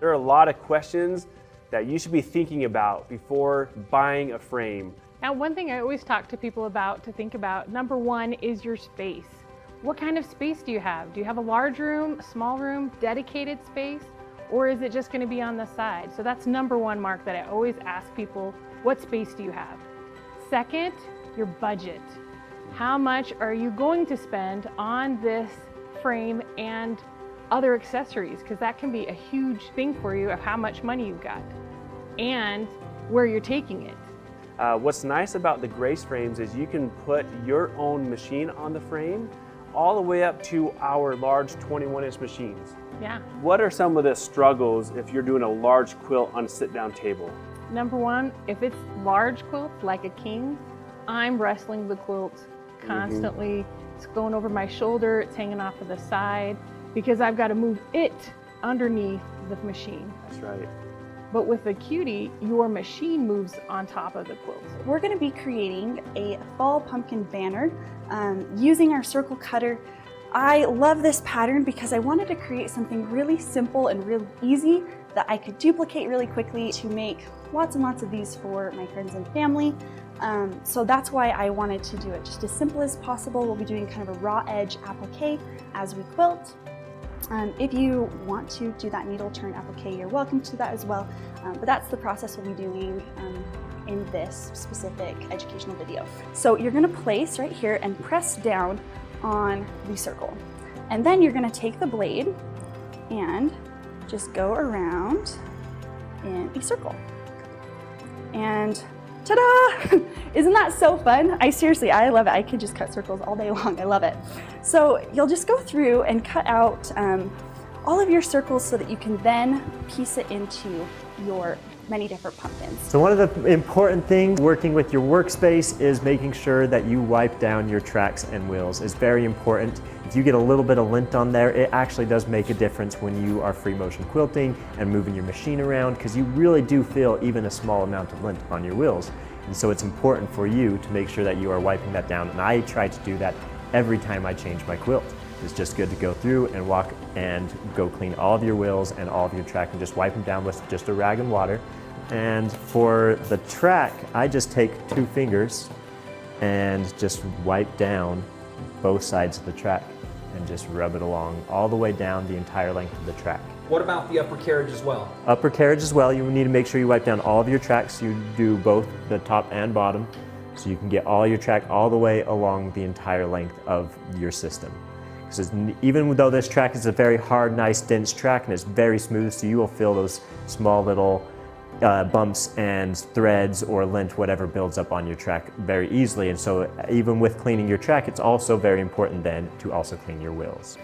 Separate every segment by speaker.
Speaker 1: There are a lot of questions that you should be thinking about before buying a frame.
Speaker 2: Now, one thing I always talk to people about to think about, number one is your space. What kind of space do you have? Do you have a large room, a small room, dedicated space, or is it just going to be on the side? So that's number one mark that I always ask people, what space do you have? Second, your budget. How much are you going to spend on this frame and other accessories? Because that can be a huge thing for you of how much money you've got and where you're taking it.
Speaker 1: What's nice about the Grace frames is you can put your own machine on the frame all the way up to our large 21-inch machines.
Speaker 2: Yeah.
Speaker 1: What are some of the struggles if you're doing a large quilt on a sit-down table?
Speaker 2: Number one, if it's large quilts like a king, I'm wrestling the quilt constantly. It's going over my shoulder, it's hanging off to the side because I've got to move it underneath the machine.
Speaker 1: That's right.
Speaker 2: But with the Cutie, your machine moves on top of the quilt.
Speaker 3: We're going to be creating a fall pumpkin banner using our circle cutter. I love this pattern because I wanted to create something really simple and really easy that I could duplicate really quickly to make lots and lots of these for my friends and family. So that's why I wanted to do it just as simple as possible. We'll be doing kind of a raw edge applique as we quilt. If you want to do that needle turn applique, you're welcome to that as well. But that's the process we'll be doing in this specific educational video. So you're gonna place right here and press down on the circle. And then you're gonna take the blade and just go around in a circle. And ta-da! Isn't that so fun? I love it. I could just cut circles all day long. I love it. So you'll just go through and cut out all of your circles so that you can then piece it into your many different pumpkins.
Speaker 4: So one of the important things working with your workspace is making sure that you wipe down your tracks and wheels. It's very important. If you get a little bit of lint on there, it actually does make a difference when you are free motion quilting and moving your machine around, because you really do feel even a small amount of lint on your wheels. And so it's important for you to make sure that you are wiping that down. And I try to do that every time I change my quilt. It's just good to go through and walk and go clean all of your wheels and all of your track and just wipe them down with just a rag and water. And for the track, I just take 2 fingers and just wipe down both sides of the track and just rub it along all the way down the entire length of the track.
Speaker 5: What about the upper carriage as well?
Speaker 4: Upper carriage as well, you need to make sure you wipe down all of your tracks. You do both the top and bottom, so you can get all your track all the way along the entire length of your system. Because even though this track is a very hard, nice, dense track and it's very smooth, so you will feel those small little bumps and threads or lint, whatever builds up on your track very easily. And so even with cleaning your track, it's also very important then to also clean your wheels.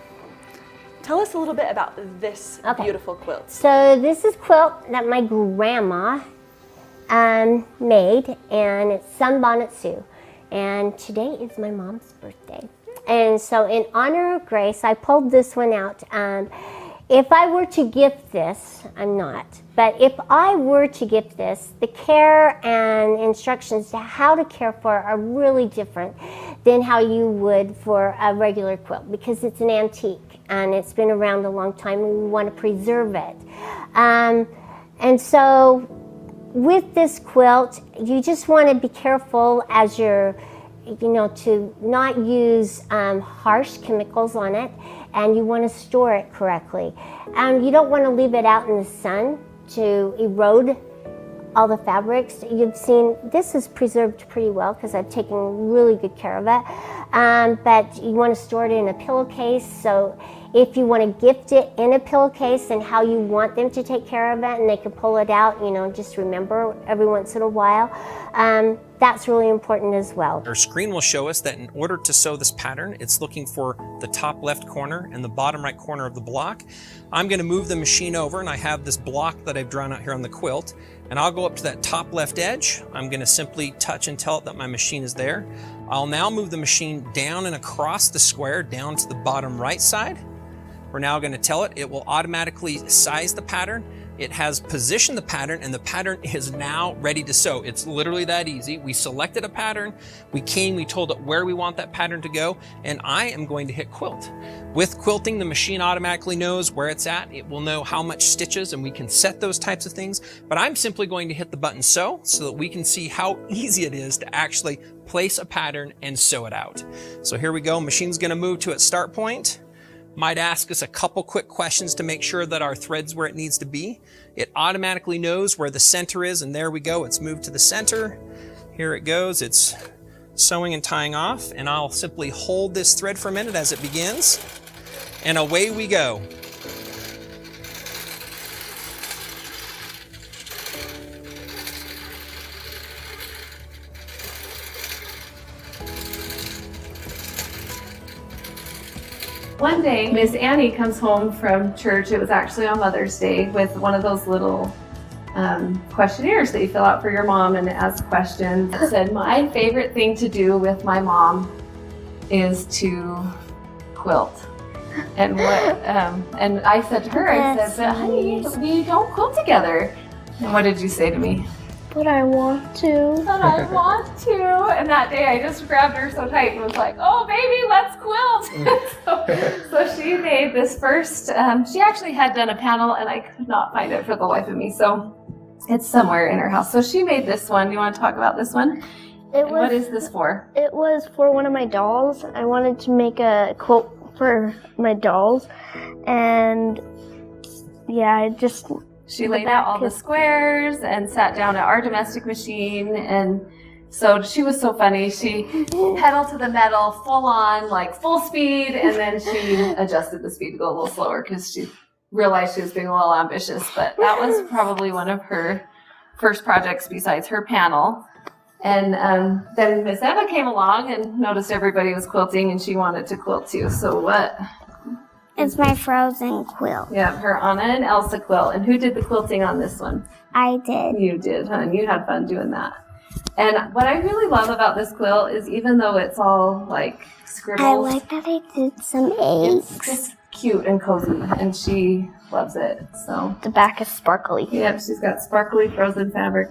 Speaker 3: Tell us a little bit about this beautiful quilt.
Speaker 6: So this is a quilt that my grandma made, and it's Sunbonnet Sue. And today is my mom's birthday. And so in honor of Grace, I pulled this one out. If I were to gift this, I'm not, but if I were to gift this, the care and instructions to how to care for it are really different than how you would for a regular quilt, because it's an antique and it's been around a long time and we want to preserve it. And so with this quilt, you just want to be careful as you're, to not use harsh chemicals on it, and you want to store it correctly. You don't want to leave it out in the sun to erode all the fabrics. You've seen this is preserved pretty well because I've taken really good care of it. But you want to store it in a pillowcase. So if you want to gift it in a pillowcase and how you want them to take care of it, and they can pull it out, just remember every once in a while. That's really important as well.
Speaker 5: Our screen will show us that in order to sew this pattern, it's looking for the top left corner and the bottom right corner of the block. I'm going to move the machine over, and I have this block that I've drawn out here on the quilt, and I'll go up to that top left edge. I'm going to simply touch and tell it that my machine is there. I'll now move the machine down and across the square down to the bottom right side. We're now going to tell it will automatically size the pattern it has positioned the pattern, and the pattern is now ready to sew. It's literally that easy. We selected a pattern, we told it where we want that pattern to go, and I am going to hit quilt. With quilting, the machine automatically knows where it's at. It will know how much stitches, and we can set those types of things, but I'm simply going to hit the button sew so that we can see how easy it is to actually place a pattern and sew it out. So here we go, machine's gonna move to its start point. Might ask us a couple quick questions to make sure that our thread's where it needs to be. It automatically knows where the center is, and there we go, it's moved to the center. Here it goes, it's sewing and tying off, and I'll simply hold this thread for a minute as it begins, and away we go.
Speaker 2: One day, Miss Annie comes home from church, it was actually on Mother's Day, with one of those little questionnaires that you fill out for your mom and ask questions. It said, my favorite thing to do with my mom is to quilt. And and I said to her, I said, but honey, we don't quilt together. And what did you say to me?
Speaker 6: But I want to.
Speaker 2: But I want to. And that day I just grabbed her so tight and was like, oh baby, let's quilt. so she made this first, she actually had done a panel and I could not find it for the life of me. So it's somewhere in her house. So she made this one. Do you want to talk about this one? What is this for?
Speaker 7: It was for one of my dolls. I wanted to make a quilt for my dolls. And yeah,
Speaker 2: She laid out all the squares and sat down at our domestic machine, and so she was so funny. She pedaled to the metal full on, like full speed, and then she adjusted the speed to go a little slower because she realized she was being a little ambitious. But that was probably one of her first projects besides her panel. And then Miss Emma came along and noticed everybody was quilting, and she wanted to quilt too. So what?
Speaker 7: it's my frozen quilt.
Speaker 2: Yeah, her Anna and Elsa quilt. And who did the quilting on this one?
Speaker 7: I did.
Speaker 2: You did, huh? You had fun doing that. And what I really love about this quilt is even though it's all like scribbles,
Speaker 7: I like that I did some eggs.
Speaker 2: it's just cute and cozy, and she loves it. So
Speaker 7: The back is sparkly.
Speaker 2: yep, she's got sparkly frozen fabric.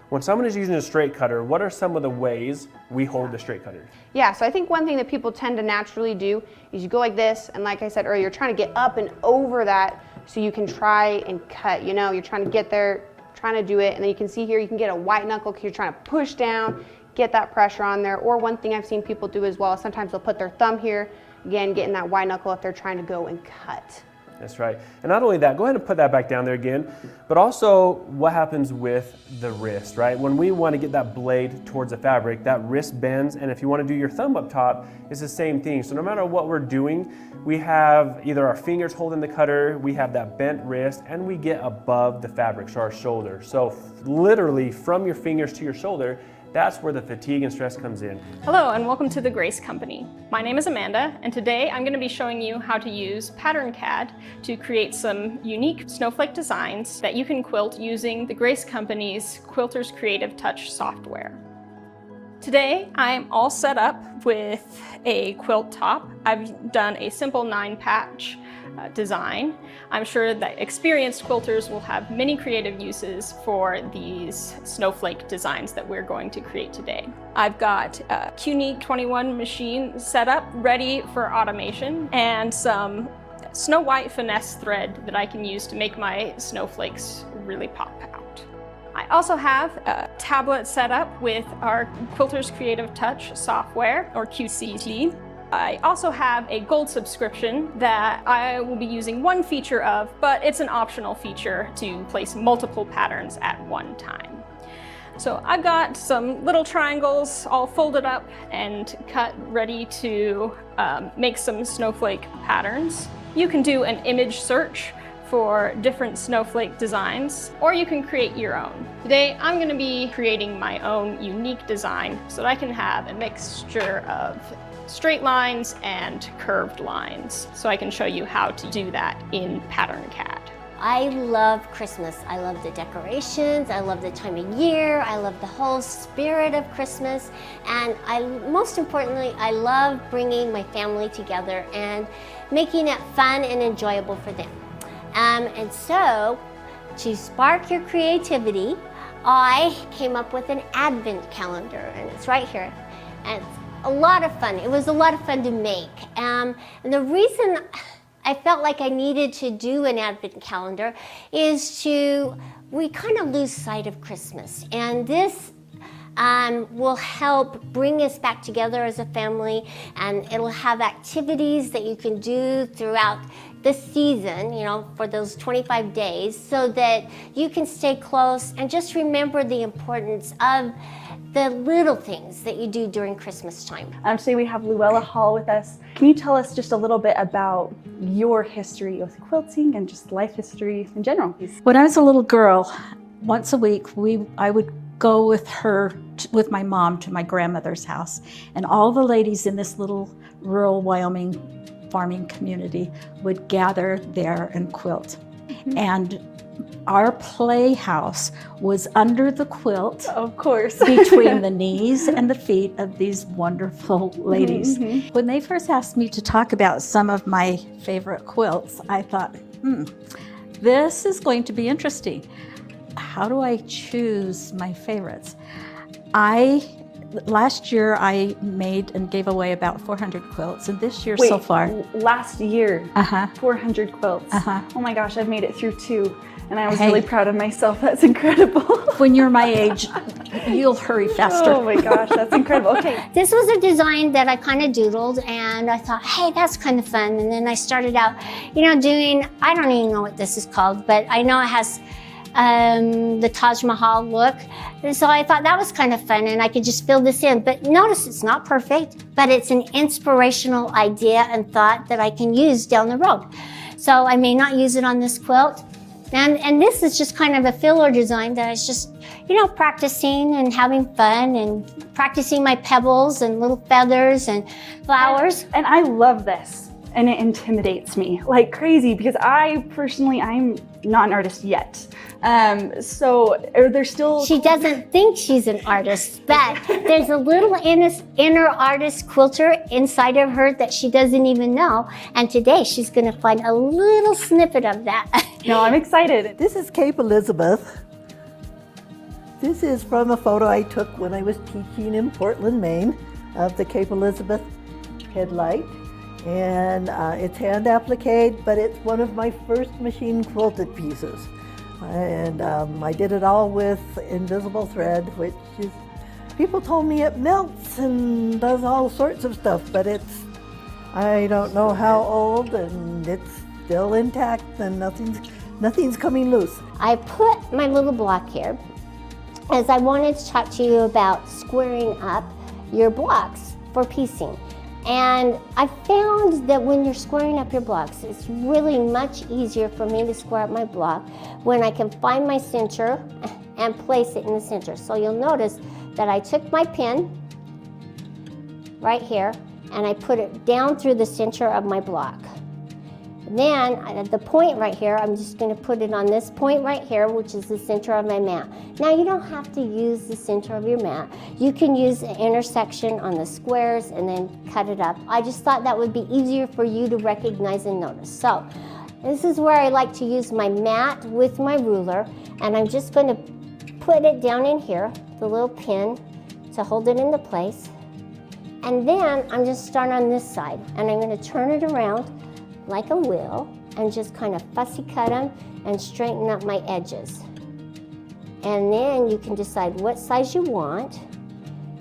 Speaker 1: When someone is using a straight cutter, what are some of the ways we hold the straight cutter?
Speaker 8: Yeah, so I think one thing that people tend to naturally do is you go like this, and like I said earlier, you're trying to get up and over that so you can try and cut. You know, you're trying to get there, trying to do it, and then you can see here you can get a white knuckle because you're trying to push down, get that pressure on there. Or one thing I've seen people do as well is sometimes they'll put their thumb here, again, getting that white knuckle if they're trying to go and cut.
Speaker 1: That's right. And not only that, go ahead and put that back down there again, but also what happens with the wrist, right? When we want to get that blade towards the fabric, that wrist bends, and if you want to do your thumb up top, it's the same thing. So no matter what we're doing, we have either our fingers holding the cutter, we have that bent wrist, and we get above the fabric, so our shoulder. So literally from your fingers to your shoulder, that's where the fatigue and stress comes in.
Speaker 9: Hello and welcome to the Grace Company. My name is Amanda, and today I'm going to be showing you how to use Pattern Cad to create some unique snowflake designs that you can quilt using the Grace Company's Quilters Creative Touch software. Today I'm all set up with a quilt top. I've done a simple 9-patch design. I'm sure that experienced quilters will have many creative uses for these snowflake designs that we're going to create today. I've got a Cutie 21 machine set up ready for automation and some Snow White finesse thread that I can use to make my snowflakes really pop out. I also have a tablet set up with our Quilters Creative Touch software, or QCT. I also have a gold subscription that I will be using one feature of, but it's an optional feature to place multiple patterns at one time. So I've got some little triangles all folded up and cut ready to make some snowflake patterns. You can do an image search for different snowflake designs, or you can create your own. Today I'm going to be creating my own unique design so that I can have a mixture of straight lines and curved lines, so I can show you how to do that in Pattern Cad.
Speaker 6: I love Christmas. I love the decorations, I love the time of year, I love the whole spirit of Christmas, and most importantly, I love bringing my family together and making it fun and enjoyable for them. And so to spark your creativity, I came up with an advent calendar, and it's right here. And it's a lot of fun. It was a lot of fun to make. And the reason I felt like I needed to do an advent calendar is we kind of lose sight of Christmas. And this will help bring us back together as a family, and it'll have activities that you can do throughout the season, you know, for those 25 days, so that you can stay close and just remember the importance of the little things that you do during Christmas time.
Speaker 3: Today we have Luella Hall with us. Can you tell us just a little bit about your history with quilting and just life history in general?
Speaker 10: When I was a little girl, once a week I would go with my mom to my grandmother's house, and all the ladies in this little rural Wyoming farming community would gather there and quilt. Mm-hmm. And our playhouse was under the quilt,
Speaker 3: of course,
Speaker 10: between the knees and the feet of these wonderful ladies. Mm-hmm. When they first asked me to talk about some of my favorite quilts, I thought, this is going to be interesting. How do I choose my favorites? Last year I made and gave away about 400 quilts, and this year so far.
Speaker 3: Last year, 400 quilts. Oh my gosh, I've made it through 2, and I was really proud of myself. That's incredible.
Speaker 10: When you're my age, you'll hurry faster.
Speaker 3: Oh my gosh, that's incredible. Okay.
Speaker 6: This was a design that I kind of doodled, and I thought, hey, that's kind of fun. And then I started out, doing, I don't even know what this is called, but I know it has the Taj Mahal look. And so I thought that was kind of fun, and I could just fill this in. But notice it's not perfect, but it's an inspirational idea and thought that I can use down the road. So I may not use it on this quilt. And this is just kind of a filler design that I was just, practicing and having fun and practicing my pebbles and little feathers and flowers.
Speaker 3: And I love this. And it intimidates me like crazy, because I'm not an artist yet. So are there still...
Speaker 6: She doesn't think she's an artist, but there's a little inner artist quilter inside of her that she doesn't even know. And today she's gonna find a little snippet of that.
Speaker 3: No, I'm excited.
Speaker 11: This is Cape Elizabeth. This is from a photo I took when I was teaching in Portland, Maine, of the Cape Elizabeth headlight. And it's hand appliqued, but it's one of my first machine quilted pieces. And I did it all with invisible thread, which is, people told me it melts and does all sorts of stuff, but I don't know how old, and it's still intact, and nothing's coming loose.
Speaker 6: I put my little block here as I wanted to talk to you about squaring up your blocks for piecing. And I found that when you're squaring up your blocks, it's really much easier for me to square up my block when I can find my center and place it in the center. So you'll notice that I took my pin right here and I put it down through the center of my block. Then at the point right here, I'm just going to put it on this point right here, which is the center of my mat. Now you don't have to use the center of your mat. You can use the intersection on the squares and then cut it up. I just thought that would be easier for you to recognize and notice. So this is where I like to use my mat with my ruler, and I'm just going to put it down in here, the little pin to hold it into place. And then I'm just starting on this side, and I'm going to turn it around like a wheel and just kind of fussy cut them and straighten up my edges. And then you can decide what size you want.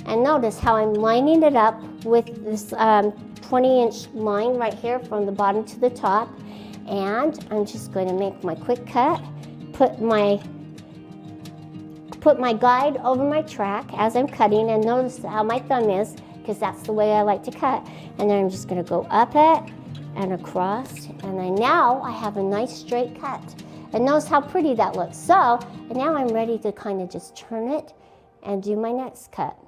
Speaker 6: And notice how I'm lining it up with this 20-inch line right here from the bottom to the top. And I'm just going to make my quick cut, put my guide over my track as I'm cutting, and notice how my thumb is, because that's the way I like to cut. And then I'm just going to go up it and across, and now I have a nice straight cut. And notice how pretty that looks. So, and now I'm ready to kind of just turn it and do my next cut.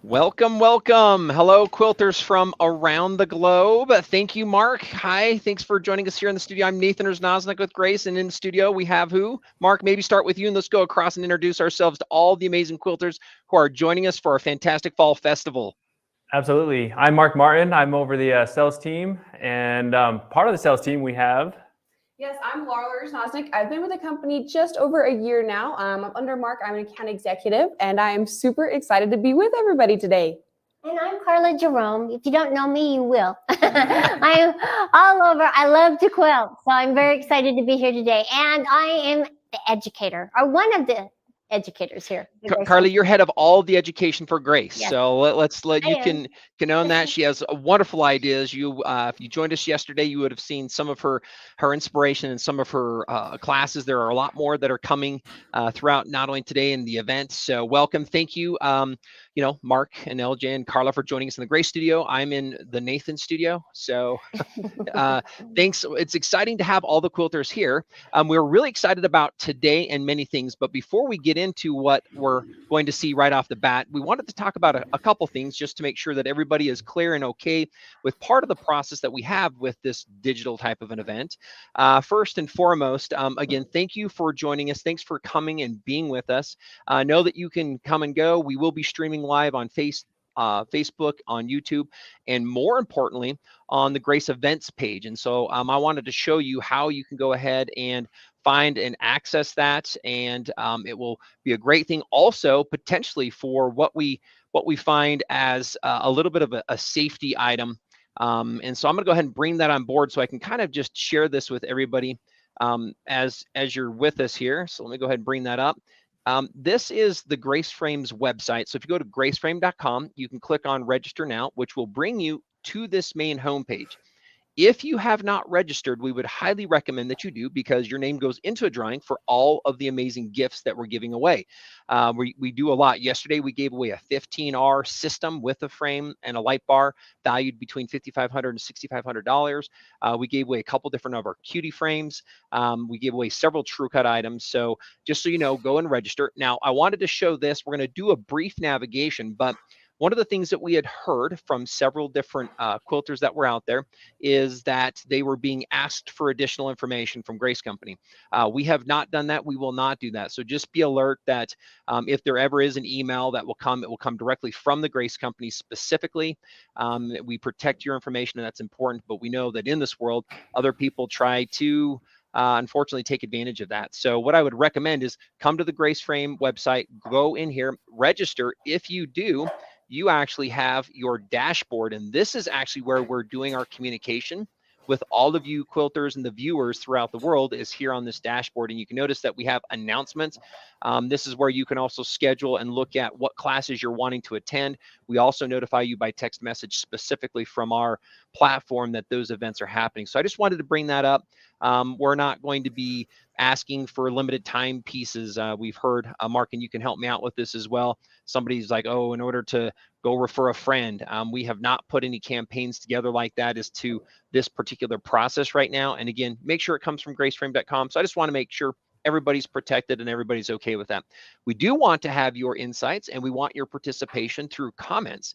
Speaker 12: Welcome, welcome. Hello, quilters from around the globe. Thank you, Mark. Hi, thanks for joining us here in the studio. I'm Nathan Erznosnik with Grace, and in the studio we have who? Mark, maybe start with you, and let's go across and introduce ourselves to all the amazing quilters who are joining us for our Fantastic Fall Festival.
Speaker 1: Absolutely. I'm Mark Martin. I'm over the sales team, and part of the sales team we have.
Speaker 13: Yes, I'm Laura Erznosnik. I've been with the company just over a year now. I'm under Mark. I'm an account executive, and I am super excited to be with everybody today.
Speaker 6: And I'm Karla Jerome. If you don't know me, you will. I'm all over. I love to quilt, so I'm very excited to be here today. And I am the educator, or one of the educators here.
Speaker 12: Karla, you're head of all the education for Grace.
Speaker 6: Yes.
Speaker 12: So let's let you can own that. She has wonderful ideas. If you joined us yesterday, you would have seen some of her inspiration and some of her classes. There are a lot more that are coming throughout not only today and the event. So welcome. Thank you. Mark and LJ and Karla for joining us in the Grace studio. I'm in the Nathan studio. So thanks. It's exciting to have all the quilters here. We're really excited about today and many things, but before we get into what we're going to see right off the bat, we wanted to talk about a couple things just to make sure that everybody is clear and okay with part of the process that we have with this digital type of an event. First and foremost, again, thank you for joining us. Thanks for coming and being with us. Know that you can come and go. We will be streaming live on Facebook, on YouTube, and more importantly, on the Grace Events page. And so I wanted to show you how you can go ahead and find and access that, and it will be a great thing also potentially for what we find as a little bit of a safety item. And so I'm gonna go ahead and bring that on board so I can kind of just share this with everybody as you're with us here. So let me go ahead and bring that up. This is the Grace Frame's website. So if you go to graceframe.com, you can click on register now, which will bring you to this main homepage. If you have not registered, we would highly recommend that you do, because your name goes into a drawing for all of the amazing gifts that we're giving away. We do a lot. Yesterday, we gave away a 15R system with a frame and a light bar valued between $5,500 and $6,500. We gave away a couple different of our Cutie Frames. We gave away several True Cut items. So just so you know, go and register. Now, I wanted to show this. We're going to do a brief navigation, but one of the things that we had heard from several different quilters that were out there is that they were being asked for additional information from Grace Company. We have not done that. We will not do that. So just be alert that if there ever is an email that will come, it will come directly from the Grace Company specifically. We protect your information, and that's important. But we know that in this world, other people try to unfortunately take advantage of that. So what I would recommend is come to the Grace Frame website, go in here, register. If you do, you actually have your dashboard, and this is actually where we're doing our communication with all of you quilters and the viewers throughout the world is here on this dashboard. And you can notice that we have announcements. This is where you can also schedule and look at what classes you're wanting to attend. We also notify you by text message specifically from our platform that those events are happening. So I just wanted to bring that up. We're not going to be asking for limited time pieces. We've heard, Mark, and you can help me out with this as well. Somebody's like, oh, in order to go refer a friend. We have not put any campaigns together like that as to this particular process right now. And again, make sure it comes from graceframe.com. So I just want to make sure everybody's protected and everybody's okay with that. We do want to have your insights, and we want your participation through comments.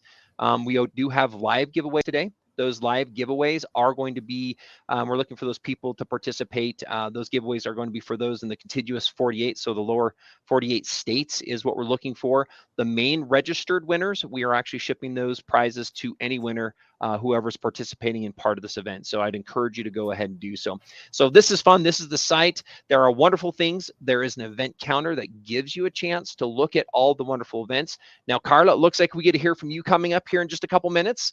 Speaker 12: We do have live giveaway today. Those live giveaways are going to be, we're looking for those people to participate. Those giveaways are going to be for those in the contiguous 48. So the lower 48 states is what we're looking for. The main registered winners, we are actually shipping those prizes to any winner, whoever's participating in part of this event. So I'd encourage you to go ahead and do so. So this is fun. This is the site. There are wonderful things. There is an event counter that gives you a chance to look at all the wonderful events. Now, Karla, it looks like we get to hear from you coming up here in just a couple minutes.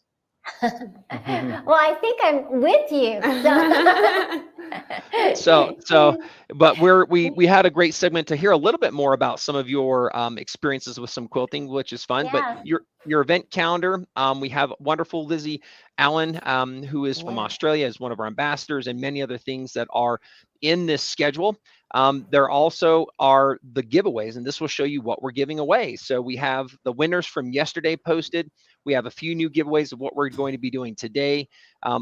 Speaker 6: Well, I think I'm with you.
Speaker 12: But we had a great segment to hear a little bit more about some of your experiences with some quilting, which is fun. Yeah. But your event calendar, we have wonderful Lizzie Allen, who is from Australia, is one of our ambassadors, and many other things that are in this schedule. There also are the giveaways, and this will show you what we're giving away. So we have the winners from yesterday posted. We have a few new giveaways of what we're going to be doing today.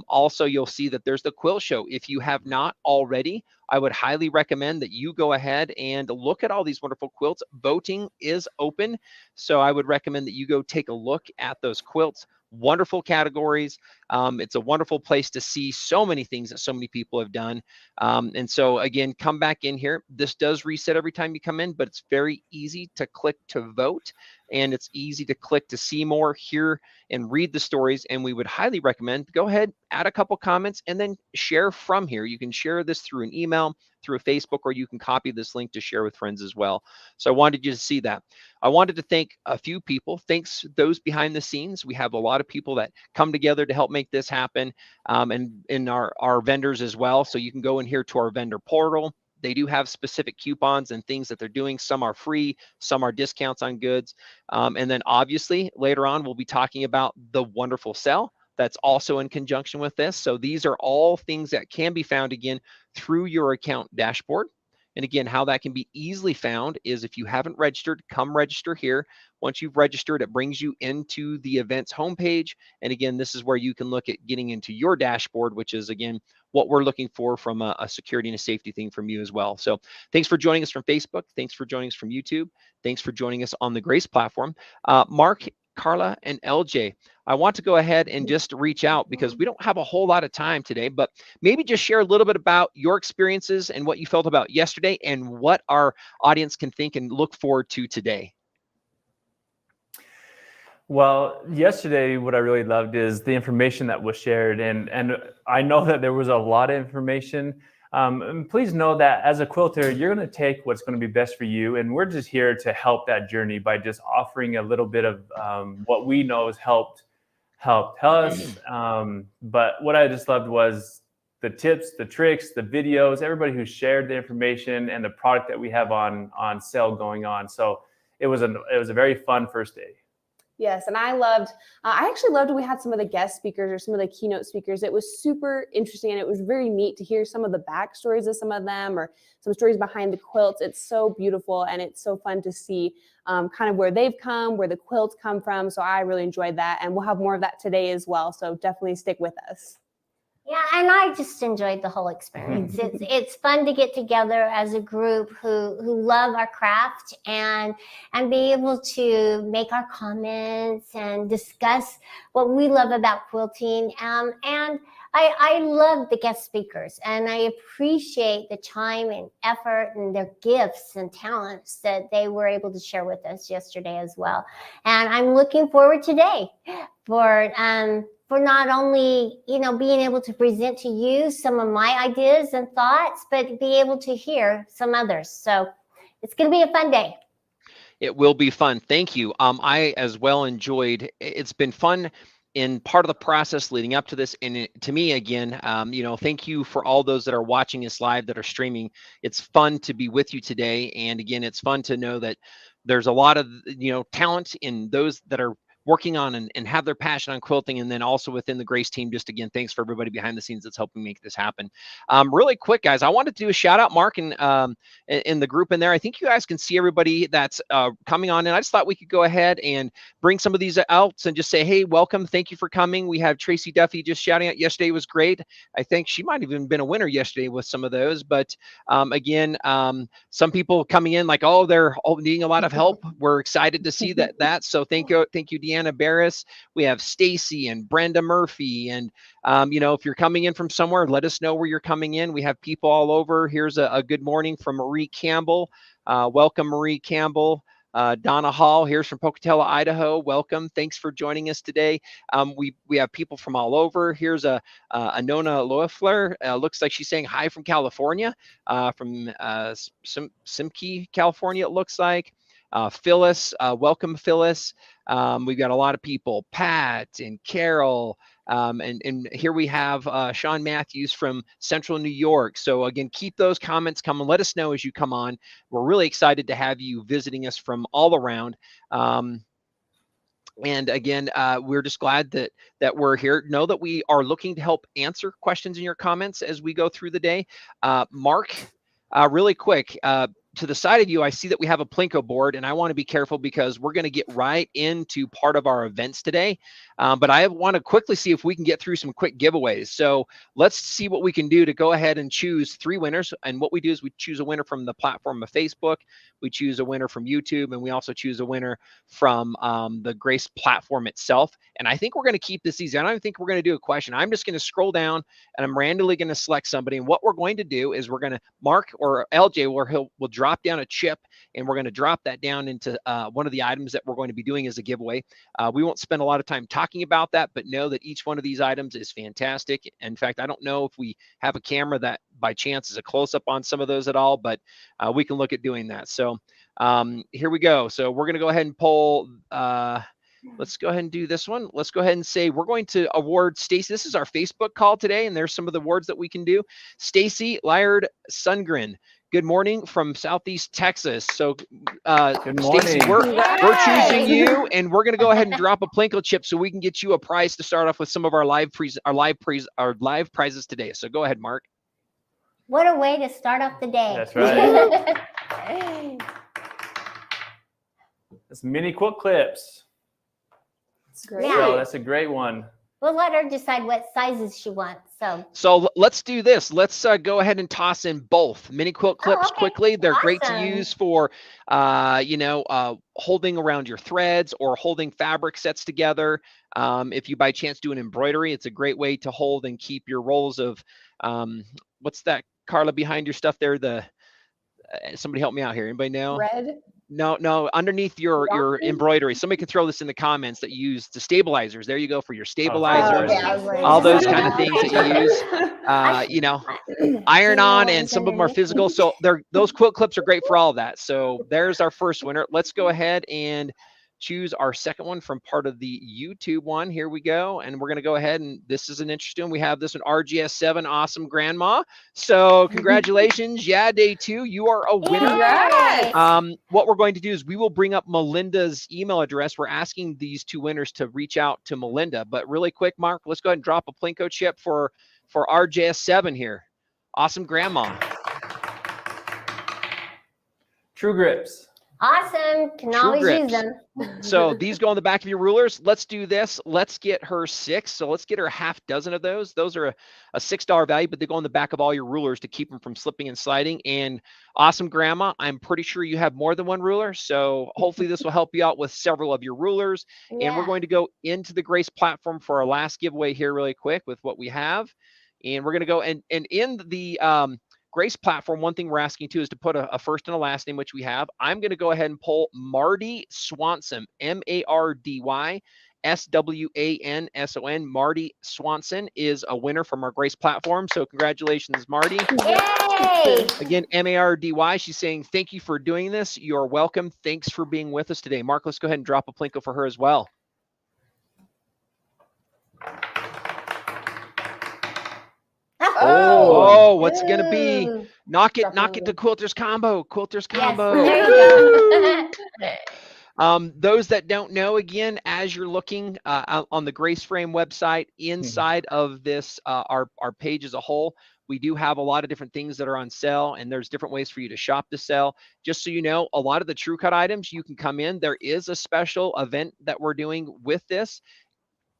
Speaker 12: Also, you'll see that there's the quilt show. If you have not already, I would highly recommend that you go ahead and look at all these wonderful quilts. Voting is open, so I would recommend that you go take a look at those quilts. Wonderful categories. It's a wonderful place to see so many things that so many people have done. And so again, come back in here. This does reset every time you come in, but it's very easy to click to vote, and it's easy to click to see more, hear, and read the stories. And we would highly recommend go ahead, add a couple comments, and then share from here. You can share this through an email, through a Facebook, or you can copy this link to share with friends as well. So I wanted you to see that. I wanted to thank a few people. Thanks those behind the scenes. We have a lot of people that come together to help make this happen, and in our vendors as well. So you can go in here to our vendor portal. They do have specific coupons and things that they're doing. Some are free, some are discounts on goods. And then obviously later on, we'll be talking about the wonderful sale that's also in conjunction with this. So these are all things that can be found again through your account dashboard. And again, how that can be easily found is if you haven't registered, come register here. Once you've registered, it brings you into the events homepage. And again, this is where you can look at getting into your dashboard, which is again, what we're looking for from a security and a safety thing from you as well. So thanks for joining us from Facebook. Thanks for joining us from YouTube. Thanks for joining us on the Grace platform. Mark, Karla, and LJ, I want to go ahead and just reach out because we don't have a whole lot of time today, but maybe just share a little bit about your experiences and what you felt about yesterday and what our audience can think and look forward to today.
Speaker 14: Well, yesterday, what I really loved is the information that was shared. And I know that there was a lot of information. And please know that as a quilter, you're going to take what's going to be best for you. And we're just here to help that journey by just offering a little bit of what we know has helped us. But what I just loved was the tips, the tricks, the videos, everybody who shared the information and the product that we have on sale going on. So it was a very fun first day.
Speaker 13: Yes, and I actually loved when we had some of the guest speakers or some of the keynote speakers. It was super interesting, and it was very neat to hear some of the backstories of some of them or some stories behind the quilts. It's so beautiful, and it's so fun to see kind of where they've come, where the quilts come from. So I really enjoyed that, and we'll have more of that today as well. So definitely stick with us.
Speaker 6: Yeah, and I just enjoyed the whole experience. It's fun to get together as a group who love our craft and be able to make our comments and discuss what we love about quilting. And I love the guest speakers, and I appreciate the time and effort and their gifts and talents that they were able to share with us yesterday as well. And I'm looking forward today for not only, being able to present to you some of my ideas and thoughts, but be able to hear some others. So it's going to be a fun day.
Speaker 12: It will be fun. Thank you. I as well enjoyed, it's been fun in part of the process leading up to this. And to me, again, thank you for all those that are watching us live, that are streaming. It's fun to be with you today. And again, it's fun to know that there's a lot of, talent in those that are working on and have their passion on quilting, and then also within the Grace team. Just again, thanks for everybody behind the scenes that's helping make this happen. Really quick, guys, I wanted to do a shout out, Mark, and in the group in there. I think you guys can see everybody that's coming on, and I just thought we could go ahead and bring some of these out and just say, hey, welcome, thank you for coming. We have Tracy Duffy just shouting out yesterday was great. I think she might have even been a winner yesterday with some of those. But again, some people coming in like, oh, they're needing a lot of help. We're excited to see that. So thank you, Deanna Barris. We have Stacy and Brenda Murphy. And, if you're coming in from somewhere, let us know where you're coming in. We have people all over. Here's a good morning from Marie Campbell. Welcome, Marie Campbell. Donna Hall, here's from Pocatello, Idaho. Welcome. Thanks for joining us today. We have people from all over. Here's a Nona Loeffler. Looks like she's saying hi from California, from Simcoe, California, it looks like. Phyllis, welcome, Phyllis. We've got a lot of people, Pat and Carol, and here we have Sean Matthews from Central New York. So again, keep those comments coming. Let us know as you come on. We're really excited to have you visiting us from all around. And again, we're just glad that we're here. Know that we are looking to help answer questions in your comments as we go through the day. Mark, Really quick, to the side of you, I see that we have a Plinko board, and I want to be careful because we're going to get right into part of our events today. But I want to quickly see if we can get through some quick giveaways. So let's see what we can do to go ahead and choose 3 winners. And what we do is we choose a winner from the platform of Facebook, we choose a winner from YouTube, and we also choose a winner from the Grace platform itself. And I think we're going to keep this easy. I don't even think we're going to do a question. I'm just going to scroll down, and I'm randomly going to select somebody. And what we're going to do is we're going to Mark or LJ, where will drop down a chip, and we're going to drop that down into one of the items that we're going to be doing as a giveaway. We won't spend a lot of time talking about that, but know that each one of these items is fantastic. In fact, I don't know if we have a camera that by chance is a close-up on some of those at all, but we can look at doing that. So here we go. So we're going to go ahead and pull. Let's go ahead and do this one. Let's go ahead and say we're going to award Stacy. This is our Facebook call today, and there's some of the awards that we can do. Stacy Lyard Sundgren. Good morning from Southeast Texas. So, Stacy, we're choosing you, and we're going to go ahead and drop a Plinko chip so we can get you a prize to start off with some of our live prizes today. So go ahead, Mark.
Speaker 6: What a way to start off the day.
Speaker 14: That's right. It's mini quilt clips.
Speaker 13: It's great.
Speaker 6: Yeah.
Speaker 14: So that's a great one.
Speaker 6: We'll let her decide what sizes she wants.
Speaker 12: So let's do this. Let's go ahead and toss in both mini quilt clips quickly. They're great to use for, holding around your threads or holding fabric sets together. If you by chance do an embroidery, it's a great way to hold and keep your rolls of, what's that, Karla, behind your stuff there? Somebody help me out here. Anybody know?
Speaker 13: Red.
Speaker 12: No, underneath your embroidery. Somebody could throw this in the comments that you use the stabilizers. There you go for your stabilizers, all those kind of things that you use. Iron on, and some of them are physical. So those quilt clips are great for all of that. So there's our first winner. Let's go ahead and choose our second one from part of the YouTube one. Here we go. And we're going to go ahead, and this is an interesting one. We have this one, RGS7 Awesome Grandma. So congratulations. Yeah, day 2, you are a winner. What we're going to do is we will bring up Melinda's email address. We're asking these 2 winners to reach out to Melinda. But really quick, Mark, let's go ahead and drop a Plinko chip for RGS7 here. Awesome Grandma.
Speaker 14: True grips.
Speaker 6: Awesome. Can always use them.
Speaker 12: So these go on the back of your rulers. Let's do this. Let's get her 6. So let's get her half dozen of those. Those are a $6 value, but they go on the back of all your rulers to keep them from slipping and sliding. And Awesome Grandma, I'm pretty sure you have more than one ruler. So hopefully this will help you out with several of your rulers. Yeah. And we're going to go into the Grace platform for our last giveaway here really quick with what we have. And we're going to go and in the Grace platform, one thing we're asking too is to put a first and a last name, which we have. I'm going to go ahead and pull Marty Swanson, MARDY SWANSON. Marty Swanson is a winner from our Grace platform. So congratulations, Marty.
Speaker 6: Yay!
Speaker 12: Again, MARDY. She's saying, thank you for doing this. You're welcome. Thanks for being with us today. Mark, let's go ahead and drop a Plinko for her as well. Oh, what's it gonna be? Knock it to Quilters Combo. Quilters Combo.
Speaker 6: Yes, there you
Speaker 12: go. Those that don't know, again, as you're looking on the Grace Frame website, inside of this, our page as a whole, we do have a lot of different things that are on sale, and there's different ways for you to shop to sell. Just so you know, a lot of the True Cut items, you can come in. There is a special event that we're doing with this.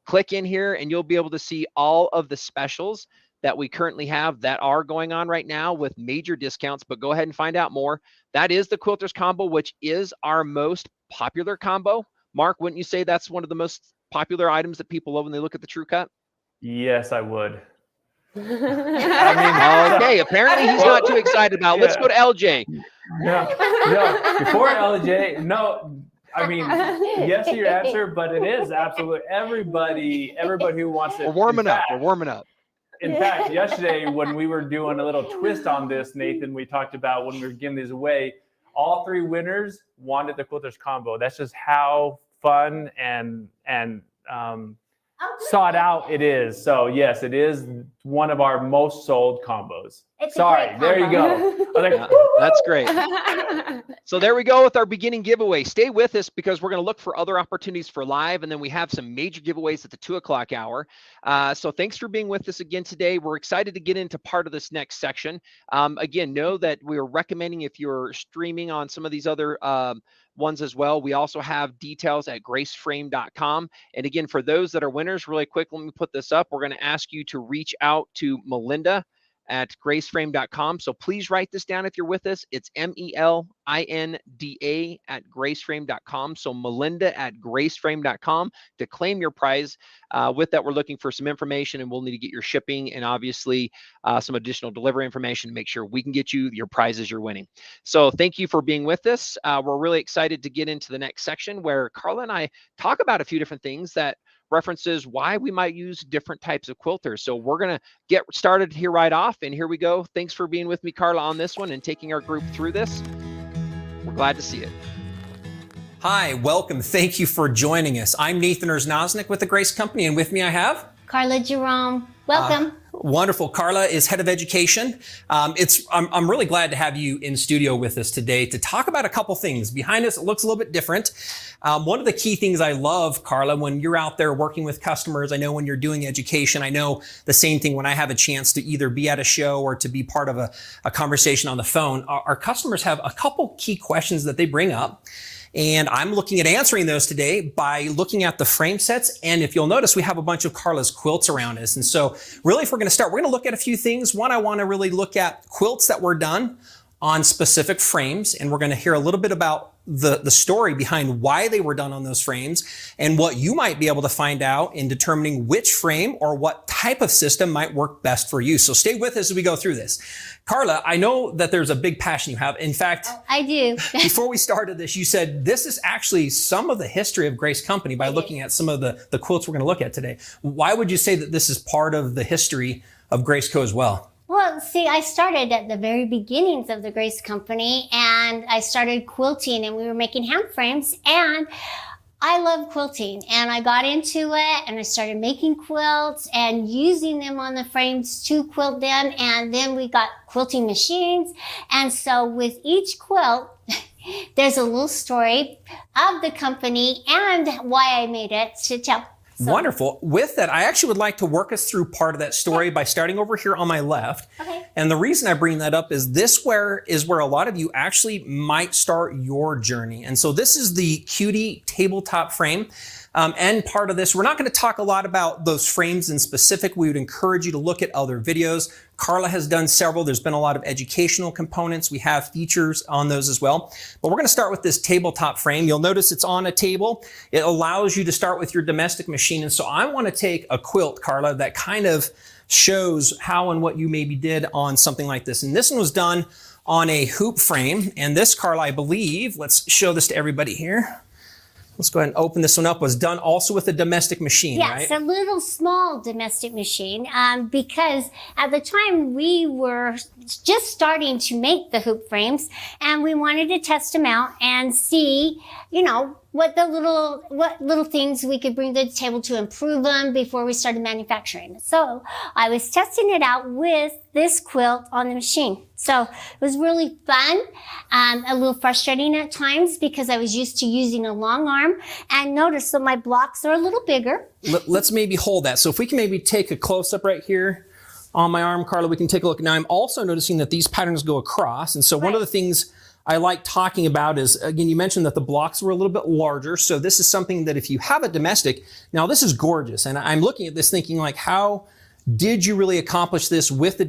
Speaker 12: Click in here, and you'll be able to see all of the specials that we currently have that are going on right now with major discounts, but go ahead and find out more. That is the Quilters Combo, which is our most popular combo. Mark, wouldn't you say that's one of the most popular items that people love when they look at the True Cut?
Speaker 14: Yes, I would.
Speaker 12: Okay, apparently he's not too excited about it. Let's go to LJ.
Speaker 14: No, before LJ, no. I mean, yes to your answer, but it is absolutely everybody who wants it.
Speaker 12: We're warming up.
Speaker 14: In fact, yesterday when we were doing a little twist on this, Nathan, we talked about when we were giving these away, all 3 winners wanted the Quilters Combo. That's just how fun and sought out it is. So yes, it is one of our most sold combos.
Speaker 6: It's
Speaker 14: Sorry,
Speaker 6: a great
Speaker 14: there you
Speaker 6: combo.
Speaker 14: go. I was like,
Speaker 12: That's great. So there we go with our beginning giveaway. Stay with us because we're going to look for other opportunities for live, and then we have some major giveaways at the 2 o'clock hour. So thanks for being with us again today. We're excited to get into part of this next section. Again, know that we're recommending if you're streaming on some of these other ones as well. We also have details at graceframe.com. And again, for those that are winners, really quick, let me put this up. We're going to ask you to reach out to Melinda at graceframe.com. So please write this down if you're with us. It's Melinda at graceframe.com. So Melinda at graceframe.com to claim your prize. With that, we're looking for some information, and we'll need to get your shipping and obviously some additional delivery information to make sure we can get you your prizes you're winning. So thank you for being with us. We're really excited to get into the next section where Karla and I talk about a few different things that references why we might use different types of quilters. So we're going to get started here right off, and here we go. Thanks for being with me, Karla, on this one and taking our group through this. We're glad to see it.
Speaker 5: Hi, welcome. Thank you for joining us. I'm Nathan Erznosnik with the Grace Company, and with me I have
Speaker 6: Karla Jerome. Welcome.
Speaker 5: Wonderful. Karla is head of education. I'm really glad to have you in studio with us today to talk about a couple things. Behind us, it looks a little bit different. One of the key things I love, Karla, when you're out there working with customers, I know when you're doing education, I know the same thing when I have a chance to either be at a show or to be part of a conversation on the phone. Our customers have a couple key questions that they bring up. And I'm looking at answering those today by looking at the frame sets. And if you'll notice, we have a bunch of Karla's quilts around us. And so really, if we're going to start, we're going to look at a few things. One, I want to really look at quilts that were done on specific frames. And we're going to hear a little bit about the story behind why they were done on those frames and what you might be able to find out in determining which frame or what type of system might work best for you. So stay with us as we go through this. Karla, I know that there's a big passion you have. In fact,
Speaker 6: I do.
Speaker 5: Before we started this, you said this is actually some of the history of Grace Company by looking at some of the quilts we're going to look at today. Why would you say that this is part of the history of Grace Co. as well?
Speaker 6: Well, see, I started at the very beginnings of the Grace Company, and I started quilting, and we were making hand frames, and I love quilting, and I got into it, and I started making quilts and using them on the frames to quilt them, and then we got quilting machines, and so with each quilt, there's a little story of the company and why I made it to tell. So.
Speaker 5: Wonderful. With that, I actually would like to work us through part of that story by starting over here on my left.
Speaker 6: Okay.
Speaker 5: And the reason I bring that up is this is where a lot of you actually might start your journey. And so this is the Cutie tabletop frame. And part of this, we're not going to talk a lot about those frames in specific. We would encourage you to look at other videos. Karla has done several. There's been a lot of educational components. We have features on those as well. But we're going to start with this tabletop frame. You'll notice it's on a table. It allows you to start with your domestic machine. And so I want to take a quilt, Karla, that kind of shows how and what you maybe did on something like this. And this one was done on a hoop frame. And this, Karla, I believe, let's show this to everybody here. Let's go ahead and open this one up. Was done also with a domestic machine, right?
Speaker 6: Yes, a little small domestic machine because at the time we were just starting to make the hoop frames and we wanted to test them out and see, you know, what little things we could bring to the table to improve them before we started manufacturing. So I was testing it out with this quilt on the machine. So it was really fun, a little frustrating at times because I was used to using a long arm, and notice that my blocks are a little bigger.
Speaker 5: Let's maybe hold that. So if we can maybe take a close up right here on my arm, Karla, we can take a look. Now I'm also noticing that these patterns go across. And so one of the things I like talking about is, again, you mentioned that the blocks were a little bit larger. So this is something that if you have a domestic, now this is gorgeous. And I'm looking at this thinking like, how did you really accomplish this with the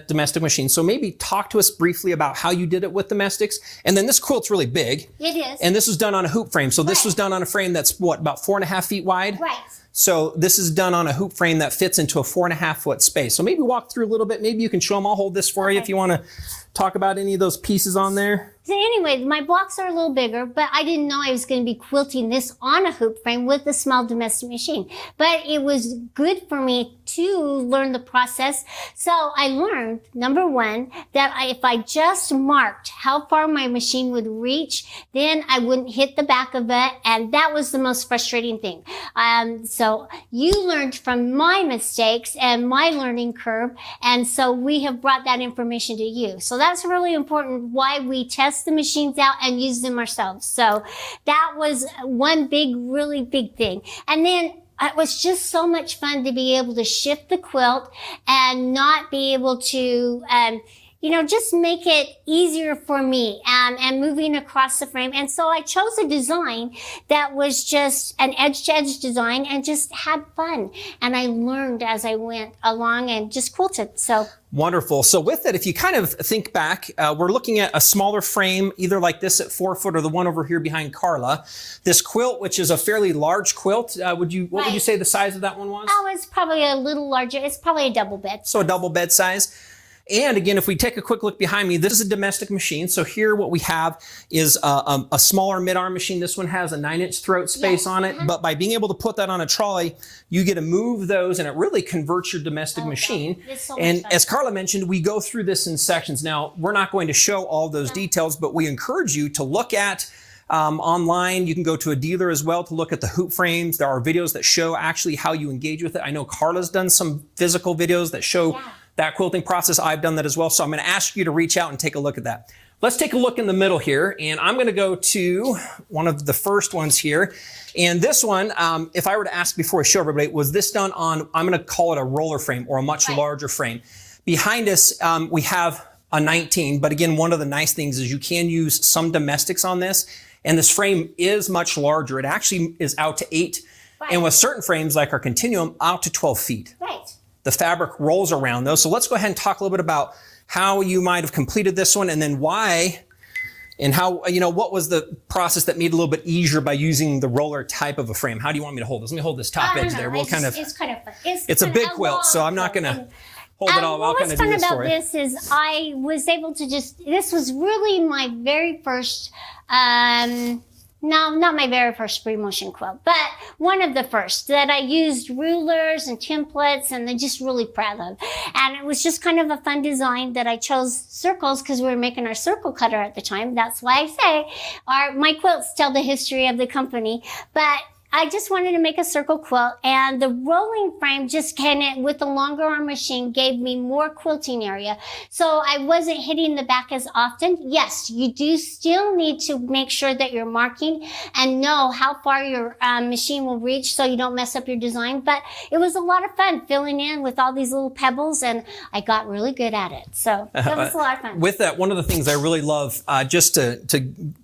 Speaker 5: domestic machine? So maybe talk to us briefly about how you did it with domestics. And then this quilt's really big.
Speaker 6: It is.
Speaker 5: And this was done on a hoop frame. So this was done on a frame that's what, about 4.5 feet wide?
Speaker 6: Right.
Speaker 5: So this is done on a hoop frame that fits into a 4.5 foot space. So maybe walk through a little bit. Maybe you can show them. I'll hold this for you if you want to talk about any of those pieces on there.
Speaker 6: So anyway, my blocks are a little bigger, but I didn't know I was going to be quilting this on a hoop frame with a small domestic machine. But it was good for me to learn the process. So I learned, number one, that if I just marked how far my machine would reach, then I wouldn't hit the back of it. And that was the most frustrating thing. So so you learned from my mistakes and my learning curve. And so we have brought that information to you. So that's really important why we test the machines out and use them ourselves. So that was one really big thing. And then it was just so much fun to be able to shift the quilt and not be able to, just make it easier for me and moving across the frame. And so I chose a design that was just an edge-to-edge design and just had fun. And I learned as I went along and just quilted. So
Speaker 5: wonderful. So with that, if you kind of think back, we're looking at a smaller frame, either like this at 4 foot or the one over here behind Karla. This quilt, which is a fairly large quilt, what would you say the size of that one was?
Speaker 6: Oh, it's probably a little larger. It's probably a double bed.
Speaker 5: So a double bed size. And again, if we take a quick look behind me, this is a domestic machine. So here what we have is a smaller mid-arm machine. This one has a 9-inch throat space on it. But by being able to put that on a trolley, you get to move those and it really converts your domestic machine.
Speaker 6: So
Speaker 5: and as Karla mentioned, we go through this in sections. Now, we're not going to show all those details, but we encourage you to look at online. You can go to a dealer as well to look at the hoop frames. There are videos that show actually how you engage with it. I know Karla's done some physical videos that show that quilting process. I've done that as well. So I'm going to ask you to reach out and take a look at that. Let's take a look in the middle here. And I'm going to go to one of the first ones here. And this one, if I were to ask before I show everybody, was this done on, I'm going to call it a roller frame or a much larger frame. Behind us, we have a 19. But again, one of the nice things is you can use some domestics on this. And this frame is much larger. It actually is out to 8. And with certain frames like our Continuum, out to 12 feet. The fabric rolls around those. So let's go ahead and talk a little bit about how you might have completed this one and then why and how, what was the process that made it a little bit easier by using the roller type of a frame? How do you want me to hold this? Let me hold this top edge there.
Speaker 6: It's kind of fun.
Speaker 5: It's a big quilt, so I'm not going to hold it all. I'll kind of do this for you.
Speaker 6: What's fun about this is I was able to this was really my very first, no, not my very first free motion quilt, but one of the first that I used rulers and templates and I'm just really proud of. And it was just kind of a fun design that I chose circles because we were making our circle cutter at the time. That's why I say my quilts tell the history of the company. But I just wanted to make a circle quilt, and the rolling frame just with the longer arm machine gave me more quilting area. So I wasn't hitting the back as often. Yes, you do still need to make sure that you're marking and know how far your machine will reach so you don't mess up your design. But it was a lot of fun filling in with all these little pebbles, and I got really good at it. So that was a lot of fun.
Speaker 5: With that, one of the things I really love, just to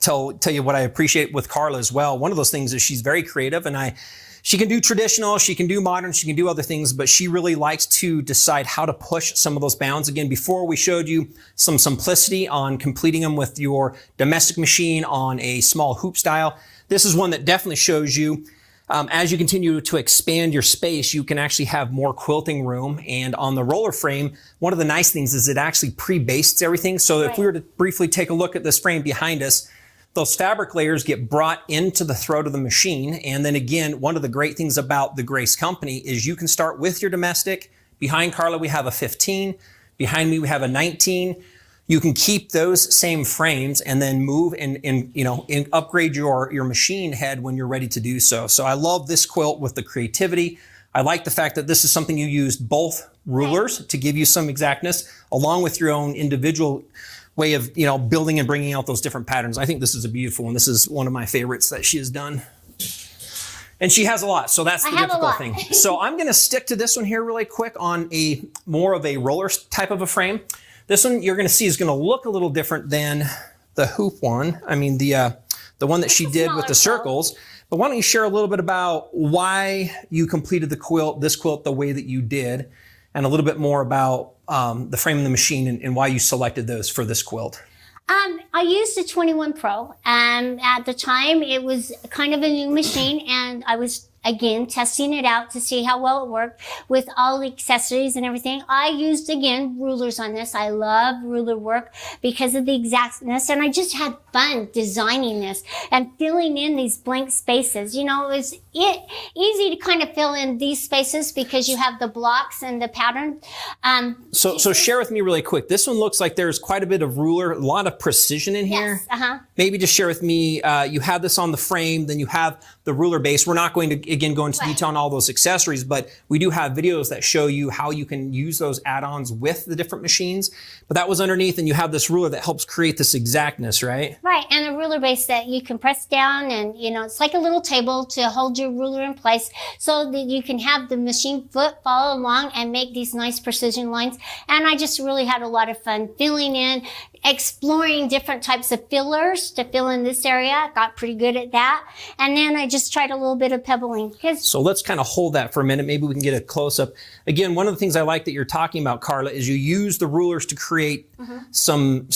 Speaker 5: tell you what I appreciate with Karla as well, one of those things is she's very creative. And she can do traditional, she can do modern, she can do other things, but she really likes to decide how to push some of those bounds. Again, before we showed you some simplicity on completing them with your domestic machine on a small hoop style. This is one that definitely shows you, as you continue to expand your space, you can actually have more quilting room. And on the roller frame, one of the nice things is it actually pre-bastes everything. So if we were to briefly take a look at this frame behind us, those fabric layers get brought into the throat of the machine. And then again, one of the great things about the Grace company is you can start with your domestic. Behind Karla, we have a 15. Behind me, we have a 19. You can keep those same frames and then move and upgrade your machine head when you're ready to do so. So I love this quilt with the creativity. I like the fact that this is something you used both rulers to give you some exactness, along with your own individual way of building and bringing out those different patterns. I think this is a beautiful one. This is one of my favorites that she has done. And she has a lot, so that's the difficult thing. So I'm going to stick to this one here really quick on a more of a roller type of a frame. This one you're going to see is going to look a little different than the hoop one. I mean the one that she did with the circles. But why don't you share a little bit about why you completed this quilt the way that you did, and a little bit more about the frame and the machine and why you selected those for this quilt.
Speaker 6: I used a 21 Pro. At the time, it was kind of a new machine, and I was, again, testing it out to see how well it worked with all the accessories and everything. I used, again, rulers on this. I love ruler work because of the exactness, and I just had fun designing this and filling in these blank spaces. It was easy to kind of fill in these spaces because you have the blocks and the pattern.
Speaker 5: So share with me really quick. This one looks like there's quite a bit of ruler, a lot of precision in here.
Speaker 6: Yes,
Speaker 5: Maybe just share with me, you have this on the frame, then you have the ruler base. We're not going to, again, go into detail on all those accessories, but we do have videos that show you how you can use those add-ons with the different machines. But that was underneath, and you have this ruler that helps create this exactness, right?
Speaker 6: Right, and a ruler base that you can press down, and you know, it's like a little table to hold your ruler in place so that you can have the machine foot follow along and make these nice precision lines. And I just really had a lot of fun filling in, exploring different types of fillers to fill in this area. Got pretty good at that. And then I just tried a little bit of pebbling.
Speaker 5: So let's kind of hold that for a minute. Maybe we can get a close-up. Again, one of the things I like that you're talking about, Karla, is you use the rulers to create some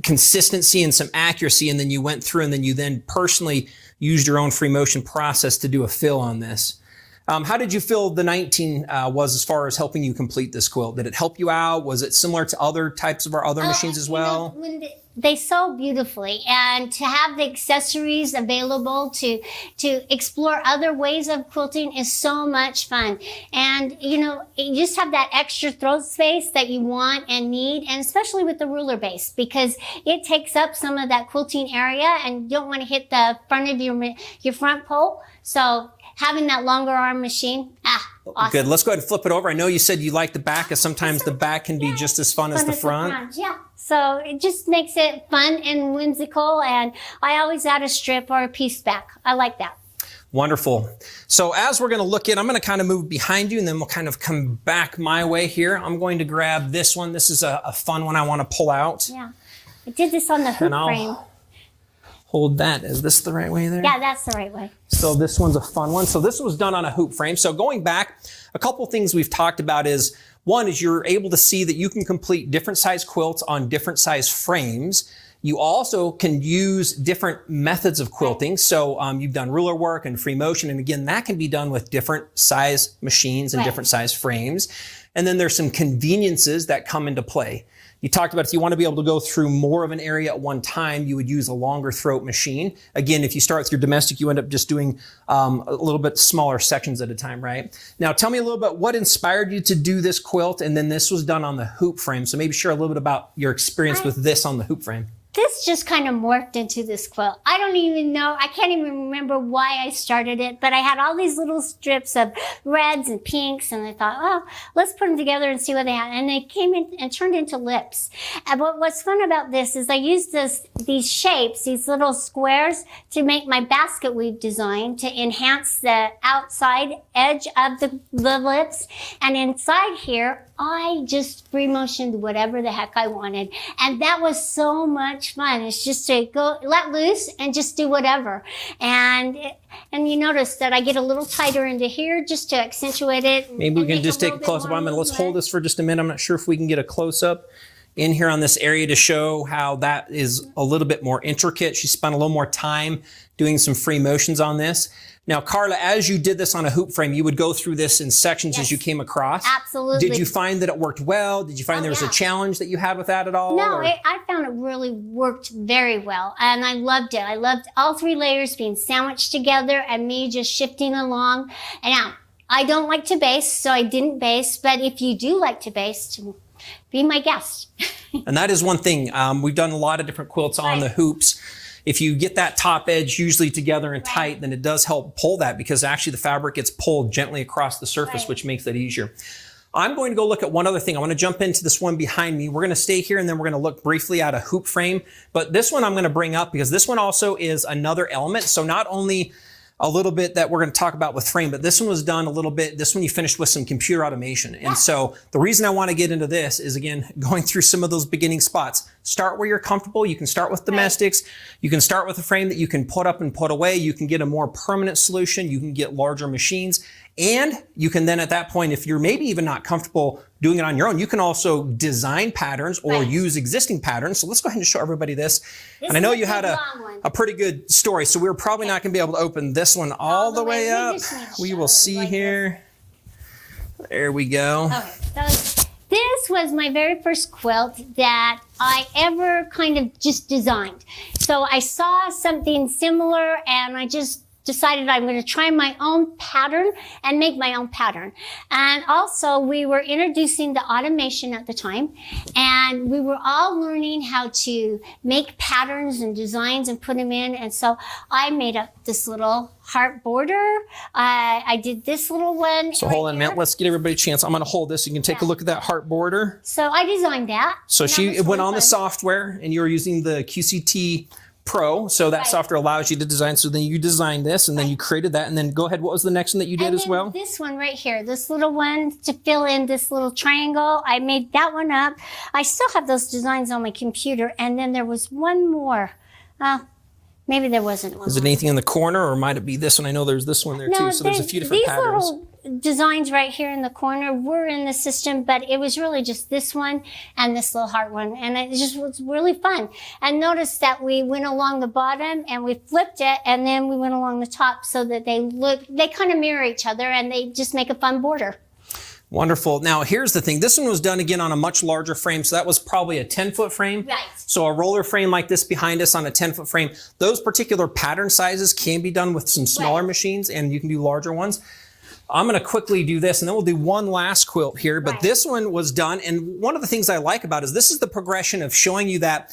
Speaker 5: consistency and some accuracy, and then you went through and then you then personally used your own free motion process to do a fill on this. How did you feel the 19 was as far as helping you complete this quilt? Did it help you out? Was it similar to other types of our other machines as well?
Speaker 6: When they sew beautifully, and to have the accessories available to explore other ways of quilting is so much fun. And you know, you just have that extra throat space that you want and need, and especially with the ruler base, because it takes up some of that quilting area and you don't want to hit the front of your front pole. So having that longer arm machine, awesome.
Speaker 5: Good. Let's go ahead and flip it over. I know you said you like the back, because sometimes the back can be just as fun as the front.
Speaker 6: Yeah. So it just makes it fun and whimsical. And I always add a strip or a piece back. I like that.
Speaker 5: Wonderful. So as we're going to look at, I'm going to kind of move behind you, and then we'll kind of come back my way here. I'm going to grab this one. This is a fun one I want to pull out.
Speaker 6: Yeah. I did this on the hoop frame.
Speaker 5: Hold that. Is this the right way there?
Speaker 6: Yeah, that's the right way.
Speaker 5: So this one's a fun one. So this was done on a hoop frame. So going back, a couple things we've talked about is, one is you're able to see that you can complete different size quilts on different size frames. You also can use different methods of quilting. So you've done ruler work and free motion. And again, that can be done with different size machines and different size frames. And then there's some conveniences that come into play. You talked about if you want to be able to go through more of an area at one time, you would use a longer throat machine. Again, if you start with your domestic, you end up just doing a little bit smaller sections at a time, right? Now, tell me a little bit what inspired you to do this quilt, and then this was done on the hoop frame. So maybe share a little bit about your experience with this on the hoop frame.
Speaker 6: This just kind of morphed into this quilt. I don't even know, I can't even remember why I started it, but I had all these little strips of reds and pinks, and I thought, oh, let's put them together and see what they had. And they came in and turned into lips. And what's fun about this is I used these shapes, these little squares, to make my basket weave design to enhance the outside edge of the lips. And inside here, I just free motioned whatever the heck I wanted. And that was so much fun. It's just to go let loose and just do whatever. And you notice that I get a little tighter into here just to accentuate it.
Speaker 5: Maybe we can just take a close-up on it. Let's hold this for just a minute. I'm not sure if we can get a close-up in here on this area to show how that is a little bit more intricate. She spent a little more time doing some free motions on this. Now, Karla, as you did this on a hoop frame, you would go through this in sections as you came across.
Speaker 6: Absolutely.
Speaker 5: Did you find that it worked well? Did you find there was a challenge that you had with that at all?
Speaker 6: No, I found it really worked very well, and I loved it. I loved all three layers being sandwiched together and me just shifting along. And now, I don't like to baste, so I didn't baste, but if you do like to baste, be my guest.
Speaker 5: And that is one thing. We've done a lot of different quilts on the hoops. If you get that top edge usually together and tight, then it does help pull that, because actually the fabric gets pulled gently across the surface, which makes that easier. I'm going to go look at one other thing. I want to jump into this one behind me. We're going to stay here, and then we're going to look briefly at a hoop frame. But this one I'm going to bring up because this one also is another element. So not only a little bit that we're going to talk about with frame, but this one was done a little bit, this one you finished with some computer automation. And so the reason I want to get into this is, again, going through some of those beginning spots. Start where you're comfortable. You can start with domestics. You can start with a frame that you can put up and put away. You can get a more permanent solution. You can get larger machines. And you can then at that point, if you're maybe even not comfortable doing it on your own, you can also design patterns or use existing patterns. So let's go ahead and show everybody this. And I know you had a pretty good story, so we're probably not going to be able to open this one all the way up. We will see here. There we go.
Speaker 6: Okay, so this was my very first quilt that I ever kind of just designed. So I saw something similar and I just decided I'm going to try my own pattern and make my own pattern. And also we were introducing the automation at the time, and we were all learning how to make patterns and designs and put them in. And so I made up this little heart border. I did this little one.
Speaker 5: So hold on a minute. Let's get everybody a chance. I'm going to hold this. So you can take a look at that heart border.
Speaker 6: So I designed that.
Speaker 5: So she went on the software, and you were using the QCT Pro. So that software allows you to design. So then you designed this, and then you created that. And then go ahead. What was the next one that you did as well?
Speaker 6: This one right here, this little one to fill in this little triangle. I made that one up. I still have those designs on my computer. And then there was one more. Maybe there wasn't one.
Speaker 5: Is it anything in the corner, or might it be this one? I know there's this one there too. So there's a few different patterns.
Speaker 6: These little designs right here in the corner were in the system, but it was really just this one and this little heart one. And it just was really fun. And notice that we went along the bottom and we flipped it, and then we went along the top so that they kind of mirror each other, and they just make a fun border.
Speaker 5: Wonderful. Now, here's the thing. This one was done again on a much larger frame. So that was probably a 10-foot frame.
Speaker 6: Right.
Speaker 5: So a roller frame like this behind us on a 10-foot frame, those particular pattern sizes can be done with some smaller machines, and you can do larger ones. I'm going to quickly do this, and then we'll do one last quilt here. But this one was done. And one of the things I like about it is this is the progression of showing you that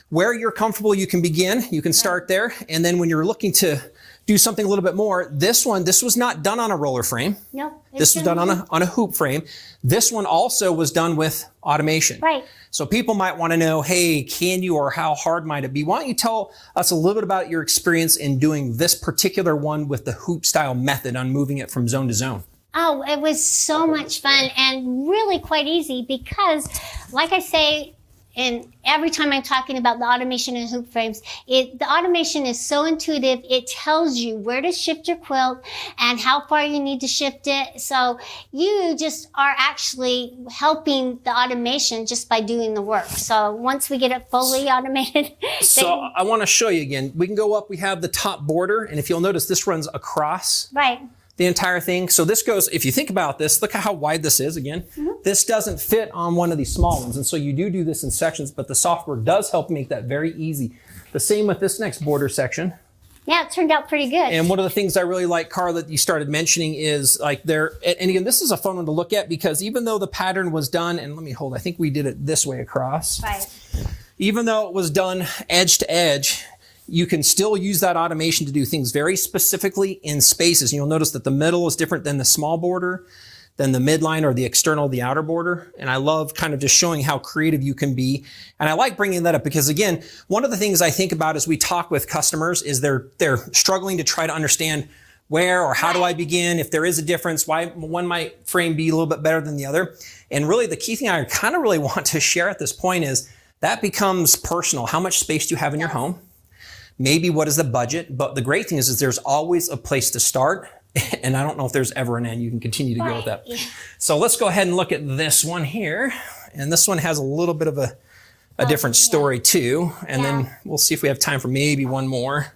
Speaker 5: where you're comfortable, you can begin. You can start there. And then when you're looking to do something a little bit more, this was not done on a roller frame.
Speaker 6: No.
Speaker 5: This was done on a hoop frame. This one also was done with automation.
Speaker 6: Right.
Speaker 5: So people might want to know, hey, can you, or how hard might it be? Why don't you tell us a little bit about your experience in doing this particular one with the hoop style method on moving it from zone to zone?
Speaker 6: Oh, it was so much fun and really quite easy because, like I say, and every time I'm talking about the automation in hoop frames, the automation is so intuitive. It tells you where to shift your quilt and how far you need to shift it. So you just are actually helping the automation just by doing the work. So once we get it fully automated.
Speaker 5: So I want to show you again. We can go up. We have the top border. And if you'll notice, this runs across.
Speaker 6: Right.
Speaker 5: The entire thing. So this goes, if you think about this, look at how wide this is again. This doesn't fit on one of these small ones. And so you do this in sections, but the software does help make that very easy. The same with this next border section.
Speaker 6: Yeah, it turned out pretty good.
Speaker 5: And one of the things I really like, Karla, that you started mentioning is like and again, this is a fun one to look at because even though the pattern was done, and let me hold, I think we did it this way across.
Speaker 6: Right.
Speaker 5: Even though it was done edge to edge, you can still use that automation to do things very specifically in spaces. You'll notice that the middle is different than the small border, than the midline or the external, the outer border. And I love kind of just showing how creative you can be. And I like bringing that up because again, one of the things I think about as we talk with customers is they're struggling to try to understand where or how do I begin? If there is a difference, why one might frame be a little bit better than the other. And really the key thing I kind of really want to share at this point is that becomes personal. How much space do you have in your home? Maybe what is the budget? But the great thing is there's always a place to start. And I don't know if there's ever an end. You can continue to go with that. So let's go ahead and look at this one here. And this one has a little bit of a different story too. And then we'll see if we have time for maybe one more.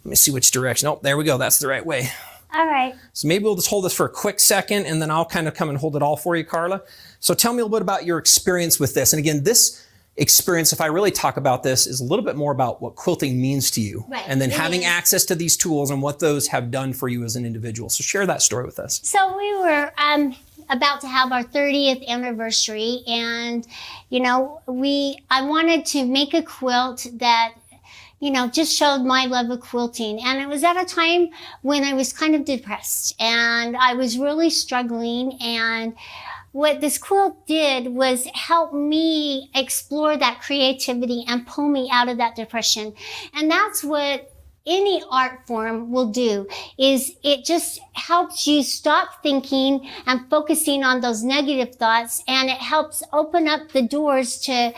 Speaker 5: Let me see which direction. Oh, there we go. That's the right way.
Speaker 6: All right.
Speaker 5: So maybe we'll just hold this for a quick second and then I'll kind of come and hold it all for you, Karla. So tell me a little bit about your experience with this. And again, this experience, if I really talk about this, is a little bit more about what quilting means to you.
Speaker 6: Right.
Speaker 5: And then having access to these tools and what those have done for you as an individual. So share that story with us.
Speaker 6: So we were about to have our 30th anniversary, and I wanted to make a quilt that just showed my love of quilting. And it was at a time when I was kind of depressed and I was really struggling, and what this quilt did was help me explore that creativity and pull me out of that depression. And that's what any art form will do, is it just helps you stop thinking and focusing on those negative thoughts, and it helps open up the doors to,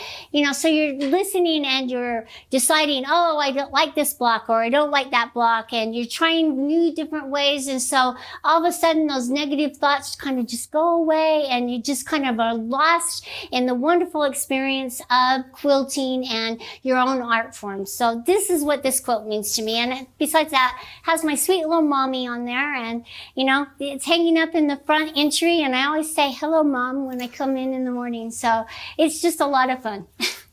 Speaker 6: so you're listening and you're deciding, oh, I don't like this block or I don't like that block, and you're trying new different ways. And so all of a sudden those negative thoughts kind of just go away, and you just kind of are lost in the wonderful experience of quilting and your own art form. So this is what this quilt means to me. And besides that, has my sweet little mommy on there, and it's hanging up in the front entry, and I always say hello mom when I come in the morning. So it's just a lot of fun.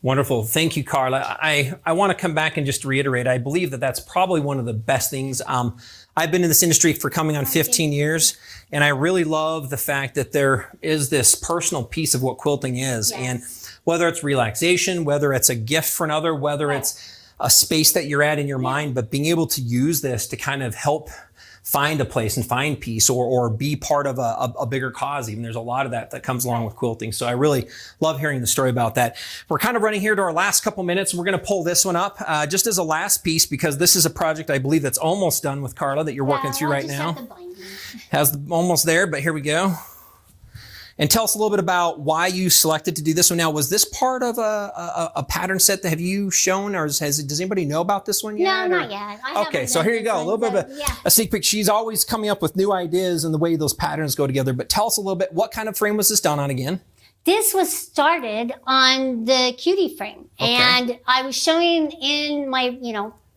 Speaker 5: Wonderful. Thank you, Karla. I want to come back and just reiterate, I believe that that's probably one of the best things. I've been in this industry for coming on 15 years, and I really love the fact that there is this personal piece of what quilting is. Yes. And whether it's relaxation, whether it's a gift for another, whether it's a space that you're at in your mind, but being able to use this to kind of help find a place and find peace, or be part of a bigger cause. Even there's a lot of that comes along with quilting. So I really love hearing the story about that. We're kind of running here to our last couple minutes. We're going to pull this one up just as a last piece, because this is a project I believe that's almost done with Karla that you're working through right now. Almost there, but here we go. And tell us a little bit about why you selected to do this one. Now, was this part of a pattern set that have you shown, or does anybody know about this one yet?
Speaker 6: No, not yet.
Speaker 5: Okay, so here you go. A little bit of a sneak peek. She's always coming up with new ideas and the way those patterns go together. But tell us a little bit, what kind of frame was this done on again?
Speaker 6: This was started on the Cutie Frame. Okay. And I was showing in my,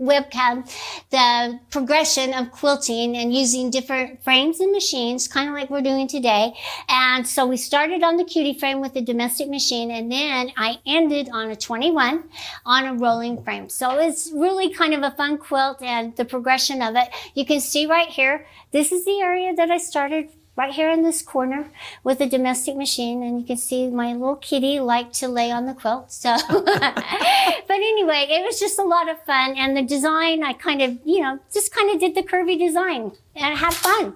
Speaker 6: webcam the progression of quilting and using different frames and machines, kind of like we're doing today. And so we started on the Cutie Frame with a domestic machine, and then I ended on a 21 on a rolling frame. So it's really kind of a fun quilt, and the progression of it. You can see right here, this is the area that I started right here in this corner with a domestic machine, and you can see my little kitty liked to lay on the quilt. So, but anyway, it was just a lot of fun, and the design, I kind of, just kind of did the curvy design and had fun.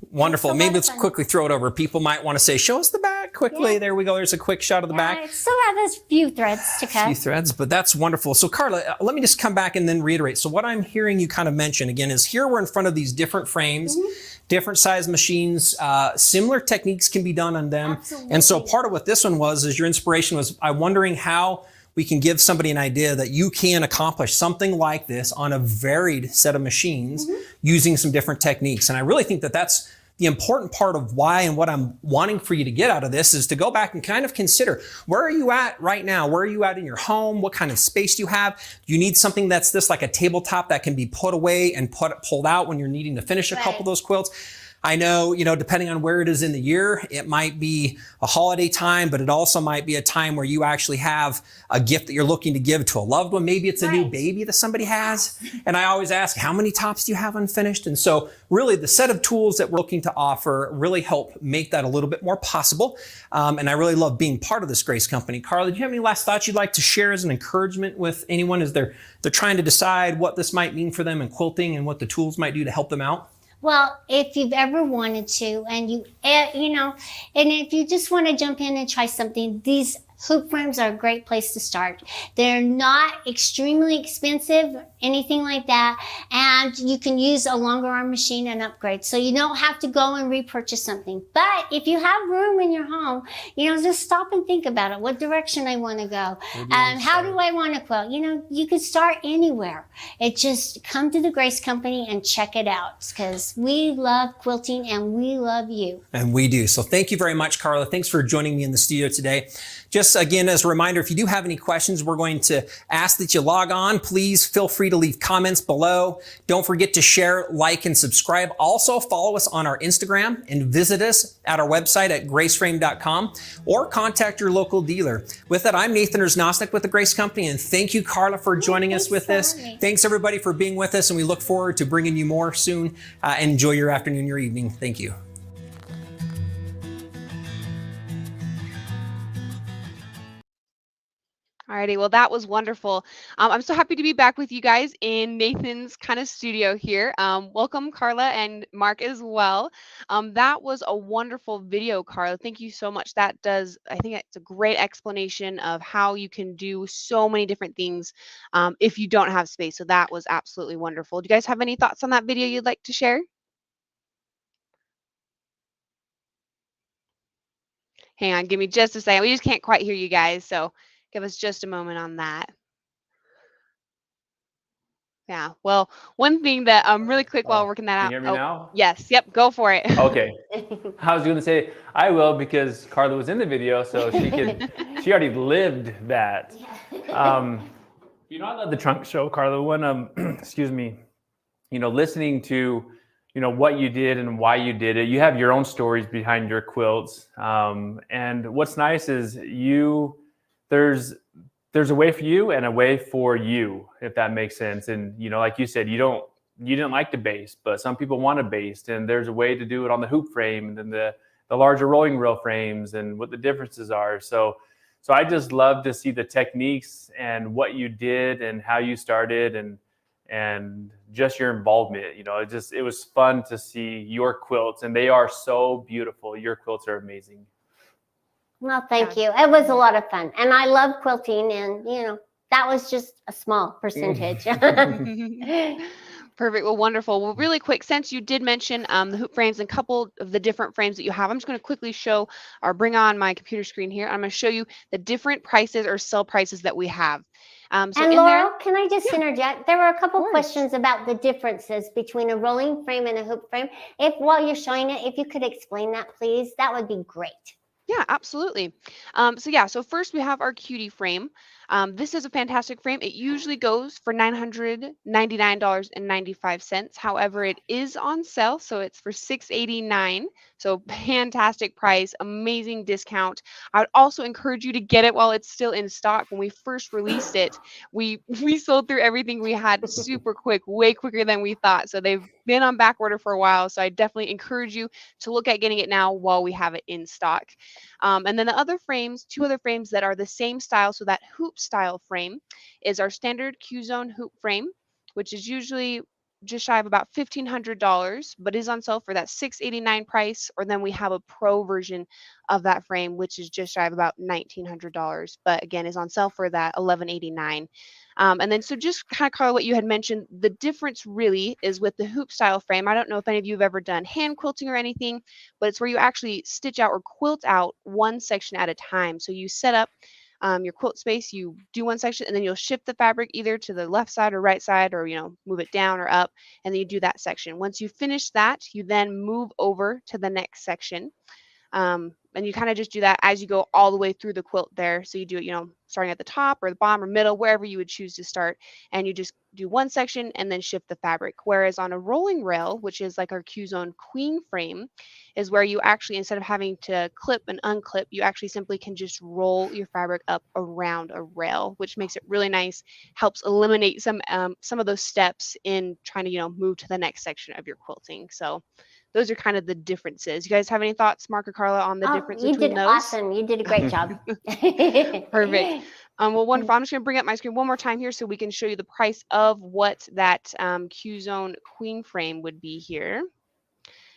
Speaker 5: Wonderful. Maybe let's quickly throw it over. People might want to say, show us the back quickly. Yeah. There we go. There's a quick shot of the back.
Speaker 6: I still have a few threads to cut.
Speaker 5: A few threads, but that's wonderful. So Karla, let me just come back and then reiterate. So what I'm hearing you kind of mention again is here we're in front of these different frames, different size machines, similar techniques can be done on them. Absolutely. And so part of what this one was is your inspiration was, I'm wondering how we can give somebody an idea that you can accomplish something like this on a varied set of machines using some different techniques. And I really think that that's the important part of why and what I'm wanting for you to get out of this is to go back and kind of consider, where are you at right now? Where are you at in your home? What kind of space do you have? You need something that's this like a tabletop that can be put away and pulled out when you're needing to finish a couple of those quilts. I know, depending on where it is in the year, it might be a holiday time, but it also might be a time where you actually have a gift that you're looking to give to a loved one. Maybe it's a new baby that somebody has. And I always ask, how many tops do you have unfinished? And so really the set of tools that we're looking to offer really help make that a little bit more possible. And I really love being part of this Grace Company. Karla, do you have any last thoughts you'd like to share as an encouragement with anyone as they're trying to decide what this might mean for them in quilting and what the tools might do to help them out?
Speaker 6: Well, if you've ever wanted to, and and if you just want to jump in and try something, these hoop frames are a great place to start. They're not extremely expensive, anything like that, and you can use a longer arm machine and upgrade. So you don't have to go and repurchase something. But if you have room in your home, just stop and think about it. What direction I want to go? How do I want to quilt? You could start anywhere. It just come to the Grace Company and check it out, because we love quilting and we love you.
Speaker 5: And we do. So thank you very much, Karla. Thanks for joining me in the studio today. Just again, as a reminder, if you do have any questions, we're going to ask that you log on. Please feel free to leave comments below. Don't forget to share, like, and subscribe. Also, follow us on our Instagram and visit us at our website at graceframe.com or contact your local dealer. With that, I'm Nathan Erznosnik with the Grace Company, and thank you, Karla, for joining us with this. Thanks, everybody, for being with us, and we look forward to bringing you more soon. Enjoy your afternoon, your evening. Thank you.
Speaker 8: Alrighty, well, that was wonderful. I'm so happy to be back with you guys in Nathan's kind of studio here. Welcome, Karla and Mark as well. That was a wonderful video, Karla. Thank you so much. I think it's a great explanation of how you can do so many different things if you don't have space. So that was absolutely wonderful. Do you guys have any thoughts on that video you'd like to share? Hang on, give me just a second. We just can't quite hear you guys, so give us just a moment on that. Yeah, well, one thing that really quick while working that out.
Speaker 14: Can you hear me now?
Speaker 8: Yes, yep, go for it.
Speaker 14: Okay. I was going to say I will because Karla was in the video, so she already lived that. I love the trunk show, Karla. When excuse me, listening to what you did and why you did it. You have your own stories behind your quilts, and what's nice is there's there's a way for you and a way for you, if that makes sense. And, you know, like you said, you didn't like to baste, but some people want to baste, and there's a way to do it on the hoop frame and then the larger rolling rail frames and what the differences are. So I just love to see the techniques and what you did and how you started and just your involvement. You know, it was fun to see your quilts, and they are so beautiful. Your quilts are amazing.
Speaker 6: Well, thank you. It was a lot of fun. And I love quilting, and, you know, that was just a small percentage.
Speaker 8: Perfect. Well, wonderful. Well, really quick, since you did mention the hoop frames and a couple of the different frames that you have, I'm just going to quickly show or bring on my computer screen here. I'm going to show you the different prices or sell prices that we have. So
Speaker 6: and
Speaker 8: in
Speaker 6: Laurel,
Speaker 8: there,
Speaker 6: can I just interject? There were a couple questions about the differences between a rolling frame and a hoop frame. While you're showing it, if you could explain that, please, that would be great.
Speaker 8: Yeah, absolutely. So first we have our Cutie Frame. This is a fantastic frame. It usually goes for $999.95. However, it is on sale, so it's for $689. So fantastic price, amazing discount. I would also encourage you to get it while it's still in stock. When we first released it, we sold through everything we had super quick, way quicker than we thought. So they've been on back order for a while. So I definitely encourage you to look at getting it now while we have it in stock. And then the other frames, two other frames that are the same style, so that hoop style frame is our standard Q-Zone hoop frame, which is usually just shy of about $1,500, but is on sale for that $689 price. Or then we have a pro version of that frame, which is just shy of about $1,900, but again is on sale for that $1,189. And then so just kind of Karla, what you had mentioned, the difference really is with the hoop style frame. I don't know if any of you have ever done hand quilting or anything, but it's where you actually stitch out or quilt out one section at a time. So you set up your quilt space, you do one section, and then you'll shift the fabric either to the left side or right side, or, you know, move it down or up, and then you do that section. Once you finish that, you then move over to the next section. And you kind of just do that as you go all the way through the quilt there. So you do it, you know, starting at the top or the bottom or middle, wherever you would choose to start. And you just do one section and then shift the fabric. Whereas on a rolling rail, which is like our Q-Zone queen frame, is where you actually, instead of having to clip and unclip, you actually simply can just roll your fabric up around a rail, which makes it really nice, helps eliminate some of those steps in trying to, you know, move to the next section of your quilting. So those are kind of the differences. You guys have any thoughts, Mark or Karla, on the difference between those?
Speaker 6: Awesome. You did a great job.
Speaker 8: Perfect. Well, wonderful. I'm just going to bring up my screen one more time here so we can show you the price of what that Q-Zone queen frame would be here.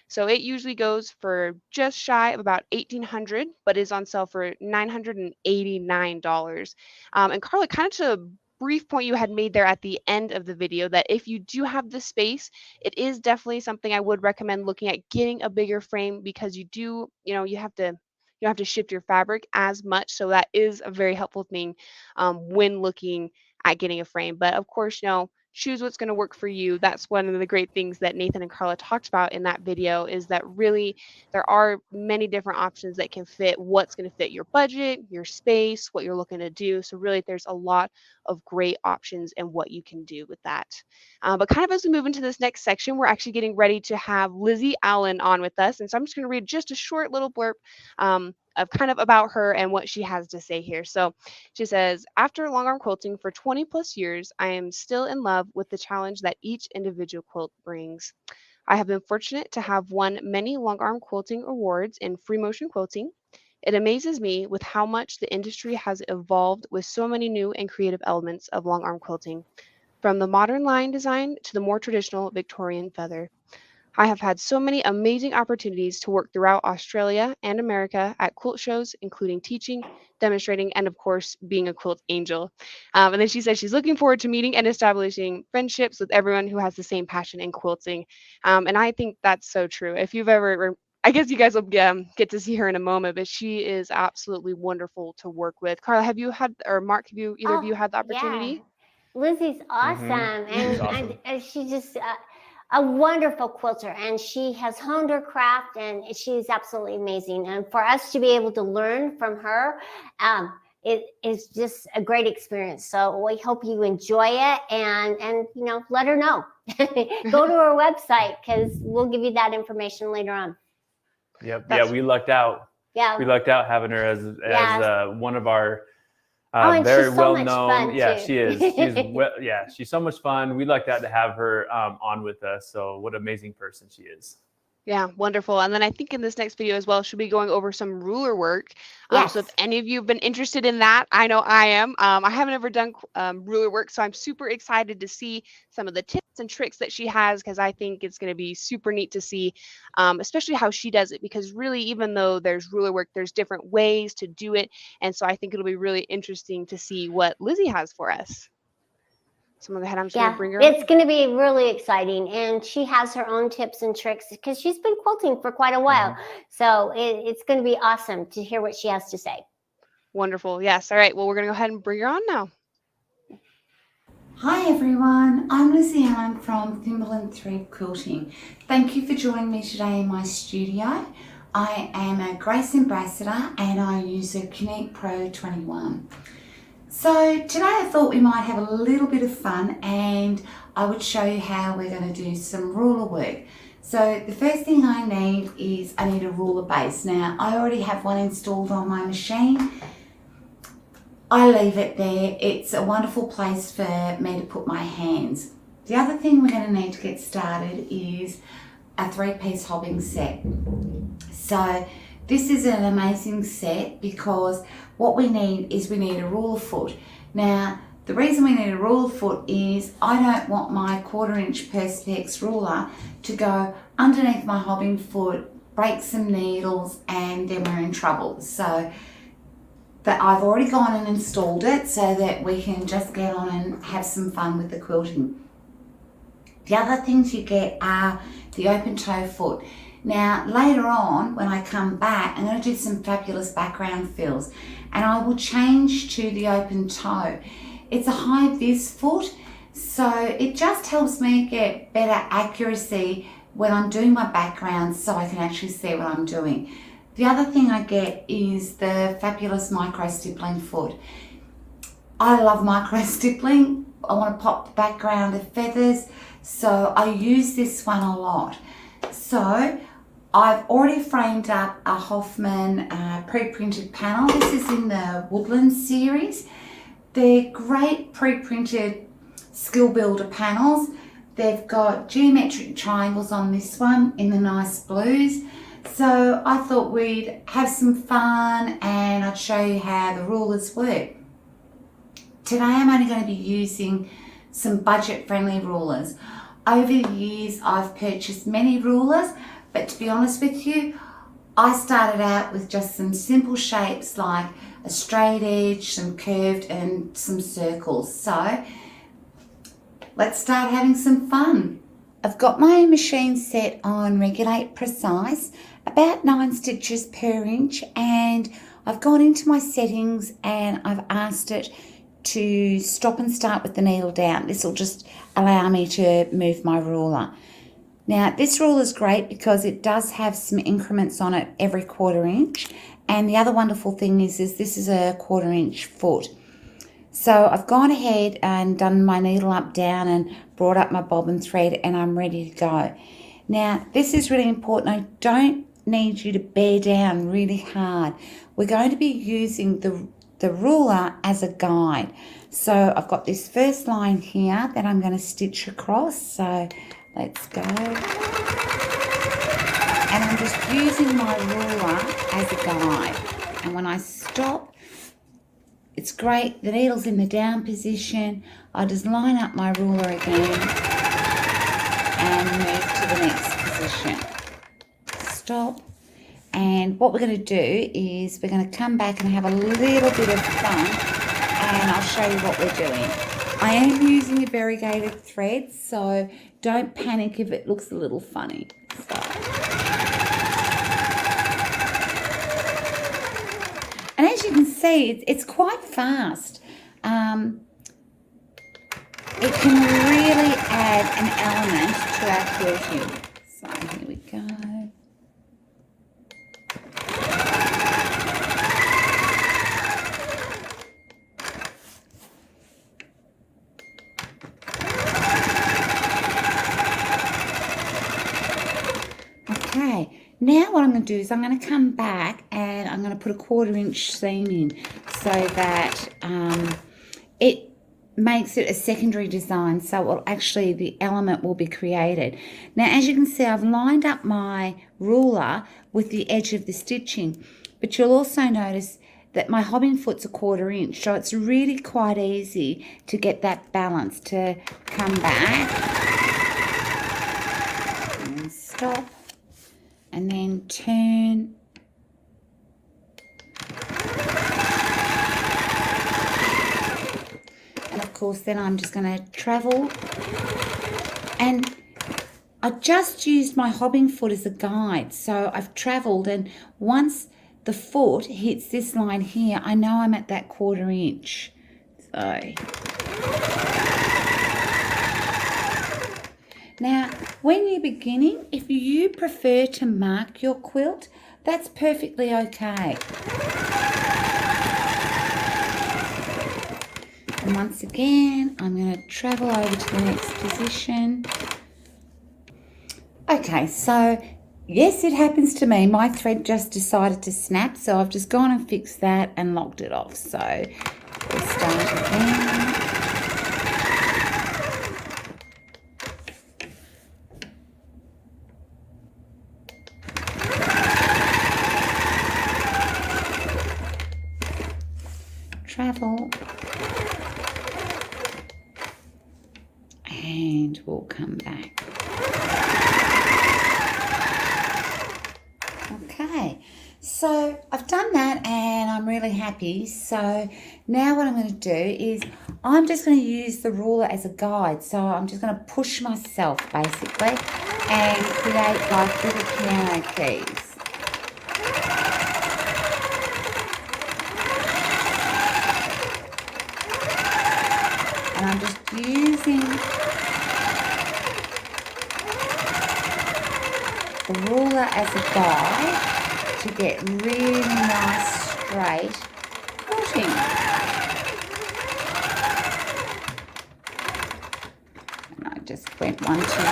Speaker 8: So it usually goes for just shy of about $1,800, but is on sale for $989. And Karla, kind of to brief point you had made there at the end of the video, that if you do have the space, it is definitely something I would recommend looking at getting a bigger frame, because you do, you know, you don't have to shift your fabric as much. So that is a very helpful thing when looking at getting a frame. But of course, you know, choose what's going to work for you. That's one of the great things that Nathan and Karla talked about in that video, is that really there are many different options that can fit what's going to fit your budget, your space, what you're looking to do. So really there's a lot of great options and what you can do with that. But kind of as we move into this next section, we're actually getting ready to have Lizzie Allen on with us. And so I'm just going to read just a short little blurb of kind of about her and what she has to say here. So she says, after long arm quilting for 20 plus years, I am still in love with the challenge that each individual quilt brings. I have been fortunate to have won many long arm quilting awards in free motion quilting. It amazes me with how much the industry has evolved with so many new and creative elements of long arm quilting, from the modern line design to the more traditional Victorian feather. I have had so many amazing opportunities to work throughout Australia and America at quilt shows, including teaching, demonstrating, and of course, being a quilt angel. And then she says she's looking forward to meeting and establishing friendships with everyone who has the same passion in quilting. And I think that's so true. If you've ever, I guess you guys will get to see her in a moment, but she is absolutely wonderful to work with. Karla, have you had, or Mark, have you, either of you had the opportunity?
Speaker 6: Yeah. Lizzie's awesome. And she's just a wonderful quilter, and she has honed her craft, and she's absolutely amazing. And for us to be able to learn from her, it is just a great experience. So we hope you enjoy it, and you know, let her know. Go to her website, because we'll give you that information later on.
Speaker 14: Yep. Yeah, we lucked out.
Speaker 6: Yeah,
Speaker 14: we lucked out having her as one of our
Speaker 2: and
Speaker 14: very
Speaker 2: she's so
Speaker 14: well
Speaker 2: much
Speaker 14: known.
Speaker 2: fun,
Speaker 14: Yeah,
Speaker 2: too.
Speaker 14: she is. She's so much fun. We'd like that to have her on with us. So what an amazing person she is.
Speaker 8: Yeah, wonderful. And then I think in this next video as well, she'll be going over some ruler work.
Speaker 6: Yes.
Speaker 8: So if any of you have been interested in that, I know I am. I haven't ever done ruler work, so I'm super excited to see some of the tips and tricks that she has, because I think it's going to be super neat to see, especially how she does it, because really, even though there's ruler work, there's different ways to do it. And so I think it'll be really interesting to see what Lizzie has for us. So I'm just going to bring her
Speaker 6: it's
Speaker 8: on.
Speaker 6: going to be really exciting, and she has her own tips and tricks because she's been quilting for quite a while. So it's going to be awesome to hear what she has to say.
Speaker 8: Wonderful. Yes. All right. Well, we're going to go ahead and bring her on now.
Speaker 15: Hi everyone, I'm Lizzie and I'm from Thimble and Thread Quilting. Thank you for joining me today in my studio. I am a Grace Ambassador and I use a Connect Pro 21. So today I thought we might have a little bit of fun and I would show you how we're going to do some ruler work. So the first thing I need is I need a ruler base. Now I already have one installed on my machine. I leave it there. It's a wonderful place for me to put my hands. The other thing we're going to need to get started is a 3-piece hobbing set. So this is an amazing set because what we need is we need a ruler foot. Now the reason we need a ruler foot is I don't want my 1/4-inch Perspex ruler to go underneath my hobbing foot, break some needles, and then we're in trouble. So but I've already gone and installed it so that we can just get on and have some fun with the quilting. The other things you get are the open toe foot. Now later on when I come back, I'm going to do some fabulous background fills and I will change to the open toe. It's a high vis foot, so it just helps me get better accuracy when I'm doing my background so I can actually see what I'm doing. The other thing I get is the fabulous micro stippling foot. I love micro stippling. I want to pop the background of feathers, so I use this one a lot. So I've already framed up a Hoffman pre-printed panel. This is in the Woodland series. They're great pre-printed skill builder panels. They've got geometric triangles on this one in the nice blues. So I thought we'd have some fun and I'd show you how the rulers work. Today I'm only going to be using some budget-friendly rulers. Over the years I've purchased many rulers, but to be honest with you, I started out with just some simple shapes like a straight edge, some curved and some circles. So let's start having some fun. I've got my machine set on Regulate Precise, about 9 stitches per inch, and I've gone into my settings and I've asked it to stop and start with the needle down. This will just allow me to move my ruler. Now this ruler is great because it does have some increments on it every 1/4 inch, and the other wonderful thing is this is a 1/4 inch foot. So I've gone ahead and done my needle up down and brought up my bobbin thread and I'm ready to go. Now this is really important. I don't need you to bear down really hard. We're going to be using the ruler as a guide. So I've got this first line here that I'm going to stitch across. So let's go. And I'm just using my ruler as a guide. And when I stop, it's great, the needle's in the down position. I just line up my ruler again and move to the next position. Stop. And what we're going to do is we're going to come back and have a little bit of fun and I'll show you what we're doing. I am using a variegated thread, so don't panic if it looks a little funny. And as you can see, it's quite fast. It can really add an element to our quilting. So here we go. Okay, now what I'm going going to do is I'm going to come back and I'm going to put a 1/4 inch seam in so that it makes it a secondary design, so it will actually, the element will be created. Now as you can see, I've lined up my ruler with the edge of the stitching, but you'll also notice that my hobbing foot's a 1/4 inch, so it's really quite easy to get that balance, to come back and stop and then turn. And of course then I'm just going to travel, and I just used my hobbing foot as a guide, so I've travelled, and once the foot hits this line here, I know I'm at that 1/4 inch. So now when you're beginning, if you prefer to mark your quilt, that's perfectly okay. And once again, I'm going to travel over to the next position. Okay, so yes, it happens to me. My thread just decided to snap, so I've just gone and fixed that and locked it off. So we'll start again. Travel. And we'll come back. Okay, so I've done that and I'm really happy. So now what I'm going to do is I'm just going to use the ruler as a guide. So I'm just going to push myself basically and create like little piano keys. And I'm just using the ruler as a guide to get really nice straight quilting. And I just went 1 too far.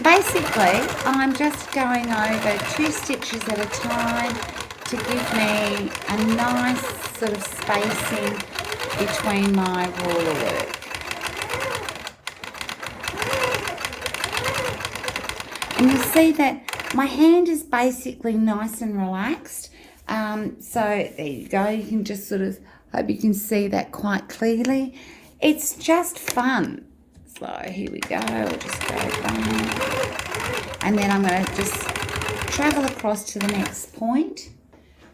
Speaker 15: Basically, I'm just going over 2 stitches at a time to give me a nice sort of spacing between my ruler work. And you'll see that my hand is basically nice and relaxed. So there you go, you can just sort of, hope you can see that quite clearly. It's just fun. So here we go, we'll just go back. And then I'm going to just travel across to the next point.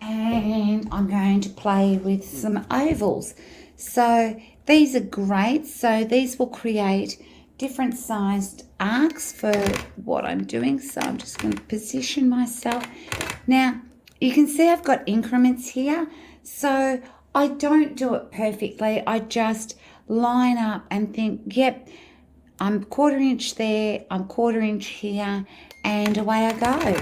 Speaker 15: And I'm going to play with some ovals. So these are great. So these will create different sized arcs for what I'm doing. So I'm just going to position myself. Now, you can see I've got increments here. So I don't do it perfectly. I just line up and think, yep, I'm 1/4 inch there, I'm 1/4 inch here, and away I go.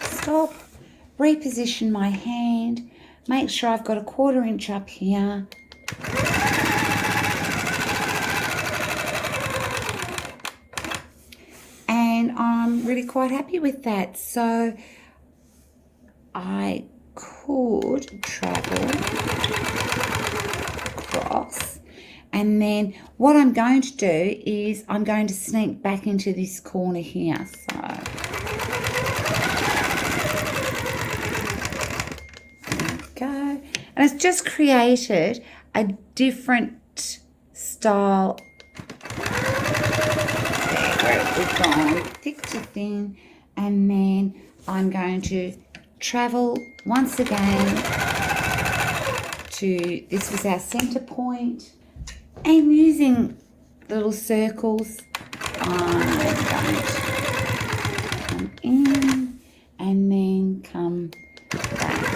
Speaker 15: Stop, reposition my hand, make sure I've got a 1/4 inch up here. And I'm really quite happy with that. So I could travel across, and then what I'm going to do is I'm going to sneak back into this corner here. So there we go, and it's just created a different style there where we've gone thick to thin, and then I'm going to travel once again to, this was our center point, and using little circles, I'm going to come in and then come back.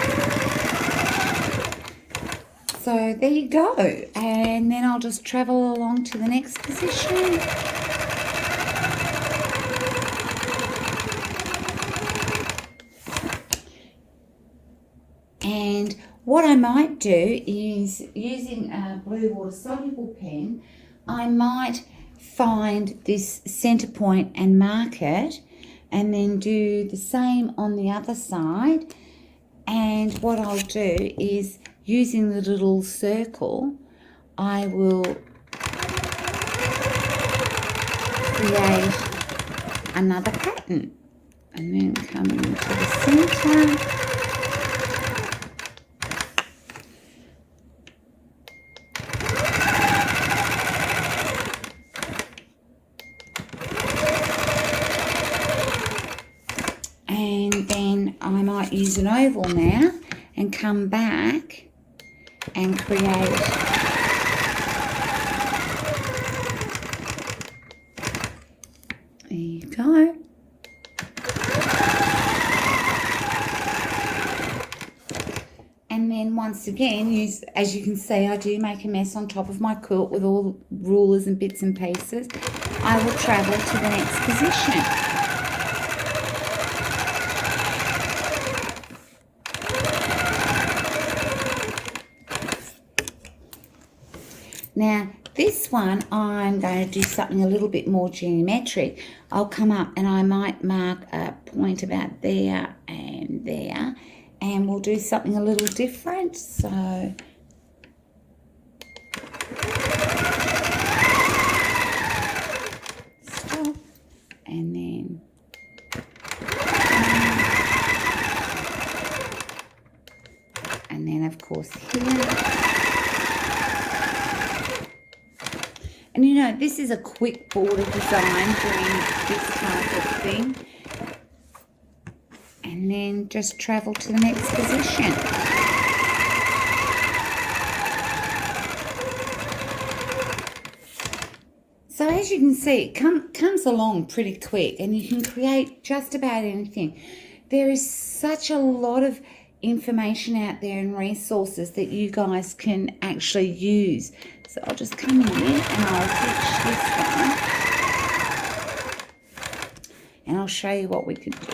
Speaker 15: So there you go, and then I'll just travel along to the next position. And what I might do is, using a blue water soluble pen, I might find this center point and mark it, and then do the same on the other side. And what I'll do is, using the little circle, I will create another pattern, and then come into the center. And then I might use an oval now and come back and create there you go. And then once again, as you can see, I do make a mess on top of my quilt with all rulers and bits and pieces. I will travel to the next position. Now, this one, I'm going to do something a little bit more geometric. I'll come up and I might mark a point about there and there, and we'll do something a little different. So, stop, and then of course here. And you know, this is a quick border design doing this type of thing. And then just travel to the next position. So as you can see, it comes along pretty quick, and you can create just about anything. There is such a lot of information out there and resources that you guys can actually use. So I'll just come in and I'll ditch this one, and I'll show you what we could do.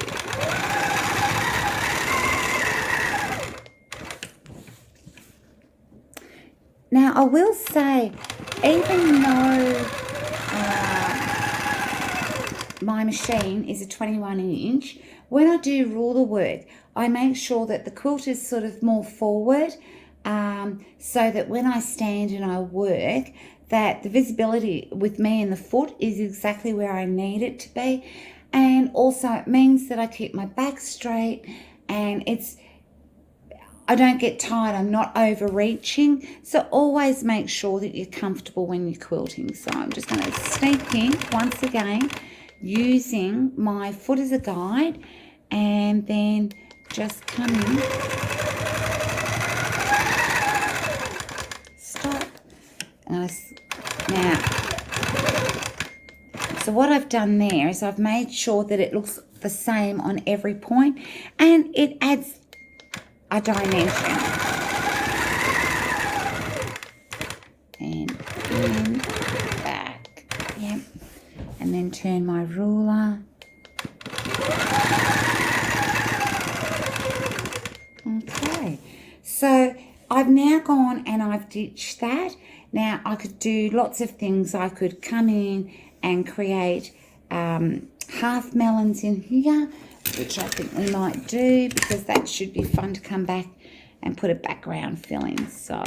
Speaker 15: Now I will say, even though my machine is a 21-inch, when I do ruler work, I make sure that the quilt is sort of more forward, so that when I stand and I work, that the visibility with me and the foot is exactly where I need it to be. And also it means that I keep my back straight, and I don't get tired, I'm not overreaching. So always make sure that you're comfortable when you're quilting. So I'm just going to sneak in once again, using my foot as a guide, and then just come in, stop, and now, so what I've done there is I've made sure that it looks the same on every point, and it adds a dimension. And in, back, yep, and then turn my ruler. Okay, so I've now gone and I've ditched that. Now I could do lots of things. I could come in and create half melons in here, which I think we might do, because that should be fun to come back and put a background fill in. So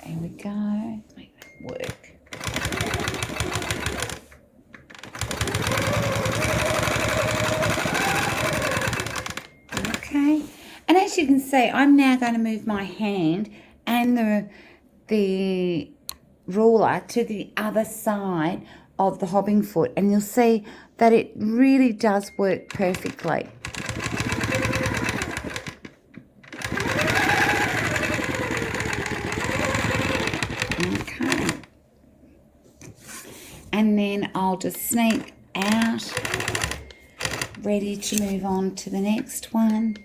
Speaker 15: there we go, make that work. Okay, and as you can see, I'm now going to move my hand and the ruler to the other side of the hobbing foot, and you'll see that it really does work perfectly. Okay, and then I'll just sneak out, ready to move on to the next one.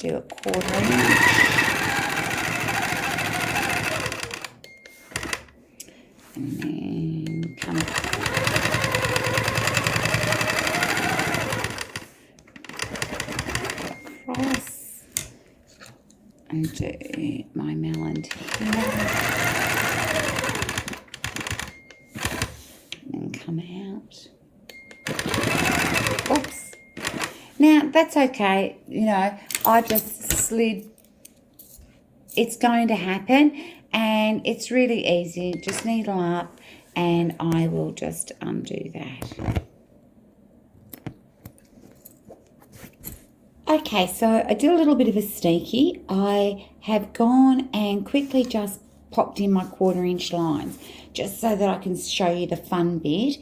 Speaker 15: do a 1/4 inch. And then come across and do my melon here. And then come out. Oops. Now, that's okay. You know, I just slid. It's going to happen, and it's really easy. Just needle up, and I will just undo that. Okay, so I did a little bit of a sneaky. I have gone and quickly just popped in my 1/4 inch lines, just so that I can show you the fun bit.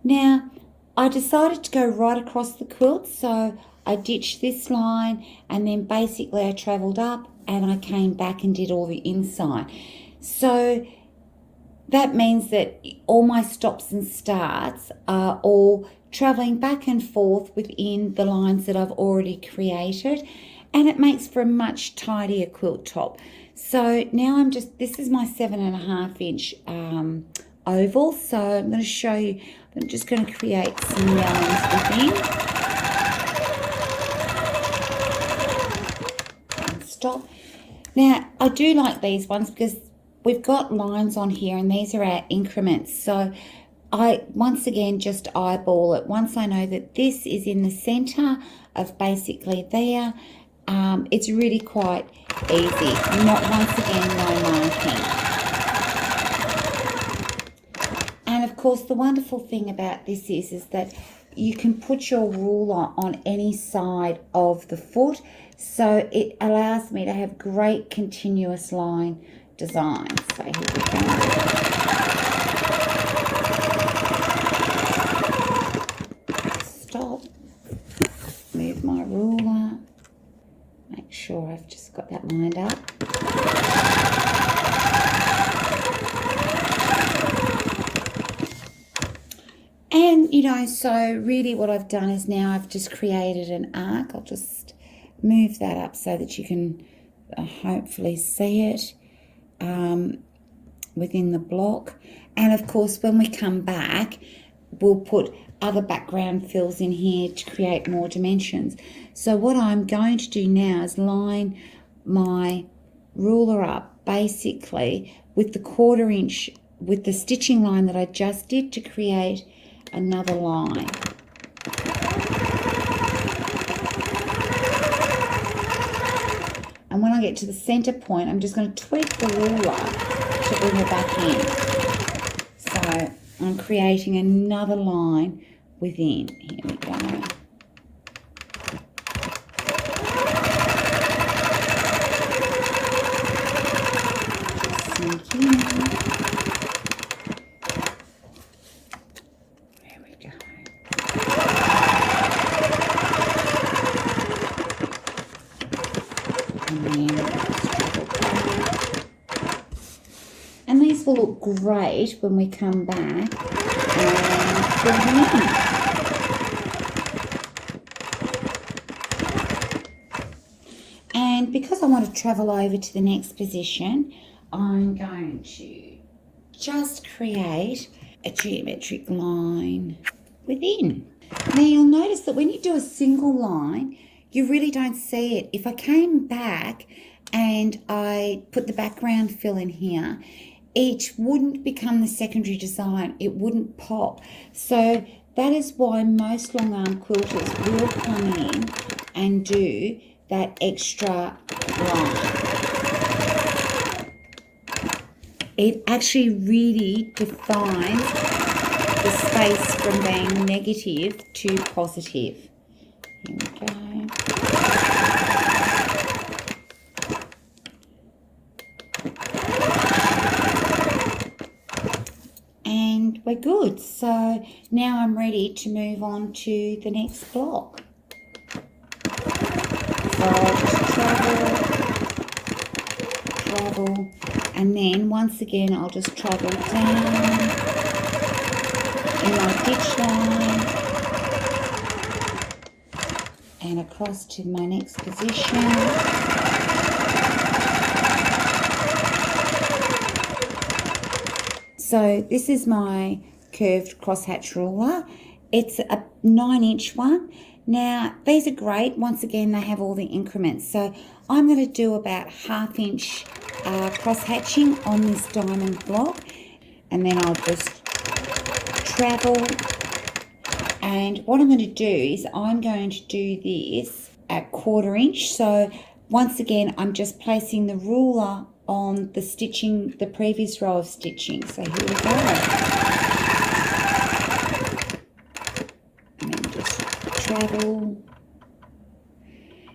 Speaker 15: Now, I decided to go right across the quilt, so I ditched this line, and then basically I travelled up and I came back and did all the inside. So that means that all my stops and starts are all travelling back and forth within the lines that I've already created, and it makes for a much tidier quilt top. So now this is my 7.5 inch oval, so I'm going to show you. I'm just going to create some melons within. And stop. Now, I do like these ones because we've got lines on here, and these are our increments. So I, once again, just eyeball it. Once I know that this is in the centre of basically there, it's really quite easy. Once again, no marking. And of course, the wonderful thing about this is that you can put your ruler on any side of the foot, so it allows me to have great continuous line designs. So here we go. Stop. Move my ruler. Make sure I've just got that lined up. And, you know, so really what I've done is now I've just created an arc. I'll just move that up so that you can hopefully see it within the block. And, of course, when we come back, we'll put other background fills in here to create more dimensions. So what I'm going to do now is line my ruler up basically with the 1/4 inch, with the stitching line that I just did to create another line. And when I get to the center point, I'm just going to tweak the ruler to bring it back in. So I'm creating another line within. Here we go. Sneak in. There we go. And these will look great when we come back and fill them in. And because I want to travel over to the next position, I'm going to just create a geometric line within. Now you'll notice that when you do a single line, you really don't see it. If I came back and I put the background fill in here, it wouldn't become the secondary design. It wouldn't pop. So that is why most long arm quilters will come in and do that extra line. It actually really defines the space from being negative to positive. Here we go. And we're good. So now I'm ready to move on to the next block. So I'll just travel, and then once again I'll just travel down in my ditch line and across to my next position. So this is my curved crosshatch ruler. It's a 9-inch one. Now these are great. Once again, they have all the increments. So I'm going to do about 1/2 inch cross-hatching on this diamond block, and then I'll just travel. And what I'm going to do is I'm going to do this at 1/4 inch. So once again, I'm just placing the ruler on the stitching, the previous row of stitching. So here we go. And then just travel.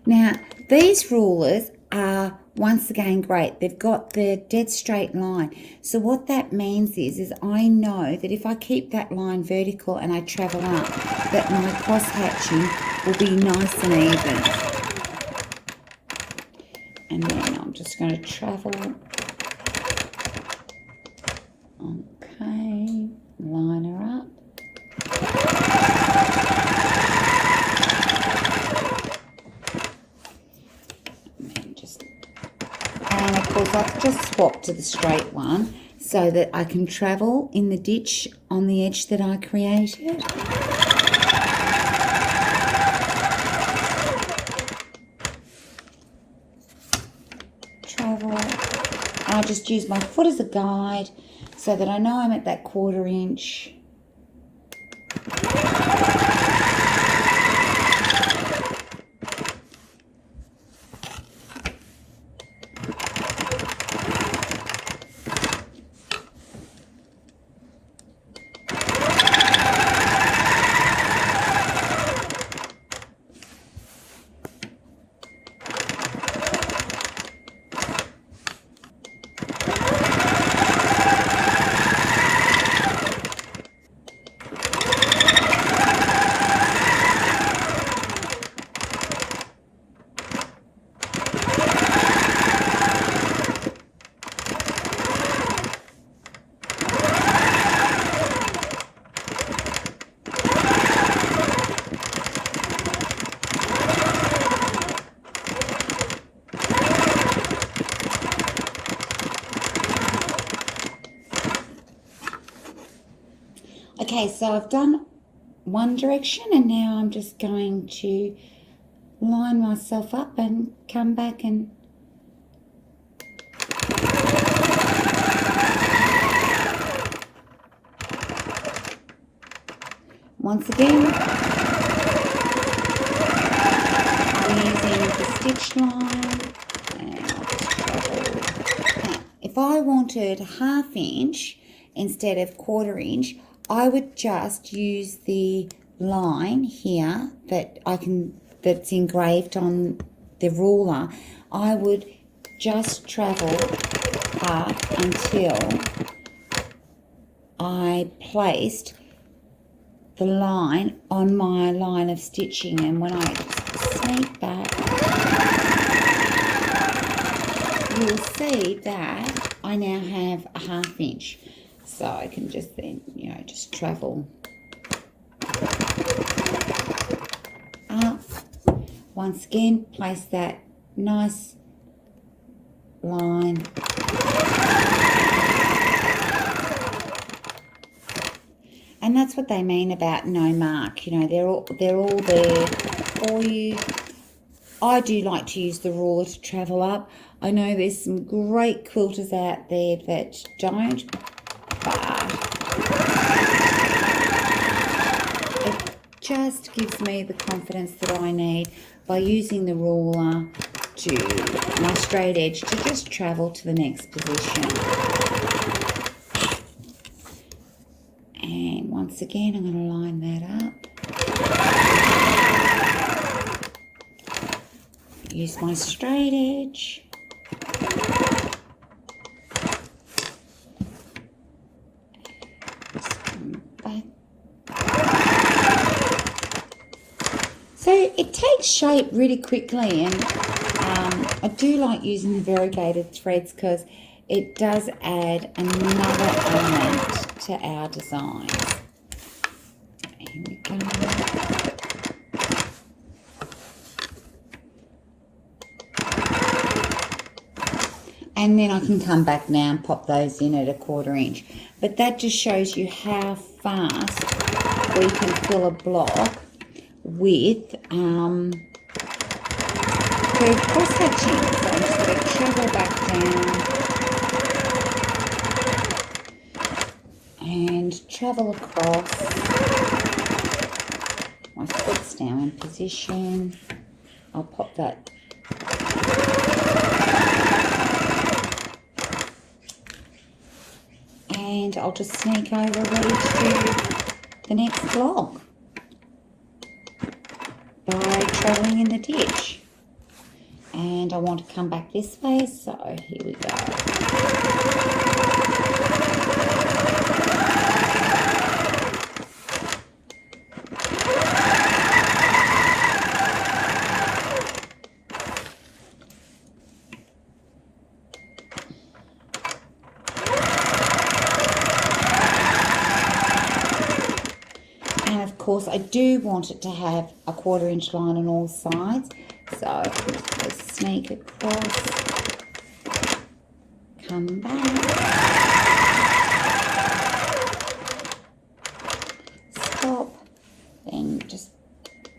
Speaker 15: Now, these rulers are once again great. They've got the dead straight line. So what that means is I know that if I keep that line vertical and I travel up, that my cross hatching will be nice and even. And then I'm just going to travel. Okay, line her up. And of course I've just swapped to the straight one so that I can travel in the ditch on the edge that I created. Travel. I just use my foot as a guide so that I know I'm at that 1/4 inch. Okay, so I've done one direction and now I'm just going to line myself up and come back and once again I'm using the stitch line and I'll just travel. Now, if I wanted 1/2 inch instead of 1/4 inch, I would just use the line here that's engraved on the ruler. I would just travel up until I placed the line on my line of stitching, and when I sneak back, you'll see that I now have a 1/2 inch. So I can just then, just travel up. Once again, place that nice line. And that's what they mean about no mark. They're all there for you. I do like to use the ruler to travel up. I know there's some great quilters out there that don't. It just gives me the confidence that I need by using the ruler to my straight edge to just travel to the next position. And once again, I'm going to line that up. Use my straight edge. So it takes shape really quickly, and I do like using the variegated threads because it does add another element to our designs. Here we go. And then I can come back now and pop those in at 1/4 inch. But that just shows you how fast we can fill a block with curved cross-hatching. So I'm just going to travel back down and travel across. My foot's now in position. I'll pop that. And I'll just sneak over ready to do the next block by travelling in the ditch. And I want to come back this way, so here we go. Of course, I do want it to have a 1/4 inch line on all sides, so I'm just going to sneak across, come back, stop, then just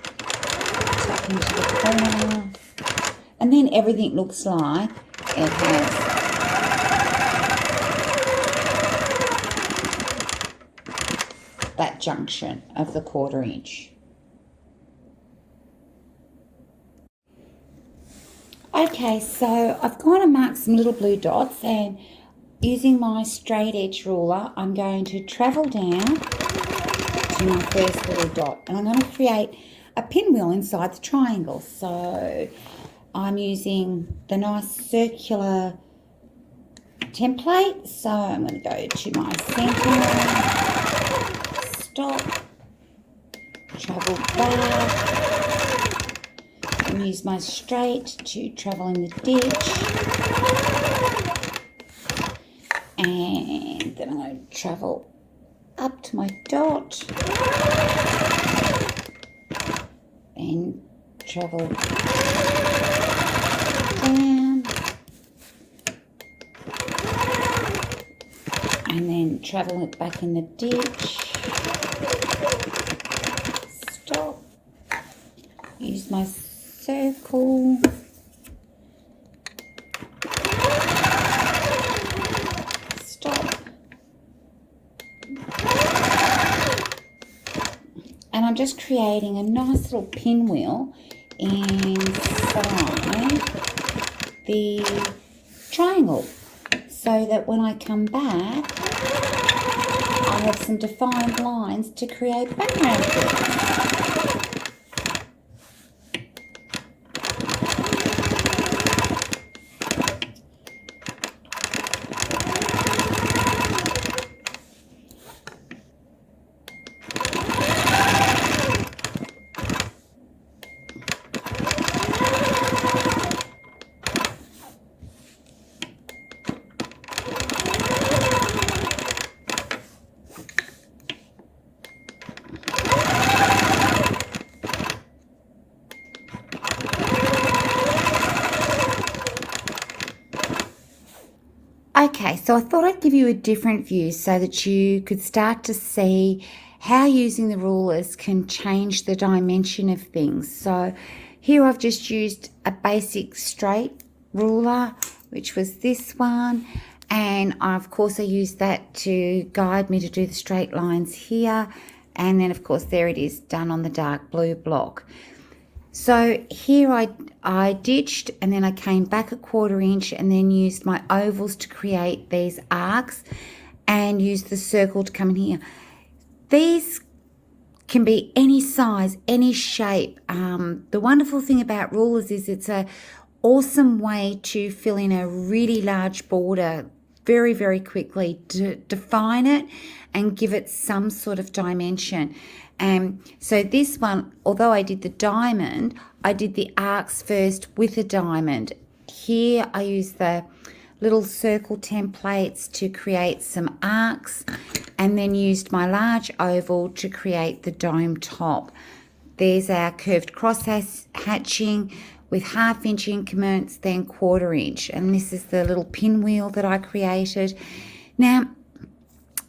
Speaker 15: tap into the corner, and then everything looks like it has that junction of the 1/4 inch. Okay, so I've gone and marked some little blue dots, and using my straight edge ruler, I'm going to travel down to my first little dot, and I'm going to create a pinwheel inside the triangle. So I'm using the nice circular template, so I'm going to go to my center, stop, travel back, and use my straight to travel in the ditch, and then I'm going to travel up to my dot, and travel down, and then travel it back in the ditch. Stop. Use my circle. Stop. And I'm just creating a nice little pinwheel inside the triangle, so that when I come back, I have some defined lines to create background with. Okay, so I thought I'd give you a different view so that you could start to see how using the rulers can change the dimension of things. So here I've just used a basic straight ruler, which was this one, and of course I used that to guide me to do the straight lines here, and then of course there it is done on the dark blue block. So here I ditched, and then I came back a 1/4 inch, and then used my ovals to create these arcs, and used the circle to come in here. These can be any size, any shape. The wonderful thing about rulers is it's an awesome way to fill in a really large border very, very quickly, to define it and give it some sort of dimension. So this one, although I did the diamond, I did the arcs first with a diamond. Here I used the little circle templates to create some arcs, and then used my large oval to create the dome top. There's our curved cross hatching with 1/2 inch increments, then 1/4 inch. And this is the little pinwheel that I created. Now,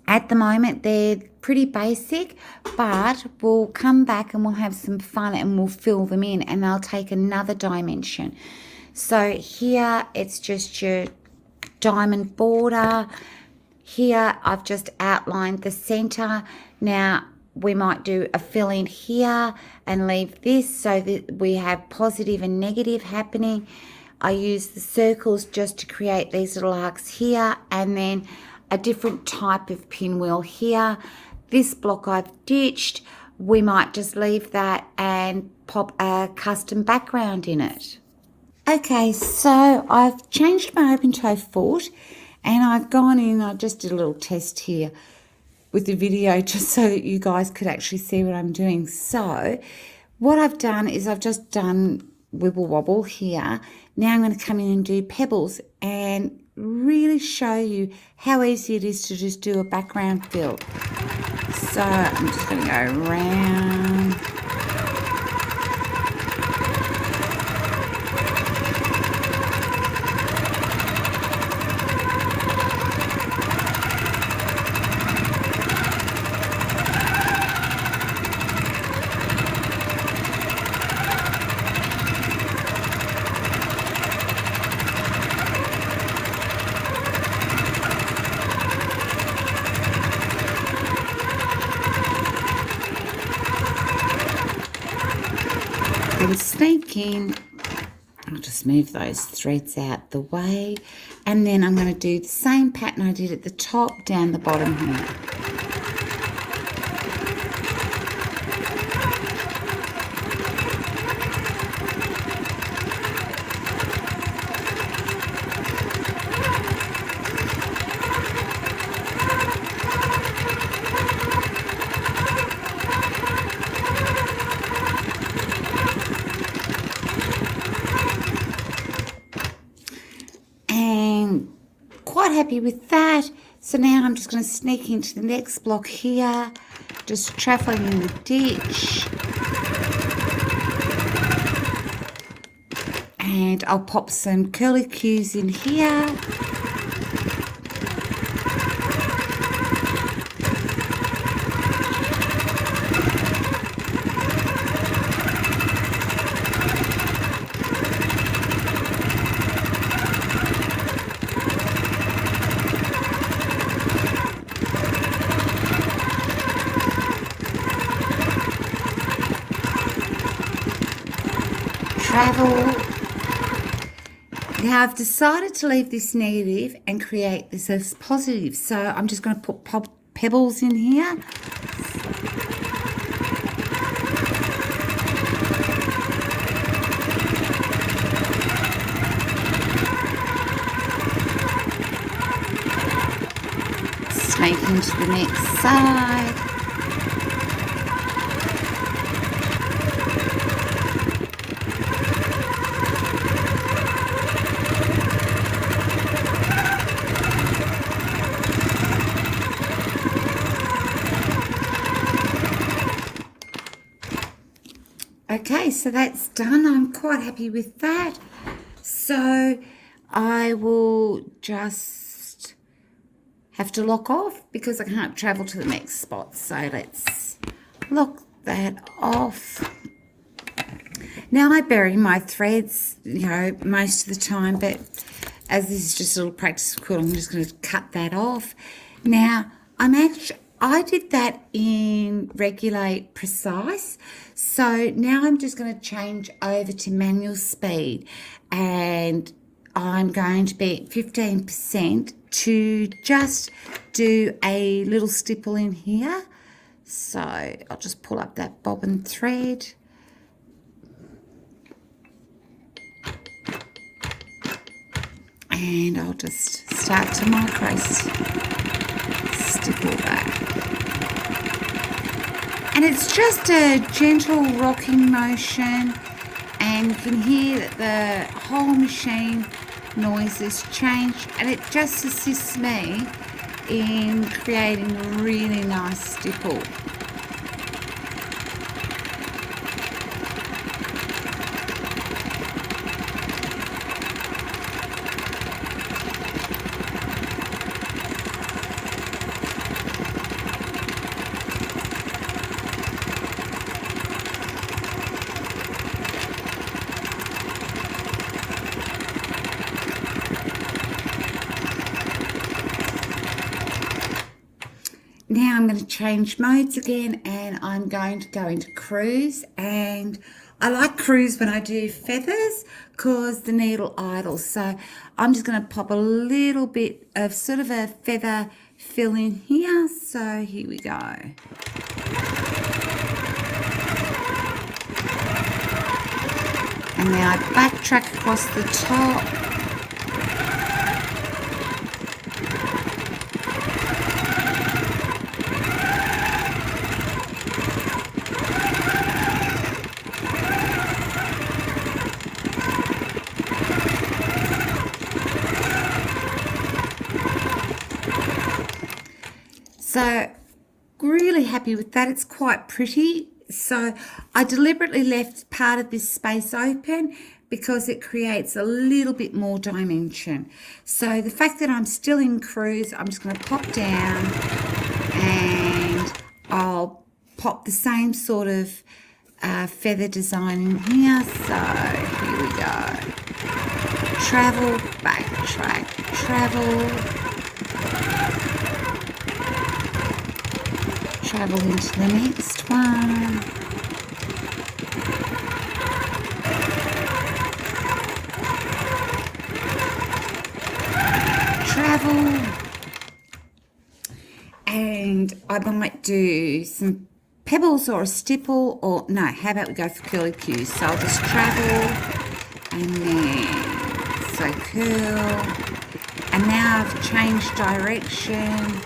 Speaker 15: at the moment, they're pretty basic, but we'll come back and we'll have some fun and we'll fill them in, and they'll take another dimension. So here, it's just your diamond border. Here, I've just outlined the center. Now, we might do a fill in here and leave this so that we have positive and negative happening. I use the circles just to create these little arcs here, and then a different type of pinwheel here. This block I've ditched. We might just leave that and pop a custom background in it. Okay, so I've changed my open toe foot, and I've gone in, I just did a little test here with the video just so that you guys could actually see what I'm doing. So what I've done is I've just done wibble wobble here. Now I'm going to come in and do pebbles and really show you how easy it is to just do a background fill. So I'm just going to go around. And sneak in. I'll just move those threads out the way, and then I'm going to do the same pattern I did at the top down the bottom here. Happy with that. So now I'm just going to sneak into the next block here, just travelling in the ditch, and I'll pop some curly cues in here. Now I've decided to leave this negative and create this as positive. So I'm just going to put pebbles in here. Snake into the next side. Okay, so that's done. I'm quite happy with that. So I will just have to lock off because I can't travel to the next spot. So let's lock that off. Now I bury my threads, you know, most of the time, but as this is just a little practice quilt, I'm just going to cut that off. Now I did that in Regulate Precise. So now I'm just going to change over to manual speed, and I'm going to be at 15% to just do a little stipple in here. So I'll just pull up that bobbin thread. And I'll just start to micro stipple that. And it's just a gentle rocking motion, and you can hear that the whole machine noises change, and it just assists me in creating a really nice stipple. Now I'm going to change modes again, and I'm going to go into cruise. And I like cruise when I do feathers because the needle idles. So I'm just going to pop a little bit of sort of a feather fill in here. So here we go. And now I backtrack across the top. So really happy with that. It's quite pretty. So I deliberately left part of this space open because it creates a little bit more dimension. So the fact that I'm still in cruise, I'm just going to pop down and I'll pop the same sort of feather design in here. So here we go. Travel, backtrack, travel. Travel into the next one. Travel. And I might do some pebbles or a stipple, or no, how about we go for curly cues? So I'll just travel and then so curl. And now I've changed direction.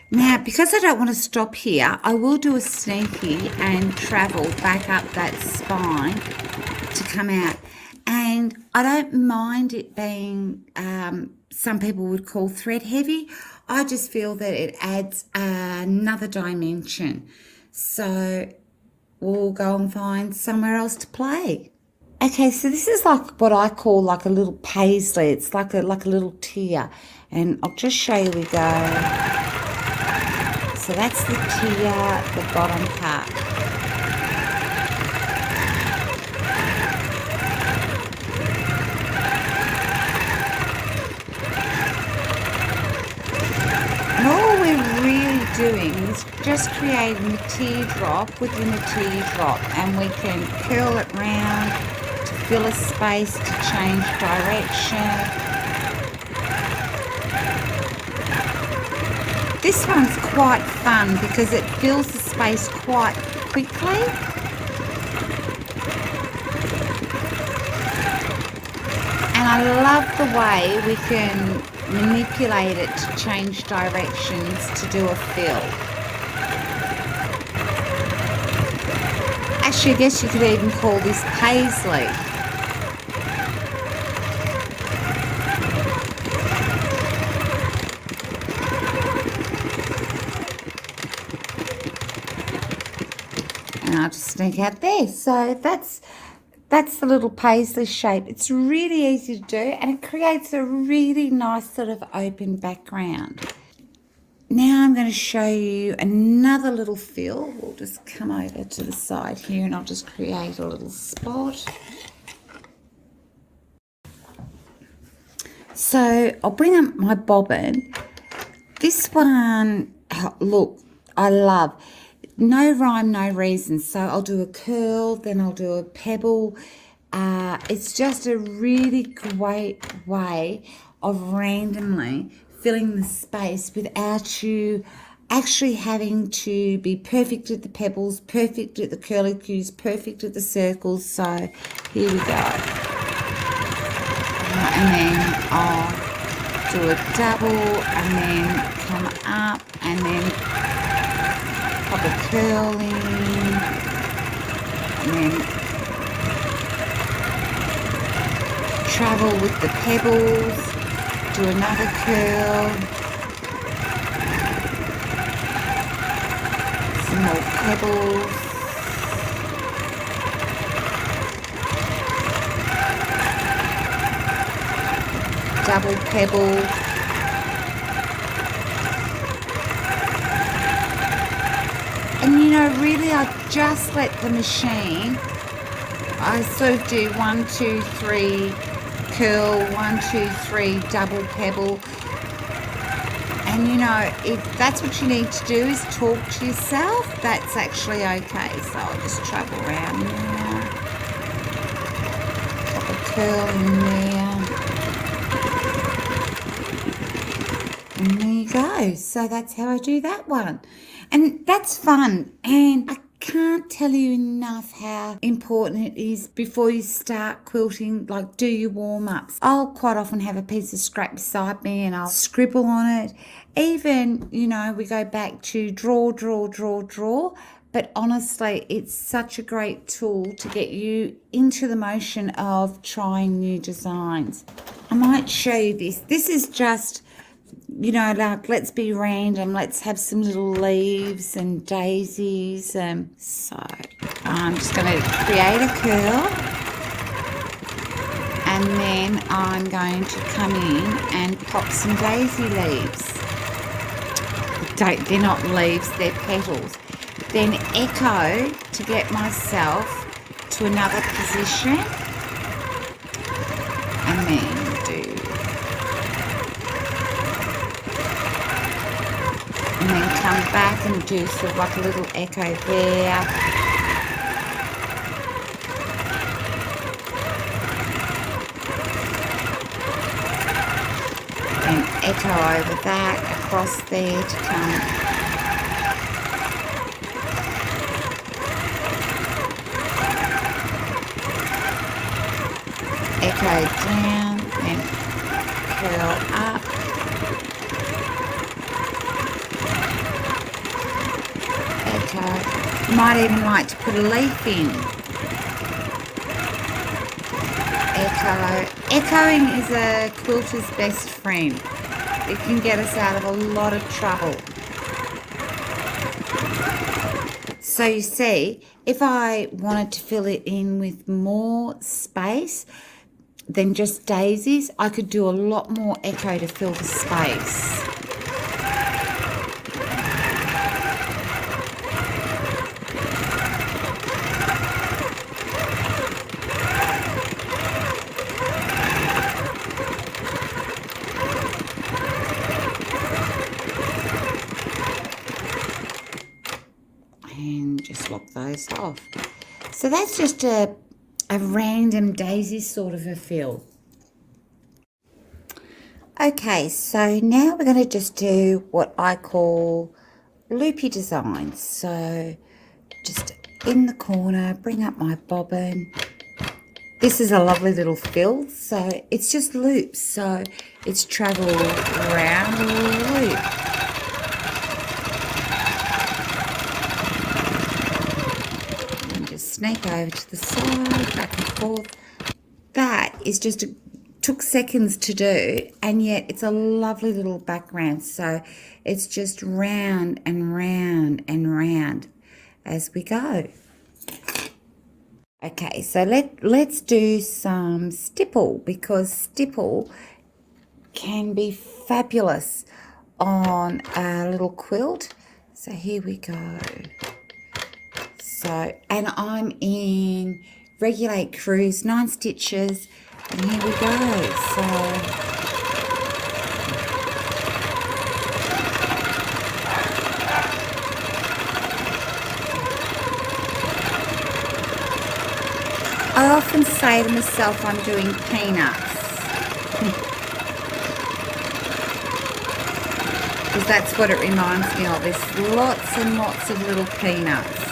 Speaker 15: Now, because I don't want to stop here, I will do a sneaky and travel back up that spine to come out. And I don't mind it being, some people would call thread heavy. I just feel that it adds another dimension. So we'll go and find somewhere else to play. Okay, so this is like what I call like a little paisley. It's like a little tier. And I'll just show you, we go. So that's the tier, the bottom part. And all we're really doing is just creating a teardrop within a teardrop, and we can curl it round to fill a space, to change direction. This one's quite fun because it fills the space quite quickly. And I love the way we can manipulate it to change directions to do a fill. Actually, I guess you could even call this paisley. I'll just sneak out there. So that's the little paisley shape. It's really easy to do, and it creates a really nice sort of open background. Now I'm going to show you another little fill. We'll just come over to the side here and I'll just create a little spot. So I'll bring up my bobbin. This one, look, I love. No rhyme, no reason. So I'll do a curl, then I'll do a pebble. It's just a really great way of randomly filling the space without you actually having to be perfect at the pebbles, perfect at the curly cues, perfect at the circles. So here we go. And then I'll do a double and then come up and then pop a curl in, and then travel with the pebbles, do another curl, some more pebbles, double pebble, and you know, really I just let the machine, I sort of do 1, 2, 3 curl, 1, 2, 3, double pebble. And you know, if that's what you need to do is talk to yourself, that's actually okay. So I'll just travel around there. Pop a curl in there. And there you go. So that's how I do that one. And that's fun. And I can't tell you enough how important it is before you start quilting, like do your warm-ups. I'll quite often have a piece of scrap beside me and I'll scribble on it. Even, you know, we go back to draw. But honestly, it's such a great tool to get you into the motion of trying new designs. I might show you this. This is just, you know, like, let's be random. Let's have some little leaves and daisies. So I'm just going to create a curl. And then I'm going to come in and pop some daisy leaves. They're not leaves, they're petals. Then echo to get myself to another position. And then do. And then come back and do sort of like a little echo there. And echo over that, across there to come. Echo down, then curl up. Echo. You might even like to put a leaf in. Echo. Echoing is a quilter's best friend. It can get us out of a lot of trouble. So you see, if I wanted to fill it in with more space than just daisies, I could do a lot more echo to fill the space. And just lock those off. So that's just a random daisy sort of a fill. Okay, so now we're going to just do what I call loopy designs. So just in the corner, bring up my bobbin. This is a lovely little fill, so it's just loops, so it's travel around a loop. Snake over to the side, back and forth. That is just took seconds to do, and yet it's a lovely little background. So it's just round and round and round as we go. Okay, so let's do some stipple, because stipple can be fabulous on a little quilt. So here we go. So, and I'm in Regulate Cruise, 9 stitches, and here we go. So, I often say to myself I'm doing peanuts. Because that's what it reminds me of. There's lots and lots of little peanuts.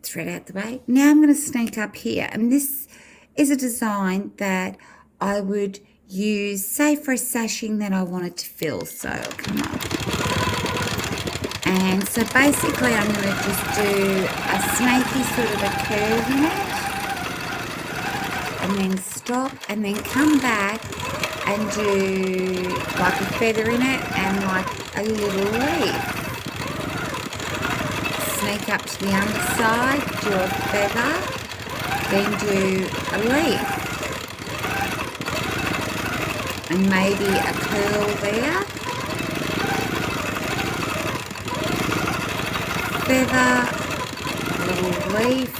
Speaker 15: Thread out the way. Now I'm going to snake up here, and this is a design that I would use, say for a sashing that I wanted to fill. So come on. And so basically I'm going to just do a snaky sort of a curve in it. And then stop and then come back and do like a feather in it and like a little leaf. Sneak up to the underside, do a feather, then do a leaf. And maybe a curl there. Feather, a little leaf.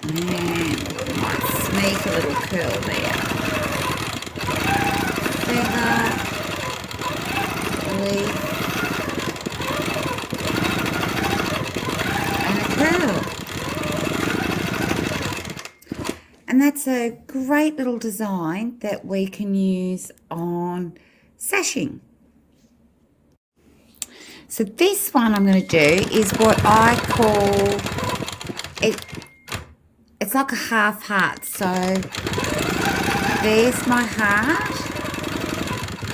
Speaker 15: And might sneak a little curl there. Feather, leaf, and a curl. And that's a great little design that we can use on sashing. So this one I'm going to do is what I call it. It's like a half heart. So there's my heart,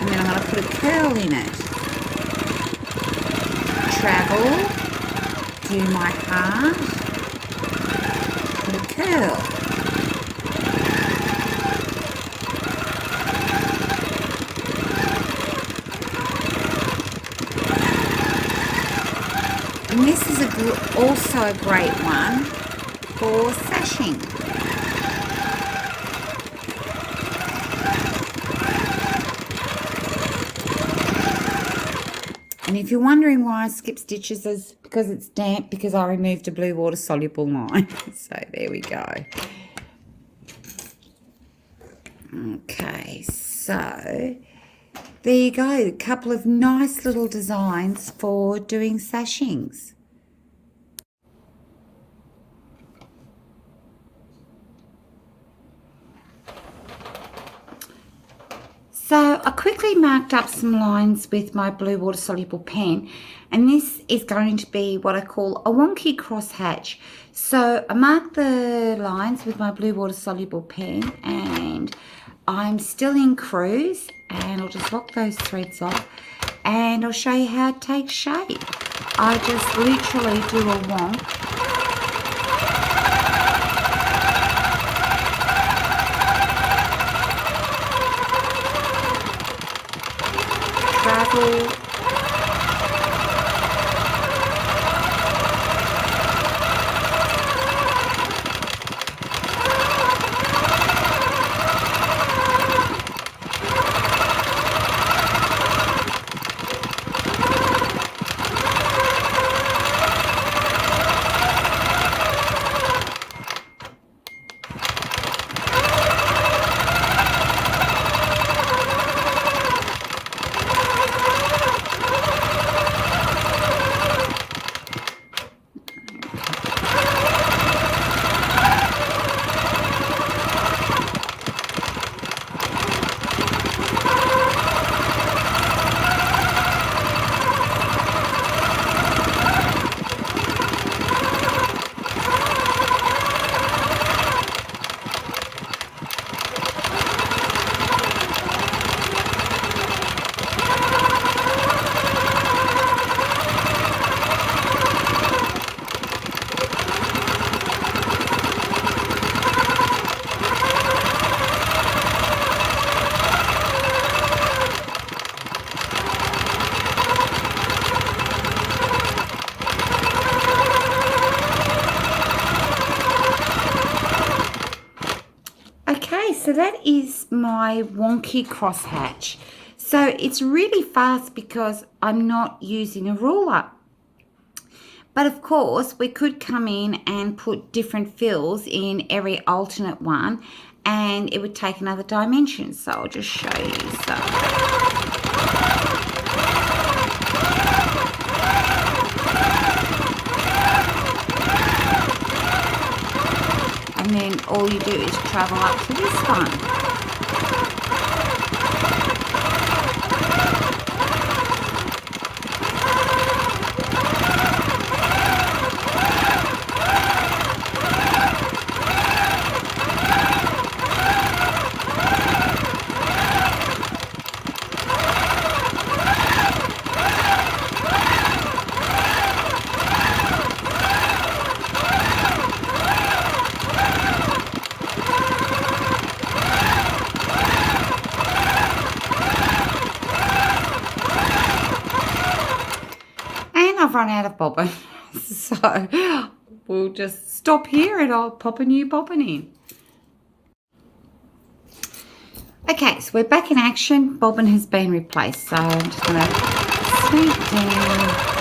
Speaker 15: and then I'm going to put a curl in it. Travel, do my heart, put a curl. And this is also a great one for sashing. And if you're wondering why I skip stitches, it's because it's damp, because I removed a blue water soluble line. So there we go. Okay, so there you go, a couple of nice little designs for doing sashings. So I quickly marked up some lines with my blue water soluble pen, and this is going to be what I call a wonky crosshatch. So I marked the lines with my blue water soluble pen, and I'm still in cruise, and I'll just lock those threads off and I'll show you how it takes shape. I just literally do a wonk. Travel. So that is my wonky crosshatch. So it's really fast because I'm not using a ruler. But of course, we could come in and put different fills in every alternate one, and it would take another dimension. So I'll just show you. And then all you do is travel up to this one. run out of bobbin. So we'll just stop here and I'll pop a new bobbin in. Okay, so we're back in action. Bobbin has been replaced, so I'm just going to sneak down.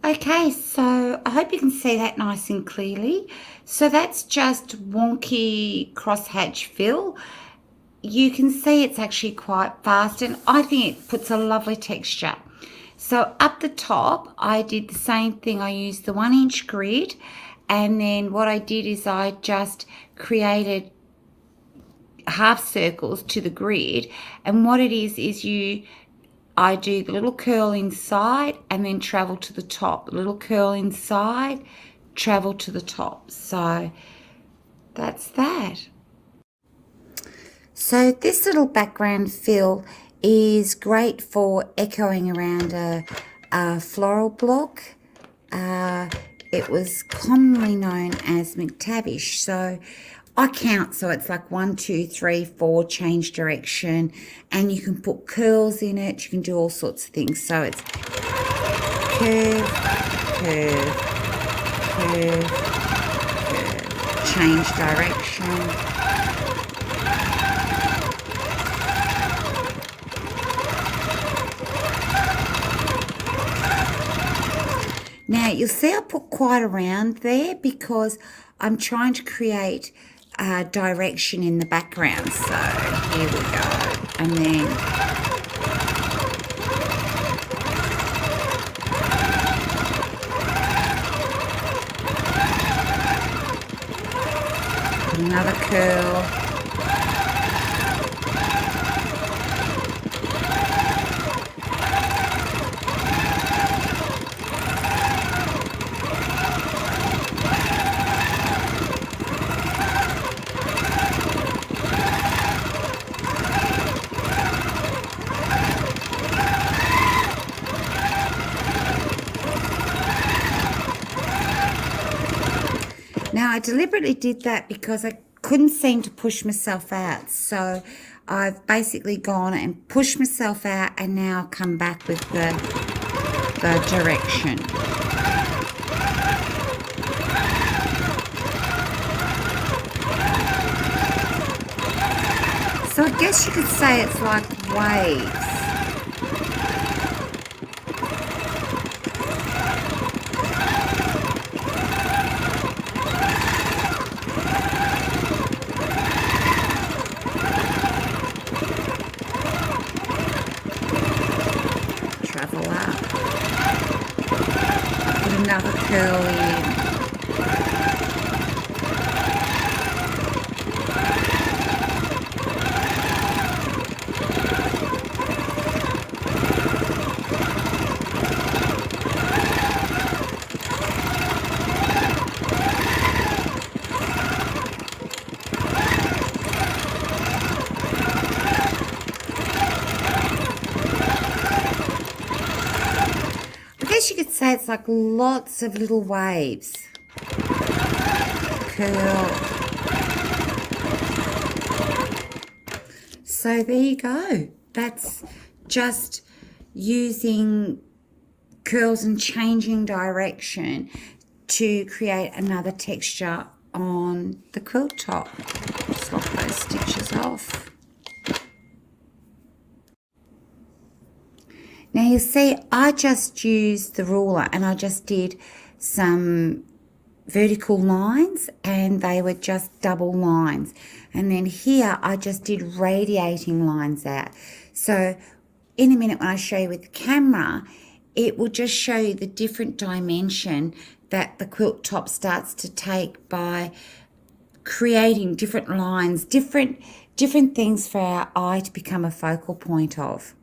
Speaker 15: Okay, so I hope you can see that nice and clearly. So that's just Wonky crosshatch fill. You can see it's actually quite fast and I think it puts a lovely texture. So up the top, I did the same thing. I used the 1-inch grid, and then what I did is I just created half circles to the grid, and what it is I do the little curl inside and then travel to the top, little curl inside, travel to the top. So that's that. So this little background fill is great for echoing around a floral block. It was commonly known as McTavish. So I count, so it's like 1, 2, 3, 4, change direction, and you can put curls in it. You can do all sorts of things. So it's curve, curve, curve, curve, change direction. Now you'll see I put quite a round there because I'm trying to create direction in the background. So here we go, and then put another curl. Now I deliberately did that because I couldn't seem to push myself out. So I've basically gone and pushed myself out and now come back with the direction. So I guess you could say it's like waves. Travel up. Put another curl in. You could say it's like lots of little waves. Curl. So there you go. That's just using curls and changing direction to create another texture on the quilt top. Just lop those stitches off. Now you see I just used the ruler and I just did some vertical lines and they were just double lines, and then here I just did radiating lines out. So in a minute when I show you with the camera, it will just show you the different dimension that the quilt top starts to take by creating different lines, different things for our eye to become a focal point of.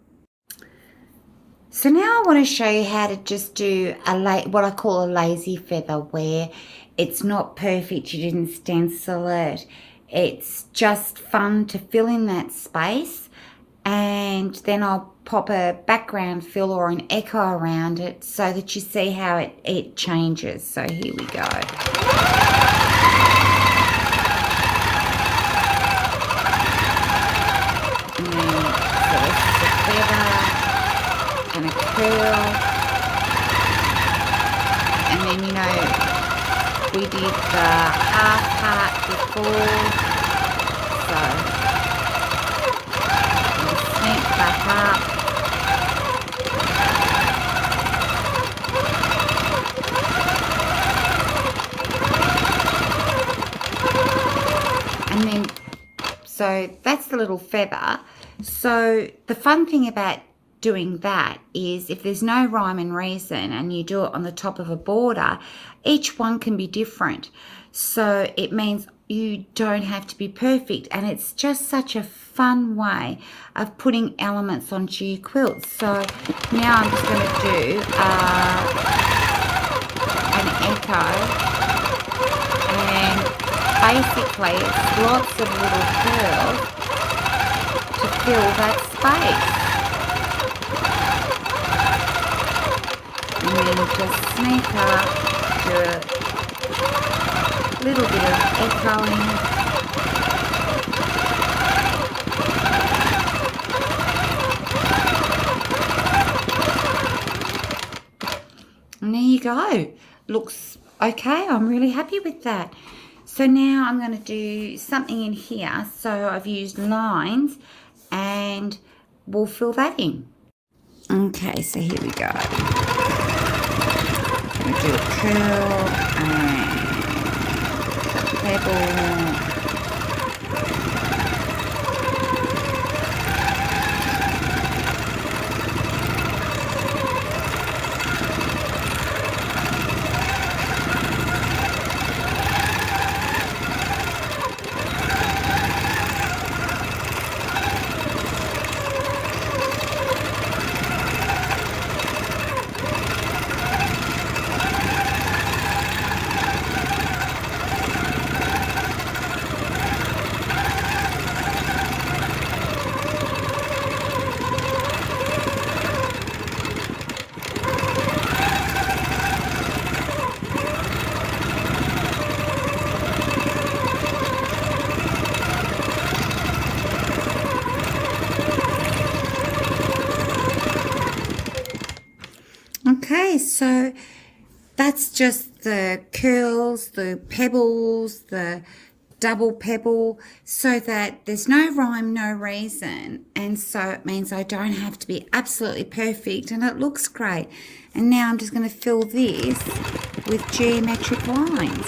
Speaker 15: So now I want to show you how to just do what I call a lazy feather, where it's not perfect, you didn't stencil it. It's just fun to fill in that space, and then I'll pop a background fill or an echo around it so that you see how it changes. So here we go. And then, so this is a feather and a curl, and then we did the half part before, so sneak back up, and then so that's the little feather. So the fun thing about doing that is if there's no rhyme and reason and you do it on the top of a border, each one can be different. So it means you don't have to be perfect, and it's just such a fun way of putting elements onto your quilts. So now I'm just going to do an echo, and basically it's lots of little curls to fill that space. And then just sneak up, do a little bit of echoing. And there you go. Looks okay. I'm really happy with that. So now I'm going to do something in here. So I've used lines and we'll fill that in. Okay, so here we go. I'm going to do a curl and a pebble. Okay, so that's just the curls, the pebbles, the double pebble, so that there's no rhyme, no reason, and so it means I don't have to be absolutely perfect, and it looks great. And now I'm just going to fill this with geometric lines.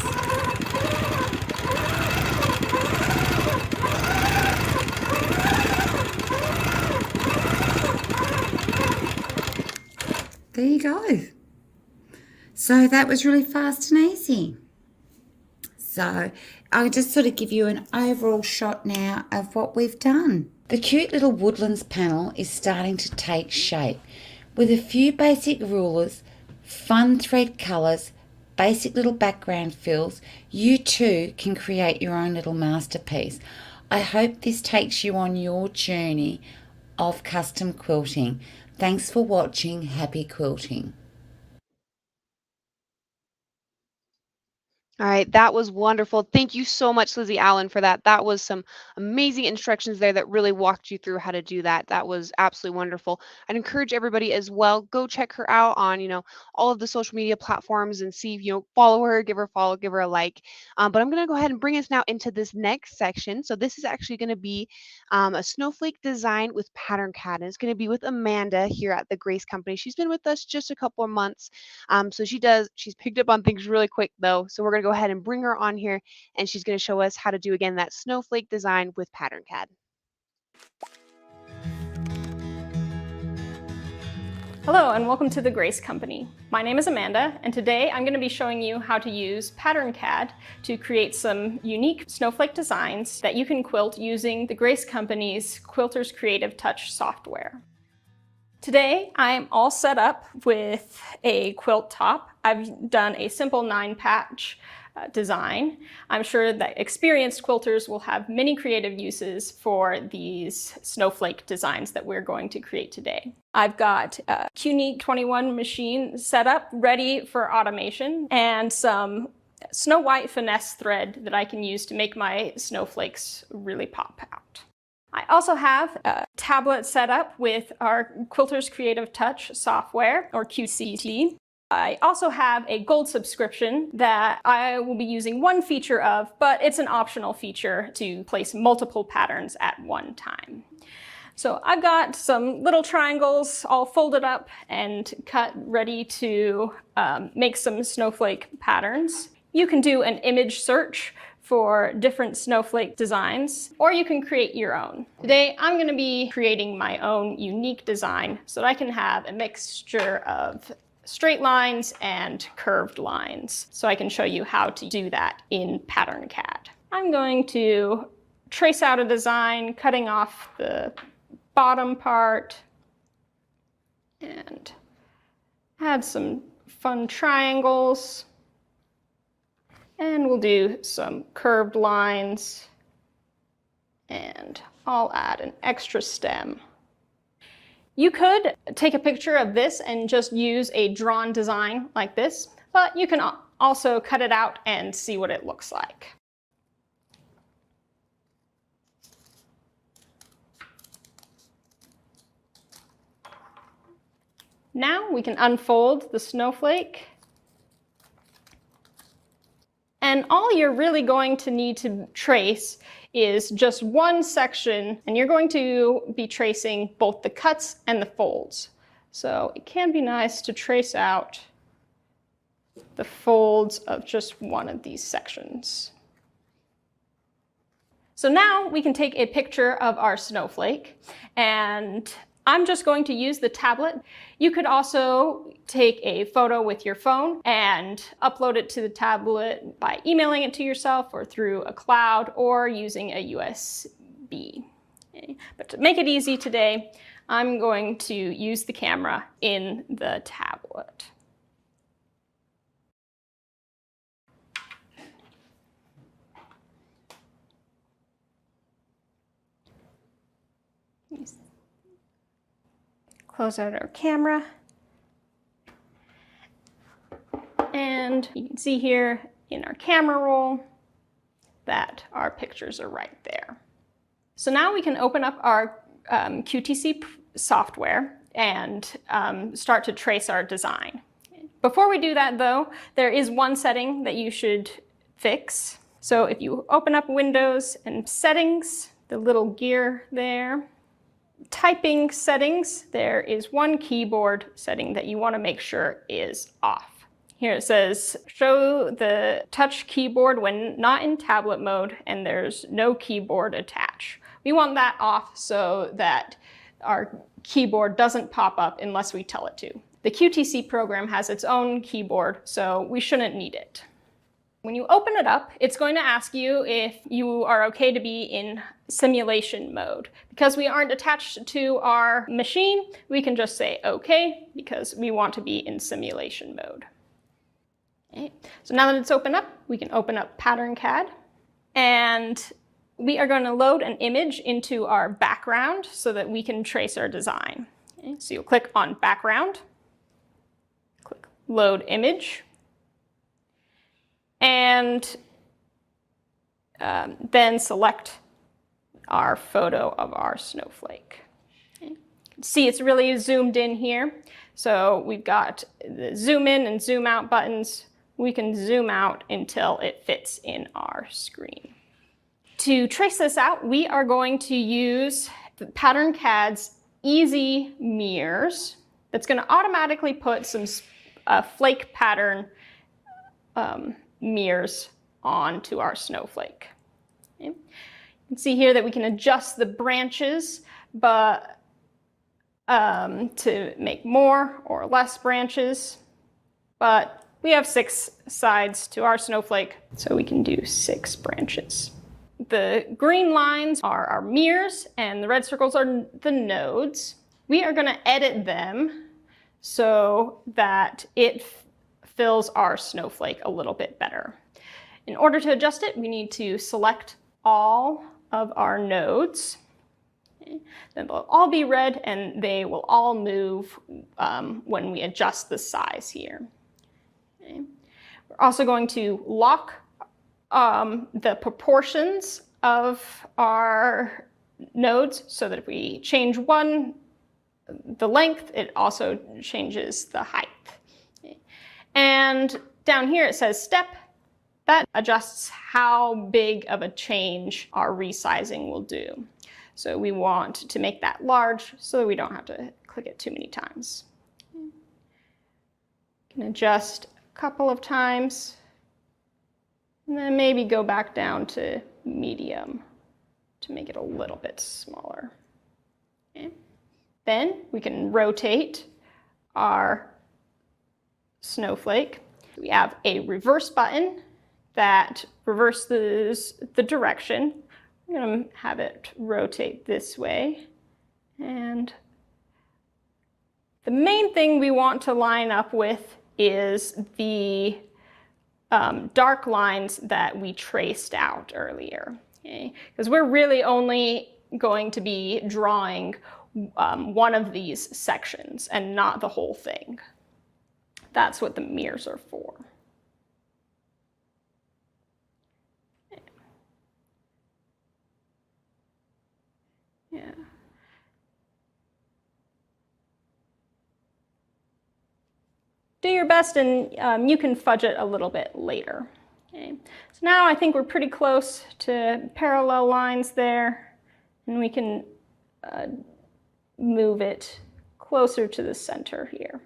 Speaker 15: There you go. So that was really fast and easy. So I'll just sort of give you an overall shot now of what we've done. The cute little woodlands panel is starting to take shape. With a few basic rulers, fun thread colours, basic little background fills, you too can create your own little masterpiece. I hope this takes you on your journey of custom quilting. Thanks for watching. Happy quilting.
Speaker 8: All right, that was wonderful. Thank you so much, Lizzie Allen, for that. That was some amazing instructions there that really walked you through how to do that. That was absolutely wonderful. I'd encourage everybody as well, go check her out on, all of the social media platforms and see, follow her, give her a follow, give her a like. But I'm going to go ahead and bring us now into this next section. So this is actually going to be a Snowflake design with Pattern Cad. And it's going to be with Amanda here at the Grace Company. She's been with us just a couple of months. So she's picked up on things really quick though. So we're going to go ahead and bring her on here and she's going to show us how to do again that snowflake design with Pattern Cad.
Speaker 9: Hello and welcome to the Grace Company. My name is Amanda and today I'm going to be showing you how to use Pattern Cad to create some unique snowflake designs that you can quilt using the Grace Company's Quilters Creative Touch software. Today, I'm all set up with a quilt top. I've done a simple 9-patch design. I'm sure that experienced quilters will have many creative uses for these snowflake designs that we're going to create today. I've got a Cutie 21 machine set up, ready for automation, and some Snow White finesse thread that I can use to make my snowflakes really pop out. I also have a tablet set up with our Quilters Creative Touch software, or QCT. I also have a gold subscription that I will be using one feature of, but it's an optional feature to place multiple patterns at one time. So I've got some little triangles all folded up and cut, ready to make some snowflake patterns. You can do an image search for different snowflake designs, or you can create your own. Today, I'm going to be creating my own unique design so that I can have a mixture of straight lines and curved lines. So I can show you how to do that in Pattern Cad. I'm going to trace out a design, cutting off the bottom part, and add some fun triangles. And we'll do some curved lines, and I'll add an extra stem. You could take a picture of this and just use a drawn design like this, but you can also cut it out and see what it looks like. Now we can unfold the snowflake. And all you're really going to need to trace is just one section, and you're going to be tracing both the cuts and the folds. So it can be nice to trace out the folds of just one of these sections. So now we can take a picture of our snowflake, and I'm just going to use the tablet. You could also take a photo with your phone and upload it to the tablet by emailing it to yourself or through a cloud or using a USB. Okay. But to make it easy today, I'm going to use the camera in the tablet. Close out our camera. And you can see here in our camera roll that our pictures are right there. So now we can open up our QTC software and start to trace our design. Before we do that though, there is one setting that you should fix. So if you open up Windows and Settings, the little gear there, typing settings, there is one keyboard setting that you want to make sure is off. Here it says, show the touch keyboard when not in tablet mode and there's no keyboard attached. We want that off so that our keyboard doesn't pop up unless we tell it to. The QTC program has its own keyboard, so we shouldn't need it. When you open it up, it's going to ask you if you are okay to be in simulation mode. Because we aren't attached to our machine, we can just say okay, because we want to be in simulation mode. Okay. So now that it's opened up, we can open up Pattern Cad. And we are going to load an image into our background so that we can trace our design. Okay. So you'll click on Background, click Load Image. and then select our photo of our snowflake. Okay. See, it's really zoomed in here. So we've got the zoom in and zoom out buttons. We can zoom out until it fits in our screen. To trace this out, we are going to use Pattern Cad's Easy Mirrors. That's going to automatically put some flake pattern mirrors onto our snowflake. Okay. You can see here that we can adjust the branches, but to make more or less branches, but we have 6 sides to our snowflake, so we can do 6 branches. The green lines are our mirrors, and the red circles are the nodes. We are going to edit them so that it fills our snowflake a little bit better. In order to adjust it, we need to select all of our nodes. Okay. Then they'll all be red, and they will all move when we adjust the size here. Okay. We're also going to lock the proportions of our nodes so that if we change the length, it also changes the height. Okay. And down here it says step. That adjusts how big of a change our resizing will do. So we want to make that large so that we don't have to click it too many times. You can adjust a couple of times, and then maybe go back down to medium to make it a little bit smaller. Okay. Then we can rotate our snowflake. We have a reverse button that reverses the direction. I'm going to have it rotate this way. And the main thing we want to line up with is the dark lines that we traced out earlier. Okay? Because we're really only going to be drawing one of these sections and not the whole thing. That's what the mirrors are for. Yeah. Do your best, and you can fudge it a little bit later. Okay. So now I think we're pretty close to parallel lines there, and we can move it closer to the center here.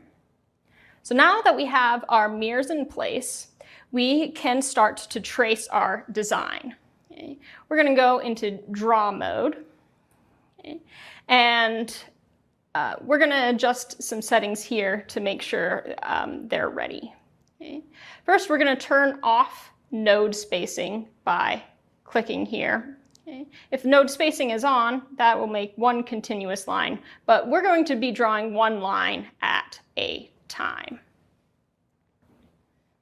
Speaker 9: So now that we have our mirrors in place, we can start to trace our design. Okay. We're going to go into draw mode. Okay. And we're going to adjust some settings here to make sure they're ready. Okay. First, we're going to turn off node spacing by clicking here. Okay. If node spacing is on, that will make one continuous line, but we're going to be drawing one line at a time.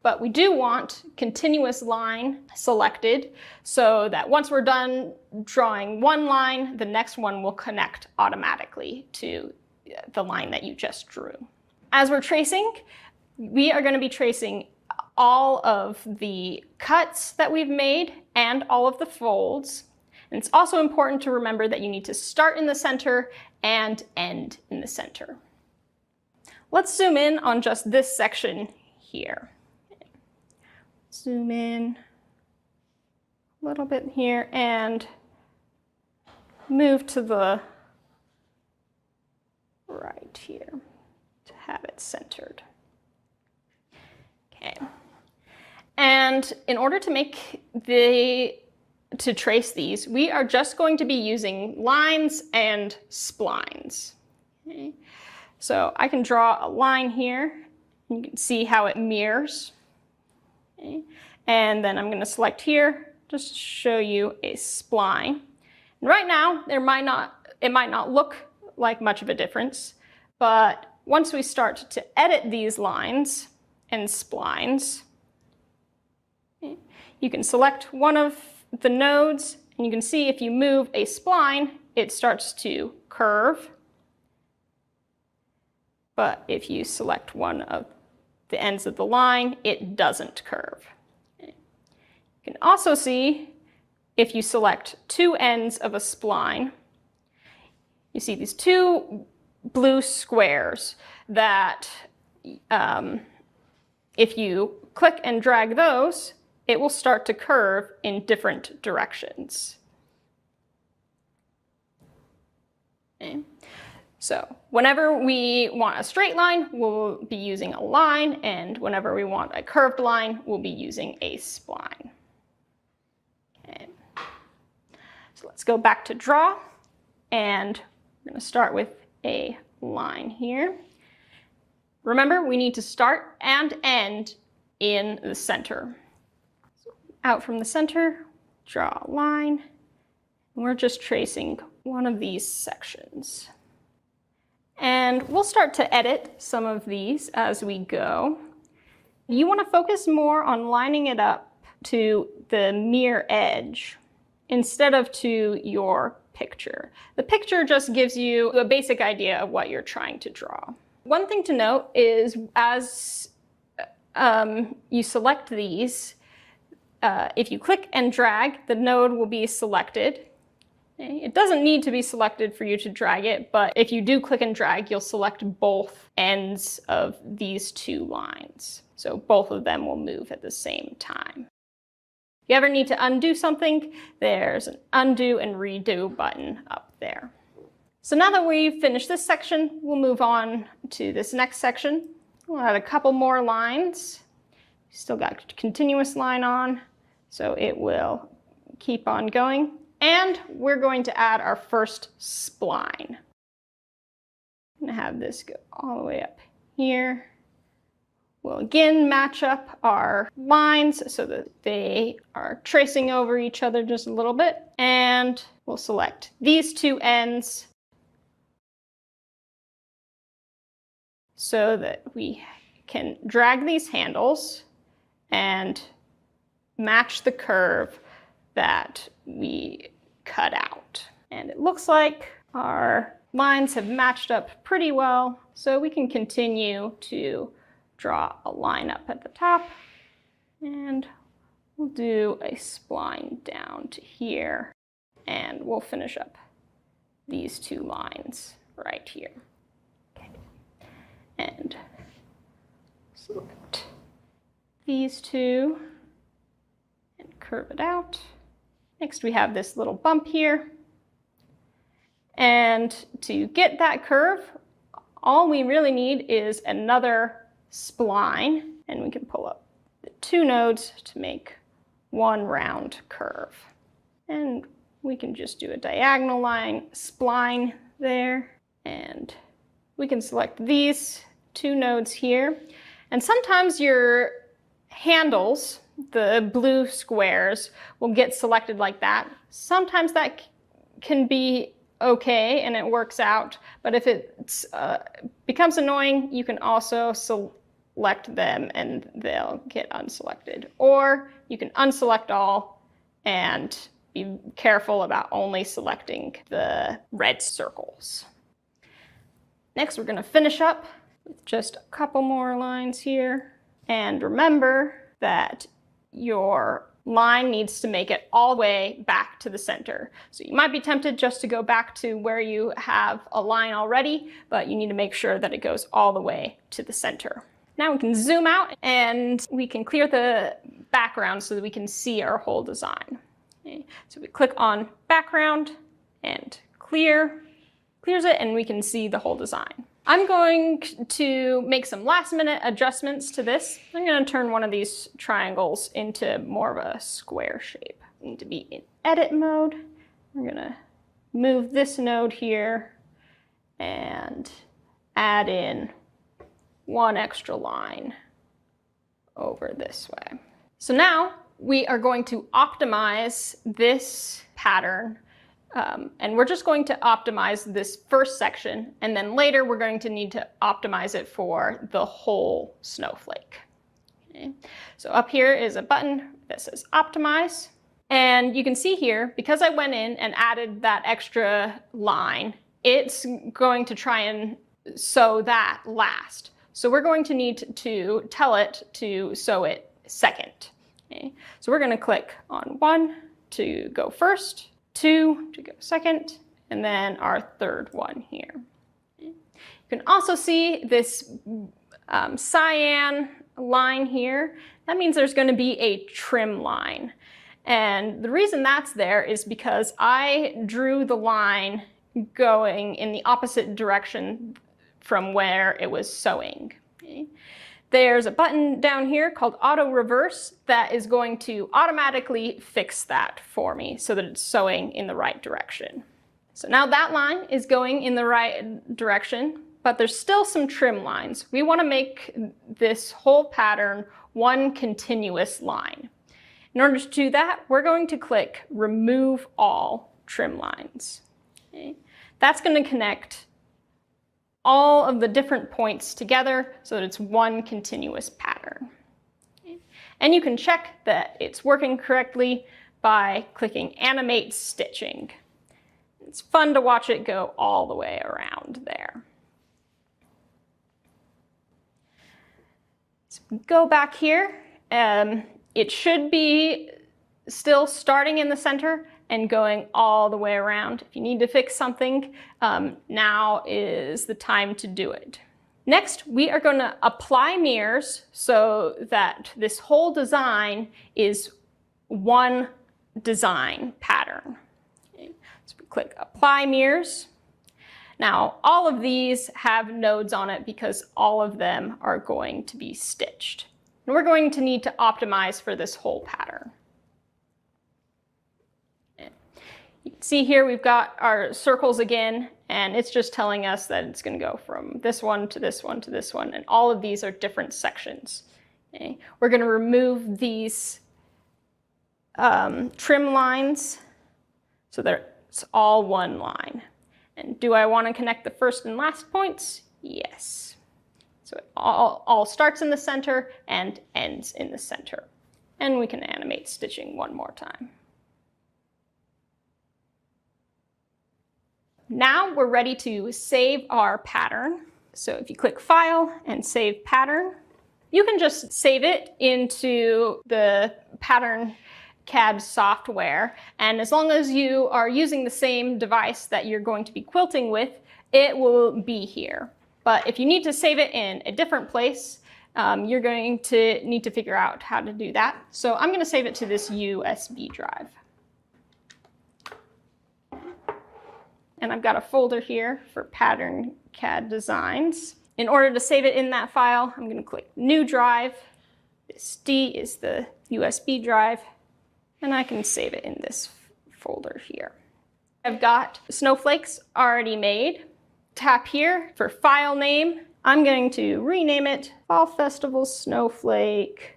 Speaker 9: But we do want continuous line selected so that once we're done drawing one line, the next one will connect automatically to the line that you just drew. As we're tracing, we are going to be tracing all of the cuts that we've made and all of the folds. And it's also important to remember that you need to start in the center and end in the center. Let's zoom in on just this section here. Zoom in a little bit here and move to the right here to have it centered. Okay. And in order to trace these, we are just going to be using lines and splines. Okay. So I can draw a line here. You can see how it mirrors. Okay. And then I'm going to select here just to show you a spline. And right now, it might not look like much of a difference, but once we start to edit these lines and splines, okay, you can select one of the nodes, and you can see if you move a spline, it starts to curve. But if you select one of the ends of the line, it doesn't curve. Okay. You can also see if you select two ends of a spline, you see these two blue squares that if you click and drag those, it will start to curve in different directions. Okay. So whenever we want a straight line, we'll be using a line, and whenever we want a curved line, we'll be using a spline. Okay. So let's go back to draw, and we're going to start with a line here. Remember, we need to start and end in the center. So out from the center, draw a line, and we're just tracing one of these sections. And we'll start to edit some of these as we go. You want to focus more on lining it up to the mirror edge instead of to your picture. The picture just gives you a basic idea of what you're trying to draw. One thing to note is as you select these, if you click and drag, the node will be selected. It doesn't need to be selected for you to drag it, but if you do click and drag, you'll select both ends of these two lines. So both of them will move at the same time. If you ever need to undo something, there's an undo and redo button up there. So now that we've finished this section, we'll move on to this next section. We'll add a couple more lines. Still got a continuous line on, so it will keep on going. And we're going to add our first spline. I'm going to have this go all the way up here. We'll again match up our lines so that they are tracing over each other just a little bit. And we'll select these two ends so that we can drag these handles and match the curve that we cut out. And it looks like our lines have matched up pretty well, so we can continue to draw a line up at the top, and we'll do a spline down to here, and we'll finish up these two lines right here. Okay. And select these two and curve it out. Next we have this little bump here. And to get that curve, all we really need is another spline, and we can pull up the two nodes to make one round curve. And we can just do a diagonal line spline there, and we can select these two nodes here. And sometimes your handles, the blue squares, will get selected like that. Sometimes that can be okay and it works out, but if it becomes annoying, you can also select them and they'll get unselected. Or you can unselect all and be careful about only selecting the red circles. Next, we're going to finish up with just a couple more lines here. And remember that your line needs to make it all the way back to the center. So you might be tempted just to go back to where you have a line already, but you need to make sure that it goes all the way to the center. Now we can zoom out and we can clear the background so that we can see our whole design. Okay. So we click on background and clears it, and we can see the whole design. I'm going to make some last minute adjustments to this. I'm going to turn one of these triangles into more of a square shape. I need to be in edit mode. We're going to move this node here and add in one extra line over this way. So now we are going to optimize this pattern. And we're just going to optimize this first section, and then later we're going to need to optimize it for the whole snowflake. Okay. So up here is a button that says optimize. And you can see here, because I went in and added that extra line, it's going to try and sew that last. So we're going to need to tell it to sew it second. Okay. So we're going to click on 1 to go first, 2 to go second, and then our third one here. Okay. You can also see this cyan line here. That means there's going to be a trim line. And the reason that's there is because I drew the line going in the opposite direction from where it was sewing. Okay. There's a button down here called Auto Reverse that is going to automatically fix that for me so that it's sewing in the right direction. So now that line is going in the right direction, but there's still some trim lines. We want to make this whole pattern one continuous line. In order to do that, we're going to click Remove All Trim Lines. Okay. That's going to connect all of the different points together so that it's one continuous pattern. Okay. And you can check that it's working correctly by clicking Animate Stitching. It's fun to watch it go all the way around there. So go back here. It should be still starting in the center and going all the way around. If you need to fix something, now is the time to do it. Next, we are going to apply mirrors so that this whole design is one design pattern. Okay. So we click Apply Mirrors. Now, all of these have nodes on it because all of them are going to be stitched. And we're going to need to optimize for this whole pattern. You can see here we've got our circles again, and it's just telling us that it's going to go from this one to this one to this one, and all of these are different sections. Okay. We're going to remove these trim lines so that it's all one line. And do I want to connect the first and last points? Yes. So it all starts in the center and ends in the center. And we can animate stitching one more time. Now we're ready to save our pattern. So if you click File and Save Pattern, you can just save it into the Pattern Cad software. And as long as you are using the same device that you're going to be quilting with, it will be here. But if you need to save it in a different place, you're going to need to figure out how to do that. So I'm going to save it to this USB drive. And I've got a folder here for Pattern Cad Designs. In order to save it in that file, I'm going to click New Drive. This D is the USB drive, and I can save it in this folder here. I've got snowflakes already made. Tap here for file name. I'm going to rename it Fall Festival Snowflake.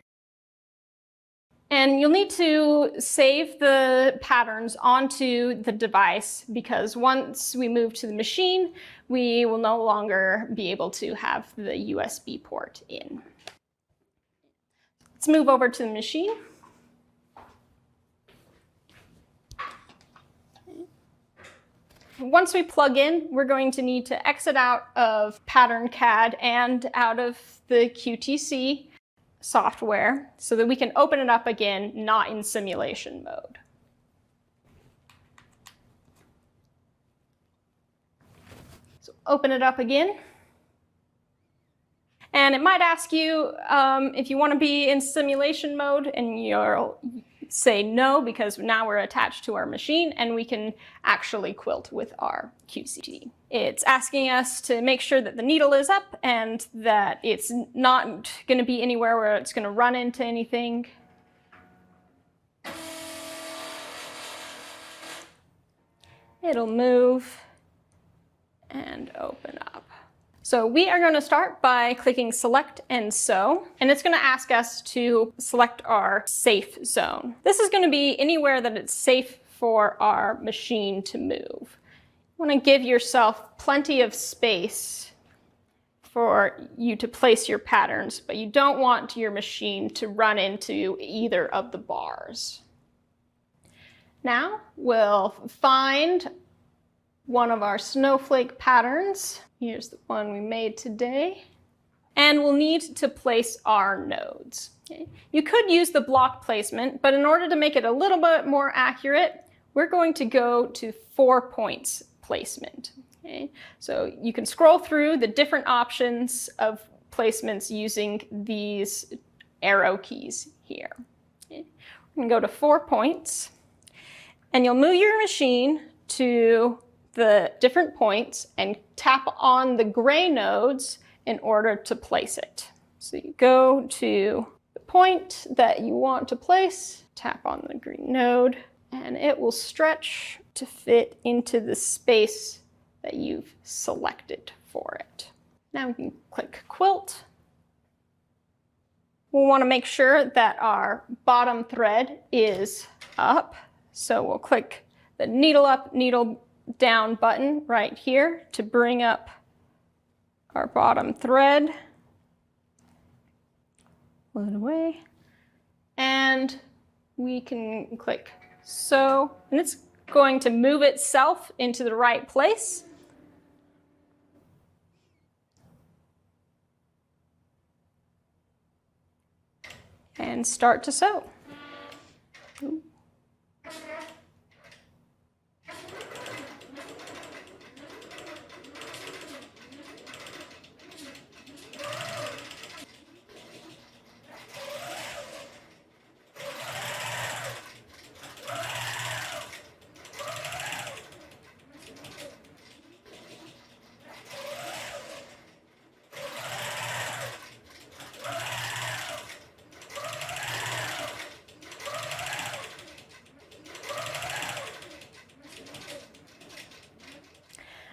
Speaker 9: And you'll need to save the patterns onto the device because once we move to the machine, we will no longer be able to have the USB port in. Let's move over to the machine. Once we plug in, we're going to need to exit out of Pattern Cad and out of the QTC software so that we can open it up again, not in simulation mode. So open it up again. And it might ask you if you want to be in simulation mode, and you'll say no because now we're attached to our machine and we can actually quilt with our QCT. It's asking us to make sure that the needle is up and that it's not going to be anywhere where it's going to run into anything. It'll move and open up. So we are going to start by clicking Select and Sew, and it's going to ask us to select our safe zone. This is going to be anywhere that it's safe for our machine to move. You want to give yourself plenty of space for you to place your patterns, but you don't want your machine to run into either of the bars. Now we'll find one of our snowflake patterns. Here's the one we made today. And we'll need to place our nodes. Okay. You could use the block placement, but in order to make it a little bit more accurate, we're going to go to 4 points placement. Okay. So you can scroll through the different options of placements using these arrow keys here. Okay. We're going to go to 4 points, and you'll move your machine to the different points and tap on the gray nodes in order to place it. So you go to the point that you want to place, tap on the green node, and it will stretch to fit into the space that you've selected for it. Now we can click Quilt. We'll want to make sure that our bottom thread is up. So we'll click the needle up, needle down button right here to bring up our bottom thread. Pull it away. And we can click sew, and it's going to move itself into the right place. And start to sew. Ooh.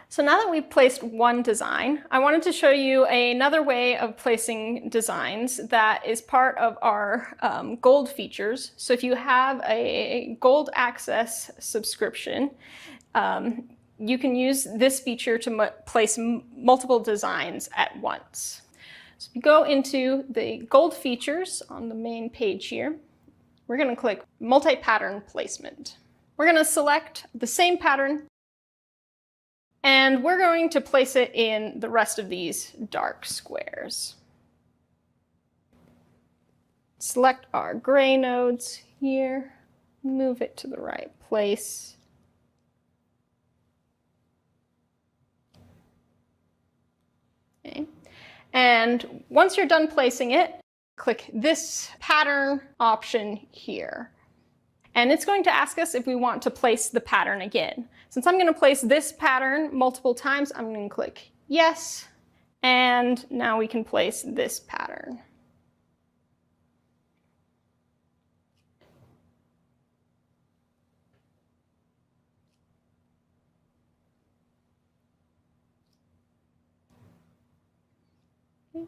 Speaker 9: So now that we've placed one design, I wanted to show you another way of placing designs that is part of our gold features. So if you have a gold access subscription, you can use this feature to place multiple designs at once. So if you go into the gold features on the main page here, we're going to click multi-pattern placement. We're going to select the same pattern, and we're going to place it in the rest of these dark squares. Select our gray nodes here, move it to the right place. Okay. And once you're done placing it, click this pattern option here. And it's going to ask us if we want to place the pattern again. Since I'm going to place this pattern multiple times, I'm going to click yes, and now we can place this pattern. Okay.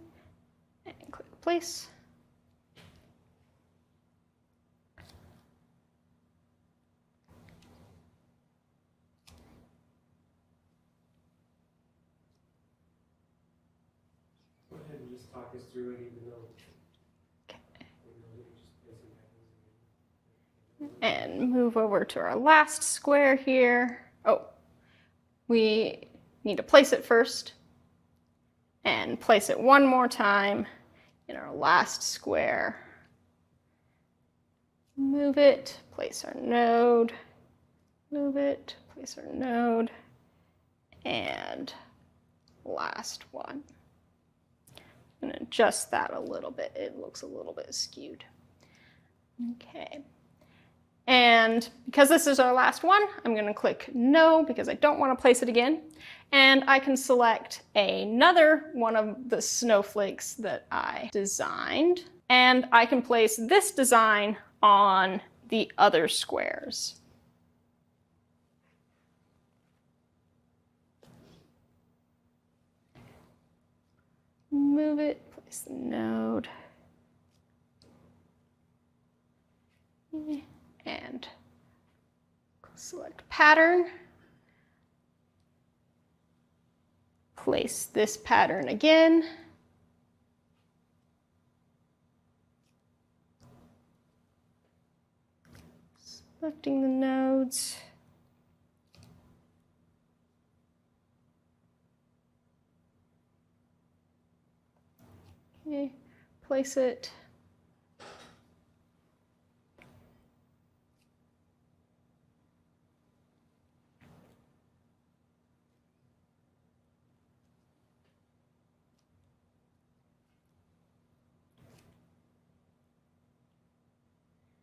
Speaker 9: And click place.
Speaker 1: Talk us through it, even though.
Speaker 9: And move over to our last square here. Oh, we need to place it first and place it one more time in our last square. Move it, place our node, move it, place our node, and last one. I'm going to adjust that a little bit. It looks a little bit skewed. Okay. And because this is our last one, I'm going to click no because I don't want to place it again. And I can select another one of the snowflakes that I designed. And I can place this design on the other squares. Move it, place the node, and select pattern. Place this pattern again. Selecting the nodes. Okay, place it,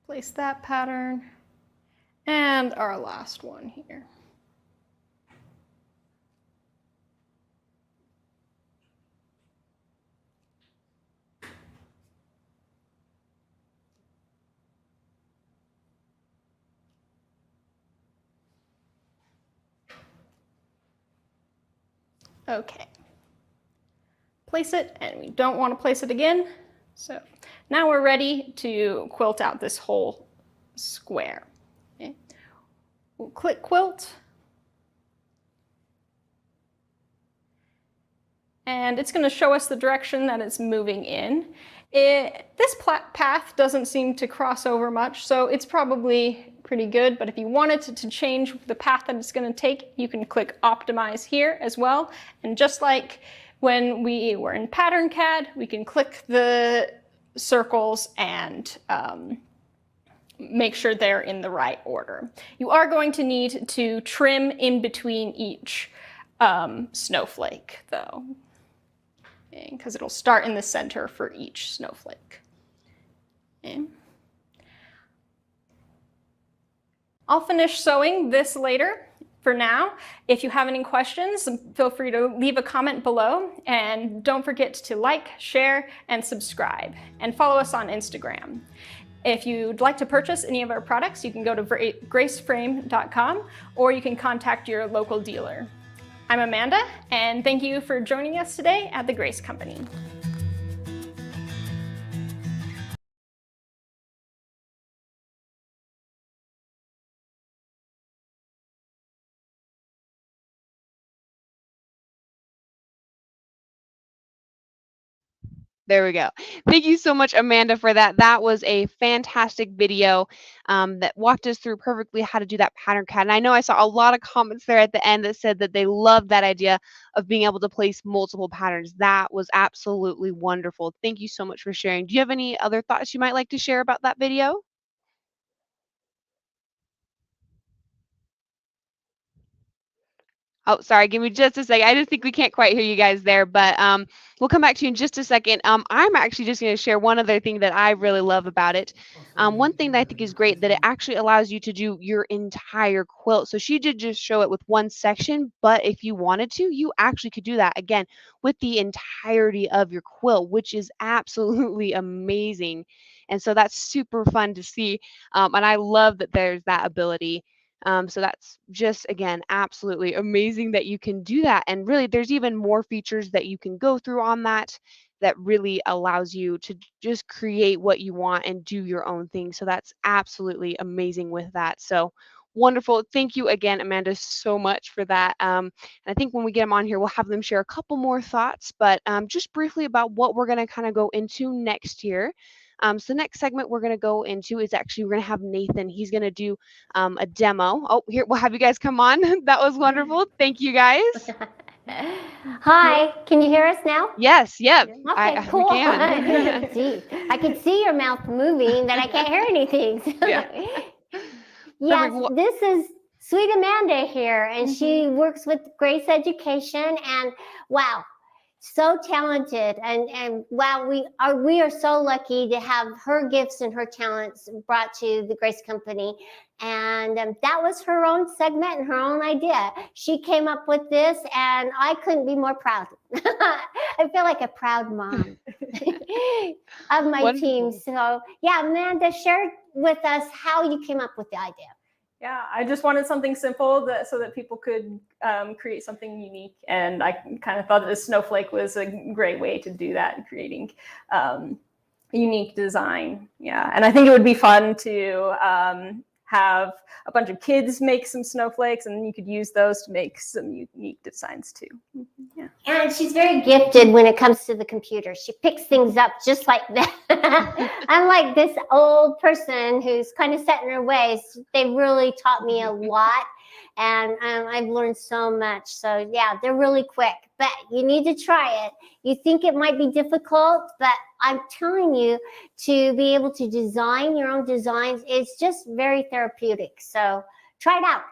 Speaker 9: Place that pattern. And our last one here. Okay. Place it, and we don't want to place it again. So now we're ready to quilt out this whole square. Okay. We'll click quilt. And it's going to show us the direction that it's moving in. This path doesn't seem to cross over much, so it's probably pretty good, but if you wanted to change the path that it's going to take, you can click optimize here as well. And just like when we were in Pattern Cad, we can click the circles and make sure they're in the right order. You are going to need to trim in between each snowflake though, because it'll start in the center for each snowflake. Okay. I'll finish sewing this later. For now, if you have any questions, feel free to leave a comment below, and don't forget to like, share, and subscribe, and follow us on Instagram. If you'd like to purchase any of our products, you can go to graceframe.com, or you can contact your local dealer. I'm Amanda, and thank you for joining us today at the Grace Company.
Speaker 8: There we go. Thank you so much, Amanda, for that. That was a fantastic video that walked us through perfectly how to do that pattern CAD. And I know I saw a lot of comments there at the end that said that they loved that idea of being able to place multiple patterns. That was absolutely wonderful. Thank you so much for sharing. Do you have any other thoughts you might like to share about that video? Oh, sorry, give me just a second. I just think we can't quite hear you guys there, but we'll come back to you in just a second. I'm actually just going to share one other thing that I really love about it. One thing that I think is great, that it actually allows you to do your entire quilt. So she did just show it with one section, but if you wanted to, you actually could do that again with the entirety of your quilt, which is absolutely amazing. And so that's super fun to see. And I love that there's that ability. So that's just, again, absolutely amazing that you can do that. And really, there's even more features that you can go through on that really allows you to just create what you want and do your own thing. So that's absolutely amazing with that. So wonderful. Thank you again, Amanda, so much for that. And I think when we get them on here, we'll have them share a couple more thoughts, but just briefly about what we're going to kind of go into next year. So the next segment we're going to go into is actually, we're going to have Nathan. He's going to do a demo. Oh, here, we'll have you guys come on. That was wonderful. Thank you, guys.
Speaker 6: Hi, can you hear us now?
Speaker 8: Yes, yep.
Speaker 6: Okay, cool. I can see your mouth moving, but I can't hear anything. Yes, this is Sweet Amanda here, and she works with Grace Education, and wow, so talented, and wow, we are so lucky to have her gifts and her talents brought to the Grace Company. And that was her own segment and her own idea. She came up with this, and I couldn't be more proud. I feel like a proud mom of my team. So yeah, Amanda, share with us how you came up with the idea.
Speaker 9: Yeah, I just wanted something simple so that people could create something unique. And I kind of thought that the snowflake was a great way to do that, in creating a unique design. Yeah, and I think it would be fun to have a bunch of kids make some snowflakes, and you could use those to make some unique designs too. Yeah.
Speaker 6: And she's very gifted when it comes to the computer. She picks things up just like that. Unlike this old person who's kind of set in her ways, they really taught me a lot, and I've learned so much. So yeah, they're really quick, but you need to try it. You think it might be difficult, but I'm telling you, to be able to design your own designs, it's just very therapeutic. So try it out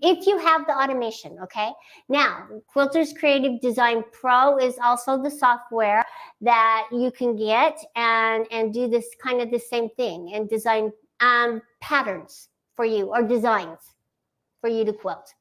Speaker 6: if you have the automation. Okay, now Quilters Creative Design Pro is also the software that you can get and do this kind of the same thing and design patterns for you or designs for you to quilt.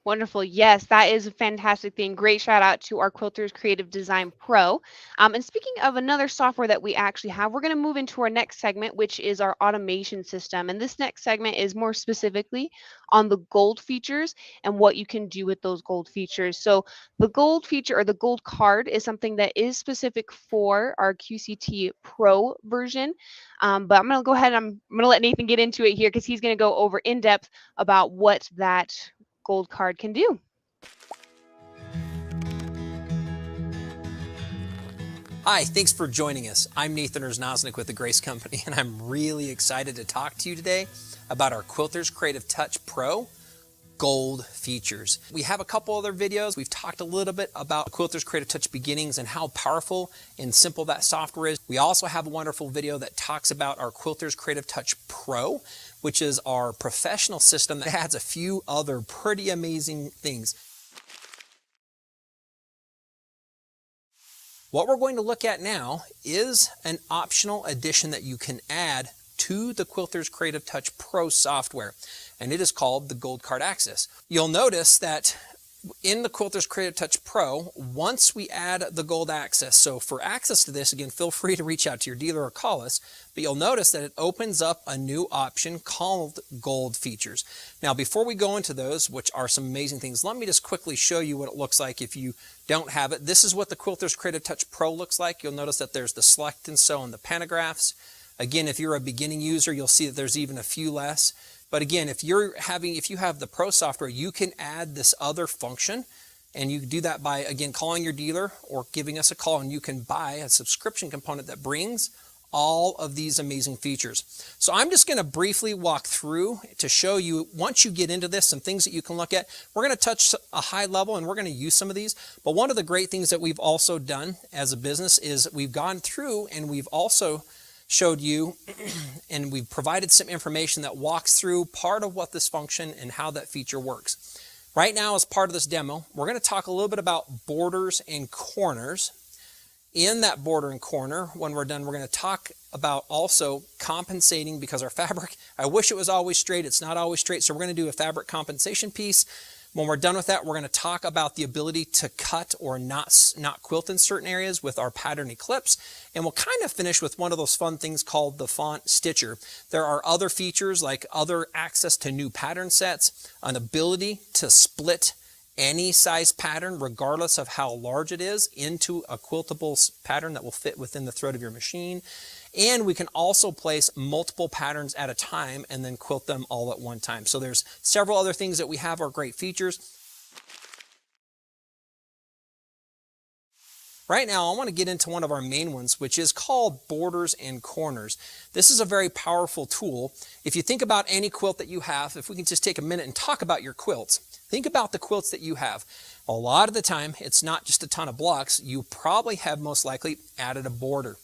Speaker 8: Wonderful. Yes, that is a fantastic thing. Great shout out to our Quilters Creative Design Pro. And speaking of another software that we actually have, we're going to move into our next segment, which is our automation system. And this next segment is more specifically on the gold features and what you can do with those gold features. So the gold feature or the gold card is something that is specific for our QCT Pro version. But I'm going to go ahead and I'm going to let Nathan get into it here because he's going to go over in depth about what that gold card can do.
Speaker 5: Hi, thanks for joining us. I'm Nathan Erznosnik with the Grace Company, and I'm really excited to talk to you today about our Quilters Creative Touch Pro gold features. We have a couple other videos. We've talked a little bit about Quilters Creative Touch beginnings and how powerful and simple that software is. We also have a wonderful video that talks about our Quilters Creative Touch Pro, which is our professional system that adds a few other pretty amazing things. What we're going to look at now is an optional addition that you can add to the Quilters Creative Touch Pro software, and it is called the Gold Card Access. You'll notice that in the Quilters Creative Touch Pro, once we add the gold access, so for access to this, again, feel free to reach out to your dealer or call us, but you'll notice that it opens up a new option called gold features. Now, before we go into those, which are some amazing things, let me just quickly show you what it looks like if you don't have it. This is what the Quilters Creative Touch Pro looks like. You'll notice that there's the select and sew and the pantographs. Again, if you're a beginning user, you'll see that there's even a few less. But again, if you have the Pro software, you can add this other function, and you do that by, again, calling your dealer or giving us a call, and you can buy a subscription component that brings all of these amazing features. So I'm just going to briefly walk through to show you, once you get into this, some things that you can look at. We're going to touch a high level, and we're going to use some of these. But one of the great things that we've also done as a business is we've gone through and we've also showed you and we've provided some information that walks through part of what this function and how that feature works. Right now, as part of this demo, we're going to talk a little bit about borders and corners. In that border and corner, when we're done, we're going to talk about also compensating, because our fabric, I wish it was always straight, it's not always straight, so we're going to do a fabric compensation piece. When we're done with that, we're going to talk about the ability to cut or not quilt in certain areas with our pattern eclipse. And we'll kind of finish with one of those fun things called the font stitcher. There are other features like other access to new pattern sets, an ability to split any size pattern, regardless of how large it is, into a quiltable pattern that will fit within the thread of your machine. And we can also place multiple patterns at a time and then quilt them all at one time. So there's several other things that we have are great features. Right now, I want to get into one of our main ones, which is called borders and corners. This is a very powerful tool. If you think about any quilt that you have, if we can just take a minute and talk about your quilts, think about the quilts that you have. A lot of the time, it's not just a ton of blocks. You probably have most likely added a border.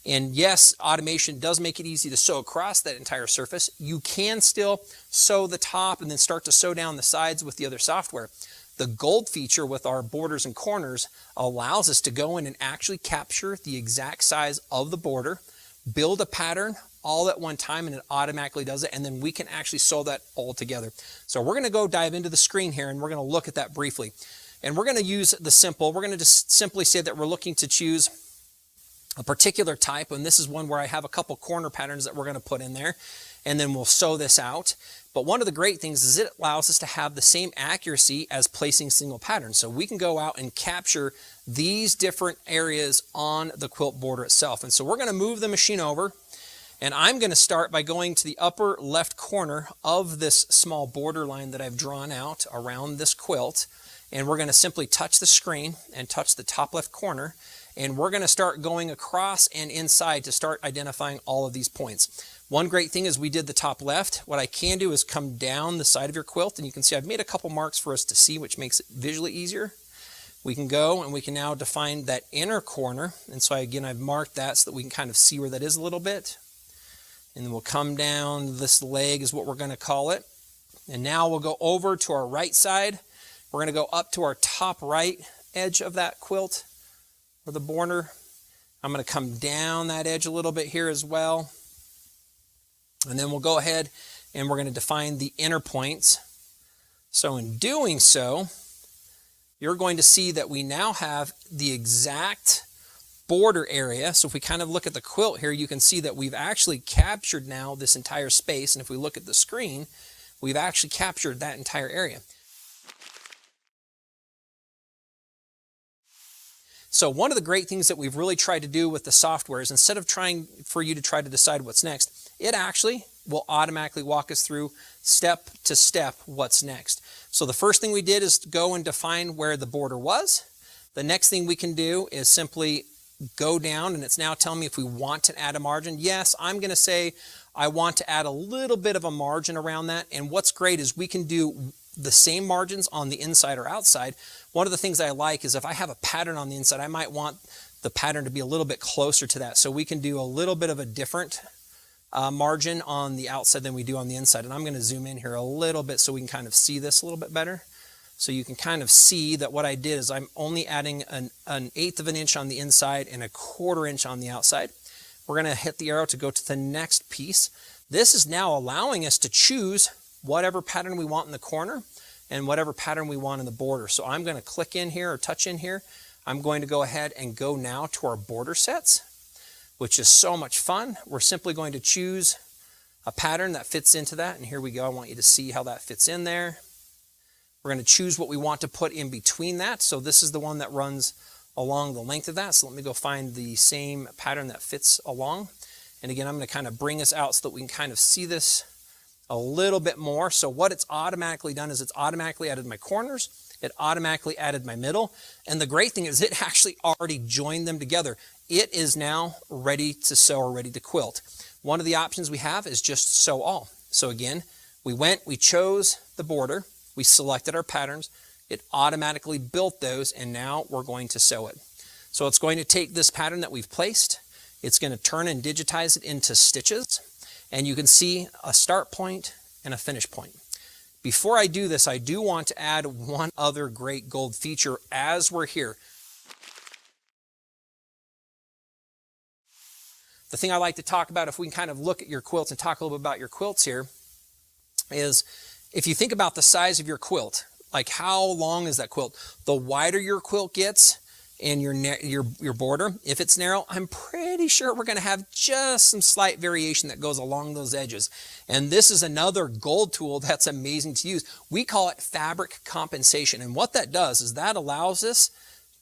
Speaker 5: And yes, automation does make it easy to sew across that entire surface. You can still sew the top and then start to sew down the sides with the other software. The gold feature with our borders and corners allows us to go in and actually capture the exact size of the border, build a pattern all at one time, and it automatically does it, and then we can actually sew that all together. So we're going to go dive into the screen here, and we're going to look at that briefly. And we're going to use the simple. We're going to just simply say that we're looking to choose a particular type, and this is one where I have a couple corner patterns that we're going to put in there, and then we'll sew this out. But one of the great things is it allows us to have the same accuracy as placing single patterns. So we can go out and capture these different areas on the quilt border itself. And so we're going to move the machine over, and I'm going to start by going to the upper left corner of this small border line that I've drawn out around this quilt. And we're going to simply touch the screen and touch the top left corner. And we're going to start going across and inside to start identifying all of these points. One great thing is we did the top left. What I can do is come down the side of your quilt, and you can see I've made a couple marks for us to see, which makes it visually easier. We can go and we can now define that inner corner. And so again, I've marked that so that we can kind of see where that is a little bit. And then we'll come down, this leg is what we're going to call it. And now we'll go over to our right side. We're going to go up to our top right edge of that quilt, or the border. I'm going to come down that edge a little bit here as well. And then we'll go ahead and we're going to define the inner points. So in doing so, you're going to see that we now have the exact border area. So if we kind of look at the quilt here, you can see that we've actually captured now this entire space. And if we look at the screen, we've actually captured that entire area. So one of the great things that we've really tried to do with the software is instead of trying for you to try to decide what's next, it actually will automatically walk us through step to step what's next. So the first thing we did is go and define where the border was. The next thing we can do is simply go down, and it's now telling me if we want to add a margin. Yes, I'm going to say I want to add a little bit of a margin around that. And what's great is we can do the same margins on the inside or outside. One of the things I like is if I have a pattern on the inside, I might want the pattern to be a little bit closer to that. So we can do a little bit of a different margin on the outside than we do on the inside. And I'm going to zoom in here a little bit so we can kind of see this a little bit better. So you can kind of see that what I did is I'm only adding an 1/8 of an inch on the inside and 1/4 inch on the outside. We're going to hit the arrow to go to the next piece. This is now allowing us to choose whatever pattern we want in the corner and whatever pattern we want in the border. So I'm going to click in here or touch in here. I'm going to go ahead and go now to our border sets, which is so much fun. We're simply going to choose a pattern that fits into that. And here we go. I want you to see how that fits in there. We're going to choose what we want to put in between that. So this is the one that runs along the length of that. So let me go find the same pattern that fits along. And again, I'm going to kind of bring us out so that we can kind of see this a little bit more. So what it's automatically done is it's automatically added my corners. It automatically added my middle. And the great thing is it actually already joined them together. It is now ready to sew or ready to quilt. One of the options we have is just sew all. So again, we chose the border, we selected our patterns, it automatically built those, and now we're going to sew it. So it's going to take this pattern that we've placed, it's going to turn and digitize it into stitches, and you can see a start point and a finish point. Before I do this, I do want to add one other great gold feature as we're here. The thing I like to talk about, if we can kind of look at your quilts and talk a little bit about your quilts here, is if you think about the size of your quilt, like how long is that quilt? The wider your quilt gets and your border, if it's narrow, I'm pretty sure we're going to have just some slight variation that goes along those edges. And this is another gold tool that's amazing to use. We call it fabric compensation. And what that does is that allows us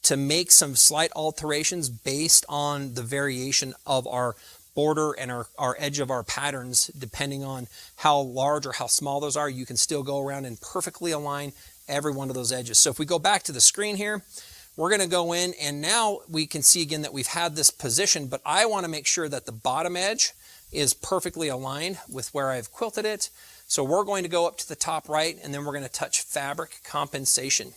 Speaker 5: to make some slight alterations based on the variation of our border and our edge of our patterns. Depending on how large or how small those are, you can still go around and perfectly align every one of those edges. So if we go back to the screen here, we're going to go in, and now we can see again that we've had this position, but I want to make sure that the bottom edge is perfectly aligned with where I've quilted it. So we're going to go up to the top right, and then we're going to touch fabric compensation.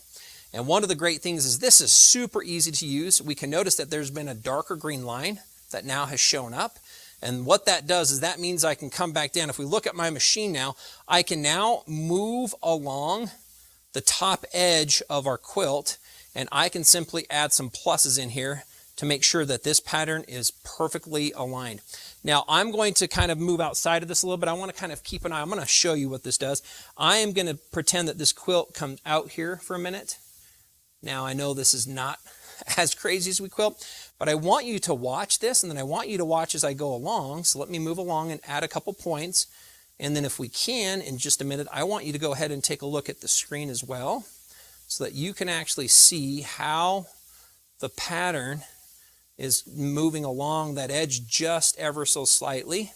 Speaker 5: And one of the great things is this is super easy to use. We can notice that there's been a darker green line that now has shown up. And what that does is that means I can come back down. If we look at my machine now, I can now move along the top edge of our quilt, and I can simply add some pluses in here to make sure that this pattern is perfectly aligned. Now I'm going to kind of move outside of this a little bit. I want to kind of keep an eye. I'm going to show you what this does. I am going to pretend that this quilt comes out here for a minute. Now I know this is not as crazy as we quilt, but I want you to watch this, and then I want you to watch as I go along. So let me move along and add a couple points. And then if we can, in just a minute, I want you to go ahead and take a look at the screen as well, so that you can actually see how the pattern is moving along that edge just ever so slightly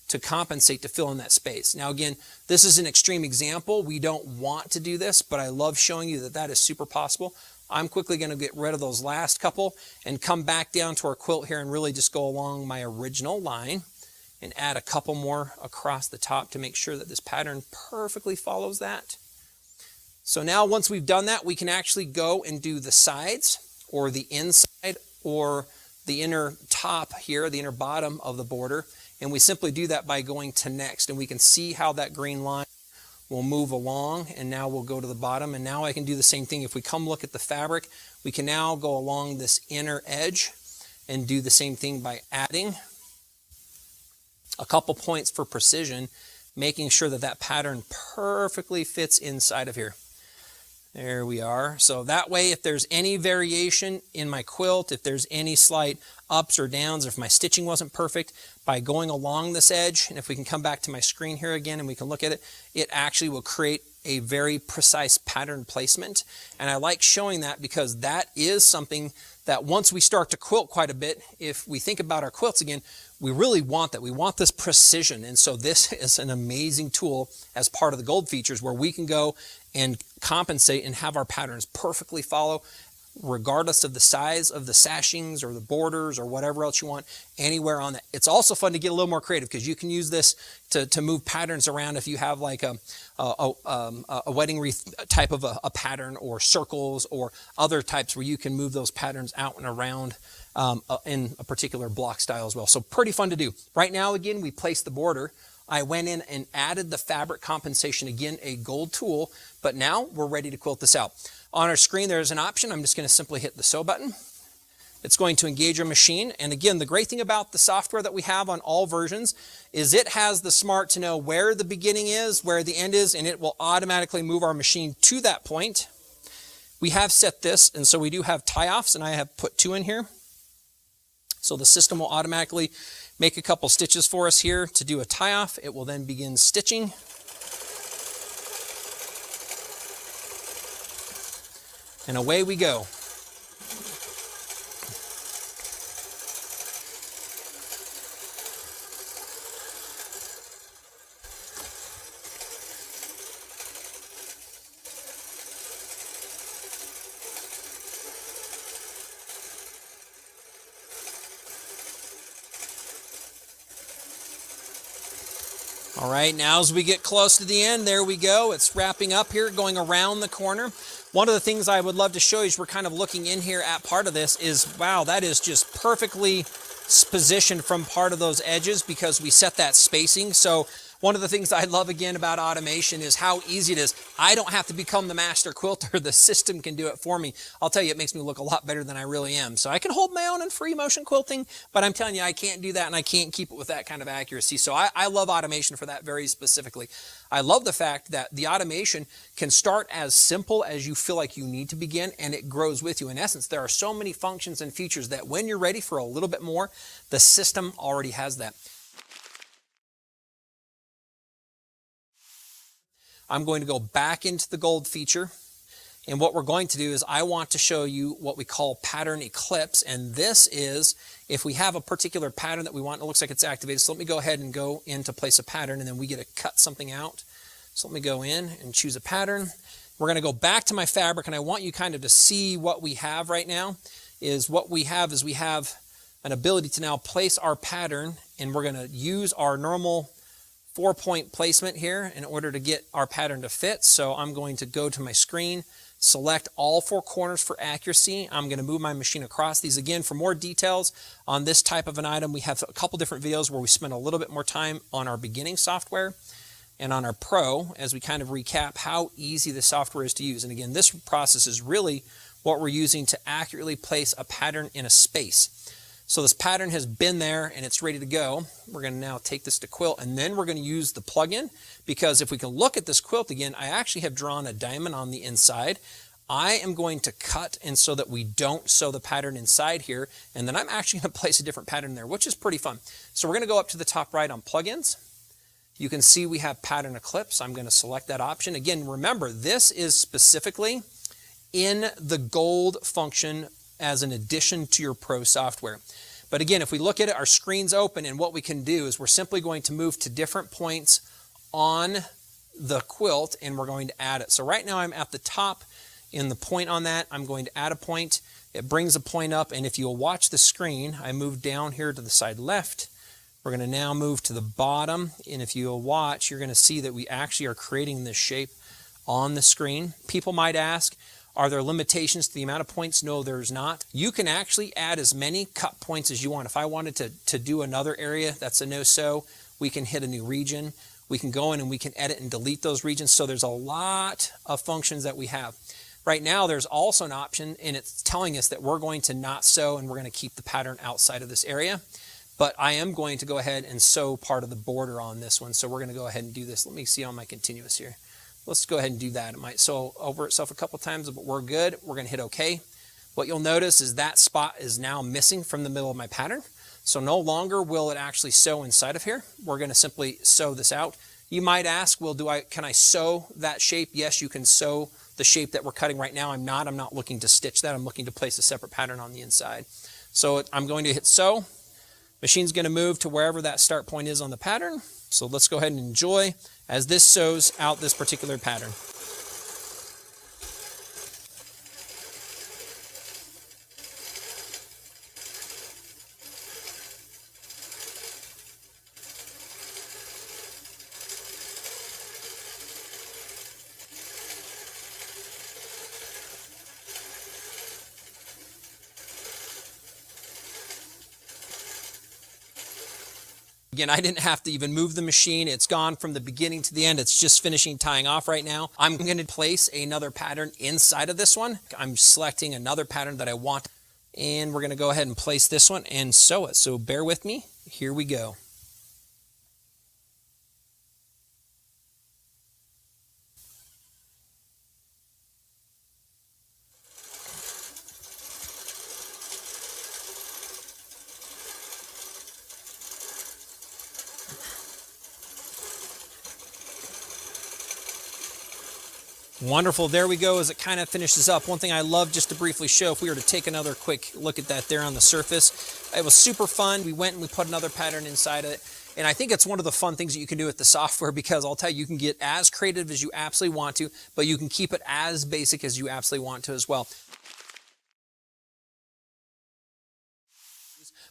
Speaker 5: to compensate to fill in that space. Now again, this is an extreme example. We don't want to do this, but I love showing you that that is super possible. I'm quickly going to get rid of those last couple and come back down to our quilt here and really just go along my original line and add a couple more across the top to make sure that this pattern perfectly follows that. So now once we've done that, we can actually go and do the sides or the inside or the inner top here, the inner bottom of the border. And we simply do that by going to next. And we can see how that green line will move along. And now we'll go to the bottom. And now I can do the same thing. If we come look at the fabric, we can now go along this inner edge and do the same thing by adding a couple points for precision, making sure that that pattern perfectly fits inside of here. There we are. So that way, if there's any variation in my quilt, if there's any slight ups or downs, if my stitching wasn't perfect, by going along this edge, and if we can come back to my screen here again and we can look at it, it actually will create a very precise pattern placement. And I like showing that because that is something that once we start to quilt quite a bit, if we think about our quilts again, we really want that. We want this precision. And so this is an amazing tool as part of the gold features where we can go and compensate and have our patterns perfectly follow regardless of the size of the sashings or the borders or whatever else you want anywhere on that. It's also fun to get a little more creative because you can use this to move patterns around if you have like a wedding wreath type of a pattern, or circles or other types where you can move those patterns out and around in a particular block style as well. So pretty fun to do. Right now, again, we placed the border. I went in and added the fabric compensation, again, a gold tool, but now we're ready to quilt this out. On our screen, there's an option. I'm just going to simply hit the sew button. It's going to engage our machine. And again, the great thing about the software that we have on all versions is it has the smart to know where the beginning is, where the end is, and it will automatically move our machine to that point. We have set this, and so we do have tie-offs, and I have put 2 in here. So the system will automatically make a couple stitches for us here to do a tie-off. It will then begin stitching. And away we go. All right, now as we get close to the end, there we go. It's wrapping up here, going around the corner. One of the things I would love to show you as we're kind of looking in here at part of this is, wow, that is just perfectly positioned from part of those edges because we set that spacing. So one of the things I love again about automation is how easy it is. I don't have to become the master quilter. The system can do it for me. I'll tell you, it makes me look a lot better than I really am. So I can hold my own in free motion quilting, but I'm telling you, I can't do that and I can't keep it with that kind of accuracy. So I love automation for that very specifically. I love the fact that the automation can start as simple as you feel like you need to begin, and it grows with you. In essence, there are so many functions and features that when you're ready for a little bit more, the system already has that. I'm going to go back into the gold feature, and what we're going to do is I want to show you what we call pattern eclipse, and this is if we have a particular pattern that we want, it looks like it's activated. So let me go ahead and go in to place a pattern, and then we get to cut something out. So let me go in and choose a pattern. We're going to go back to my fabric, and I want you kind of to see what we have right now. We have an ability to now place our pattern, and we're going to use our normal 4-point placement here in order to get our pattern to fit. So I'm going to go to my screen, select all 4 corners for accuracy. I'm going to move my machine across these. Again, for more details on this type of an item, we have a couple different videos where we spend a little bit more time on our beginning software and on our pro as we kind of recap how easy the software is to use. And again, this process is really what we're using to accurately place a pattern in a space. So this pattern has been there and it's ready to go. We're going to now take this to quilt, and then we're going to use the plugin, because if we can look at this quilt again, I actually have drawn a diamond on the inside. I am going to cut and so that we don't sew the pattern inside here, and then I'm actually going to place a different pattern there, which is pretty fun. So we're going to go up to the top right on plugins. You can see we have pattern eclipse. I'm going to select that option. Again, remember, this is specifically in the gold function as an addition to your pro software. But again, if we look at it, our screen's open, and what we can do is we're simply going to move to different points on the quilt, and we're going to add it. So right now I'm at the top in the point on that. I'm going to add a point. It brings a point up, and if you'll watch the screen, I move down here to the side left. We're going to now move to the bottom, and if you'll watch, you're going to see that we actually are creating this shape on the screen. People might ask, are there limitations to the amount of points? No, there's not. You can actually add as many cut points as you want. If I wanted to do another area that's a no-sew, we can hit a new region. We can go in and we can edit and delete those regions. So there's a lot of functions that we have. Right now, there's also an option, and it's telling us that we're going to not sew and we're going to keep the pattern outside of this area. but I am going to go ahead and sew part of the border on this one. So we're going to go ahead and do this. Let me see on my continuous here. Let's go ahead and do that. It might sew over itself a couple times, but we're good. We're going to hit OK. What you'll notice is that spot is now missing from the middle of my pattern. So no longer will it actually sew inside of here. We're going to simply sew this out. You might ask, well, can I sew that shape? Yes, you can sew the shape that we're cutting right now. I'm not looking to stitch that. I'm looking to place a separate pattern on the inside. So I'm going to hit sew. Machine's going to move to wherever that start point is on the pattern. So let's go ahead and enjoy as this sews out this particular pattern. Again, I didn't have to even move the machine. It's gone from the beginning to the end. It's just finishing tying off right now. I'm going to place another pattern inside of this one. I'm selecting another pattern that I want, and we're going to go ahead and place this one and sew it. So bear with me. Here we go. Wonderful. There we go as it kind of finishes up. One thing I love just to briefly show, if we were to take another quick look at that there on the surface, it was super fun. We went and we put another pattern inside of it. And I think it's one of the fun things that you can do with the software, because I'll tell you, you can get as creative as you absolutely want to, but you can keep it as basic as you absolutely want to as well.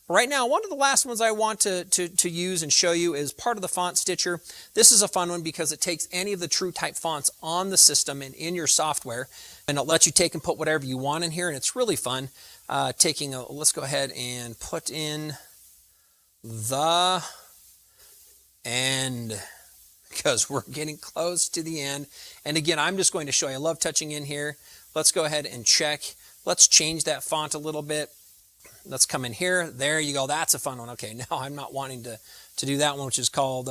Speaker 5: Right now, one of the last ones I want to use and show you is part of the font stitcher. This is a fun one because it takes any of the true type fonts on the system and in your software, and it lets you take and put whatever you want in here, and it's really fun. Let's go ahead and put in the end, because we're getting close to the end. And again, I'm just going to show you, I love touching in here. Let's go ahead and check. Let's change that font a little bit. Let's come in here. There you go. That's a fun one. Okay, now I'm not wanting to do that one, which is called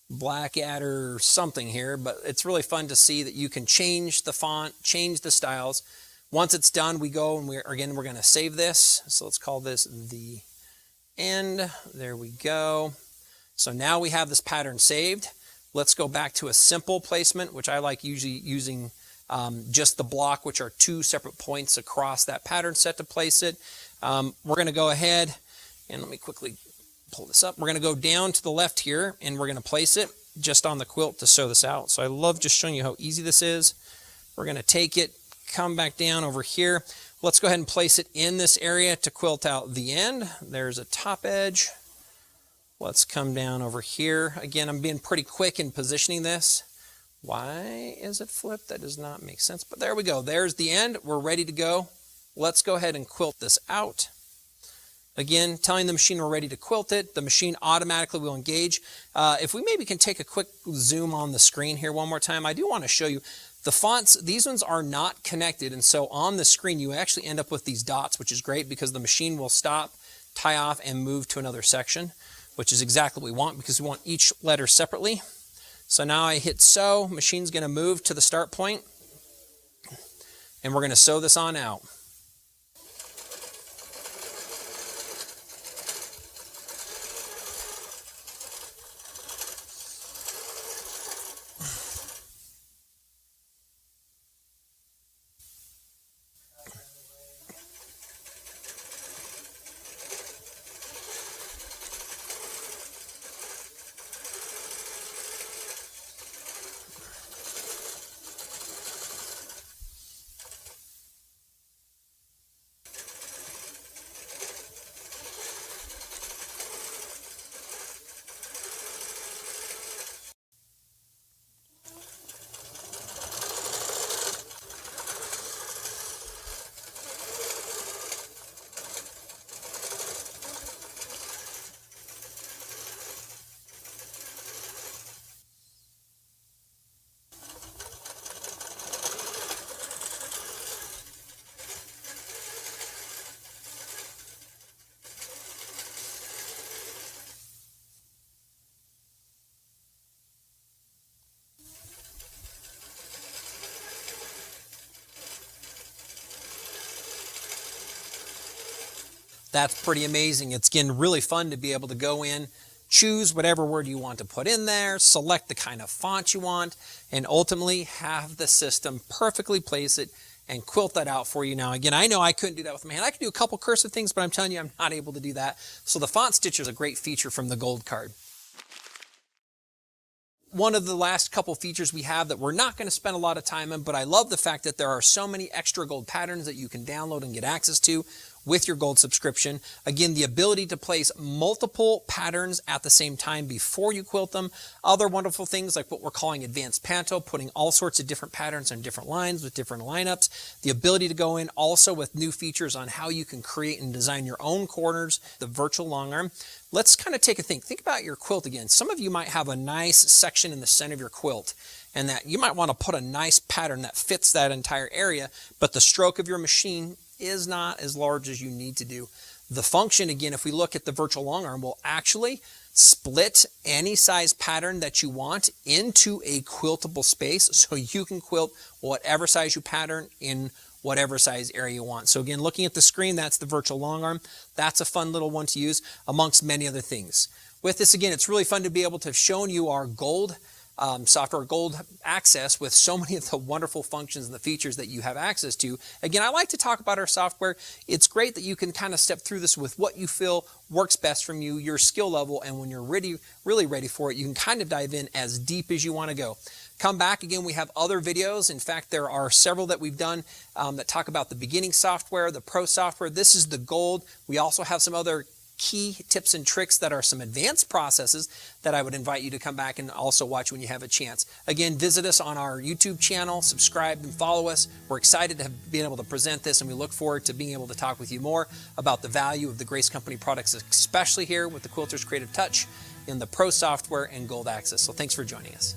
Speaker 5: Blackadder or something here, but it's really fun to see that you can change the font, change the styles. Once it's done, we go and we're going to save this. So let's call this the end. There we go. So now we have this pattern saved. Let's go back to a simple placement, which I like usually using just the block, which are two separate points across that pattern set to place it. We're going to go ahead and let me quickly pull this up. We're going to go down to the left here and we're going to place it just on the quilt to sew this out. So I love just showing you how easy this is. We're going to take it, come back down over here. Let's go ahead and place it in this area to quilt out the end. There's a top edge. Let's come down over here. Again, I'm being pretty quick in positioning this. Why is it flipped? That does not make sense, but there we go. There's the end. We're ready to go. Let's go ahead and quilt this out. Again, telling the machine we're ready to quilt it. The machine automatically will engage. If we maybe can take a quick zoom on the screen here one more time, I do want to show you the fonts. These ones are not connected, and so on the screen you actually end up with these dots, which is great because the machine will stop, tie off, and move to another section, which is exactly what we want because we want each letter separately. So now I hit sew, machine's going to move to the start point, and we're going to sew this on out. That's pretty amazing. It's, again, really fun to be able to go in, choose whatever word you want to put in there, select the kind of font you want, and ultimately have the system perfectly place it and quilt that out for you. Now, again, I know I couldn't do that with my hand. I could do a couple cursive things, but I'm telling you, I'm not able to do that. So the font stitcher is a great feature from the gold card. One of the last couple features we have that we're not going to spend a lot of time on, but I love the fact that there are so many extra gold patterns that you can download and get access to with your gold subscription. Again, the ability to place multiple patterns at the same time before you quilt them. Other wonderful things like what we're calling advanced panto, putting all sorts of different patterns on different lines with different lineups. The ability to go in also with new features on how you can create and design your own corners, the virtual long arm. Let's kind of take a think. Think about your quilt again. Some of you might have a nice section in the center of your quilt, and that you might want to put a nice pattern that fits that entire area, but the stroke of your machine is not as large as you need to do. The function, again, if we look at the virtual long arm, will actually split any size pattern that you want into a quiltable space, so you can quilt whatever size you pattern in whatever size area you want. So again, looking at the screen, that's the virtual long arm. That's a fun little one to use amongst many other things. With this, again, it's really fun to be able to have shown you our gold software, gold access with so many of the wonderful functions and the features that you have access to. Again, I like to talk about our software. It's great that you can kind of step through this with what you feel works best from you, your skill level, and when you're really ready for it, you can kind of dive in as deep as you want to go. Come back again, we have other videos. In fact, there are several that we've done that talk about the beginning software, the pro software. This is the gold. We also have some other key tips and tricks that are some advanced processes that I would invite you to come back and also watch when you have a chance. Again, visit us on our YouTube channel, subscribe and follow us. We're excited to have been able to present this, and we look forward to being able to talk with you more about the value of the Grace Company products, especially here with the Quilters Creative Touch in the Pro software and Gold Access. So thanks for joining us.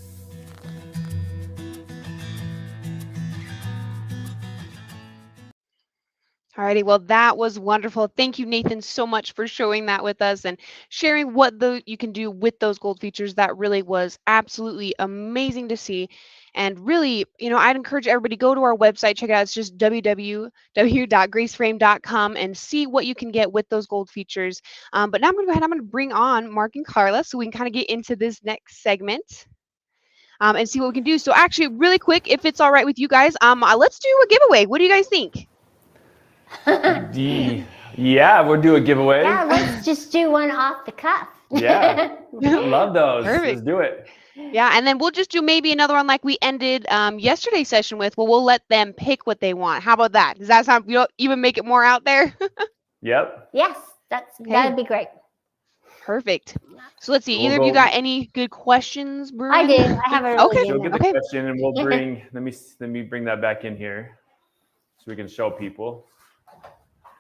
Speaker 8: Alrighty, well, that was wonderful. Thank you, Nathan, so much for showing that with us and sharing what you can do with those gold features. That really was absolutely amazing to see. And really, I'd encourage everybody to go to our website, check it out. It's just www.graceframe.com and see what you can get with those gold features. But now I'm going to go ahead, I'm going to bring on Mark and Karla so we can kind of get into this next segment. And see what we can do. So actually, really quick, if it's all right with you guys, let's do a giveaway. What do you guys think?
Speaker 14: Yeah, we'll do a giveaway.
Speaker 6: Yeah, let's just do one off the cuff.
Speaker 14: Yeah, love those.
Speaker 8: Perfect.
Speaker 14: Let's do it.
Speaker 8: Yeah, and then we'll just do maybe another one like we ended yesterday's session with. Well, we'll let them pick what they want. How about that? Does that sound? You'll even make it more out there.
Speaker 14: Yep.
Speaker 6: Yes, that'd be great.
Speaker 8: Perfect. So let's see. Either of you got any good questions, Bruce?
Speaker 6: I did. I have a really
Speaker 14: She'll
Speaker 6: good
Speaker 14: get
Speaker 6: one.
Speaker 14: the question, and we'll bring. Let me bring that back in here, so we can show people.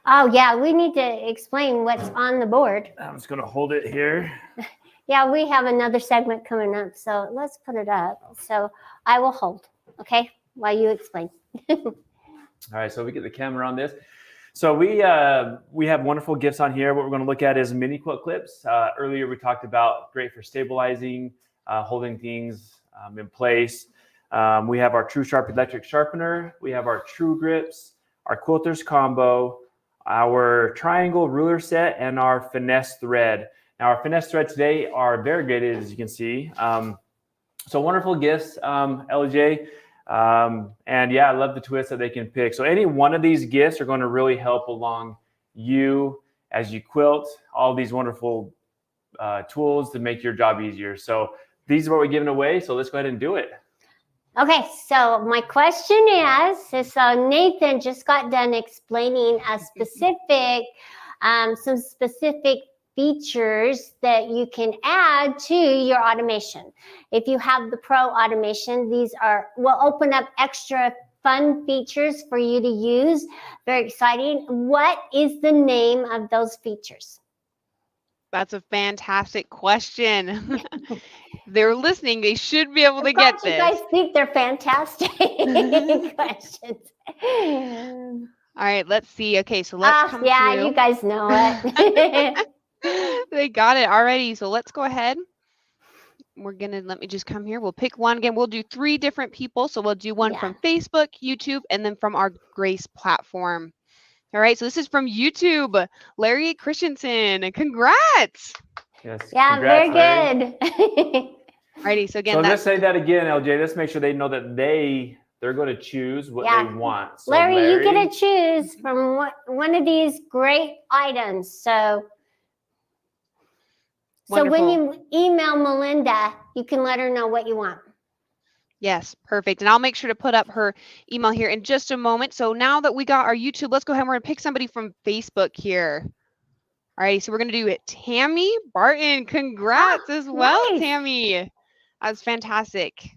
Speaker 6: Oh yeah, we need to explain what's on the board.
Speaker 14: I'm just gonna hold it here.
Speaker 6: Yeah, we have another segment coming up, so let's put it up. So I will hold, okay, while you explain.
Speaker 14: All right, so we get the camera on this. So we have wonderful gifts on here. What we're going to look at is mini quilt clips. Earlier we talked about great for stabilizing, holding things in place. We have our True Sharp electric sharpener. We have our True Grips, our Quilters combo, our triangle ruler set, and our finesse thread. Now our finesse thread today are variegated, as you can see. So wonderful gifts, LJ. And yeah, I love the twist that they can pick. So any one of these gifts are going to really help along you as you quilt, all these wonderful tools to make your job easier. So these are what we're giving away. So let's go ahead and do it.
Speaker 6: Okay, so my question is so Nathan just got done explaining a specific, some specific features that you can add to your automation. If you have the Pro automation, these will open up extra fun features for you to use. Very exciting. What is the name of those features?
Speaker 8: That's a fantastic question. They're listening. They should be able to get this.
Speaker 6: You guys think they're fantastic questions.
Speaker 8: All right, let's see. Okay, so let's come through.
Speaker 6: You guys know it.
Speaker 8: They got it already. So let's go ahead. Let me just come here. We'll pick one again. We'll do 3 different people. So we'll do one from Facebook, YouTube, and then from our Grace platform. All right, so this is from YouTube, Larry Christensen. Congrats.
Speaker 14: Yes.
Speaker 6: Yeah,
Speaker 14: congrats,
Speaker 6: very
Speaker 14: Larry.
Speaker 6: good.
Speaker 8: Alrighty, so again,
Speaker 14: So
Speaker 8: that's
Speaker 14: let's say that again, LJ. Let's make sure they know that they're going to choose what
Speaker 6: Yeah.
Speaker 14: they want. So
Speaker 6: Larry, you get to choose from one of these great items. So when
Speaker 8: Wonderful.
Speaker 6: you email Melinda, you can let her know what you want.
Speaker 8: Yes, perfect. And I'll make sure to put up her email here in just a moment. So now that we got our YouTube, let's go ahead and we're going to pick somebody from Facebook here. All right, so we're going to do it. Tammy Barton, congrats as well,
Speaker 6: nice.
Speaker 8: Tammy. That's fantastic.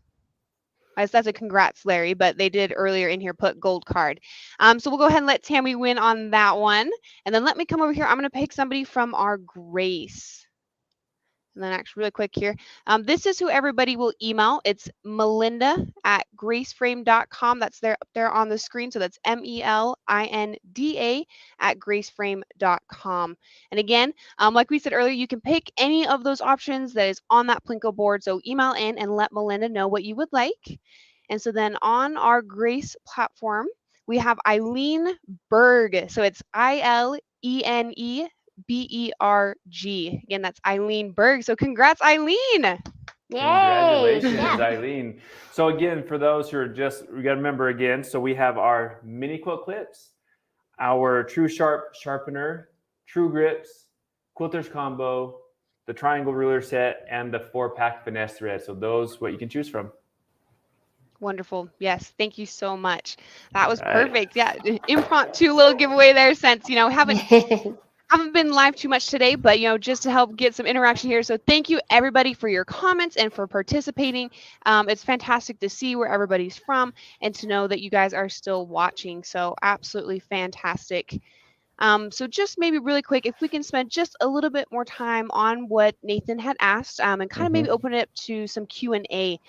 Speaker 8: That's a congrats, Larry, but they did earlier in here put gold card. So we'll go ahead and let Tammy win on that one. And then let me come over here. I'm going to pick somebody from our Grace. And then actually really quick here. This is who everybody will email. It's melinda@graceframe.com. That's there up there on the screen. So that's melinda@graceframe.com. And again, like we said earlier, you can pick any of those options that is on that Plinko board. So email in and let Melinda know what you would like. And so then on our Grace platform, we have Eileen Berg. So it's ILENE BERG. Again, that's Eileen Berg. So congrats, Eileen.
Speaker 6: Yay.
Speaker 14: Congratulations,
Speaker 6: Yeah.
Speaker 14: Eileen. So again, for those who are we got to remember again, so we have our mini quilt clips, our True Sharp sharpener, True Grips, Quilters combo, the triangle ruler set, and the 4-pack finesse thread. So those what you can choose from.
Speaker 8: Wonderful. Yes. Thank you so much. That was perfect. Yeah. Impromptu little giveaway there since, haven't been live too much today, but just to help get some interaction here. So thank you everybody for your comments and for participating. It's fantastic to see where everybody's from and to know that you guys are still watching. So absolutely fantastic. So just maybe really quick, if we can spend just a little bit more time on what Nathan had asked, and kind of maybe open it up to some Q&A.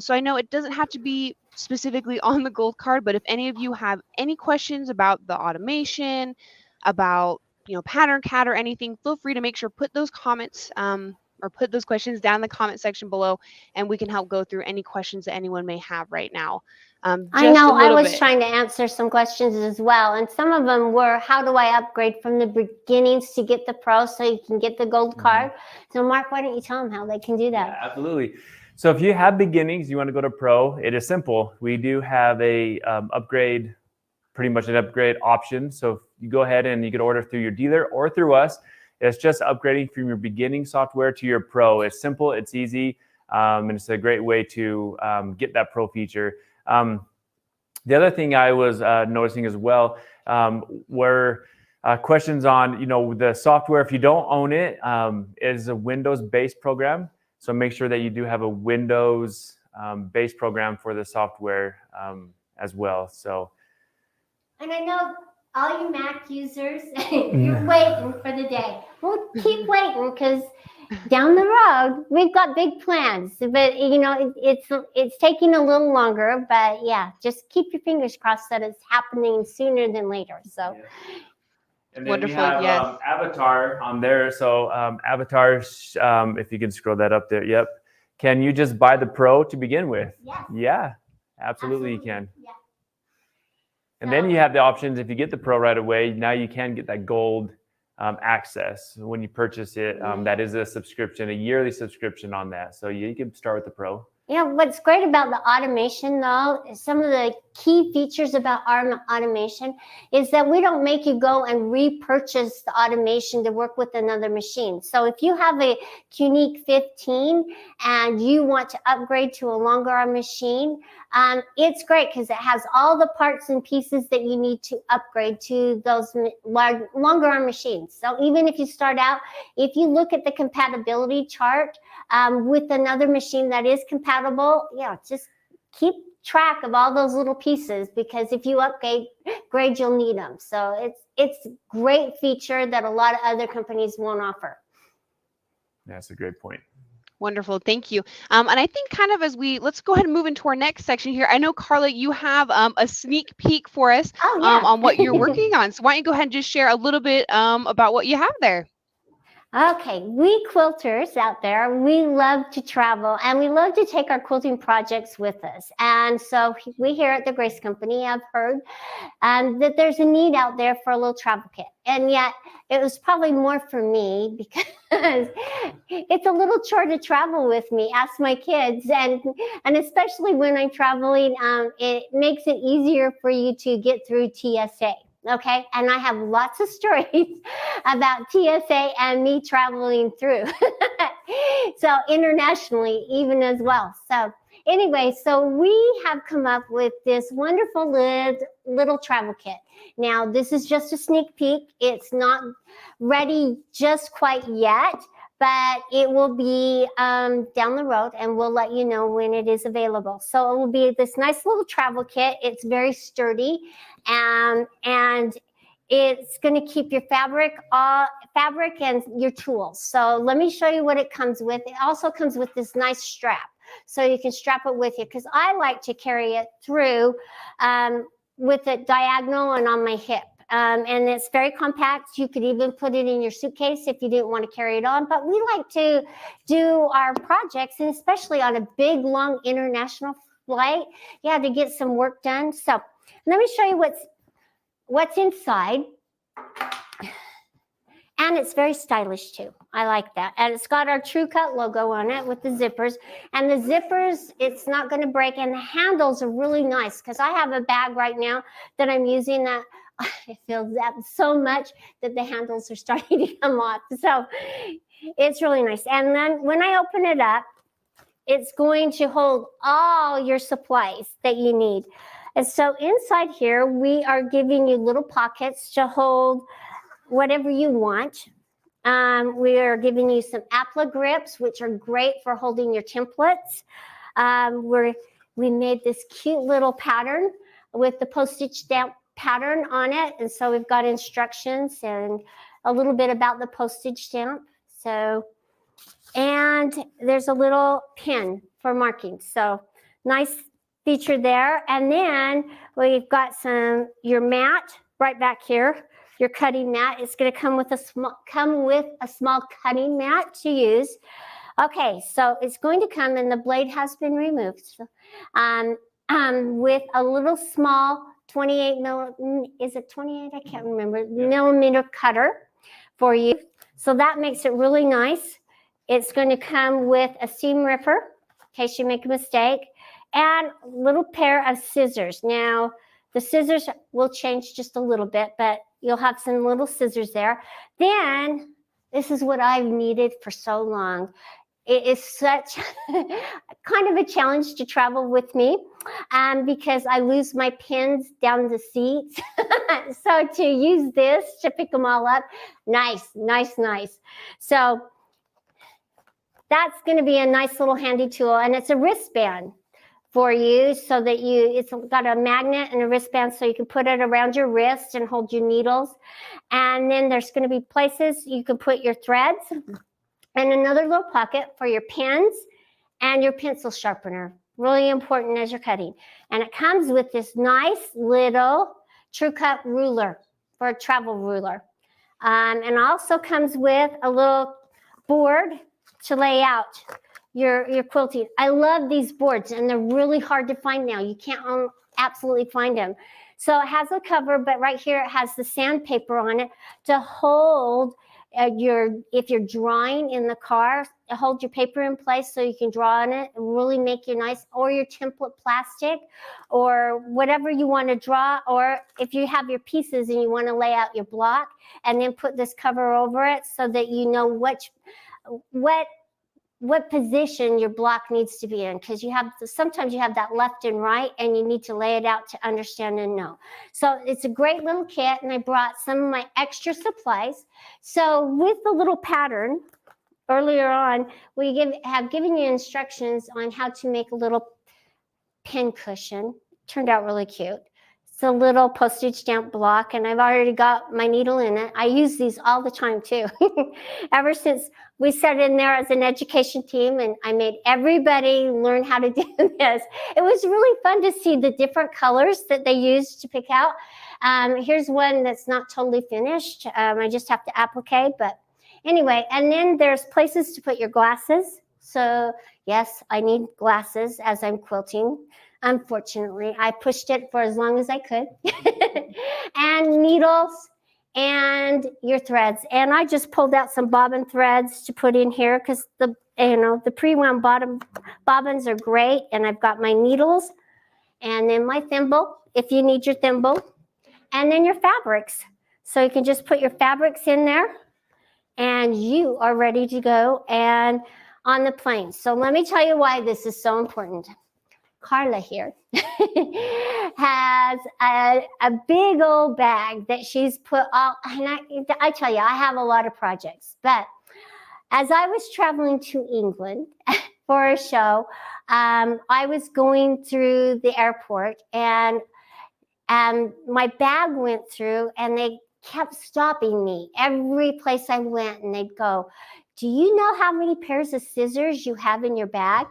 Speaker 8: So I know it doesn't have to be specifically on the gold card, but if any of you have any questions about the automation, about Pattern Cad or anything, feel free to make sure put those comments or put those questions down in the comment section below, and we can help go through any questions that anyone may have right now.
Speaker 6: I know I was trying to answer some questions as well, and some of them were, how do I upgrade from the beginnings to get the pro so you can get the gold card? So Mark, why don't you tell them how they can do that?
Speaker 14: Yeah, absolutely. So if you have beginnings, you want to go to pro, it is simple. We do have a upgrade, pretty much an upgrade option. So you go ahead and you can order through your dealer or through us. It's just upgrading from your beginning software to your pro. It's simple, it's easy, and it's a great way to get that pro feature. The other thing I was noticing as well were questions on, the software. If you don't own it, is a Windows-based program. So make sure that you do have a Windows-based program for the software as well. So.
Speaker 6: And I know all you Mac users, you're waiting for the day. Well, keep waiting because down the road we've got big plans. But it's taking a little longer. But yeah, just keep your fingers crossed that it's happening sooner than later. So.
Speaker 14: Yeah. And then
Speaker 8: Wonderful.
Speaker 14: we have
Speaker 8: Yes.
Speaker 14: Avatar on there. So Avatar, if you can scroll that up there. Yep. Can you just buy the pro to begin with?
Speaker 6: Yes.
Speaker 14: Yeah, absolutely you can.
Speaker 6: Yeah.
Speaker 14: And then you have the options. If you get the pro right away, now you can get that gold access when you purchase it. That is a subscription, a yearly subscription on that. So you can start with the pro.
Speaker 6: Yeah, what's great about the automation though, is some of the key features about our automation is that we don't make you go and repurchase the automation to work with another machine. So if you have a Unique 15 and you want to upgrade to a longer arm machine, it's great because it has all the parts and pieces that you need to upgrade to those longer arm machines. So even if you start out, if you look at the compatibility chart with another machine that is compatible, just keep track of all those little pieces because if you upgrade, you'll need them. So it's a great feature that a lot of other companies won't offer.
Speaker 14: That's a great point.
Speaker 8: Wonderful. Thank you. And I think kind of let's go ahead and move into our next section here. I know, Karla, you have a sneak peek for us on what you're working on. So why don't you go ahead and just share a little bit about what you have there?
Speaker 6: Okay, we quilters out there, we love to travel and we love to take our quilting projects with us. And so we here at the Grace Company have heard that there's a need out there for a little travel kit. And yet it was probably more for me because it's a little chore to travel with me. Ask my kids. And especially when I'm traveling, it makes it easier for you to get through TSA. Okay, and I have lots of stories about TSA and me traveling through. So internationally even as well. So anyway, so we have come up with this wonderful little travel kit. Now this is just a sneak peek. It's not ready just quite yet, but it will be down the road and we'll let you know when it is available. So it will be this nice little travel kit. It's very sturdy and it's going to keep your fabric and your tools. So let me show you what it comes with. It also comes with this nice strap, so you can strap it with you, because I like to carry it through with it diagonal and on my hip. And it's very compact. You could even put it in your suitcase if you didn't want to carry it on. But we like to do our projects, and especially on a big, long international flight, to get some work done. So let me show you what's inside. And it's very stylish too. I like that. And it's got our True Cut logo on it with the zippers. And the zippers, it's not going to break. And the handles are really nice, because I have a bag right now that I'm using that it feels that so much that the handles are starting to come off. So it's really nice. And then when I open it up, it's going to hold all your supplies that you need. And so inside here, we are giving you little pockets to hold whatever you want. We are giving you some applique grips, which are great for holding your templates. We made this cute little pattern with the postage stamp pattern on it. And so we've got instructions and a little bit about the postage stamp. So, and there's a little pin for marking. So nice feature there. And then we've got your mat right back here. Your cutting mat. It's going to come with a small cutting mat to use. Okay, so it's going to come, and the blade has been removed, with a little small 28 is it 28? I can't remember. Millimeter cutter for you. So that makes it really nice. It's going to come with a seam ripper in case you make a mistake, and a little pair of scissors. Now the scissors will change just a little bit, but you'll have some little scissors there. Then, this is what I've needed for so long. It is such kind of a challenge to travel with me because I lose my pins down the seats. So to use this to pick them all up, nice. So that's going to be a nice little handy tool, and it's a wristband for you, so that it's got a magnet and a wristband, so you can put it around your wrist and hold your needles. And then there's going to be places you can put your threads, and another little pocket for your pens and your pencil sharpener. Really important as you're cutting. And it comes with this nice little True Cut ruler for a travel ruler. And also comes with a little board to lay out your quilting. I love these boards, and they're really hard to find now. You can't absolutely find them. So it has a cover, but right here it has the sandpaper on it to hold if you're drawing in the car, hold your paper in place so you can draw on it and really make your nice, or your template plastic, or whatever you want to draw, or if you have your pieces and you want to lay out your block and then put this cover over it so that you know what position your block needs to be in, because sometimes you have that left and right, and you need to lay it out to understand and know. So it's a great little kit, and I brought some of my extra supplies. So with the little pattern, earlier on, we have given you instructions on how to make a little pin cushion. Turned out really cute. It's a little postage stamp block, and I've already got my needle in it. I use these all the time too. Ever since we sat in there as an education team, and I made everybody learn how to do this. It was really fun to see the different colors that they used to pick out. Here's one that's not totally finished. I just have to applique, but Anyway, and then there's places to put your glasses. So yes, I need glasses as I'm quilting. Unfortunately, I pushed it for as long as I could. And needles and your threads. And I just pulled out some bobbin threads to put in here because the pre-wound bobbins are great. And I've got my needles and then my thimble, if you need your thimble, and then your fabrics. So you can just put your fabrics in there and you are ready to go and on the plane. So let me tell you why this is so important. Karla here has a big old bag that she's put all, and I tell you, I have a lot of projects, but as I was traveling to England for a show, I was going through the airport and my bag went through and they kept stopping me every place I went, and they'd go, do you know how many pairs of scissors you have in your bag?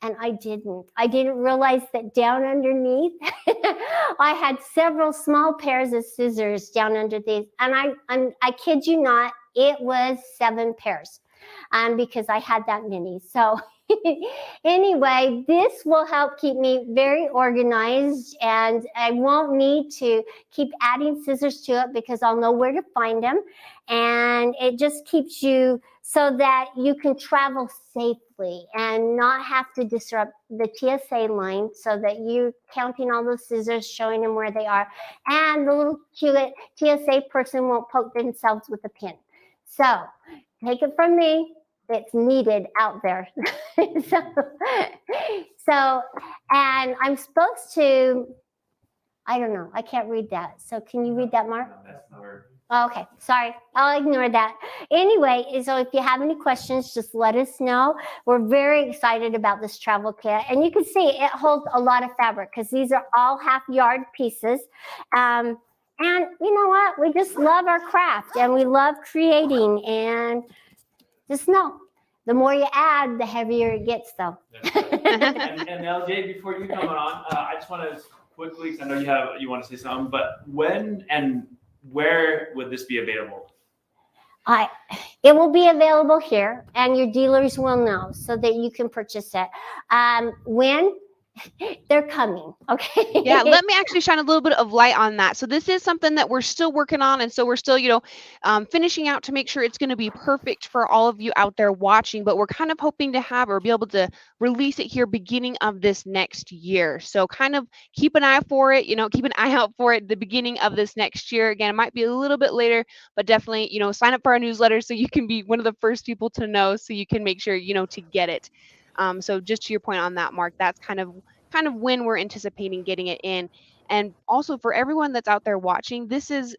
Speaker 6: And I didn't realize that down underneath I had several small pairs of scissors down underneath, and I kid you not, it was 7 pairs because I had that many. So anyway, this will help keep me very organized, and I won't need to keep adding scissors to it because I'll know where to find them. And it just keeps you so that you can travel safely and not have to disrupt the TSA line, so that you're counting all those scissors, showing them where they are, and the little cute TSA person won't poke themselves with a pin. So take it from me, it's needed out there. so, and I'm supposed to, I don't know, I can't read that. So can you read that, Mark? Okay, sorry, I'll ignore that. Anyway, so if you have any questions, just let us know. We're very excited about this travel kit. And you can see it holds a lot of fabric because these are all half-yard pieces. And you know what? We just love our craft and we love creating. And just know, the more you add, the heavier it gets, though.
Speaker 14: and LJ, before you come on, I just want to quickly, because I know you want to say something, but when and where would this be available?
Speaker 6: It will be available here, and your dealers will know so that you can purchase it. When? They're coming, okay?
Speaker 8: Yeah, let me actually shine a little bit of light on that. So this is something that we're still working on, and so we're still, finishing out to make sure it's going to be perfect for all of you out there watching, but we're kind of hoping to have or be able to release it here beginning of this next year. So kind of keep an eye for it, keep an eye out for it the beginning of this next year. Again, it might be a little bit later, but definitely, sign up for our newsletter so you can be one of the first people to know, so you can make sure, to get it. So just to your point on that, Mark, that's kind of when we're anticipating getting it in. And also for everyone that's out there watching, this is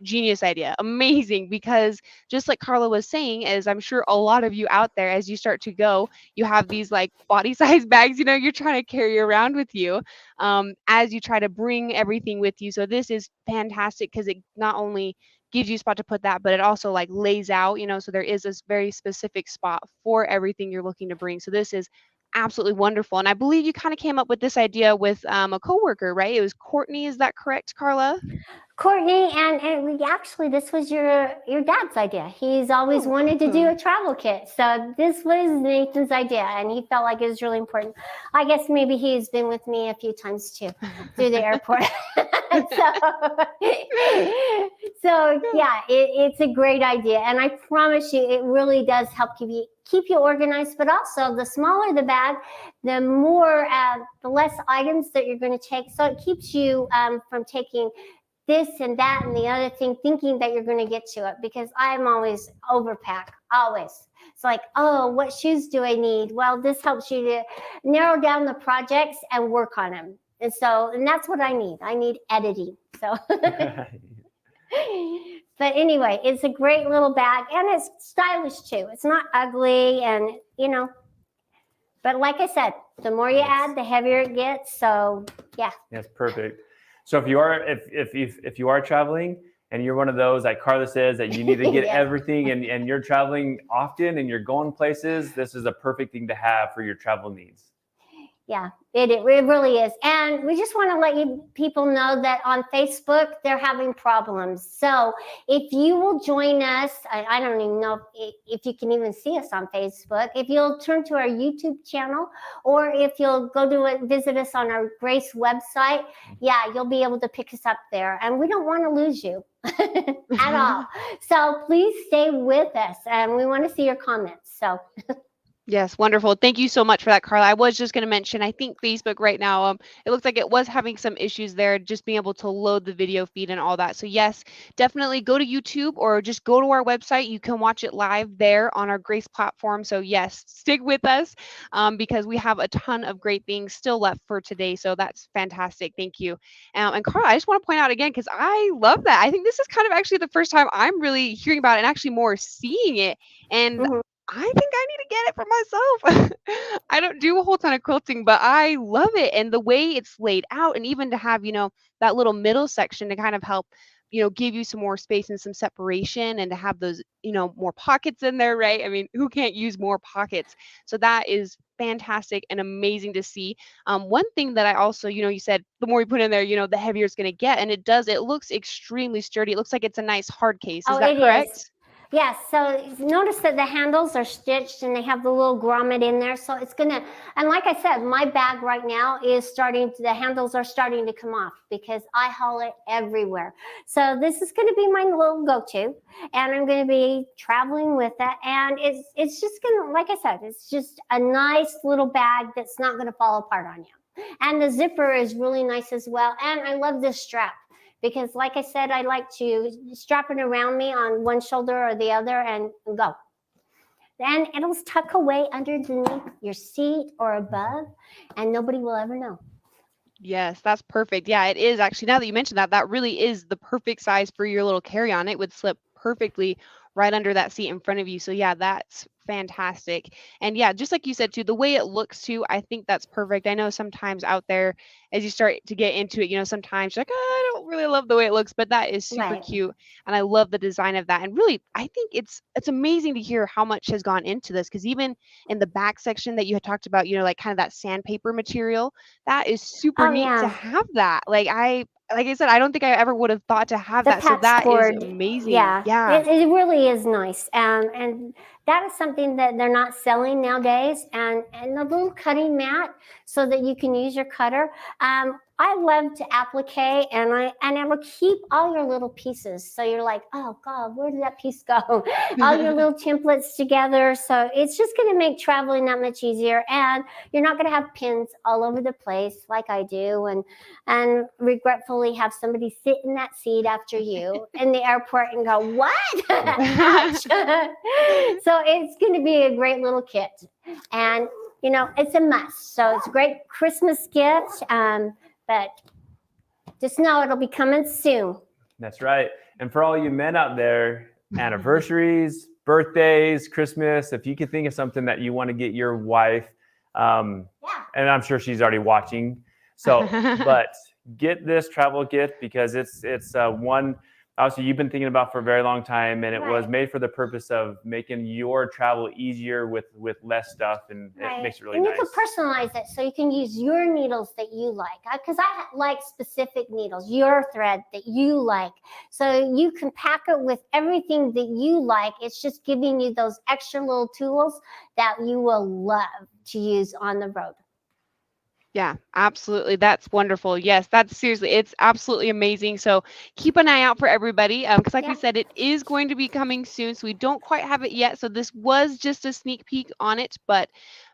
Speaker 8: genius idea, amazing, because just like Karla was saying, as I'm sure a lot of you out there, as you start to go, you have these like body size bags, you're trying to carry around with you as you try to bring everything with you. So this is fantastic because it not only gives you a spot to put that, but it also like lays out, so there is this very specific spot for everything you're looking to bring. So this is absolutely wonderful. And I believe you kind of came up with this idea with a coworker, right? It was Courtney, is that correct, Karla?
Speaker 6: Courtney, and we actually, this was your dad's idea. He's always wanted to do a travel kit. So this was Nathan's idea, and he felt like it was really important. I guess maybe he's been with me a few times too through the airport. So yeah, it's a great idea. And I promise you, it really does help keep you organized, but also the smaller the bag, the more, the less items that you're going to take. So it keeps you from taking this and that and the other thing, thinking that you're going to get to it, because I'm always overpack, always. It's like, oh, what shoes do I need? Well, this helps you to narrow down the projects and work on them. And that's what I need. I need editing. So, but anyway, it's a great little bag, and it's stylish too. It's not ugly, and but like I said, the more you add, the heavier it gets. So yeah.
Speaker 14: That's perfect. So if you are traveling and you're one of those, like Karla says, that you need to get everything and you're traveling often and you're going places, this is a perfect thing to have for your travel needs.
Speaker 6: Yeah, it really is. And we just want to let you people know that on Facebook, they're having problems. So if you will join us, I don't even know if you can even see us on Facebook. If you'll turn to our YouTube channel, or if you'll go to visit us on our Grace website, yeah, you'll be able to pick us up there. And we don't want to lose you at all. So please stay with us, and we want to see your comments. So.
Speaker 8: Yes, wonderful. Thank you so much for that, Karla. I was just going to mention, I think Facebook right now, it looks like it was having some issues there, just being able to load the video feed and all that. So yes, definitely go to YouTube or just go to our website. You can watch it live there on our Grace platform. So yes, stick with us because we have a ton of great things still left for today. So that's fantastic. Thank you. And Karla, I just want to point out again, because I love that. I think this is kind of actually the first time I'm really hearing about it and actually more seeing it. And I think I need to get it for myself. I don't do a whole ton of quilting, but I love it. And the way it's laid out, and even to have, that little middle section to kind of help, give you some more space and some separation, and to have those, more pockets in there, right? I mean, who can't use more pockets? So that is fantastic and amazing to see. One thing that I also, you said the more you put in there, the heavier it's going to get. And it does, it looks extremely sturdy. It looks like it's a nice hard case. Is that correct?
Speaker 6: Yes, so notice that the handles are stitched and they have the little grommet in there. So it's gonna, and like I said, my bag right now is the handles are starting to come off because I haul it everywhere. So this is gonna be my little go-to, and I'm gonna be traveling with it. And it's just gonna, like I said, it's just a nice little bag that's not gonna fall apart on you. And the zipper is really nice as well. And I love this strap, because like I said, I like to strap it around me on one shoulder or the other and go. Then it'll tuck away underneath your seat or above, and nobody will ever know.
Speaker 8: Yes, that's perfect. Yeah, it is actually, now that you mentioned that, that really is the perfect size for your little carry-on. It would slip perfectly right under that seat in front of you. So yeah, that's fantastic. And yeah, just like you said too, the way it looks too, I think that's perfect. I know sometimes out there, as you start to get into it, sometimes you're like, oh, I don't really love the way it looks, but that is super cute. And I love the design of that. And really, I think it's amazing to hear how much has gone into this, because even in the back section that you had talked about, like kind of that sandpaper material, that is super neat to have that. Like I said, I don't think I ever would have thought to have that. So that is amazing.
Speaker 6: Yeah. It really is nice. And that is something that they're not selling nowadays. And the little cutting mat so that you can use your cutter. I love to applique, and I will keep all your little pieces. So you're like, oh God, where did that piece go? All your little templates together. So it's just going to make traveling that much easier. And you're not going to have pins all over the place like I do, and regretfully have somebody sit in that seat after you in the airport and go, what? Ouch. So it's going to be a great little kit. And, it's a must. So it's a great Christmas gift. But just know it'll be coming soon.
Speaker 14: That's right. And for all you men out there, anniversaries, birthdays, Christmas, if you could think of something that you want to get your wife, and I'm sure she's already watching. So, but get this travel gift, because it's one, obviously you've been thinking about for a very long time, and it was made for the purpose of making your travel easier with less stuff, and it makes it really nice.
Speaker 6: And you can personalize it so you can use your needles that you like, because I like specific needles, your thread that you like. So you can pack it with everything that you like. It's just giving you those extra little tools that you will love to use on the road.
Speaker 8: Yeah, absolutely. That's wonderful. Yes, that's seriously, it's absolutely amazing. So keep an eye out for everybody, because like we said, it is going to be coming soon. So we don't quite have it yet. So this was just a sneak peek on it, but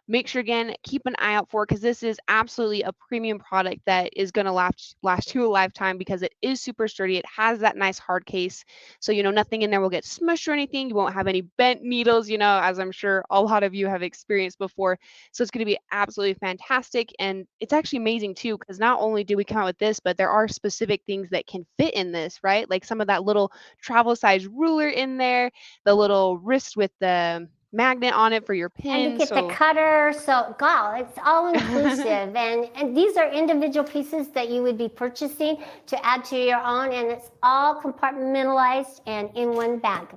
Speaker 8: make sure, again, keep an eye out for it, because this is absolutely a premium product that is going to last you a lifetime, because it is super sturdy. It has that nice hard case. So, nothing in there will get smushed or anything. You won't have any bent needles, as I'm sure a lot of you have experienced before. So it's going to be absolutely fantastic. And it's actually amazing too, because not only do we come out with this, but there are specific things that can fit in this, right? Like some of that little travel size ruler in there, the little wrist with the magnet on it for your pins.
Speaker 6: And you get the cutter. So, God, it's all inclusive. and these are individual pieces that you would be purchasing to add to your own. And it's all compartmentalized and in one bag.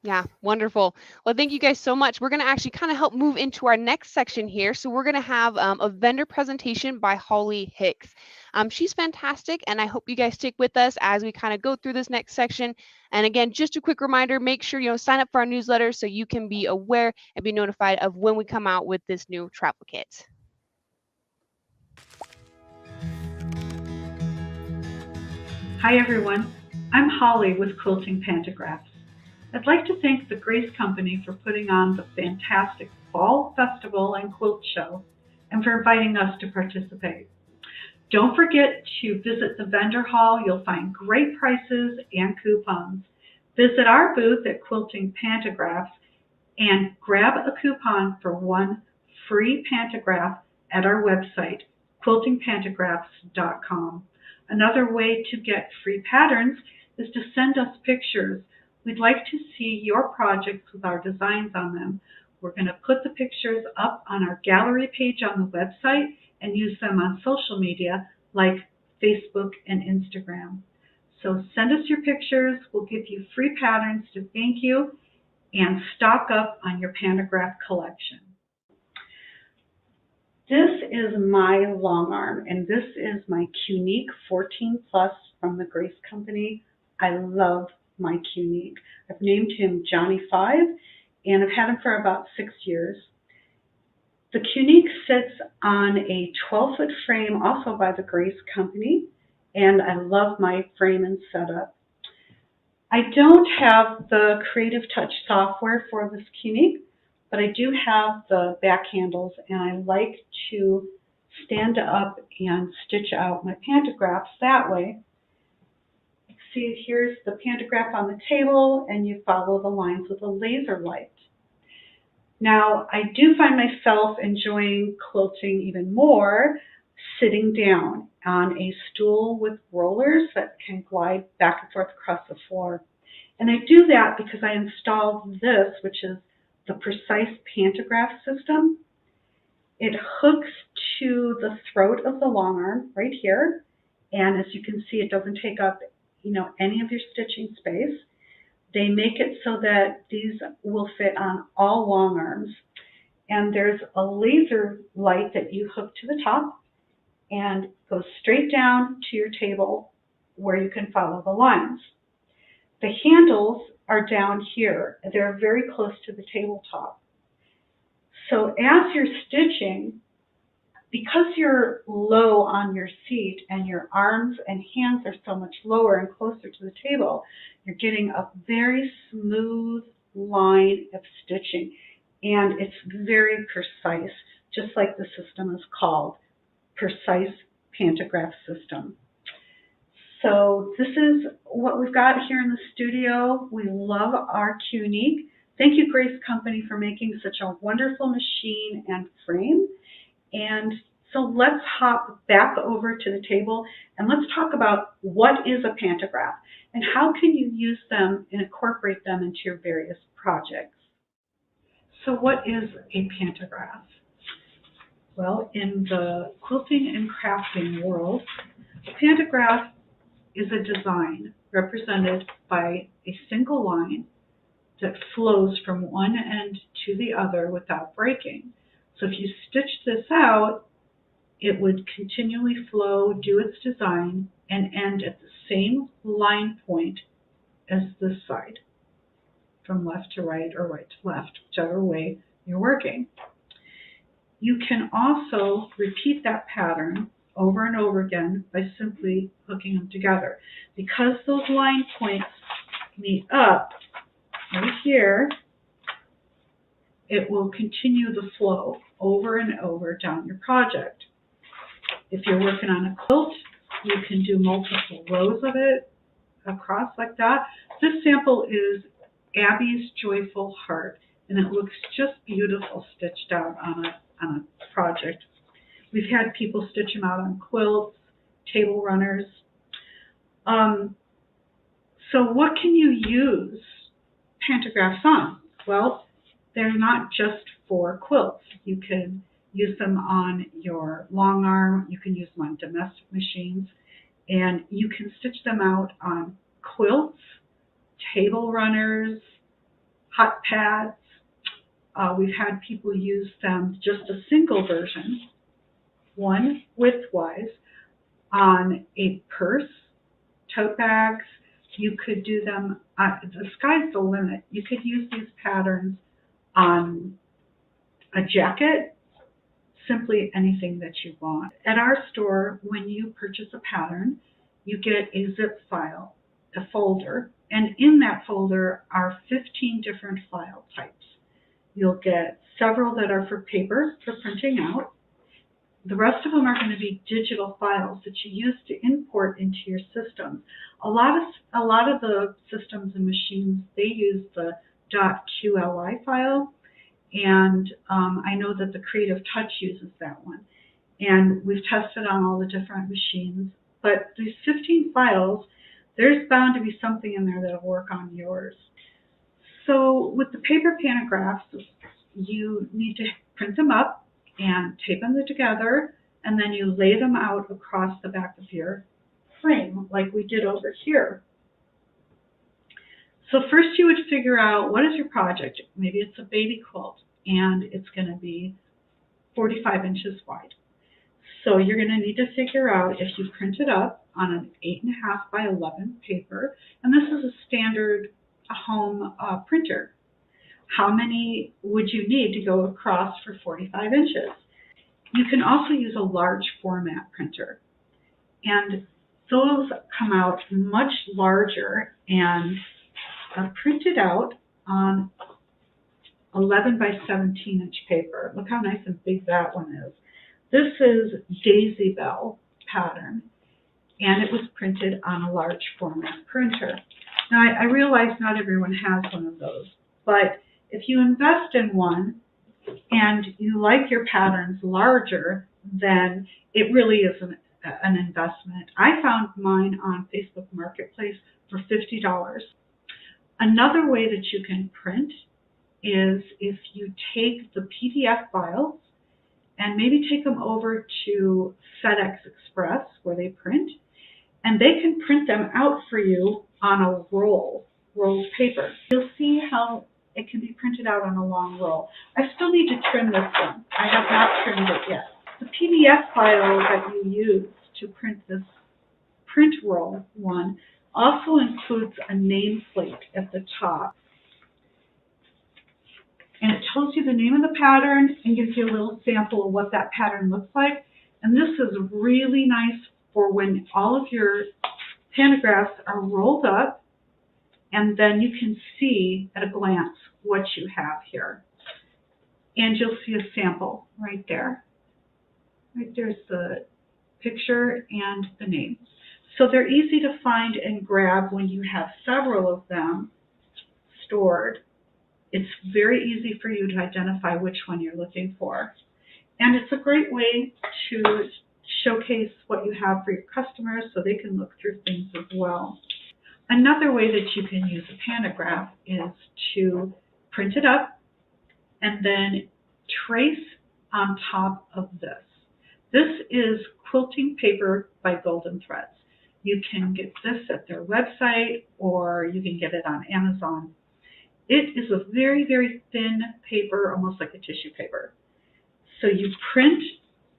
Speaker 8: Yeah, wonderful. Well, thank you guys so much. We're going to actually kind of help move into our next section here. So we're going to have a vendor presentation by Holly Hicks. She's fantastic, and I hope you guys stick with us as we kind of go through this next section. And again, just a quick reminder, make sure you sign up for our newsletter so you can be aware and be notified of when we come out with this new travel kit.
Speaker 16: Hi everyone, I'm Holly with Quilting Pantographs. I'd like to thank the Grace Company for putting on the Fantastic Fall Festival and Quilt Show and for inviting us to participate. Don't forget to visit the vendor hall. You'll find great prices and coupons. Visit our booth at Quilting Pantographs and grab a coupon for one free pantograph at our website, quiltingpantographs.com. Another way to get free patterns is to send us pictures. We'd like to see your projects with our designs on them. We're going to put the pictures up on our gallery page on the website and use them on social media like Facebook and Instagram. So send us your pictures. We'll give you free patterns to thank you and stock up on your pantograph collection. This is my long arm, and this is my Unique 14 Plus from the Grace Company. I love my Unique. I've named him Johnny 5, and I've had him for about 6 years. The Unique sits on a 12-foot frame, also by the Grace Company, and I love my frame and setup. I don't have the Creative Touch software for this Unique, but I do have the back handles, and I like to stand up and stitch out my pantographs that way. See, here's the pantograph on the table, and you follow the lines with a laser light. Now, I do find myself enjoying quilting even more sitting down on a stool with rollers that can glide back and forth across the floor. And I do that because I installed this, which is the Precise Pantograph system. It hooks to the throat of the long arm right here, and as you can see, it doesn't take up any of your stitching space. They make it so that these will fit on all long arms, and there's a laser light that you hook to the top and goes straight down to your table where you can follow the lines. The handles are down here. They're very close to the tabletop. So as you're stitching, because you're low on your seat and your arms and hands are so much lower and closer to the table, you're getting a very smooth line of stitching, and it's very precise, just like the system is called, Precise Pantograph System. So this is what we've got here in the studio. We love our Unique. Thank you, Grace Company, for making such a wonderful machine and frame. And so let's hop back over to the table and let's talk about what is a pantograph and how can you use them and incorporate them into your various projects. So what is a pantograph? Well, in the quilting and crafting world, a pantograph is a design represented by a single line that flows from one end to the other without breaking. So if you stitch this out, it would continually flow, do its design, and end at the same line point as this side, from left to right or right to left, whichever way you're working. You can also repeat that pattern over and over again by simply hooking them together. Because those line points meet up right here, it will continue the flow over and over down your project. If you're working on a quilt, you can do multiple rows of it across like that. This sample is Abby's Joyful Heart, and it looks just beautiful stitched out on a project. We've had people stitch them out on quilts, table runners. So what can you use pantographs on? Well, they're not just for quilts. You can use them on your long arm, you can use them on domestic machines, and you can stitch them out on quilts, table runners, hot pads. We've had people use them just a single version, one widthwise, on a purse, tote bags. You could do them, the sky's the limit. You could use these patterns on a jacket, simply anything that you want. At our store, when you purchase a pattern, you get a zip file, a folder, and in that folder are 15 different file types. You'll get several that are for paper, for printing out. The rest of them are going to be digital files that you use to import into your system. A lot of the systems and machines, they use the .qli file, and I know that the Creative Touch uses that one. And we've tested on all the different machines. But these 15 files, there's bound to be something in there that'll work on yours. So with the paper pantographs, you need to print them up and tape them together, and then you lay them out across the back of your frame, like we did over here. So first you would figure out, what is your project? Maybe it's a baby quilt, and it's going to be 45 inches wide. So you're going to need to figure out if you print it up on an 8.5 by 11 paper, and this is a standard home printer. How many would you need to go across for 45 inches? You can also use a large format printer, and those come out much larger and are printed out on 11 by 17 inch paper. Look how nice and big that one is. This is Daisy Bell pattern, and it was printed on a large format printer. Now, I realize not everyone has one of those, but if you invest in one and you like your patterns larger, then it really is an investment. I found mine on Facebook Marketplace for $50. Another way that you can print is if you take the PDF files and maybe take them over to FedEx Express where they print, and they can print them out for you on a rolled paper. You'll see how it can be printed out on a long roll. I still need to trim this one. I have not trimmed it yet. The PDF file that you use to print this print roll one also includes a nameplate at the top. And it tells you the name of the pattern and gives you a little sample of what that pattern looks like. And this is really nice for when all of your pantographs are rolled up, and then you can see at a glance what you have here. And you'll see a sample right there. Right there's the picture and the name. So they're easy to find and grab when you have several of them stored. It's very easy for you to identify which one you're looking for. And it's a great way to showcase what you have for your customers so they can look through things as well. Another way that you can use a pantograph is to print it up and then trace on top of this. This is quilting paper by Golden Threads. You can get this at their website, or you can get it on Amazon. It is a very, very thin paper, almost like a tissue paper. So you print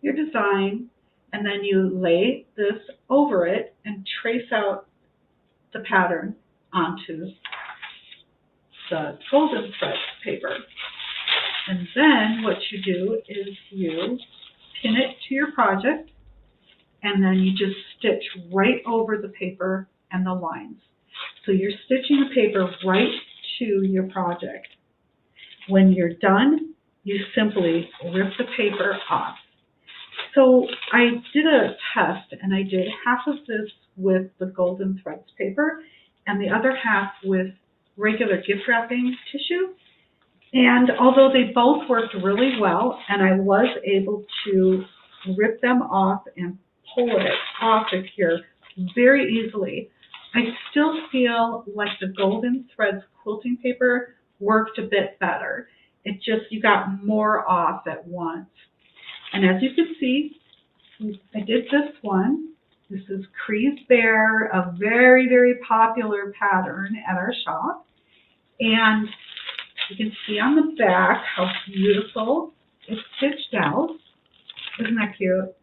Speaker 16: your design, and then you lay this over it and trace out the pattern onto the Golden Threads paper. And then what you do is you pin it to your project, and then you just stitch right over the paper and the lines. So you're stitching the paper right to your project. When you're done, you simply rip the paper off. So I did a test, and I did half of this with the Golden Threads paper and the other half with regular gift wrapping tissue. And although they both worked really well, and I was able to rip them off and pull it off of here very easily, I still feel like the Golden Threads quilting paper worked a bit better. It just, you got more off at once. And as you can see, I did this one. This is Cree's Bear, a very, very popular pattern at our shop. And You can see on the back how beautiful it's stitched out. Isn't that cute?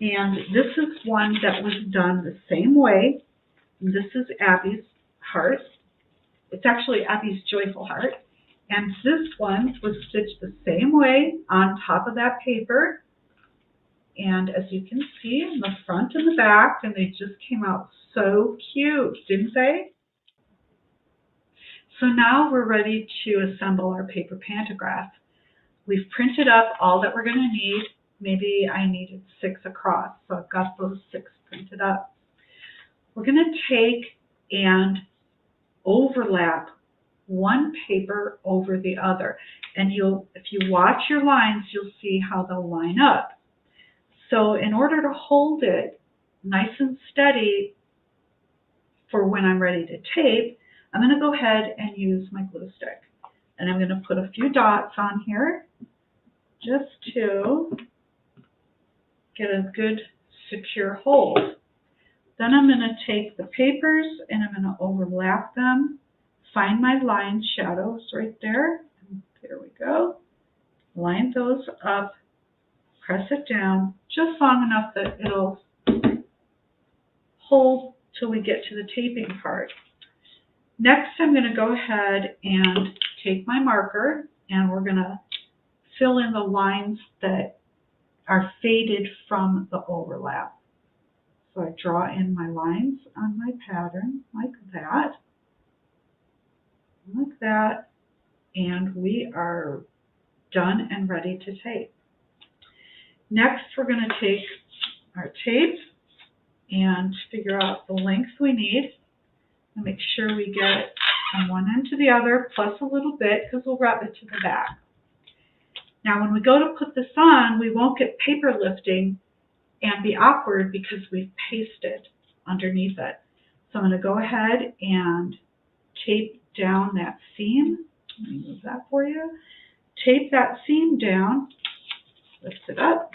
Speaker 16: And this is one that was done the same way. This is Abby's heart. It's actually Abby's joyful heart. And this one was stitched the same way on top of that paper. And as you can see, in the front and the back, and they just came out so cute, didn't they? So now we're ready to assemble our paper pantograph. We've printed up all that we're going to need. Maybe I needed 6 across, so I've got those 6 printed up. We're going to take and overlap one paper over the other. And if you watch your lines, you'll see how they'll line up. So in order to hold it nice and steady for when I'm ready to tape, I'm going to go ahead and use my glue stick. And I'm going to put a few dots on here just to get a good secure hold. Then I'm going to take the papers and I'm going to overlap them, find my line shadows right there. There we go. Line those up, press it down just long enough that it'll hold till we get to the taping part. Next, I'm going to go ahead and take my marker and we're going to fill in the lines that are faded from the overlap. So I draw in my lines on my pattern like that, and we are done and ready to tape. Next, we're going to take our tape and figure out the length we need and make sure we get from one end to the other plus a little bit because we'll wrap it to the back. Now when we go to put this on, we won't get paper lifting and be awkward because we've pasted underneath it. So I'm going to go ahead and tape down that seam. Let me move that for you. Tape that seam down, lift it up,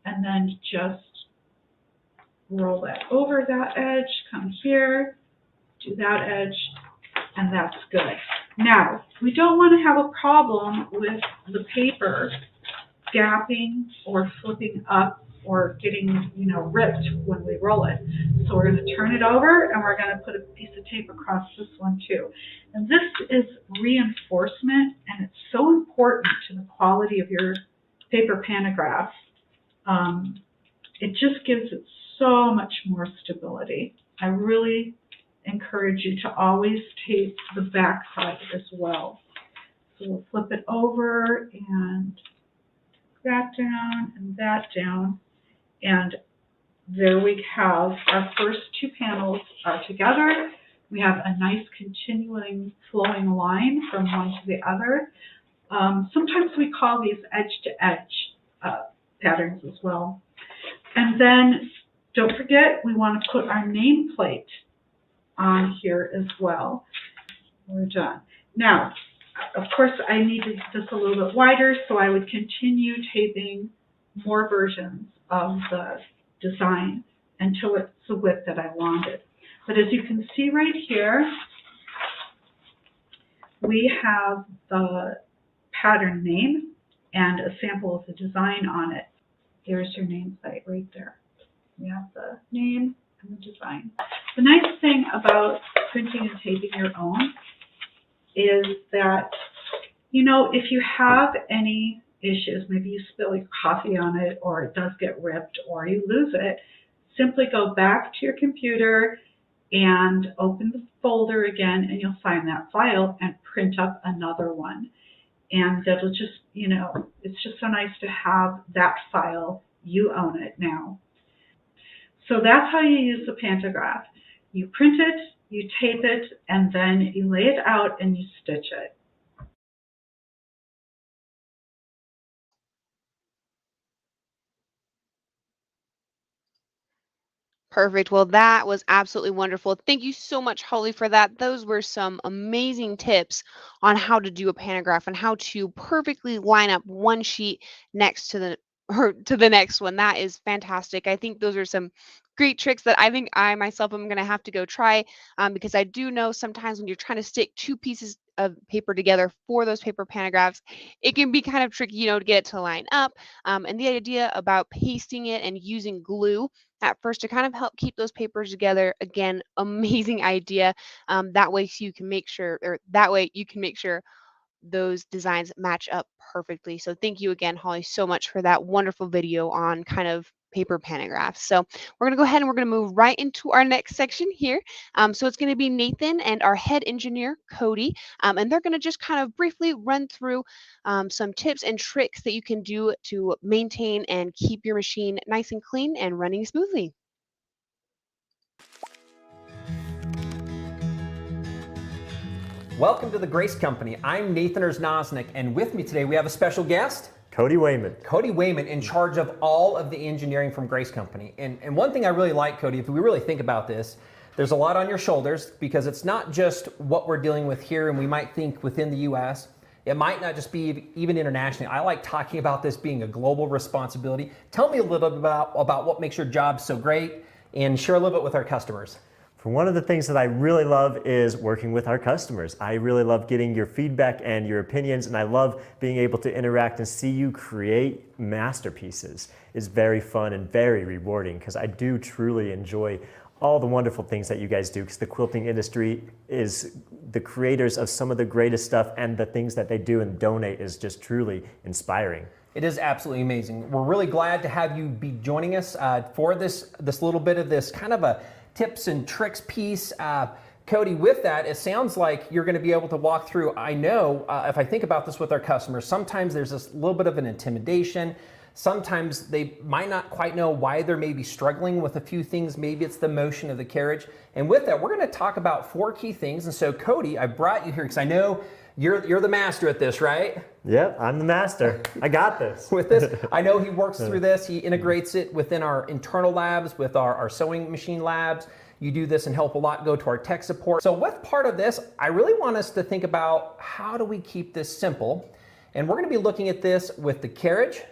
Speaker 16: and then just roll that over that edge, come here, do that edge, and that's good. Now, we don't want to have a problem with the paper gapping or flipping up or getting, ripped when we roll it. So we're going to turn it over and we're going to put a piece of tape across this one too. And this is reinforcement, and it's so important to the quality of your paper pantograph. It just gives it so much more stability. I really encourage you to always tape the back side as well. So we'll flip it over and that down and that down. And there we have our first 2 panels are together. We have a nice continuing flowing line from one to the other. Sometimes we call these edge-to-edge patterns as well. And then don't forget, we want to put our nameplate on here as well. We're done. Now, of course, I needed this a little bit wider, so I would continue taping more versions of the design until it's the width that I wanted. But as you can see right here, we have the pattern name and a sample of the design on it. Here's your nameplate right there. We have the name and the design. The nice thing about printing and taping your own is that, if you have any issues, maybe you spill your coffee on it, or it does get ripped, or you lose it, simply go back to your computer and open the folder again, and you'll find that file and print up another one. And that'll just, it's just so nice to have that file. You own it now. So that's how you use the pantograph. You print it, you tape it, and then you lay it out and you stitch it.
Speaker 8: Perfect. Well, that was absolutely wonderful. Thank you so much, Holly, for that. Those were some amazing tips on how to do a pantograph and how to perfectly line up one sheet next to the next one. That is fantastic. I think those are some great tricks that I think I myself am going to have to go try, because I do know sometimes when you're trying to stick two pieces of paper together for those paper pantographs, it can be kind of tricky, you know, to get it to line up. And the idea about pasting it and using glue at first to kind of help keep those papers together, again, amazing idea. That way you can make sure, or that way you can make sure those designs match up perfectly. So thank you again, Holly, so much for that wonderful video on kind of paper pantographs. So we're going to go ahead and we're going to move right into our next section here. So it's going to be Nathan and our head engineer, Cody, and they're going to just kind of briefly run through some tips and tricks that you can do to maintain and keep your machine nice and clean and running smoothly.
Speaker 5: Welcome to the Grace Company. I'm Nathan Erznosnik, and with me today we have a special guest,
Speaker 4: Cody Wayman.
Speaker 5: Cody Wayman, in charge of all of the engineering from Grace Company. And one thing I really like, Cody, if we really think about this, there's a lot on your shoulders because it's not just what we're dealing with here and we might think within the US. It might not just be even internationally. I like talking about this being a global responsibility. Tell me a little bit about what makes your job so great and share a little bit with our customers.
Speaker 4: For one of the things that I really love is working with our customers. I really love getting your feedback and your opinions, and I love being able to interact and see you create masterpieces. It's very fun and very rewarding because I do truly enjoy all the wonderful things that you guys do, because the quilting industry is the creators of some of the greatest stuff, and the things that they do and donate is just truly inspiring.
Speaker 5: It is absolutely amazing. We're really glad to have you be joining us for this little bit of this kind of a tips and tricks piece. Cody, with that, it sounds like you're going to be able to walk through. I know if I think about this with our customers, sometimes there's this little bit of an intimidation. Sometimes they might not quite know why they're maybe struggling with a few things. Maybe it's the motion of the carriage. And with that, we're going to talk about 4 key things. And so, Cody, I brought you here because I know you're the master at this, right?
Speaker 4: Yep, I'm the master. I got this.
Speaker 5: With this, I know he works through this. He integrates it within our internal labs, with our sewing machine labs. You do this and help a lot go to our tech support. So with part of this, I really want us to think about how do we keep this simple? And we're going to be looking at this with the carriage.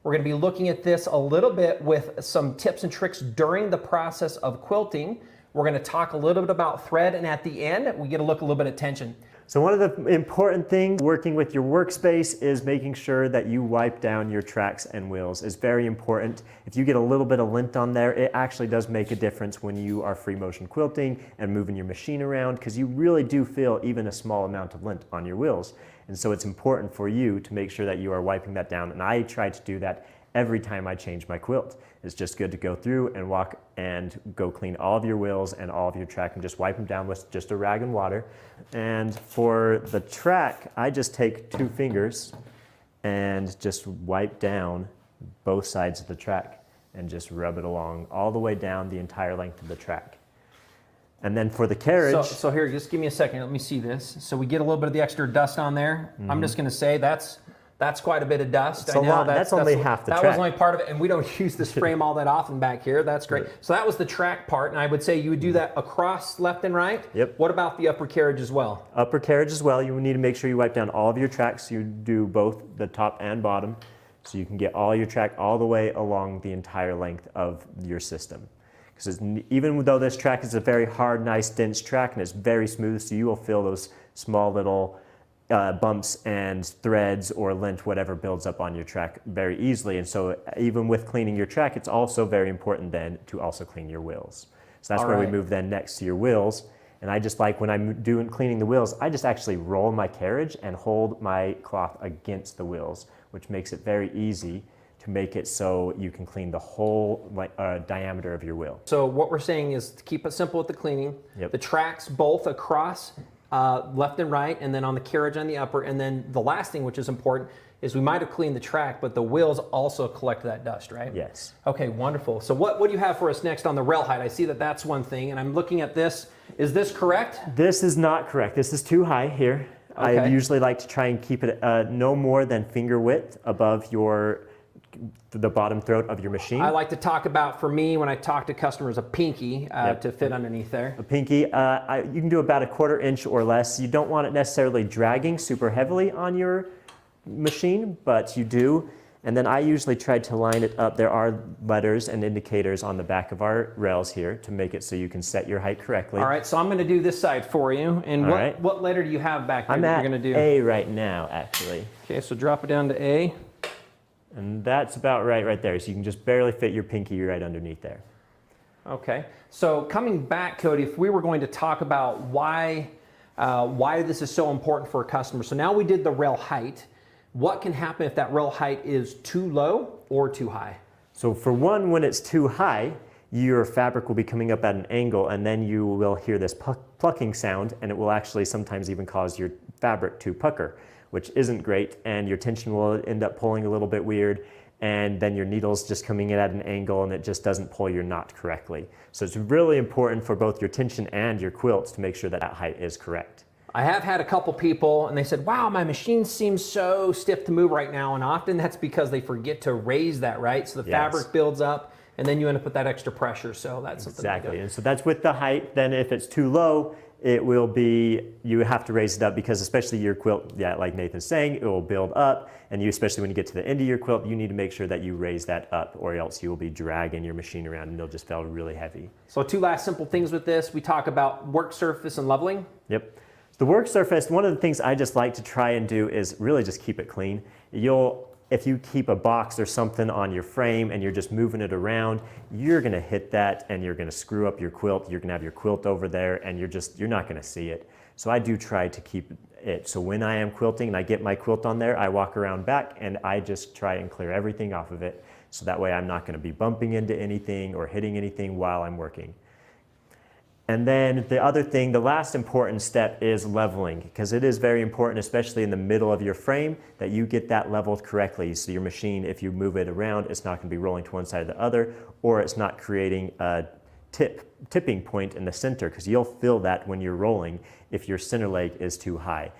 Speaker 5: We're going to be looking at this a little bit with some tips and tricks during the process of quilting. We're going to talk a little bit about thread, and at the end, we get to look a little bit at tension.
Speaker 4: So one of the important things working with your workspace is making sure that you wipe down your tracks and wheels. It's very important. If you get a little bit of lint on there, it actually does make a difference when you are free motion quilting and moving your machine around, because you really do feel even a small amount of lint on your wheels. And so it's important for you to make sure that you are wiping that down. And I try to do that every time I change my quilt. It's just good to go through and walk and go clean all of your wheels and all of your track and just wipe them down with just a rag and water. And for the track, I just take 2 fingers and just wipe down both sides of the track and just rub it along all the way down the entire length of the track. And then for the carriage...
Speaker 5: So here, just give me a second. Let me see this. So we get a little bit of the extra dust on there. Mm-hmm. I'm just going to say that's quite a bit of dust.
Speaker 4: I know that's only half the track.
Speaker 5: That was only part of it, and we don't use this frame all that often back here. That's great. So that was the track part, and I would say you would do that across left and right.
Speaker 4: Yep.
Speaker 5: What about the upper carriage as well?
Speaker 4: Upper carriage as well. You need to make sure you wipe down all of your tracks. You do both the top and bottom, so you can get all your track all the way along the entire length of your system. Because even though this track is a very hard, nice, dense track, and it's very smooth, so you will feel those small little bumps and threads or lint, whatever builds up on your track very easily. And so even with cleaning your track, it's also very important then to also clean your wheels. So that's where we move then next to your wheels. And I just like when I'm cleaning the wheels, I just actually roll my carriage and hold my cloth against the wheels, which makes it very easy to make it so you can clean the whole diameter of your wheel.
Speaker 5: So what we're saying is to keep it simple with the cleaning.
Speaker 4: Yep.
Speaker 5: The tracks both across left and right, and then on the carriage on the upper. And then the last thing, which is important, is we might have cleaned the track, but the wheels also collect that dust, right?
Speaker 4: Yes.
Speaker 5: Okay, wonderful. So what do you have for us next on the rail height? I see that that's one thing, and I'm looking at this. Is this correct?
Speaker 4: This is not correct. This is too high here. Okay. I usually like to try and keep it no more than finger width above the bottom throat of your machine.
Speaker 5: I like to talk about, for me, when I talk to customers, a pinky to fit underneath there.
Speaker 4: A pinky, you can do about a 1/4 inch or less. You don't want it necessarily dragging super heavily on your machine, but you do. And then I usually try to line it up. There are letters and indicators on the back of our rails here to make it so you can set your height correctly.
Speaker 5: All right, so I'm going to do this side for you. And what letter do you have back there
Speaker 4: I'm
Speaker 5: that
Speaker 4: at
Speaker 5: you're going to do?
Speaker 4: A right now, actually.
Speaker 5: Okay, so drop it down to A.
Speaker 4: And that's about right there. So you can just barely fit your pinky right underneath there.
Speaker 5: Okay, so coming back, Cody, if we were going to talk about why this is so important for a customer. So now we did the rail height. What can happen if that rail height is too low or too high?
Speaker 4: So for one, when it's too high, your fabric will be coming up at an angle, and then you will hear this plucking sound, and it will actually sometimes even cause your fabric to pucker, which isn't great, and your tension will end up pulling a little bit weird, and then your needle's just coming in at an angle and it just doesn't pull your knot correctly. So it's really important for both your tension and your quilts to make sure that that height is correct.
Speaker 5: I have had a couple people and they said, wow, my machine seems so stiff to move right now. And often that's because they forget to raise that, right? So the fabric builds up and then you end up with that extra pressure. So that's something
Speaker 4: exactly. And so that's with the height. Then if it's too low, it will be, you have to raise it up because especially your quilt, like Nathan's saying, it will build up. And you, especially when you get to the end of your quilt, you need to make sure that you raise that up or else you will be dragging your machine around and it'll just feel really heavy.
Speaker 5: So two last simple things with this. We talk about work surface and leveling.
Speaker 4: Yep. The work surface, one of the things I just like to try and do is really just keep it clean. If you keep a box or something on your frame and you're just moving it around, you're gonna hit that and you're gonna screw up your quilt. You're gonna have your quilt over there and you're not gonna see it. So I do try to keep it. So when I am quilting and I get my quilt on there, I walk around back and I just try and clear everything off of it. So that way I'm not gonna be bumping into anything or hitting anything while I'm working. And then the other thing, the last important step is leveling, because it is very important, especially in the middle of your frame, that you get that leveled correctly. So your machine, if you move it around, it's not going to be rolling to one side or the other, or it's not creating a tipping point in the center, because you'll feel that when you're rolling if your center leg is too high.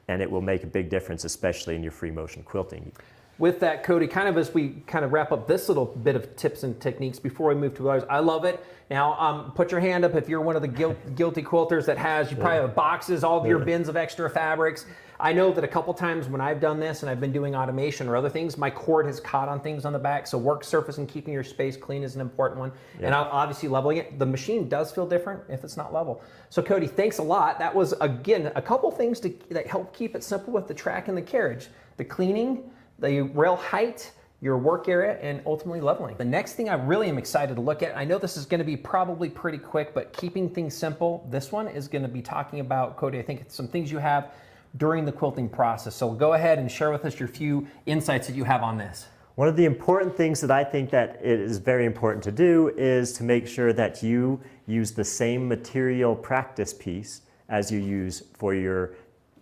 Speaker 4: And it will make a big difference, especially in your free motion quilting.
Speaker 5: With that, Cody, kind of as we kind of wrap up this little bit of tips and techniques before we move to others, I love it. Now, put your hand up if you're one of the guilty quilters that you probably have boxes, all of your bins of extra fabrics. I know that a couple times when I've done this and I've been doing automation or other things, my cord has caught on things on the back. So work surface and keeping your space clean is an important one. Yeah. And obviously leveling it. The machine does feel different if it's not level. So Cody, thanks a lot. That was, again, a couple things that help keep it simple with the track and the carriage. The cleaning, the rail height, your work area, and ultimately leveling. The next thing I really am excited to look at, I know this is gonna be probably pretty quick, but keeping things simple, this one is gonna be talking about, Cody, I think it's some things you have during the quilting process. So go ahead and share with us your few insights that you have on this.
Speaker 4: One of the important things that I think that it is very important to do is to make sure that you use the same material practice piece as you use for your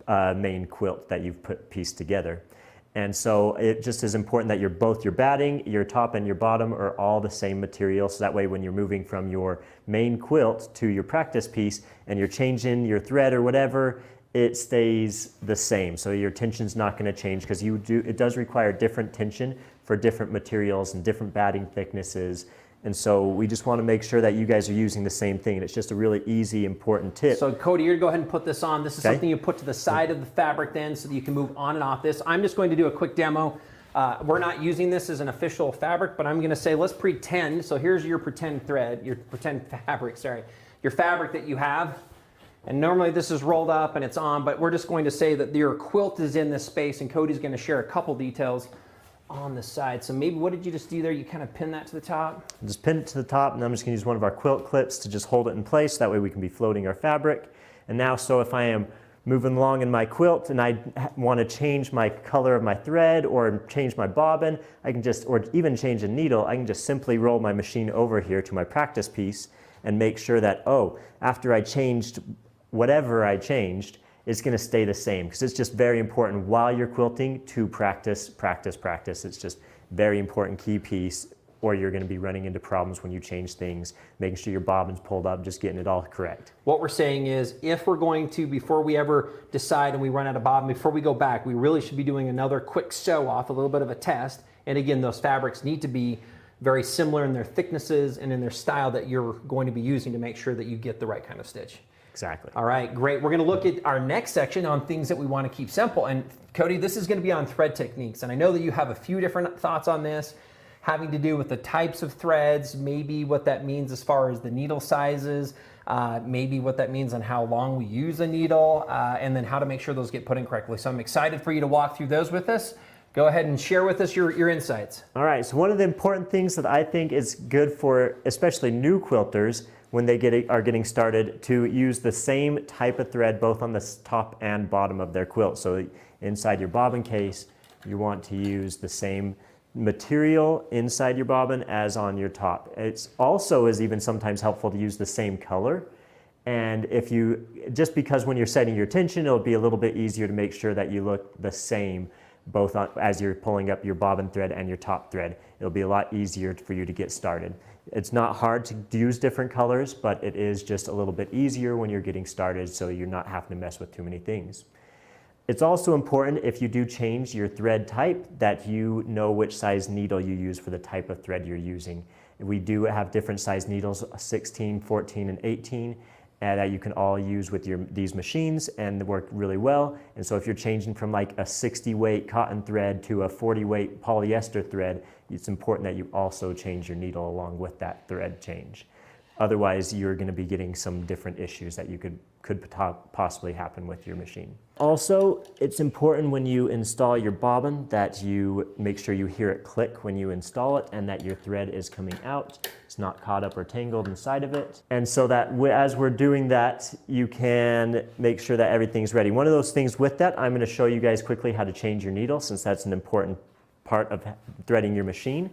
Speaker 4: main quilt that you've pieced together. And so it just is important that both your batting, your top and your bottom are all the same material. So that way when you're moving from your main quilt to your practice piece and you're changing your thread or whatever, it stays the same. So your tension's not going to change because it does require different tension for different materials and different batting thicknesses. And so we just want to make sure that you guys are using the same thing. And it's just a really easy, important tip.
Speaker 5: So Cody, you're going to go ahead and put this on. This is something you put to the side of the fabric then so that you can move on and off this. I'm just going to do a quick demo. We're not using this as an official fabric, but I'm going to say let's pretend. So here's your pretend thread, your pretend fabric, sorry. Your fabric that you have. And normally this is rolled up and it's on, but we're just going to say that your quilt is in this space and Cody's going to share a couple details on the side. So maybe what did you just do there? You kind of pin that to the top?
Speaker 4: Just pin it to the top, and I'm just going to use one of our quilt clips to just hold it in place. That way we can be floating our fabric. And now, so if I am moving along in my quilt and I want to change my color of my thread or change my bobbin, I can just, or even change a needle, I can just simply roll my machine over here to my practice piece and make sure that, after I changed whatever I changed, it's going to stay the same, because it's just very important while you're quilting to practice, practice, practice. It's just very important key piece, or you're going to be running into problems when you change things, making sure your bobbin's pulled up, just getting it all correct.
Speaker 5: What we're saying is if we're going to, before we ever decide and we run out of bobbin, before we go back, we really should be doing another quick sew off, a little bit of a test. And again, those fabrics need to be very similar in their thicknesses and in their style that you're going to be using to make sure that you get the right kind of stitch.
Speaker 4: Exactly.
Speaker 5: All right, great. We're going to look at our next section on things that we want to keep simple. And Cody, this is going to be on thread techniques. And I know that you have a few different thoughts on this, having to do with the types of threads, maybe what that means as far as the needle sizes, maybe what that means on how long we use a needle, and then how to make sure those get put in correctly. So I'm excited for you to walk through those with us. Go ahead and share with us your insights.
Speaker 4: All right, so one of the important things that I think is good for especially new quilters when they are getting started, to use the same type of thread both on the top and bottom of their quilt. So inside your bobbin case, you want to use the same material inside your bobbin as on your top. It's also is even sometimes helpful to use the same color. And if you, just because when you're setting your tension, it'll be a little bit easier to make sure that you look the same both as you're pulling up your bobbin thread and your top thread. It'll be a lot easier for you to get started. It's not hard to use different colors, but it is just a little bit easier when you're getting started, so you're not having to mess with too many things. It's also important, if you do change your thread type, that you know which size needle you use for the type of thread you're using. We do have different size needles, 16, 14, and 18, that you can all use with these machines and they work really well. And so if you're changing from like a 60 weight cotton thread to a 40 weight polyester thread, it's important that you also change your needle along with that thread change. Otherwise, you're going to be getting some different issues that you could possibly happen with your machine. Also, it's important when you install your bobbin that you make sure you hear it click when you install it and that your thread is coming out. It's not caught up or tangled inside of it. And so that as we're doing that, you can make sure that everything's ready. One of those things with that, I'm going to show you guys quickly how to change your needle, since that's an important part of threading your machine.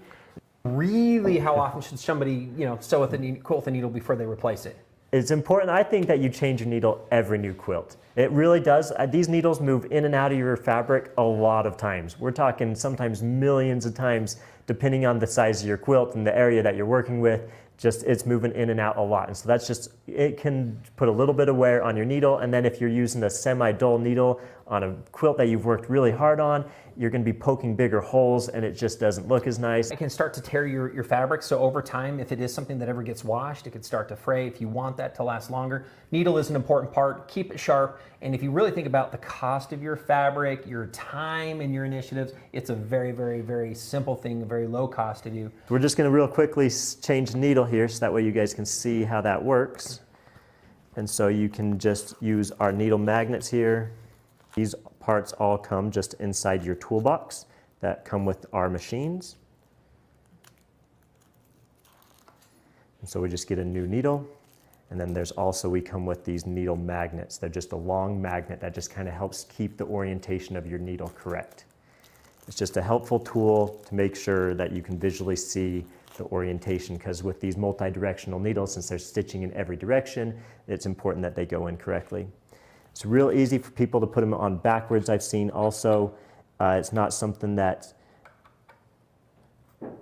Speaker 5: Really, how often should somebody, sew with a quilt with a needle before they replace it?
Speaker 4: It's important, I think, that you change your needle every new quilt. It really does. These needles move in and out of your fabric a lot of times. We're talking sometimes millions of times, depending on the size of your quilt and the area that you're working with. It's moving in and out a lot. And so it can put a little bit of wear on your needle. And then if you're using a semi-dull needle on a quilt that you've worked really hard on, you're going to be poking bigger holes and it just doesn't look as nice.
Speaker 5: It can start to tear your fabric, so over time, if it is something that ever gets washed, it can start to fray. If you want that to last longer, needle is an important part. Keep it sharp, and if you really think about the cost of your fabric, your time, and your initiatives, it's a very, very, very simple thing, very low cost to do.
Speaker 4: We're just going to real quickly change the needle here so that way you guys can see how that works. And so you can just use our needle magnets here. These parts all come just inside your toolbox that come with our machines. And so we just get a new needle. And then we come with these needle magnets. They're just a long magnet that just kind of helps keep the orientation of your needle correct. It's just a helpful tool to make sure that you can visually see the orientation, because with these multi-directional needles, since they're stitching in every direction, it's important that they go in correctly. It's real easy for people to put them on backwards, I've seen also. It's not something that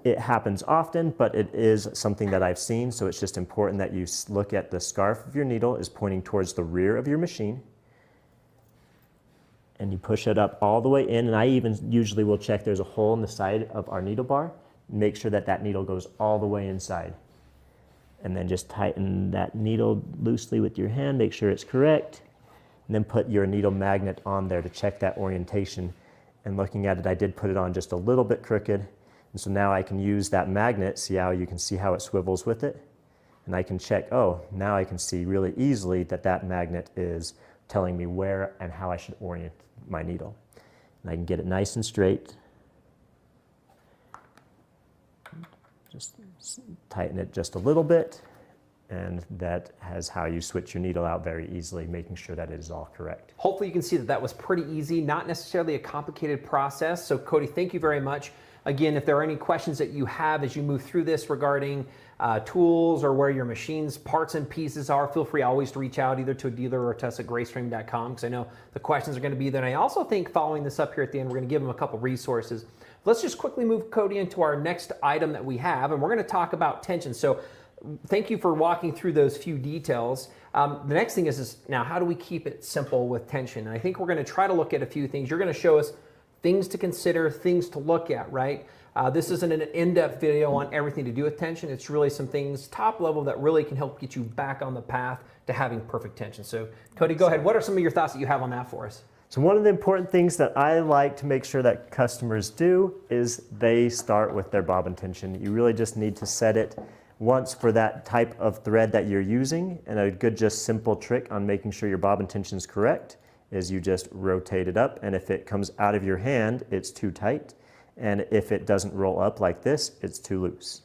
Speaker 4: it happens often, but it is something that I've seen, so it's just important that you look at the scarf of your needle is pointing towards the rear of your machine. And you push it up all the way in, and I even usually will check there's a hole in the side of our needle bar. Make sure that needle goes all the way inside. And then just tighten that needle loosely with your hand, make sure it's correct. And then put your needle magnet on there to check that orientation. And looking at it, I did put it on just a little bit crooked. And so now I can use that magnet, see how you can see how it swivels with it. And I can check, now I can see really easily that magnet is telling me where and how I should orient my needle. And I can get it nice and straight. Just tighten it just a little bit. And that has how you switch your needle out very easily, making sure that it is all correct.
Speaker 5: Hopefully you can see that was pretty easy, not necessarily a complicated process. So Cody, thank you very much. Again, if there are any questions that you have as you move through this regarding tools or where your machine's parts and pieces are, feel free always to reach out either to a dealer or to us at graceframe.com, because I know the questions are going to be there. And I also think following this up here at the end, we're going to give them a couple resources. Let's just quickly move Cody into our next item that we have, and we're going to talk about tension. So thank you for walking through those few details. The next thing is now how do we keep it simple with tension? And I think we're going to try to look at a few things. You're going to show us things to consider, things to look at, right? This isn't an in-depth video on everything to do with tension. It's really some things top level that really can help get you back on the path to having perfect tension. So Cody, go ahead. What are some of your thoughts that you have on that for us?
Speaker 4: So one of the important things that I like to make sure that customers do is they start with their bobbin tension. You really just need to set it once for that type of thread that you're using, and a good just simple trick on making sure your bobbin tension is correct is you just rotate it up, and if it comes out of your hand, it's too tight, and if it doesn't roll up like this, it's too loose.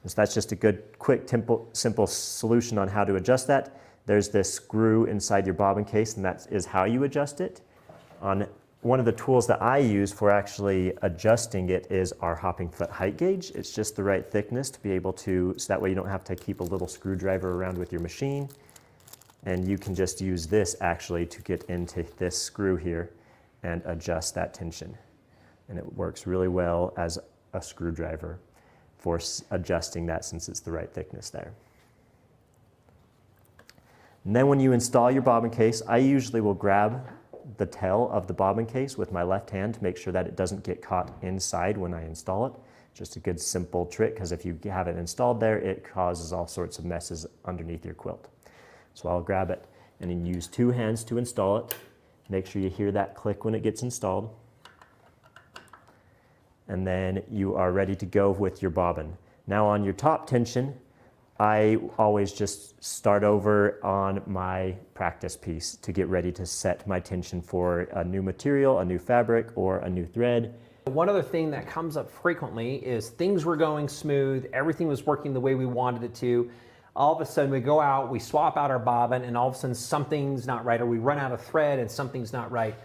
Speaker 4: And so that's just a good, quick, simple solution on how to adjust that. There's this screw inside your bobbin case, and that is how you adjust it. On one of the tools that I use for actually adjusting it is our hopping foot height gauge. It's just the right thickness to be able to, so that way you don't have to keep a little screwdriver around with your machine. And you can just use this actually to get into this screw here and adjust that tension. And it works really well as a screwdriver for adjusting that, since it's the right thickness there. And then when you install your bobbin case, I usually will grab the tail of the bobbin case with my left hand to make sure that it doesn't get caught inside when I install it. Just a good simple trick, because if you have it installed there, it causes all sorts of messes underneath your quilt. So I'll grab it and then use two hands to install it. Make sure you hear that click when it gets installed. And then you are ready to go with your bobbin. Now on your top tension, I always just start over on my practice piece to get ready to set my tension for a new material, a new fabric, or a new thread.
Speaker 5: One other thing that comes up frequently is things were going smooth, everything was working the way we wanted it to. All of a sudden we go out, we swap out our bobbin, and all of a sudden something's not right, or we run out of thread and something's not right.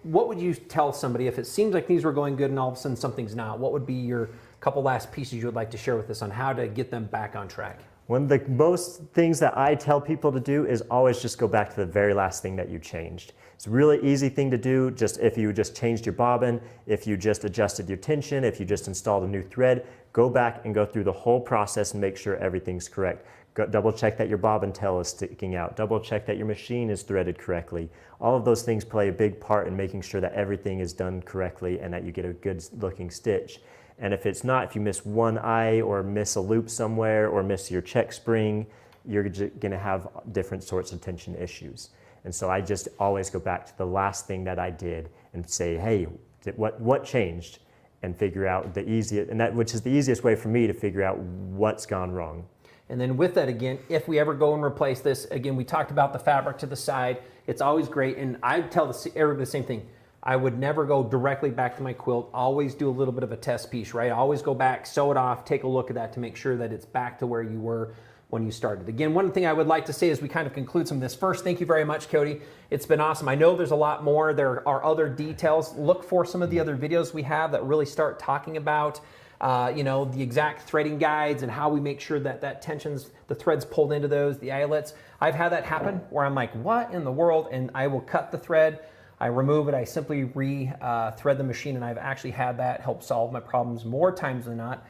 Speaker 5: What would you tell somebody if it seems like things were going good and all of a sudden something's not? What would be your couple last pieces you would like to share with us on how to get them back on track?
Speaker 4: One of the most things that I tell people to do is always just go back to the very last thing that you changed. It's a really easy thing to do, just if you just changed your bobbin, if you just adjusted your tension, if you just installed a new thread, go back and go through the whole process and make sure everything's correct. Double check that your bobbin tail is sticking out. Double check that your machine is threaded correctly. All of those things play a big part in making sure that everything is done correctly and that you get a good looking stitch. And if it's not, if you miss one eye or miss a loop somewhere or miss your check spring, you're gonna have different sorts of tension issues. And so I just always go back to the last thing that I did and say, hey, what changed? And figure out the easiest, which is the easiest way for me to figure out what's gone wrong.
Speaker 5: And then with that, again, if we ever go and replace this, again, we talked about the fabric to the side. It's always great. And I tell everybody the same thing. I would never go directly back to my quilt. Always do a little bit of a test piece, right? Always go back, sew it off, take a look at that to make sure that it's back to where you were when you started. Again, one thing I would like to say as we kind of conclude some of this. First, thank you very much, Cody. It's been awesome. I know there's a lot more. There are other details. Look for some of the other videos we have that really start talking about the exact threading guides and how we make sure that the thread's pulled into those, the eyelets. I've had that happen where I'm like, what in the world? And I will cut the thread, I remove it, I simply re-thread the machine, and I've actually had that help solve my problems more times than not.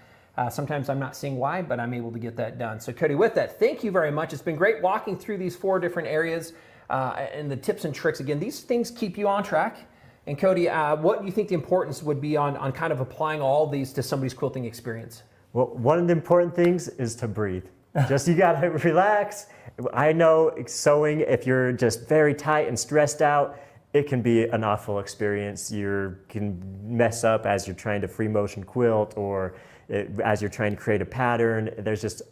Speaker 5: Sometimes I'm not seeing why, but I'm able to get that done. So Cody, with that, thank you very much. It's been great walking through these 4 different areas and the tips and tricks. Again, these things keep you on track. And Cody, what do you think the importance would be on kind of applying all these to somebody's quilting experience?
Speaker 4: Well, one of the important things is to breathe. Just you gotta relax. I know sewing, if you're just very tight and stressed out, it can be an awful experience. You can mess up as you're trying to free motion quilt, or as you're trying to create a pattern.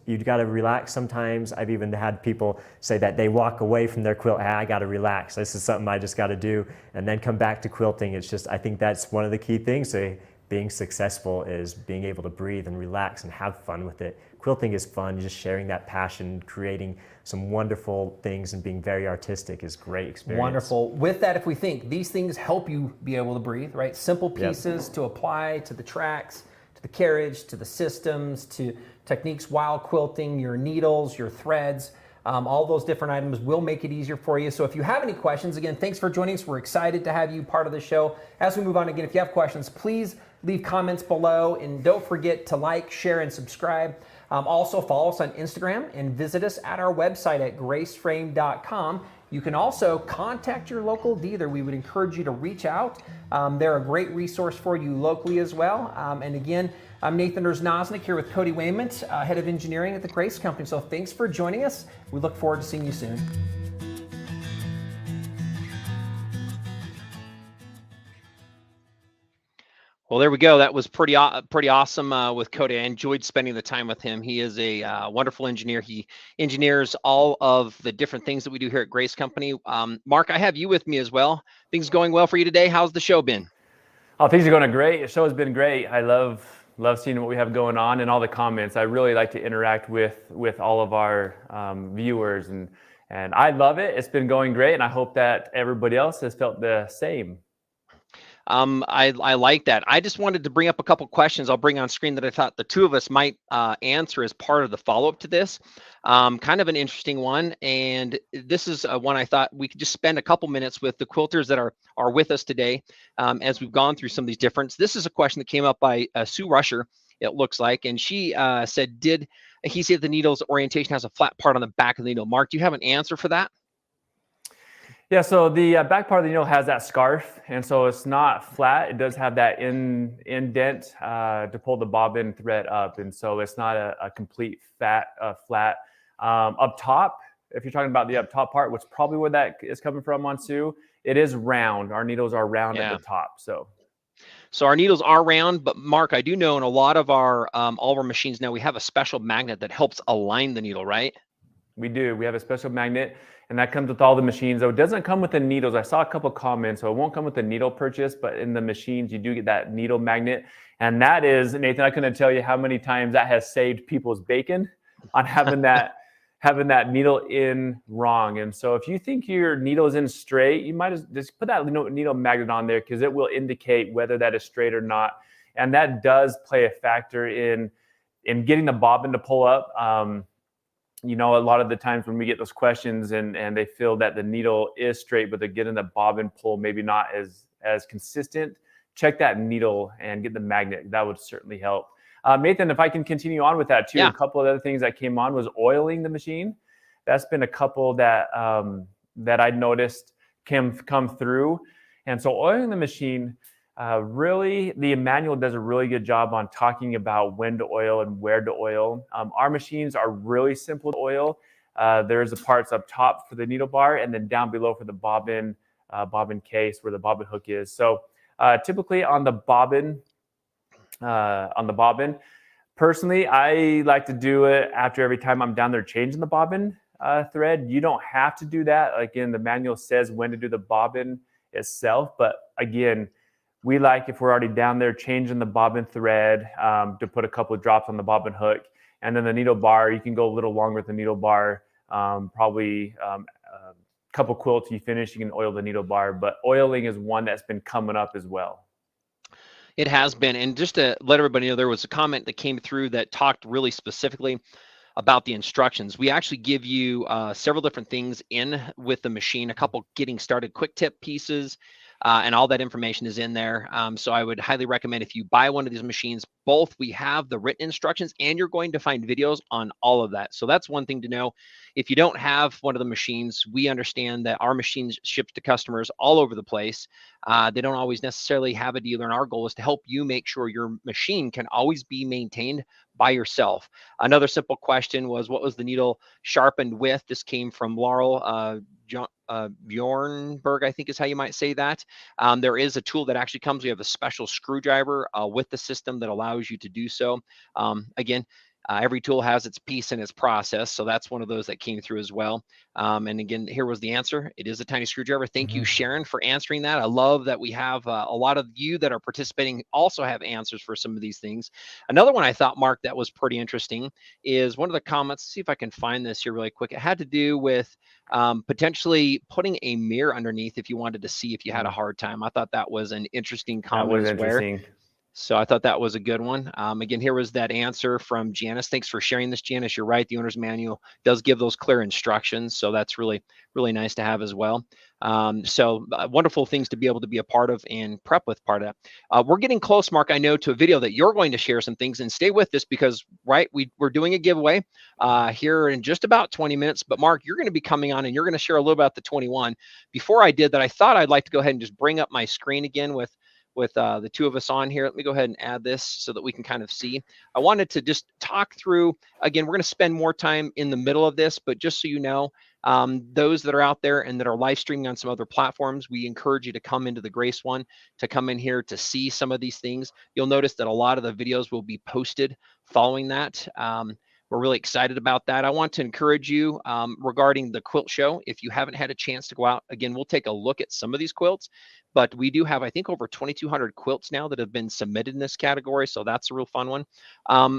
Speaker 4: You gotta relax sometimes. I've even had people say that they walk away from their quilt, hey, I gotta relax. This is something I just gotta do, and then come back to quilting. I think that's one of the key things to being successful, is being able to breathe and relax and have fun with it. Quilting is fun, just sharing that passion, creating some wonderful things and being very artistic is great experience.
Speaker 5: Wonderful. With that, if we think these things help you be able to breathe, right? Simple pieces to apply to the tracks, to the carriage, to the systems, to techniques while quilting, your needles, your threads, all those different items will make it easier for you. So if you have any questions, again, thanks for joining us. We're excited to have you part of the show. As we move on, again, if you have questions, please leave comments below, and don't forget to like, share, and subscribe. Also follow us on Instagram and visit us at our website at graceframe.com. You can also contact your local dealer. We would encourage you to reach out. They're a great resource for you locally as well. And again, I'm Nathan Erznosnik here with Cody Wayment, Head of Engineering at the Grace Company. So thanks for joining us. We look forward to seeing you soon.
Speaker 12: Well, there we go. That was pretty awesome with Cody. I enjoyed spending the time with him. He is a wonderful engineer. He engineers all of the different things that we do here at Grace Company. Mark, I have you with me as well. Things going well for you today? How's the show been?
Speaker 14: Oh, things are going great. The show has been great. I love seeing what we have going on and all the comments. I really like to interact with all of our viewers, and I love it. It's been going great, and I hope that everybody else has felt the same.
Speaker 12: I like that. I just wanted to bring up a couple questions I'll bring on screen that I thought the two of us might answer as part of the follow-up to this. Kind of an interesting one, and this is one I thought we could just spend a couple minutes with the quilters that are with us today as we've gone through some of these differences. This is a question that came up by Sue Rusher, it looks like, and she said, did he say the needle's orientation has a flat part on the back of the needle? Mark, do you have an answer for that?
Speaker 14: Yeah, so the back part of the needle has that scarf, and so it's not flat. It does have that indent to pull the bobbin thread up, and so it's not a complete flat. Up top, if you're talking about the up top part, which probably where that is coming from on Sue, it is round. Our needles are round at the top, so
Speaker 12: our needles are round. But Mark, I do know in a lot of our all of our machines now we have a special magnet that helps align the needle, right?
Speaker 14: We do. We have a special magnet, and that comes with all the machines. Though it doesn't come with the needles. I saw a couple comments, so it won't come with the needle purchase, but in the machines you do get that needle magnet. And that is, Nathan, I couldn't tell you how many times that has saved people's bacon on having that needle in wrong. And so if you think your needle is in straight, you might just put that needle magnet on there, because it will indicate whether that is straight or not. And that does play a factor in getting the bobbin to pull up. You know, a lot of the times when we get those questions and they feel that the needle is straight, but they're getting the bobbin pull maybe not as consistent, check that needle and get the magnet. That would certainly help. Nathan, if I can continue on with that too, A couple of other things that came on was oiling the machine. That's been a couple that I noticed come through. And so oiling the machine, really, the manual does a really good job on talking about when to oil and where to oil. Our machines are really simple to oil. There's the parts up top for the needle bar, and then down below for the bobbin case where the bobbin hook is. So typically on the bobbin, personally, I like to do it after every time I'm down there changing the bobbin thread. You don't have to do that. Again, the manual says when to do the bobbin itself, but again, we like, if we're already down there changing the bobbin thread, to put a couple of drops on the bobbin hook. And then the needle bar, you can go a little longer with the needle bar, probably a couple quilts you finish, you can oil the needle bar. But oiling is one that's been coming up as well.
Speaker 12: It has been. And just to let everybody know, there was a comment that came through that talked really specifically about the instructions. We actually give you several different things in with the machine, a couple getting started quick tip pieces, and all that information is in there. So I would highly recommend, if you buy one of these machines, both we have the written instructions and you're going to find videos on all of that. So that's one thing to know. If you don't have one of the machines, we understand that our machines ship to customers all over the place. They don't always necessarily have a dealer, and our goal is to help you make sure your machine can always be maintained by yourself. Another simple question was, what was the needle sharpened with? This came from Laurel Bjornberg, I think is how you might say that. There is a tool that actually comes. We have a special screwdriver with the system that allows you to do so. Again, every tool has its piece and its process, so that's one of those that came through as well. And again, here was the answer. It is a tiny screwdriver. Thank you, Sharon, for answering that. I love that we have a lot of you that are participating also have answers for some of these things. Another one I thought, Mark, that was pretty interesting is one of the comments. See if I can find this here really quick. It had to do with potentially putting a mirror underneath if you wanted to see if you had a hard time. I thought that was an interesting comment.
Speaker 14: That was interesting.
Speaker 12: So I thought that was a good one. Again, here was that answer from Janice. Thanks for sharing this, Janice. You're right. The owner's manual does give those clear instructions. So that's really, really nice to have as well. Wonderful things to be able to be a part of and prep with part of that. We're getting close, Mark, I know, to a video that you're going to share some things, and stay with us because, right, we're doing a giveaway here in just about 20 minutes. But Mark, you're going to be coming on and you're going to share a little about the 21. Before I did that, I thought I'd like to go ahead and just bring up my screen again with the two of us on here. Let me go ahead and add this so that we can kind of see. I wanted to just talk through, again, we're going to spend more time in the middle of this, but just so you know, those that are out there and that are live streaming on some other platforms, we encourage you to come into the Grace one, to come in here to see some of these things. You'll notice that a lot of the videos will be posted following that. We're really excited about that. I want to encourage you regarding the quilt show. If you haven't had a chance to go out, again, we'll take a look at some of these quilts, but we do have, I think, over 2,200 quilts now that have been submitted in this category. So that's a real fun one.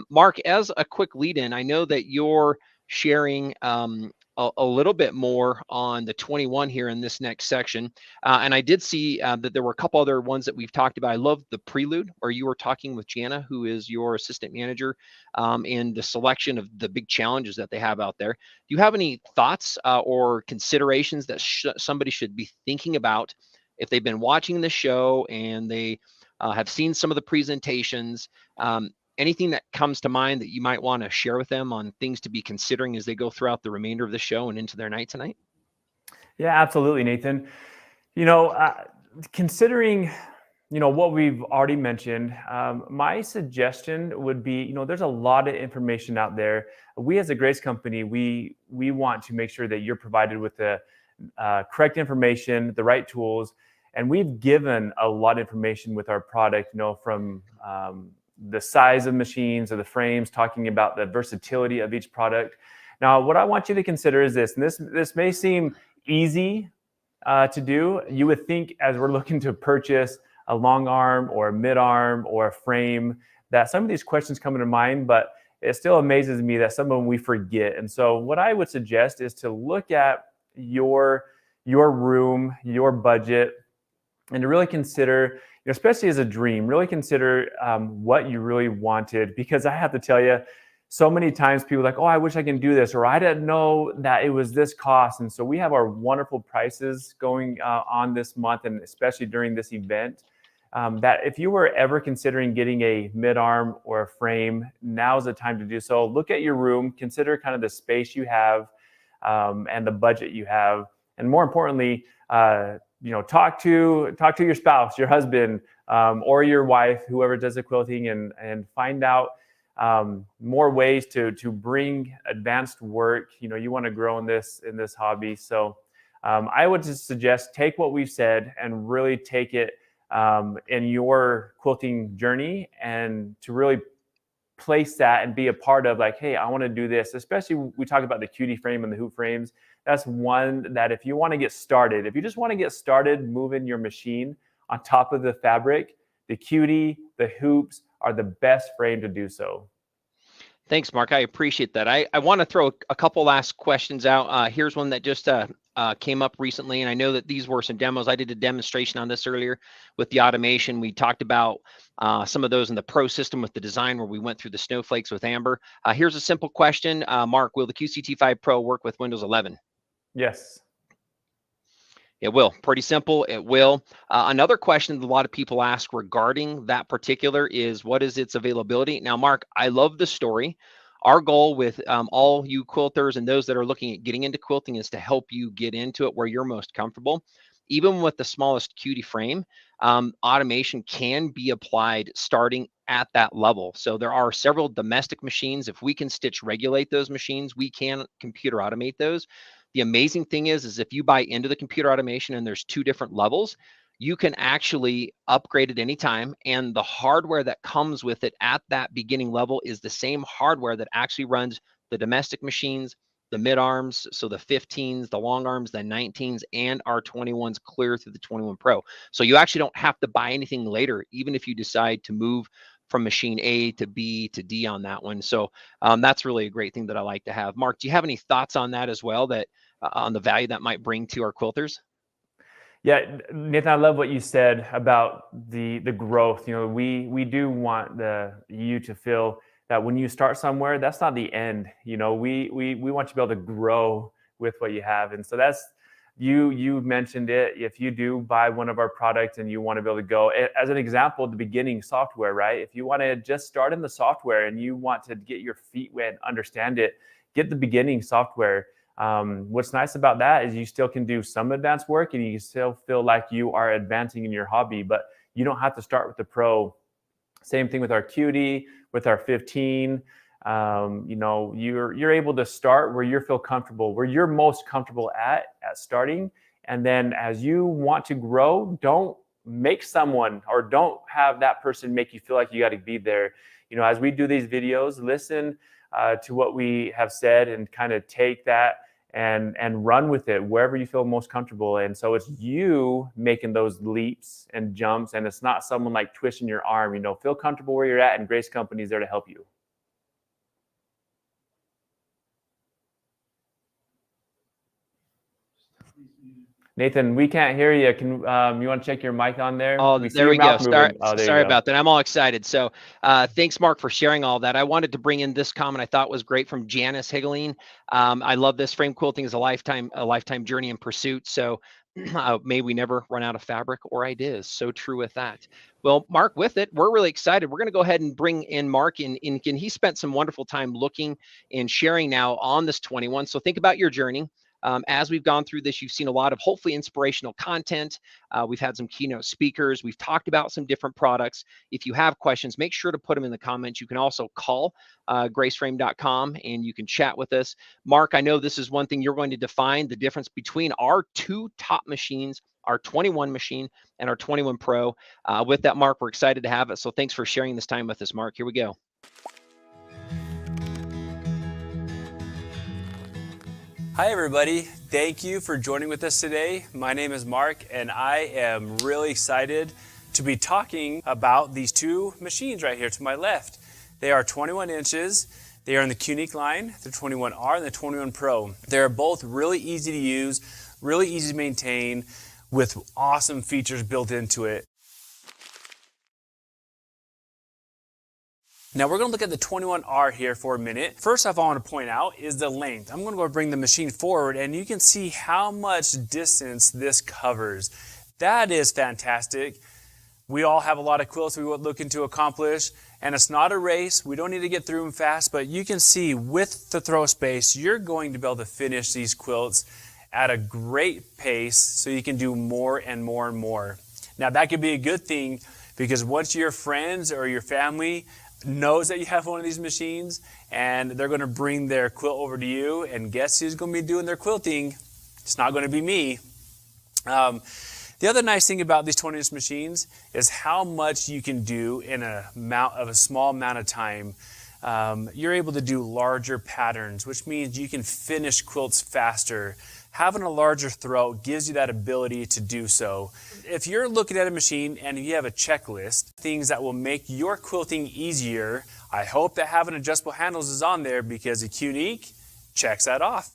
Speaker 12: Mark, as a quick lead in, I know that you're sharing a little bit more on the 21 here in this next section. And I did see that there were a couple other ones that we've talked about. I love the prelude where you were talking with Jana, who is your assistant manager, in the selection of the big challenges that they have out there. Do you have any thoughts or considerations that somebody should be thinking about if they've been watching the show and they have seen some of the presentations? Anything that comes to mind that you might want to share with them on things to be considering as they go throughout the remainder of the show and into their night tonight?
Speaker 14: Yeah, absolutely, Nathan. You know, considering, you know, what we've already mentioned, my suggestion would be, you know, there's a lot of information out there. We as a Grace company, we want to make sure that you're provided with the correct information, the right tools, and we've given a lot of information with our product, you know, from the size of machines or the frames, talking about the versatility of each product. Now, what I want you to consider is this, and this may seem easy to do. You would think as we're looking to purchase a long arm or a mid arm or a frame, that some of these questions come into mind, but it still amazes me that some of them we forget. And so what I would suggest is to look at your room, your budget, and to really consider, you know, especially as a dream, really consider what you really wanted. Because I have to tell you, so many times people are like, oh, I wish I can do this, or I didn't know that it was this cost. And so we have our wonderful prices going on this month, and especially during this event, that if you were ever considering getting a mid-arm or a frame, now's the time to do so. Look at your room, consider kind of the space you have and the budget you have. And more importantly, you know, talk to your spouse, your husband, or your wife, whoever does the quilting, and find out more ways to bring advanced work. You know, you want to grow in this hobby. So I would just suggest take what we've said and really take it in your quilting journey, and to really place that and be a part of, like, hey, I want to do this. Especially we talk about the Cutie Frame and the hoop frames. That's one that if you want to get started, if you just want to get started moving your machine on top of the fabric, the Cutie, the hoops are the best frame to do so.
Speaker 12: Thanks, Mark. I appreciate that. I want to throw a couple last questions out. Here's one that just came up recently, and I know that these were some demos. I did a demonstration on this earlier with the automation. We talked about some of those in the Pro system with the design, where we went through the snowflakes with Amber. Here's a simple question. Mark, will the QCT5 Pro work with Windows 11?
Speaker 14: Yes.
Speaker 12: It will. Pretty simple. It will. Another question that a lot of people ask regarding that particular is, what is its availability? Now, Mark, I love the story. Our goal with all you quilters and those that are looking at getting into quilting is to help you get into it where you're most comfortable. Even with the smallest Cutie frame, automation can be applied starting at that level. So there are several domestic machines. If we can stitch regulate those machines, we can computer automate those. The amazing thing is if you buy into the computer automation and there's two different levels, you can actually upgrade at any time. And the hardware that comes with it at that beginning level is the same hardware that actually runs the domestic machines, the mid arms, so the 15s, the long arms, the 19s, and our 21s clear through the 21 Pro. So you actually don't have to buy anything later, even if you decide to move from machine A to B to D on that one. So that's really a great thing that I like to have. Mark, do you have any thoughts on that as well, that on the value that might bring to our quilters?
Speaker 14: Yeah, Nathan, I love what you said about the growth. You know, we do want you to feel that when you start somewhere, that's not the end. You know, we want you to be able to grow with what you have, and so that's you mentioned it. If you do buy one of our products and you want to be able to go, as an example, the beginning software, right? If you want to just start in the software and you want to get your feet wet and understand it, get the beginning software. What's nice about that is you still can do some advanced work and you still feel like you are advancing in your hobby, but you don't have to start with the pro. Same thing with our Cutie, with our 15. You know, you're able to start where you feel comfortable, where you're most comfortable at starting. And then as you want to grow, don't make someone or don't have that person make you feel like you got to be there. You know, as we do these videos, listen to what we have said and kind of take that and run with it wherever you feel most comfortable. And so it's you making those leaps and jumps, and it's not someone like twisting your arm. You know, feel comfortable where you're at, and Grace Company is there to help you. Nathan, we can't hear you. Can you want to check your mic on there?
Speaker 12: Oh, there we go. Sorry
Speaker 14: Go.
Speaker 12: about that. I'm all excited. So thanks, Mark, for sharing all that. I wanted to bring in this comment I thought was great from Janice Higgling. I love this. Frame quilting is a lifetime journey and pursuit. So may we never run out of fabric or ideas. So true with that. Well, Mark, with it, we're really excited. We're going to go ahead and bring in Mark. And he spent some wonderful time looking and sharing now on this 21. So think about your journey. As we've gone through this, you've seen a lot of hopefully inspirational content. We've had some keynote speakers. We've talked about some different products. If you have questions, make sure to put them in the comments. You can also call graceframe.com and you can chat with us. Mark, I know this is one thing you're going to define the difference between our two top machines, our 21 machine and our 21 Pro. With that, Mark, we're excited to have it. So thanks for sharing this time with us, Mark. Here we go.
Speaker 1: Hi everybody, thank you for joining with us today. My name is Mark and I am really excited to be talking about these two machines right here to my left. They are 21 inches, they are in the Unique line, the 21R and the 21 Pro. They're both really easy to use, really easy to maintain with awesome features built into it. Now we're going to look at the 21R here for a minute. First off, I want to point out is the length. I'm going to go bring the machine forward and you can see how much distance this covers. That is fantastic. We all have a lot of quilts we were looking to accomplish, and it's not a race. We don't need to get through them fast, but you can see with the throw space, you're going to be able to finish these quilts at a great pace so you can do more and more and more. Now that could be a good thing because once your friends or your family knows that you have one of these machines and they're going to bring their quilt over to you, and guess who's going to be doing their quilting? It's not going to be me. The other nice thing about these 20-inch machines is how much you can do in a small amount of time. You're able to do larger patterns, which means you can finish quilts faster. Having a larger throat gives you that ability to do so. If you're looking at a machine and you have a checklist, things that will make your quilting easier, I hope that having adjustable handles is on there because the Unique checks that off.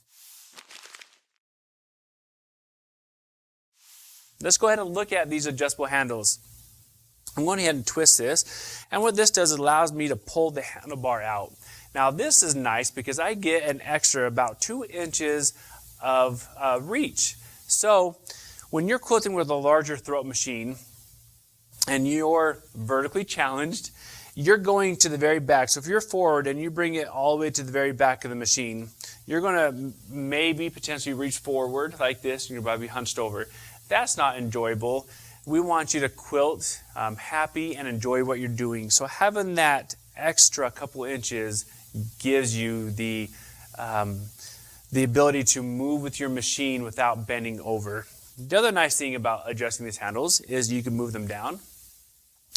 Speaker 1: Let's go ahead and look at these adjustable handles. I'm going ahead and twist this, and what this does is allows me to pull the handlebar out. Now this is nice because I get an extra about 2 inches of reach. So when you're quilting with a larger throat machine and you're vertically challenged, you're going to the very back. So if you're forward and you bring it all the way to the very back of the machine, you're going to maybe potentially reach forward like this and you're probably hunched over. That's not enjoyable. We want you to quilt happy and enjoy what you're doing. So having that extra couple inches gives you the ability to move with your machine without bending over. The other nice thing about adjusting these handles is you can move them down,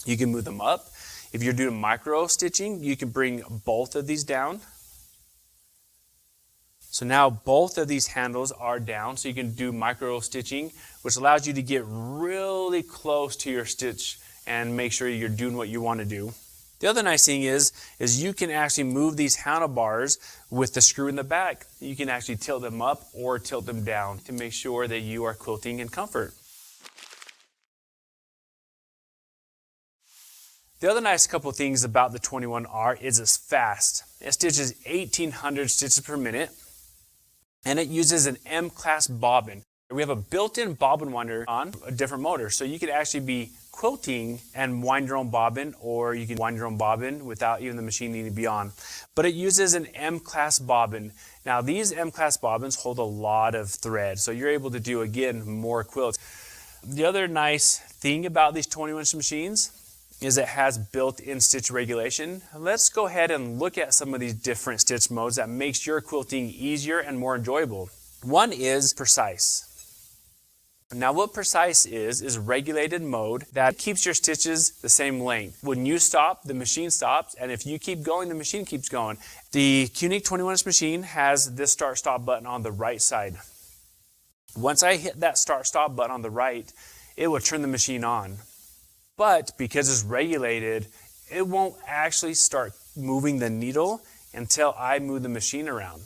Speaker 1: you can move them up. If you're doing micro stitching, you can bring both of these down. So now both of these handles are down, so you can do micro stitching, which allows you to get really close to your stitch and make sure you're doing what you want to do. The other nice thing is you can actually move these handlebars with the screw in the back. You can actually tilt them up or tilt them down to make sure that you are quilting in comfort. The other nice couple things about the 21R is it's fast. It stitches 1,800 stitches per minute, and it uses an M-class bobbin. We have a built-in bobbin winder on a different motor, so you could actually be quilting and wind your own bobbin, or you can wind your own bobbin without even the machine needing to be on. But it uses an M-class bobbin. Now these M-class bobbins hold a lot of thread, so you're able to do, again, more quilts. The other nice thing about these 21-inch machines is it has built-in stitch regulation. Let's go ahead and look at some of these different stitch modes that makes your quilting easier and more enjoyable. One is precise. Now what precise is regulated mode that keeps your stitches the same length. When you stop, the machine stops, and if you keep going, the machine keeps going. The Unique 21-inch machine has this start-stop button on the right side. Once I hit that start-stop button on the right, it will turn the machine on. But because it's regulated, it won't actually start moving the needle until I move the machine around.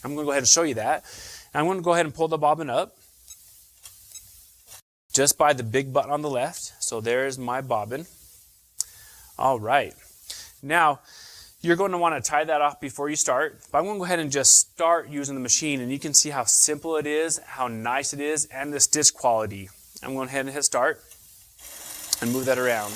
Speaker 1: I'm going to go ahead and show you that. I'm going to go ahead and pull the bobbin up just by the big button on the left. So there's my bobbin. All right. Now, you're going to want to tie that off before you start. But I'm going to go ahead and just start using the machine, and you can see how simple it is, how nice it is, and the stitch quality. I'm going to go ahead and hit start and move that around.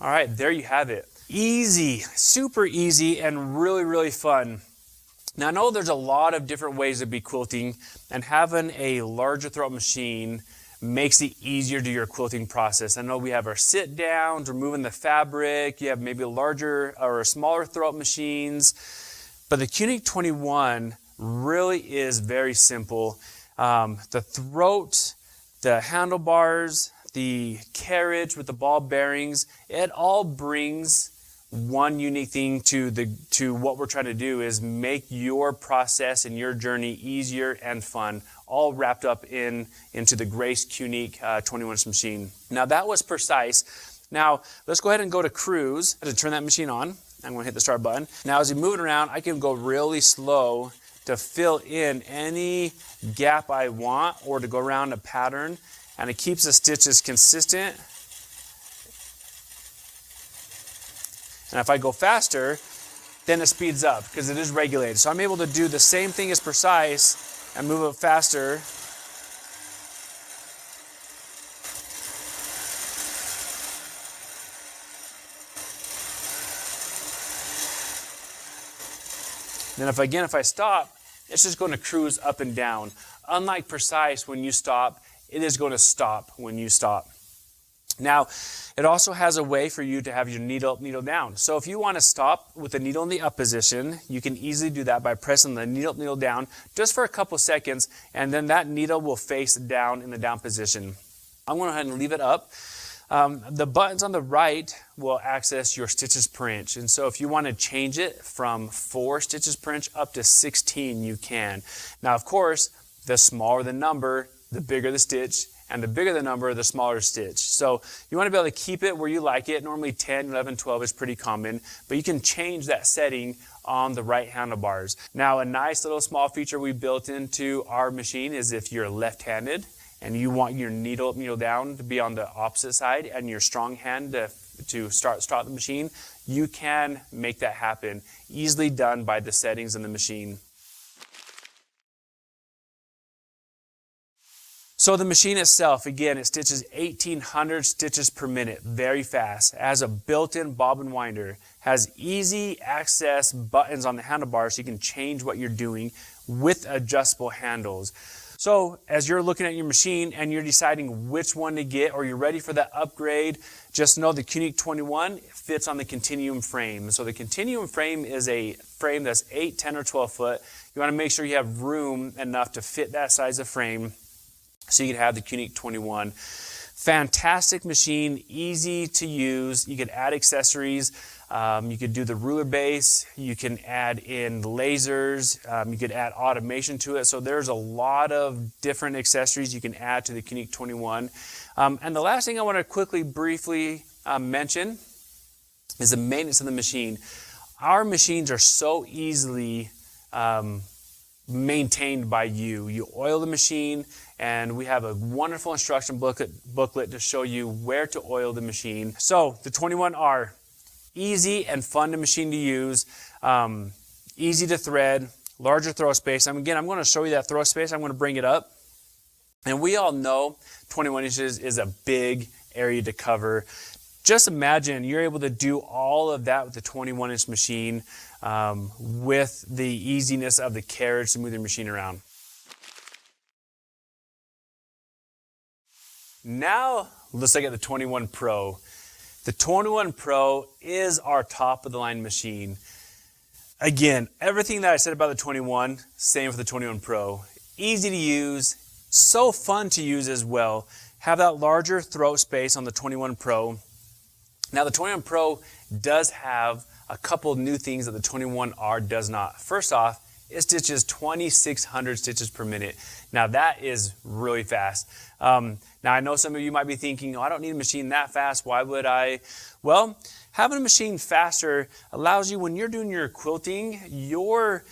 Speaker 1: All right, there you have it. Easy, super easy, and really, really fun. Now I know there's a lot of different ways to be quilting, and having a larger throat machine makes it easier to do your quilting process. I know we have our sit downs, removing the fabric, you have maybe a larger or a smaller throat machines, but the Unique 21 really is very simple. The throat, the handlebars, the carriage with the ball bearings, it all brings one unique thing to what we're trying to do, is make your process and your journey easier and fun, all wrapped up into the Grace Unique 21-inch machine. Now that was precise. Now let's go ahead and go to cruise to turn that machine on. I'm going to hit the start button. Now as we move it around, I can go really slow to fill in any gap I want, or to go around a pattern, and it keeps the stitches consistent. And if I go faster, then it speeds up because it is regulated. So I'm able to do the same thing as precise and move it faster. Then if I stop, it's just going to cruise up and down. Unlike precise, when you stop, it is going to stop when you stop. Now, it also has a way for you to have your needle up, needle down. So if you want to stop with the needle in the up position, you can easily do that by pressing the needle up, needle down just for a couple seconds, and then that needle will face down in the down position. I'm going to go ahead and leave it up. The buttons on the right will access your stitches per inch. And so if you want to change it from 4 stitches per inch up to 16, you can. Now, of course, the smaller the number, the bigger the stitch, and the bigger the number, the smaller stitch. So you want to be able to keep it where you like it. Normally 10, 11, 12 is pretty common, but you can change that setting on the right handlebars. Now, a nice little small feature we built into our machine is if you're left-handed and you want your needle up, needle down to be on the opposite side, and your strong hand to start the machine, you can make that happen. Easily done by the settings in the machine. So the machine itself, again, it stitches 1,800 stitches per minute, very fast. It has a built-in bobbin winder, has easy access buttons on the handlebars so you can change what you're doing with adjustable handles. So as you're looking at your machine and you're deciding which one to get, or you're ready for that upgrade, just know the Unique 21 fits on the Continuum frame. So the Continuum frame is a frame that's 8, 10, or 12 foot. You want to make sure you have room enough to fit that size of frame, so you can have the Unique 21. Fantastic machine, easy to use. You can add accessories. You could do the ruler base, you can add in lasers, you could add automation to it. So there's a lot of different accessories you can add to the Unique 21. And the last thing I want to quickly, briefly mention is the maintenance of the machine. Our machines are so easily maintained by you. You oil the machine, and we have a wonderful instruction booklet to show you where to oil the machine. So the 21R, easy and fun to machine to use, easy to thread, larger throw space. Again, I'm going to show you that throw space. I'm going to bring it up. And we all know 21 inches is a big area to cover. Just imagine you're able to do all of that with the 21-inch machine with the easiness of the carriage to move your machine around. Now, let's look at the 21 Pro. The 21 Pro is our top of the line machine. Again, everything that I said about the 21, same with the 21 Pro. Easy to use, so fun to use as well. Have that larger throat space on the 21 Pro. Now the 21 Pro does have a couple new things that the 21R does not. First off, it stitches 2,600 stitches per minute. Now that is really fast. Now I know some of you might be thinking, oh, I don't need a machine that fast, why would I? Well, having a machine faster allows you, when you're doing your quilting, your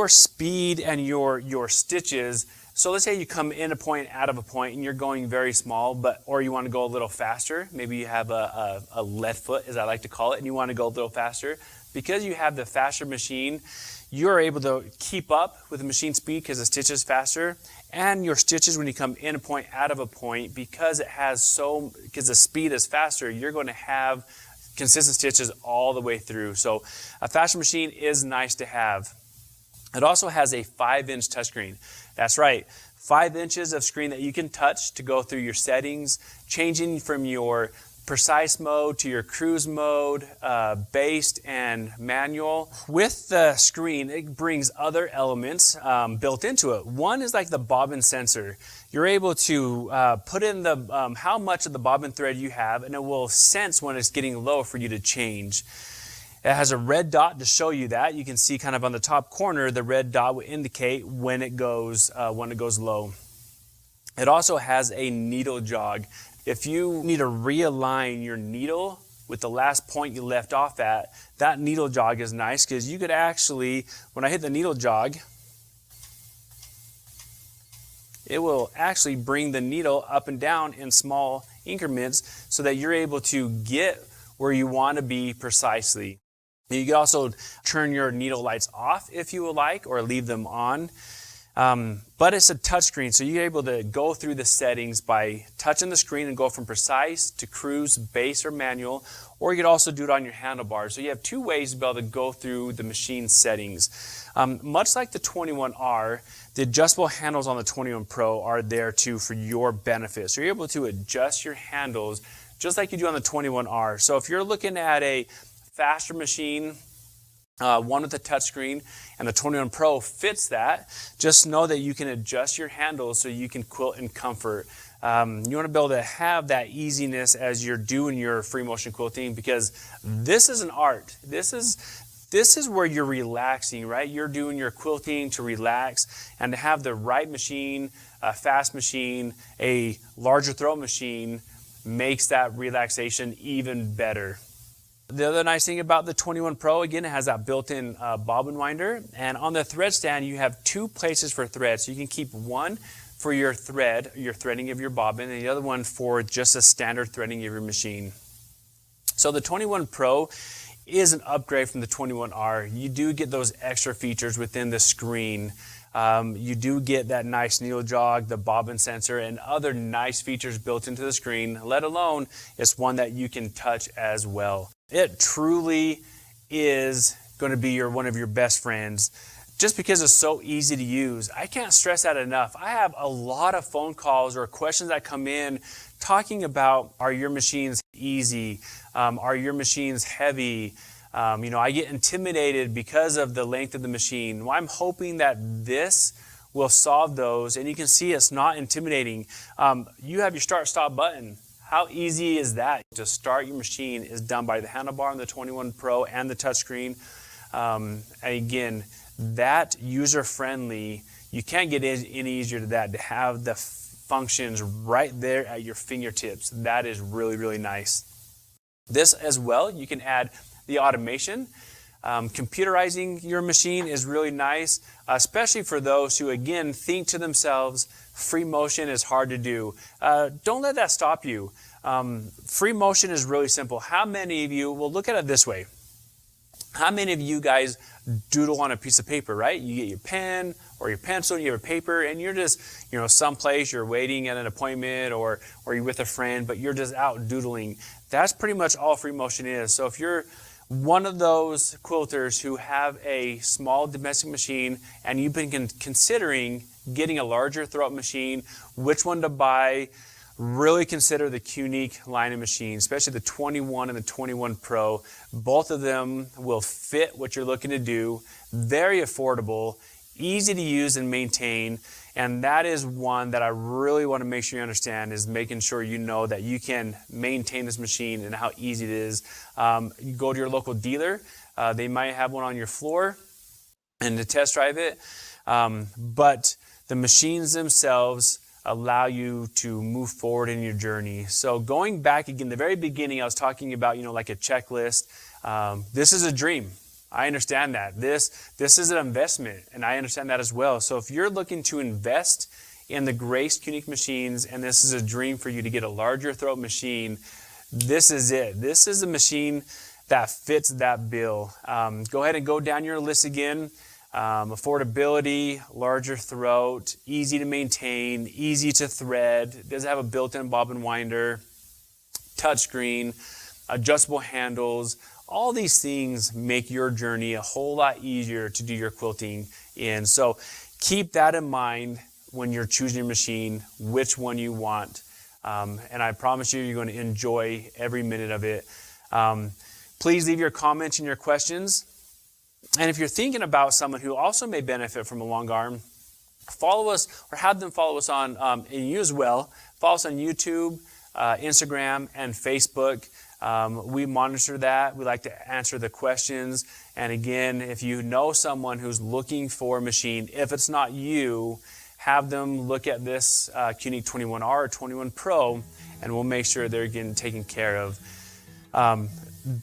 Speaker 1: speed and your stitches. So let's say you come in a point, out of a point, and you're going very small, or you want to go a little faster. Maybe you have a lead foot, as I like to call it, and you want to go a little faster. Because you have the faster machine, you're able to keep up with the machine speed because the stitch is faster, and your stitches when you come in a point, out of a point, because the speed is faster, you're going to have consistent stitches all the way through. So a faster machine is nice to have. It also has a 5-inch touchscreen. That's right, 5 inches of screen that you can touch to go through your settings, changing from your precise mode to your cruise mode, based and manual. With the screen, it brings other elements built into it. One is like the bobbin sensor. You're able to put in the how much of the bobbin thread you have, and it will sense when it's getting low for you to change. It has a red dot to show you that. You can see kind of on the top corner, the red dot will indicate when it goes low. It also has a needle jog. If you need to realign your needle with the last point you left off at, that needle jog is nice because you could actually, when I hit the needle jog, it will actually bring the needle up and down in small increments so that you're able to get where you want to be precisely. You can also turn your needle lights off if you would like, or leave them on. But it's a touch screen, so you're able to go through the settings by touching the screen and go from precise to cruise, base, or manual, or you could also do it on your handlebars. So you have two ways to be able to go through the machine settings. Much like the 21R, the adjustable handles on the 21 Pro are there too for your benefit. So you're able to adjust your handles just like you do on the 21R. So if you're looking at a faster machine, one with a touchscreen, and the 21 Pro fits that, just know that you can adjust your handles so you can quilt in comfort. You want to be able to have that easiness as you're doing your free motion quilting, because this is an art. This is where you're relaxing, right? You're doing your quilting to relax, and to have the right machine, a fast machine, a larger throat machine, makes that relaxation even better. The other nice thing about the 21 Pro, again, it has that built-in bobbin winder, and on the thread stand you have two places for thread, so you can keep one for your thread, your threading of your bobbin, and the other one for just a standard threading of your machine. So the 21 Pro is an upgrade from the 21R. You do get those extra features within the screen. You do get that nice needle jog, the bobbin sensor, and other nice features built into the screen, let alone it's one that you can touch as well. It truly is going to be one of your best friends just because it's so easy to use. I can't stress that enough. I have a lot of phone calls or questions that come in talking about, are your machines easy? Are your machines heavy? I get intimidated because of the length of the machine. Well, I'm hoping that this will solve those, and you can see it's not intimidating. You have your start-stop button. How easy is that? To start your machine is done by the handlebar on the 21 Pro and the touchscreen. And again, that user-friendly, you can't get any easier to that, to have the functions right there at your fingertips. That is really, really nice. This as well, you can add the automation. Computerizing your machine is really nice, especially for those who, again, think to themselves, free motion is hard to do. Don't let that stop you. Free motion is really simple. How many of you, well, look at it this way. How many of you guys doodle on a piece of paper, right? You get your pen or your pencil, you have a paper, and you're just, someplace, you're waiting at an appointment or you're with a friend, but you're just out doodling. That's pretty much all free motion is. So if you're one of those quilters who have a small domestic machine and you've been considering getting a larger throwout machine, which one to buy, really consider the Unique line of machines, especially the 21 and the 21 Pro. Both of them will fit what you're looking to do, very affordable, easy to use and maintain, and that is one that I really want to make sure you understand, is making sure you know that you can maintain this machine and how easy it is. You go to your local dealer, they might have one on your floor and to test drive it, but the machines themselves allow you to move forward in your journey. So going back again, the very beginning, I was talking about, like a checklist. This is a dream. I understand that. This is an investment, and I understand that as well. So if you're looking to invest in the Grace Unique machines, and this is a dream for you to get a larger throat machine, this is it. This is a machine that fits that bill. Go ahead and go down your list again. Affordability, larger throat, easy to maintain, easy to thread. It does have a built-in bobbin winder, touchscreen, adjustable handles. All these things make your journey a whole lot easier to do your quilting in. So keep that in mind when you're choosing your machine, which one you want. And I promise you're going to enjoy every minute of it. Please leave your comments and your questions. And if you're thinking about someone who also may benefit from a long arm, follow us or have them follow us on, and you as well, follow us on YouTube, Instagram, and Facebook. We monitor that. We like to answer the questions. And again, if you know someone who's looking for a machine, if it's not you, have them look at this Unique 21R or 21 Pro, and we'll make sure they're getting taken care of.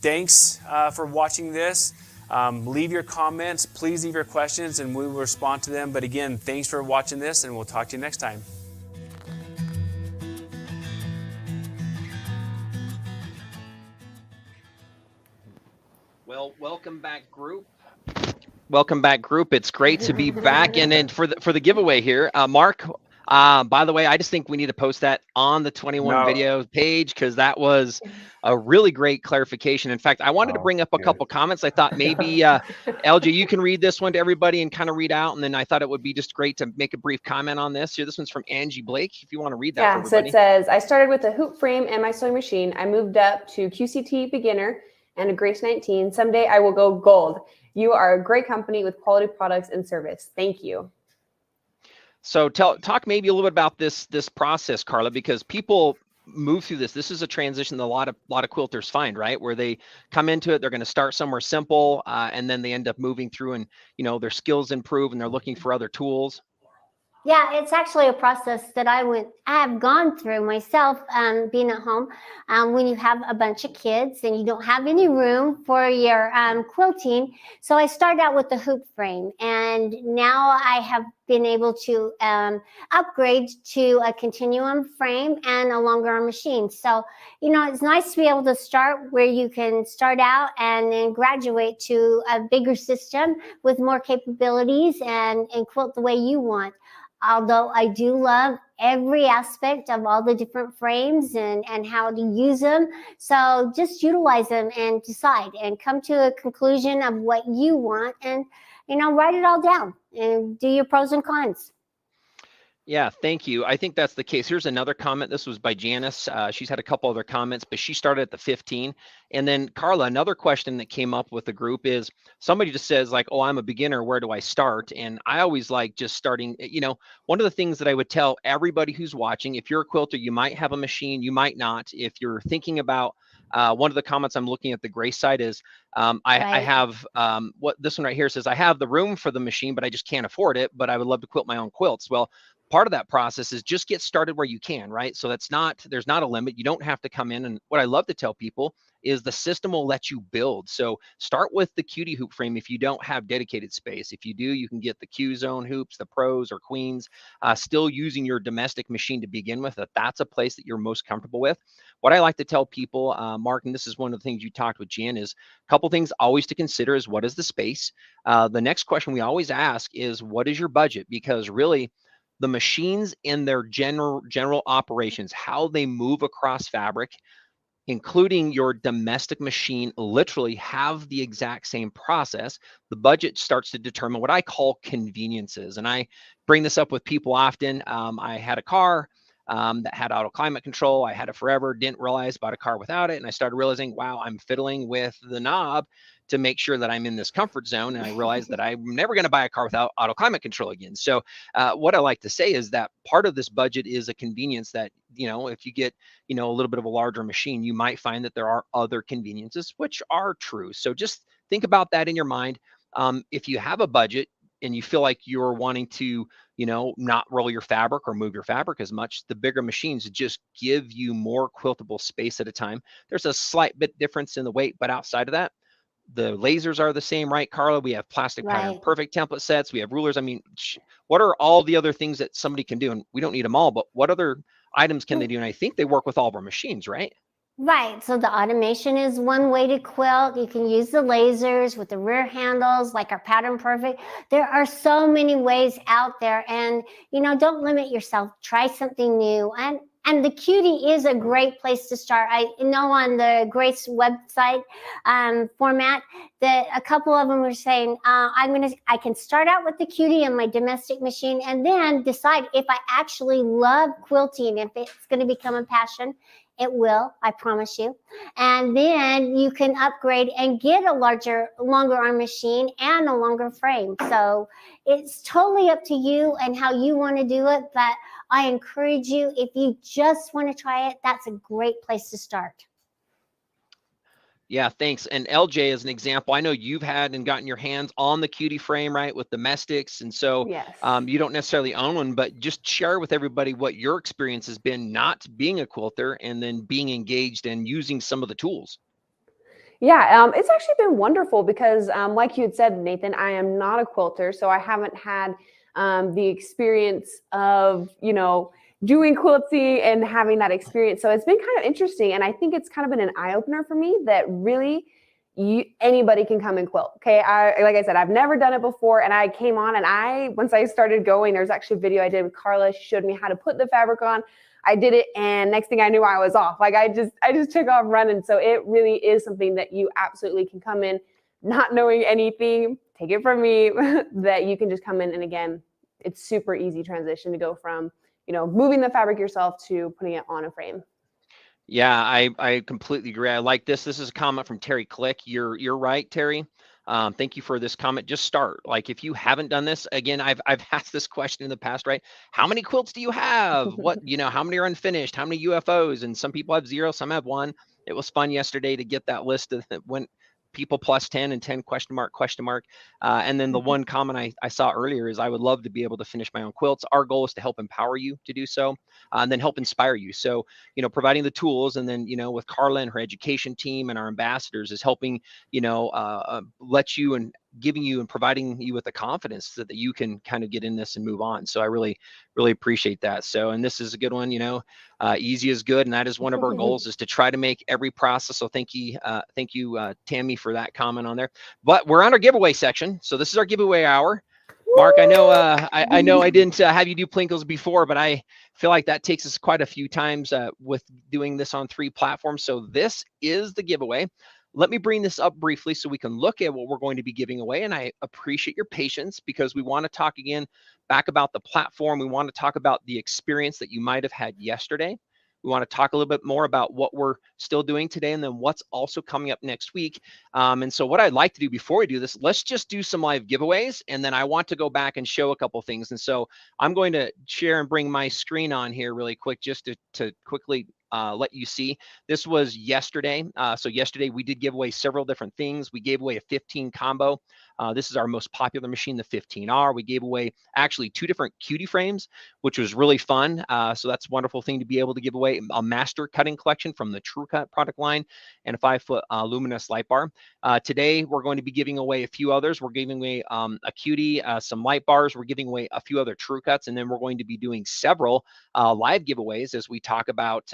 Speaker 1: Thanks for watching this. Leave your comments. Please leave your questions, and we will respond to them. But again, thanks for watching this, and we'll talk to you next time.
Speaker 12: Well, welcome back, group. Welcome back, group. It's great to be back. And then for the giveaway here, Mark, by the way, I just think we need to post that on the 21 video page, because that was a really great clarification. In fact, I wanted to bring up a couple comments. I thought maybe, LJ, you can read this one to everybody and kind of read out. And then I thought it would be just great to make a brief comment on this. Here, this one's from Angie Blake, if you want to read that for everybody.
Speaker 13: So it says, I started with a hoop frame and my sewing machine. I moved up to QCT beginner and a Grace 19. Someday I will go gold. You are a great company with quality products and service. Thank you.
Speaker 12: So talk maybe a little bit about this process, Karla, because people move through this. This is a transition that a lot of quilters find, right? Where they come into it, they're going to start somewhere simple, and then they end up moving through, and their skills improve, and they're looking for other tools.
Speaker 6: Yeah, it's actually a process that I have gone through myself, being at home. When you have a bunch of kids and you don't have any room for your quilting. So I started out with the hoop frame, and now I have been able to upgrade to a continuum frame and a longer arm machine. So, it's nice to be able to start where you can start out and then graduate to a bigger system with more capabilities and quilt the way you want. Although I do love every aspect of all the different frames and how to use them. So just utilize them and decide and come to a conclusion of what you want, and, write it all down and do your pros and cons.
Speaker 12: Yeah, thank you. I think that's the case. Here's another comment. This was by Janice. She's had a couple other comments, but she started at the 15. And then Karla, another question that came up with the group is somebody just says like, oh, I'm a beginner. Where do I start? And I always like just starting, one of the things that I would tell everybody who's watching, if you're a quilter, you might have a machine, you might not. If you're thinking about one of the comments I'm looking at the gray side is I have what this one right here says, I have the room for the machine, but I just can't afford it, but I would love to quilt my own quilts. Well, part of that process is just get started where you can, right? So there's not a limit. You don't have to come in. And what I love to tell people is the system will let you build. So start with the Cutie hoop frame if you don't have dedicated space. If you do, you can get the Q zone hoops, the pros or queens, still using your domestic machine to begin with, that's a place that you're most comfortable with. What I like to tell people, Mark, and this is one of the things you talked with Jen, is a couple things always to consider is what is the space? The next question we always ask is what is your budget? Because really, the machines in their general operations, how they move across fabric, including your domestic machine, literally have the exact same process. The budget starts to determine what I call conveniences. And I bring this up with people often. I had a car that had auto climate control. I had it forever, didn't realize, bought a car without it. And I started realizing, wow, I'm fiddling with the knob to make sure that I'm in this comfort zone. And I realized that I'm never going to buy a car without auto climate control again. So what I like to say is that part of this budget is a convenience that, if you get, a little bit of a larger machine, you might find that there are other conveniences, which are true. So just think about that in your mind. If you have a budget and you feel like you're wanting to, not roll your fabric or move your fabric as much, the bigger machines just give you more quiltable space at a time. There's a slight bit difference in the weight, but outside of that, the lasers are the same, right, Karla? We have plastic pattern perfect template sets. We have rulers. I mean, what are all the other things that somebody can do? And we don't need them all, but what other items can they do? And I think they work with all of our machines, right?
Speaker 6: Right, so the automation is one way to quilt. You can use the lasers with the rear handles, like our Pattern Perfect. There are so many ways out there, and don't limit yourself. Try something new, and the Cutie is a great place to start. I know on the Grace website format that a couple of them were saying, I can start out with the Cutie and my domestic machine, and then decide if I actually love quilting, if it's going to become a passion. It will, I promise you. And then you can upgrade and get a longer arm machine and a longer frame. So it's totally up to you and how you want to do it. But I encourage you, if you just want to try it, that's a great place to start.
Speaker 12: Yeah, thanks. And LJ, as an example, I know you've had and gotten your hands on the Cutie frame, right, with domestics. And so
Speaker 8: yes.
Speaker 12: You don't necessarily own one, but just share with everybody what your experience has been not being a quilter and then being engaged and using some of the tools.
Speaker 13: Yeah, it's actually been wonderful because like you had said, Nathan, I am not a quilter, so I haven't had the experience of, doing quilting and having that experience. So it's been kind of interesting. And I think it's kind of been an eye-opener for me that really anybody can come and quilt. Okay. Like I said, I've never done it before. And I came on and once I started going, there's actually a video I did with Karla. She showed me how to put the fabric on. I did it. And next thing I knew, I was off. Like I just took off running. So it really is something that you absolutely can come in not knowing anything. Take it from me that you can just come in. And again, it's super easy transition to go from moving the fabric yourself to putting it on a frame.
Speaker 12: Yeah, I completely agree. I like this. This is a comment from Terry Click. You're right, Terry. Thank you for this comment. Just start. Like if you haven't done this, again, I've asked this question in the past, right? How many quilts do you have? What, how many are unfinished? How many UFOs? And some people have 0, some have 1. It was fun yesterday to get that list of when people plus 10 and 10 question mark. And then the one comment I saw earlier is I would love to be able to finish my own quilts. Our goal is to help empower you to do so and then help inspire you. So, providing the tools and then, with Karla and her education team and our ambassadors is helping, let you and giving you and providing you with the confidence that you can kind of get in this and move on. So I really, really appreciate that. So, and this is a good one, easy is good. And that is one of our goals is to try to make every process. So thank you, Tammy, for that comment on there. But we're on our giveaway section. So this is our giveaway hour. Mark, I know I didn't have you do Plinkles before, but I feel like that takes us quite a few times with doing this on 3 platforms. So this is the giveaway. let me bring this up briefly so we can look at what we're going to be giving away. And I appreciate your patience because we want to talk again back about the platform. We want to talk about the experience that you might have had yesterday. We want to talk a little bit more about what we're still doing today and then what's also coming up next week. And so what I'd like to do before we do this, let's just do some live giveaways. And then I want to go back and show a couple things. And so I'm going to share and bring my screen on here really quick just to quickly let you see. This was yesterday. So yesterday we did give away several different things. We gave away a 15 combo. This is our most popular machine, the 15R. We gave away actually 2 different Cutie frames, which was really fun. So that's a wonderful thing to be able to give away. A master cutting collection from the True Cut product line and a 5-foot luminous light bar. Today we're going to be giving away a few others. We're giving away a Cutie, some light bars. We're giving away a few other True Cuts, and then we're going to be doing several live giveaways as we talk about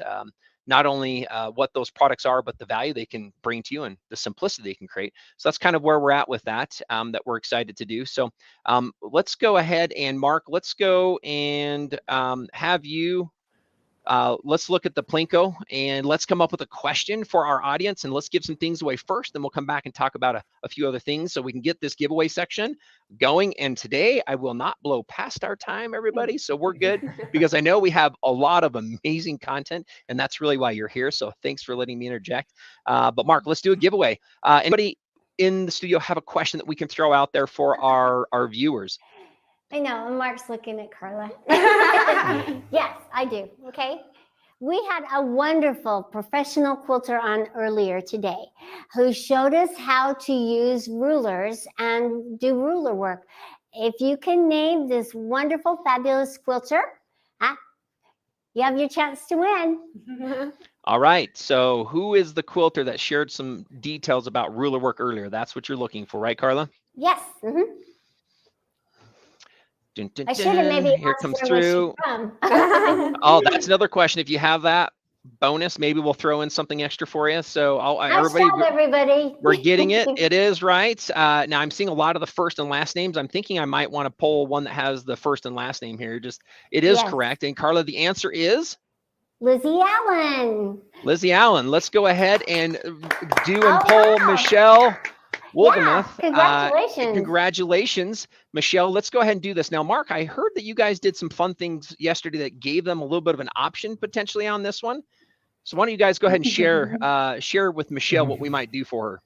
Speaker 12: not only what those products are, but the value they can bring to you and the simplicity they can create. So that's kind of where we're at with that, that we're excited to do. So let's go ahead and Mark, let's go and have you, let's look at the Plinko and let's come up with a question for our audience and let's give some things away first. Then we'll come back and talk about a few other things so we can get this giveaway section going. And today I will not blow past our time, everybody. So we're good because I know we have a lot of amazing content and that's really why you're here. So thanks for letting me interject. But Mark, let's do a giveaway. Anybody in the studio have a question that we can throw out there for our viewers?
Speaker 6: I know, and Mark's looking at Karla. Yes, I do, okay? We had a wonderful professional quilter on earlier today who showed us how to use rulers and do ruler work. If you can name this wonderful, fabulous quilter, you have your chance to win.
Speaker 12: All right, so who is the quilter that shared some details about ruler work earlier? That's what you're looking for, right, Karla?
Speaker 6: Yes.
Speaker 12: Dun, dun,
Speaker 6: I should have maybe
Speaker 12: here
Speaker 6: asked
Speaker 12: comes
Speaker 6: her
Speaker 12: through.
Speaker 6: where she's from.
Speaker 12: Oh, that's another question. If you have that bonus, maybe we'll throw in something extra for you. So everybody, we're getting it. It is right. Now I'm seeing a lot of the first and last names. I'm thinking I might want to pull one that has the first and last name here. It is correct. And Karla, the answer is
Speaker 6: Lizzie Allen.
Speaker 12: Lizzie Allen. Let's go ahead and poll Michelle Wolgamuth.
Speaker 6: Congratulations.
Speaker 12: Congratulations, Michelle. Let's go ahead and do this. Now, Mark, I heard that you guys did some fun things yesterday that gave them a little bit of an option potentially on this one. So why don't you guys go ahead and share with Michelle what we might do for her.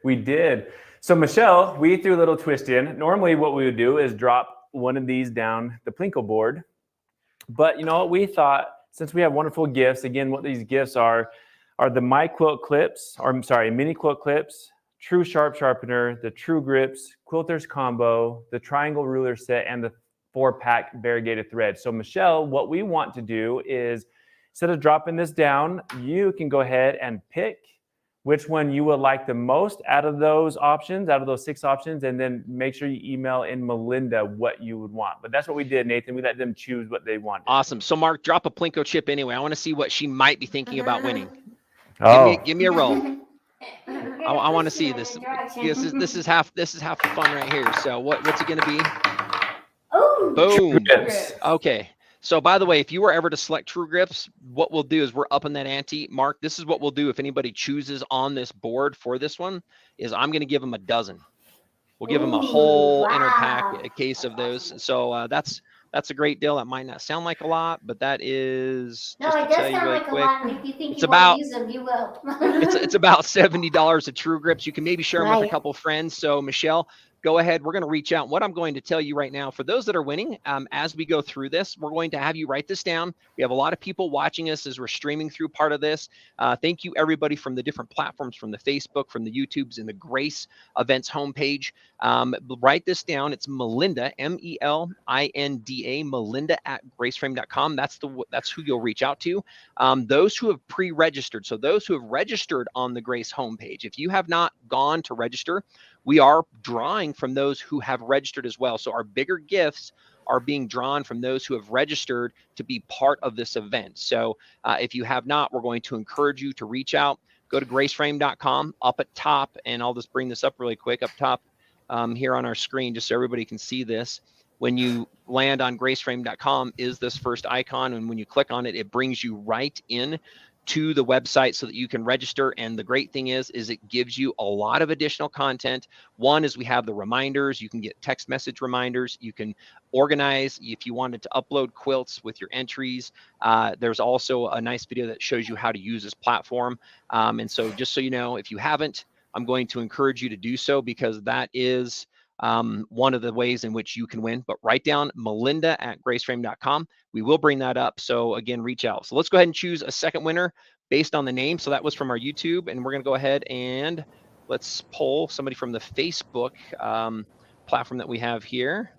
Speaker 14: We did. So Michelle, we threw a little twist in. Normally what we would do is drop one of these down the Plinko board. But you know what, we thought, since we have wonderful gifts, again, what these gifts are the My Quilt clips, or I'm sorry, mini quilt clips, True Sharp Sharpener, the True Grips, Quilters Combo, the Triangle Ruler Set, and the 4-pack variegated thread. So Michelle, what we want to do is, instead of dropping this down, you can go ahead and pick which one you would like the most out of those options, out of those 6 options, and then make sure you email in Melinda what you would want. But that's what we did, Nathan. We let them choose what they wanted.
Speaker 12: Awesome. So Mark, drop a Plinko chip anyway. I want to see what she might be thinking about winning.
Speaker 14: Oh.
Speaker 12: Give me a roll. I want to see this. This is half the fun right here. So what's it going to be?
Speaker 6: Oh,
Speaker 12: boom. Okay. So by the way, if you were ever to select True Grips, what we'll do is we're upping that ante. Mark, this is what we'll do if anybody chooses on this board for this one, is I'm going to give them a dozen. We'll give them a whole inner pack, a case of those. So that's a great deal. That might not sound like a lot, but that is,
Speaker 6: no, it does sound like a lot. And if you think you want to use them, you will.
Speaker 12: it's about $70 of True Grips. You can maybe share them with a couple friends. So Michelle, go ahead. We're going to reach out. What I'm going to tell you right now, for those that are winning, as we go through this, we're going to have you write this down. We have a lot of people watching us as we're streaming through part of this. Thank you, everybody from the different platforms, from the Facebook, from the YouTubes, and the Grace Events homepage. Write this down. It's Melinda, M-E-L-I-N-D-A, Melinda@graceframe.com. That's who you'll reach out to. Those who have pre-registered, so those who have registered on the Grace homepage. If you have not gone to register, we are drawing from those who have registered as well. So our bigger gifts are being drawn from those who have registered to be part of this event. So if you have not, we're going to encourage you to reach out. Go to graceframe.com up at top, and I'll just bring this up really quick up top here on our screen just so everybody can see this. When you land on graceframe.com is this first icon, and when you click on it, it brings you right in to the website so that you can register. And the great thing is it gives you a lot of additional content. One is we have the reminders. You can get text message reminders. You can organize if you wanted to upload quilts with your entries. There's also a nice video that shows you how to use this platform. And so just so you know, if you haven't, I'm going to encourage you to do so, because that is one of the ways in which you can win. But write down melinda@graceframe.com. We will bring that up. So again, reach out. So let's go ahead and choose a second winner based on the name. So that was from our YouTube, and we're going to go ahead and let's poll somebody from the Facebook platform that we have here.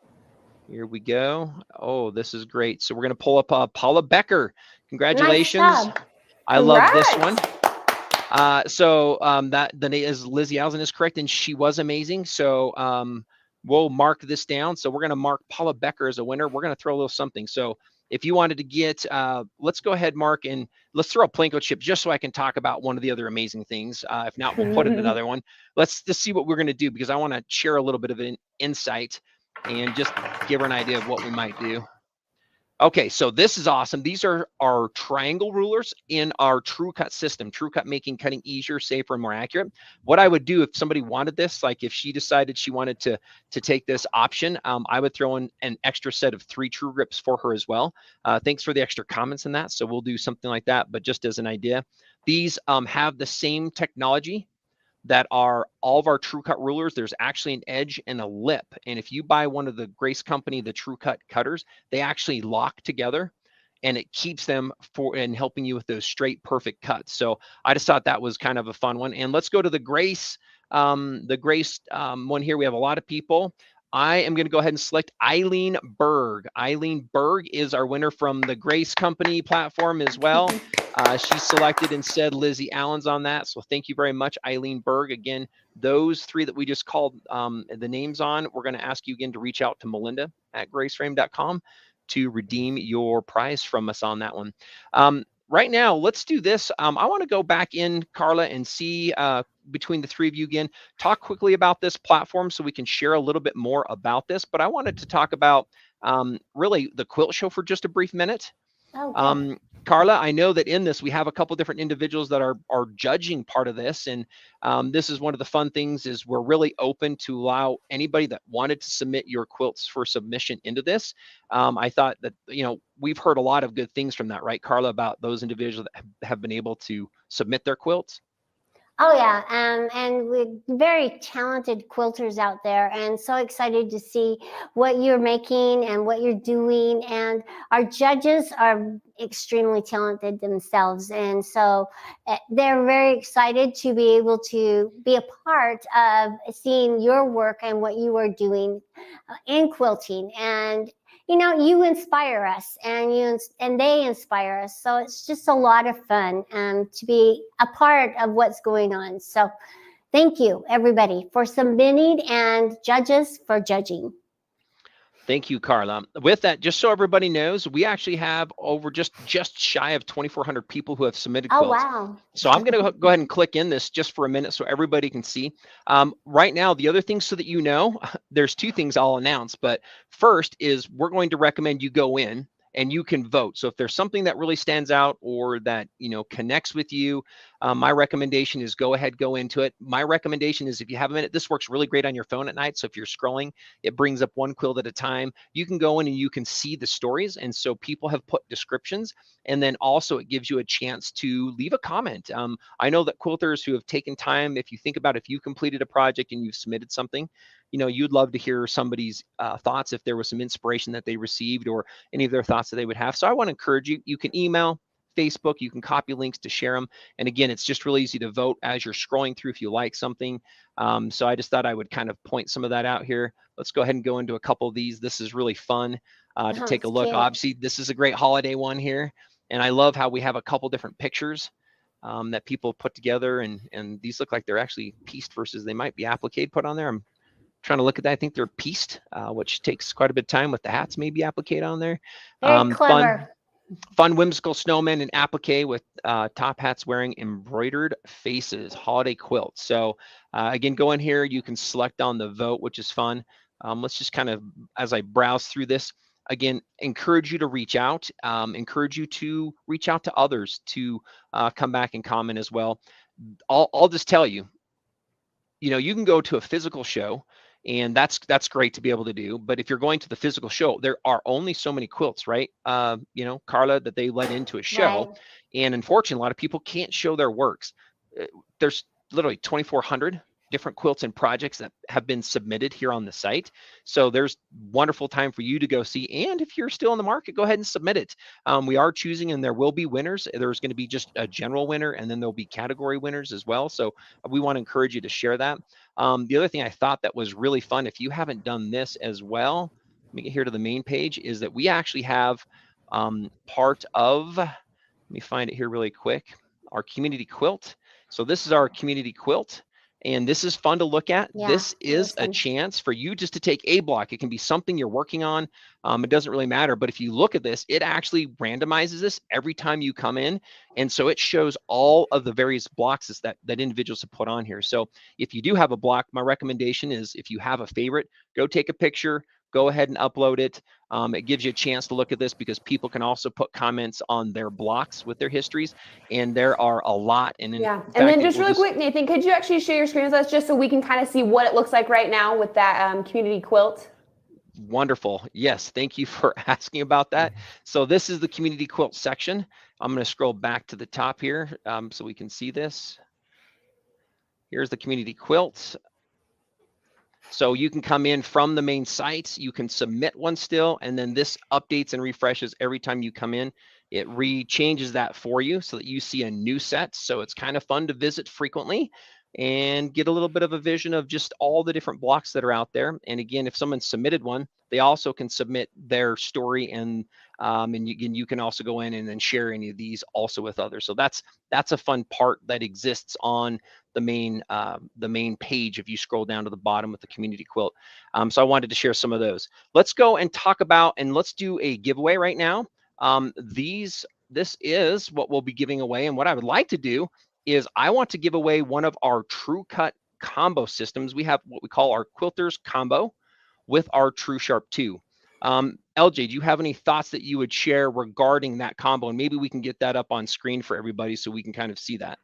Speaker 12: Here we go. Oh, this is great. So we're going to pull up Paula Becker. Congratulations.
Speaker 6: Nice.
Speaker 12: I love this one. That the name is Lizzie Allen is correct, and she was amazing. So we'll mark this down. So we're going to mark Paula Becker as a winner. We're going to throw a little something. So if you wanted to get, let's go ahead, Mark, and let's throw a Plinko chip just so I can talk about one of the other amazing things. If not, we'll put in another one. Let's just see what we're going to do, because I want to share a little bit of an insight and just give her an idea of what we might do. Okay, so this is awesome. These are our triangle rulers in our True Cut system. True Cut making cutting easier, safer, and more accurate. What I would do if somebody wanted this, like if she decided she wanted to take this option, I would throw in an extra set of 3 true grips for her as well. Thanks for the extra comments in that. So we'll do something like that, but just as an idea. These have the same technology that are all of our True Cut rulers. There's actually an edge and a lip. And if you buy one of the Grace Company, the True Cut cutters, they actually lock together, and it keeps them in helping you with those straight, perfect cuts. So I just thought that was kind of a fun one. And let's go to the Grace one here. We have a lot of people. I am going to go ahead and select Eileen Berg. Eileen Berg is our winner from the Grace Company platform as well. She selected and said Lizzie Allen's on that. So thank you very much, Eileen Berg. Again, those 3 that we just called the names on, we're going to ask you again to reach out to melinda@graceframe.com to redeem your prize from us on that one. Right now, let's do this. I want to go back in, Karla, and see between the 3 of you again, talk quickly about this platform so we can share a little bit more about this. But I wanted to talk about really the quilt show for just a brief minute.
Speaker 6: Okay.
Speaker 12: Karla, I know that in this, we have a couple different individuals that are judging part of this. And this is one of the fun things, is we're really open to allow anybody that wanted to submit your quilts for submission into this. I thought that, we've heard a lot of good things from that, right, Karla, about those individuals that have been able to submit their quilts?
Speaker 6: Oh yeah, and with very talented quilters out there, and so excited to see what you're making and what you're doing. And our judges are extremely talented themselves, and so they're very excited to be able to be a part of seeing your work and what you are doing in quilting. And you inspire us, and they inspire us. So it's just a lot of fun to be a part of what's going on. So thank you, everybody, for submitting, and judges for judging.
Speaker 12: Thank you, Karla. With that, just so everybody knows, we actually have over just shy of 2,400 people who have submitted quilts.
Speaker 6: Oh, wow.
Speaker 12: So I'm going to go ahead and click in this just for a minute so everybody can see. Right now, the other thing, so that you know, there's 2 things I'll announce. But first is we're going to recommend you go in and you can vote. So if there's something that really stands out or that, connects with you, my recommendation is go into it. My recommendation is, if you have a minute, this works really great on your phone at night. So if you're scrolling, it brings up one quilt at a time. You can go in and you can see the stories. And so people have put descriptions, and then also it gives you a chance to leave a comment. I know that quilters who have taken time, if you think about if you completed a project and you've submitted something, you'd love to hear somebody's thoughts, if there was some inspiration that they received or any of their thoughts that they would have. So I want to encourage you. You can email, Facebook, you can copy links to share them. And again, it's just really easy to vote as you're scrolling through if you like something. So I just thought I would kind of point some of that out here. Let's go ahead and go into a couple of these. This is really fun to take a look. Cute. Obviously, this is a great holiday one here. And I love how we have a couple different pictures that people put together. And these look like they're actually pieced versus they might be applique put on there. I'm trying to look at that. I think they're pieced, which takes quite a bit of time, with the hats maybe applique on there.
Speaker 6: Very clever.
Speaker 12: Fun whimsical snowmen and applique with top hats wearing embroidered faces, holiday quilt. So again, go in here, you can select on the vote, which is fun. Let's just kind of, as I browse through this, again, encourage you to reach out, encourage you to reach out to others to come back and comment as well. I'll just tell you, you can go to a physical show, and that's great to be able to do. But if you're going to the physical show, there are only so many quilts, right? Karla, that they let into a show,
Speaker 6: Right.
Speaker 12: and unfortunately, a lot of people can't show their works. There's literally 2,400 different quilts and projects that have been submitted here on the site. So there's wonderful time for you to go see. And if you're still in the market, go ahead and submit it. We are choosing, and there will be winners. There's going to be just a general winner, and then there'll be category winners as well. So we want to encourage you to share that. The other thing I thought that was really fun, if you haven't done this as well, let me get here to the main page, is that we actually have part of, let me find it here really quick, our community quilt. So this is our community quilt, and this is fun to look at.
Speaker 6: Yeah,
Speaker 12: This is a
Speaker 6: awesome.
Speaker 12: chance for you just to take a block. It can be something you're working on. It doesn't really matter, but if you look at this, it actually randomizes this every time you come in. And so it shows all of the various blocks that individuals have put on here. So if you do have a block, my recommendation is, if you have a favorite, go take a picture, go ahead and upload it. It gives you a chance to look at this, because people can also put comments on their blocks with their histories, and there are a lot. And
Speaker 13: Yeah, and then just really quick, Nathan, could you actually share your screen with us just so we can kind of see what it looks like right now with that community quilt?
Speaker 12: Wonderful. Yes, thank you for asking about that. So this is the community quilt section. I'm going to scroll back to the top here so we can see this. Here's the community quilt. So you can come in from the main site, you can submit one still, and then this updates and refreshes every time you come in. It changes that for you so that you see a new set. So it's kind of fun to visit frequently and get a little bit of a vision of just all the different blocks that are out there. And again, if someone submitted one, they also can submit their story, and you can also go in and then share any of these also with others. So that's a fun part that exists on the main page if you scroll down to the bottom with the community quilt. So I wanted to share some of those. Let's go and talk about, and let's do a giveaway right now. This is what we'll be giving away, and what I would like to do is I want to give away one of our True Cut combo systems. We have what we call our quilters combo with our True Sharp 2. LJ, do you have any thoughts that you would share regarding that combo? And maybe we can get that up on screen for everybody so we can kind of see that.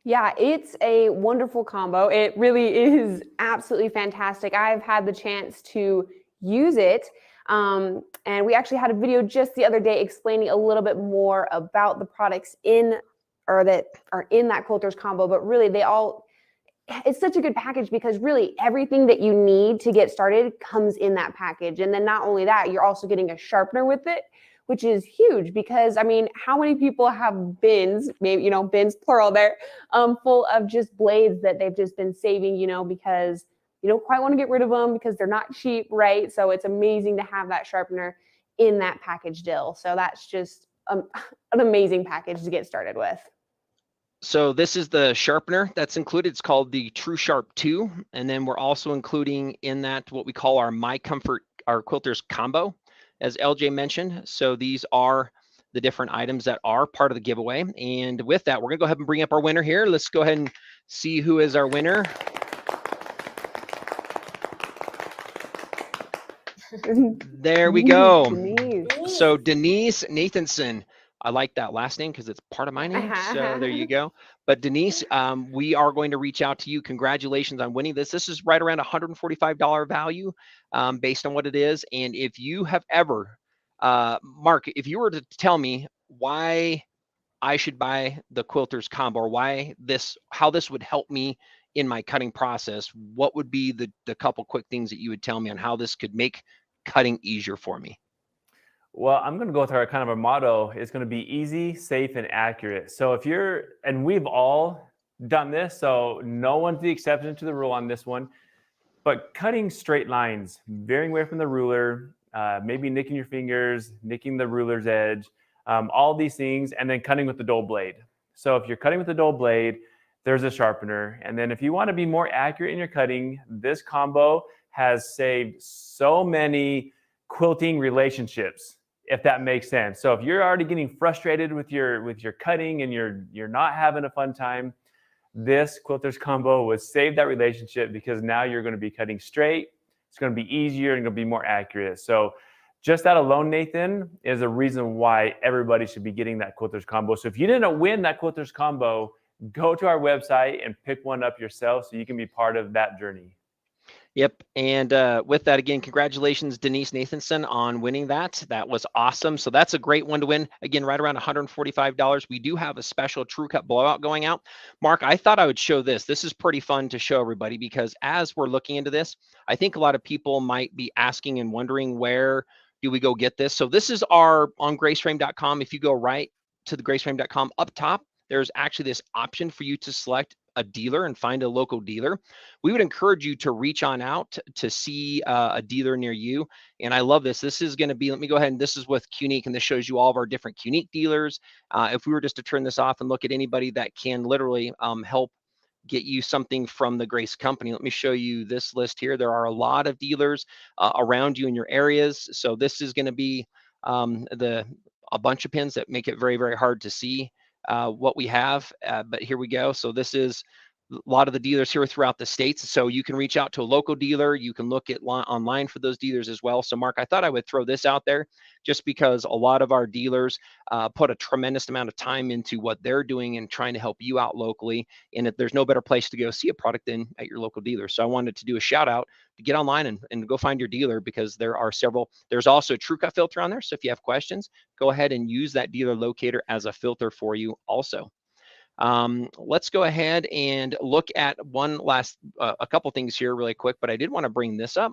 Speaker 8: Yeah, it's a wonderful combo. It really is absolutely fantastic. I've had the chance to use it. And we actually had a video just the other day explaining a little bit more about the products that are in that quilters combo, but really it's such a good package, because really everything that you need to get started comes in that package. And then not only that, you're also getting a sharpener with it, which is huge, because I mean, how many people have bins, maybe, bins plural there, full of just blades that they've just been saving, because you don't quite want to get rid of them because they're not cheap, right? So it's amazing to have that sharpener in that package deal. So that's just an amazing package to get started with.
Speaker 12: So this is the sharpener that's included. It's called the True Sharp 2. And then we're also including in that what we call our My Comfort, our quilters combo, as LJ mentioned. So these are the different items that are part of the giveaway. And with that, we're gonna go ahead and bring up our winner here. Let's go ahead and see who is our winner. There we go.
Speaker 8: Denise.
Speaker 12: So Denise Nathanson. I like that last name because it's part of my name. So there you go. But Denise, we are going to reach out to you. Congratulations on winning this. This is right around $145 value based on what it is. And if you have ever, Mark, if you were to tell me why I should buy the quilters combo, or how this would help me in my cutting process, what would be the couple quick things that you would tell me on how this could make cutting easier for me?
Speaker 14: Well, I'm going to go with our kind of a motto. It's going to be easy, safe, and accurate. So and we've all done this, so no one's the exception to the rule on this one, but cutting straight lines, veering away from the ruler, maybe nicking your fingers, nicking the ruler's edge, all these things, and then cutting with the dull blade. So if you're cutting with the dull blade, there's a sharpener. And then if you want to be more accurate in your cutting, this combo has saved so many quilting relationships, if that makes sense. So if you're already getting frustrated with your cutting and you're not having a fun time, this quilters combo would save that relationship, because now you're going to be cutting straight, It's going to be easier and going to be more accurate. So just that alone, Nathan, is a reason why everybody should be getting that quilters combo. So if you didn't win that quilters combo, go to our website and pick one up yourself so you can be part of that journey.
Speaker 12: Yep. And with that, again, congratulations, Denise Nathanson, on winning that. That was awesome. So that's a great one to win. Again, right around $145. We do have a special True Cut blowout going out. Mark, I thought I would show this. This is pretty fun to show everybody because as we're looking into this, I think a lot of people might be asking and wondering, where do we go get this? So this is our on graceframe.com. If you go right to the graceframe.com, up top, there's actually this option for you to select a dealer and find a local dealer. We would encourage you to reach on out to see a dealer near you. And I love this. This is going to be, let me go ahead, and this is with Qnique, and this shows you all of our different Qnique dealers. If we were just to turn this off and look at anybody that can literally help get you something from the Grace Company, let me show you this list here. There are a lot of dealers around you in your areas. So this is going to be a bunch of pins that make it very, very hard to see what we have, but here we go. So this is a lot of the dealers here throughout the states. So you can reach out to a local dealer. You can look at online for those dealers as well. So Mark, I thought I would throw this out there just because a lot of our dealers put a tremendous amount of time into what they're doing and trying to help you out locally. And if there's no better place to go see a product than at your local dealer. So I wanted to do a shout out to get online and go find your dealer, because there are several. There's also a True Cut filter on there. So if you have questions, go ahead and use that dealer locator as a filter for you also. Let's go ahead and look at one last, a couple things here really quick, but I did want to bring this up.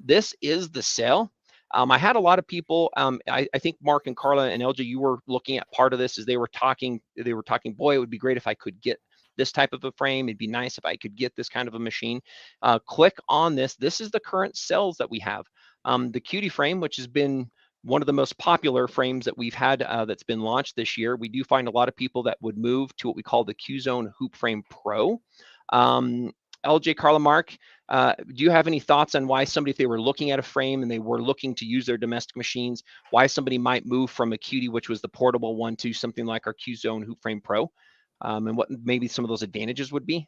Speaker 12: This is the sale. I had a lot of people, I think Mark and Karla and LJ, you were looking at part of this as they were talking, boy, it would be great if I could get this type of a frame. It'd be nice if I could get this kind of a machine. Click on this. This is the current sales that we have. The Cutie Frame, which has been one of the most popular frames that we've had that's been launched this year. We do find a lot of people that would move to what we call the Q-Zone Hoop Frame Pro. LJ, Karla, Mark, do you have any thoughts on why somebody, if they were looking at a frame and they were looking to use their domestic machines, why somebody might move from a Cutie, which was the portable one, to something like our Q-Zone Hoop Frame Pro, and what maybe some of those advantages would be?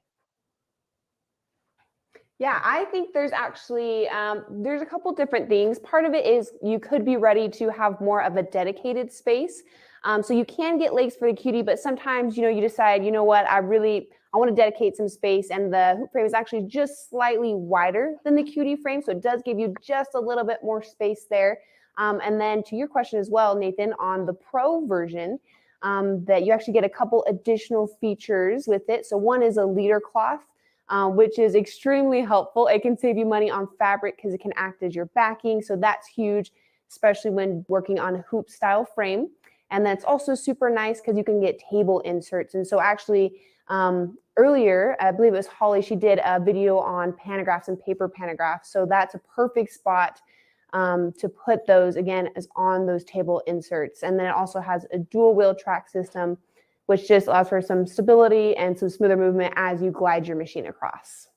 Speaker 13: Yeah, I think there's actually, there's a couple different things. Part of it is you could be ready to have more of a dedicated space. So you can get legs for the Cutie, but sometimes, you know, you decide, you know what, I want to dedicate some space, and the hoop frame is actually just slightly wider than the Cutie frame. So it does give you just a little bit more space there. And then to your question as well, Nathan, on the Pro version, that you actually get a couple additional features with it. So one is a leader cloth, which is extremely helpful. It can save you money on fabric because it can act as your backing. So that's huge, especially when working on a hoop style frame. And that's also super nice because you can get table inserts. And so actually earlier, I believe it was Holly, she did a video on pantographs and paper pantographs. So that's a perfect spot to put those, again, as on those table inserts. And then it also has a dual wheel track system, which just allows for some stability and some smoother movement as you glide your machine across.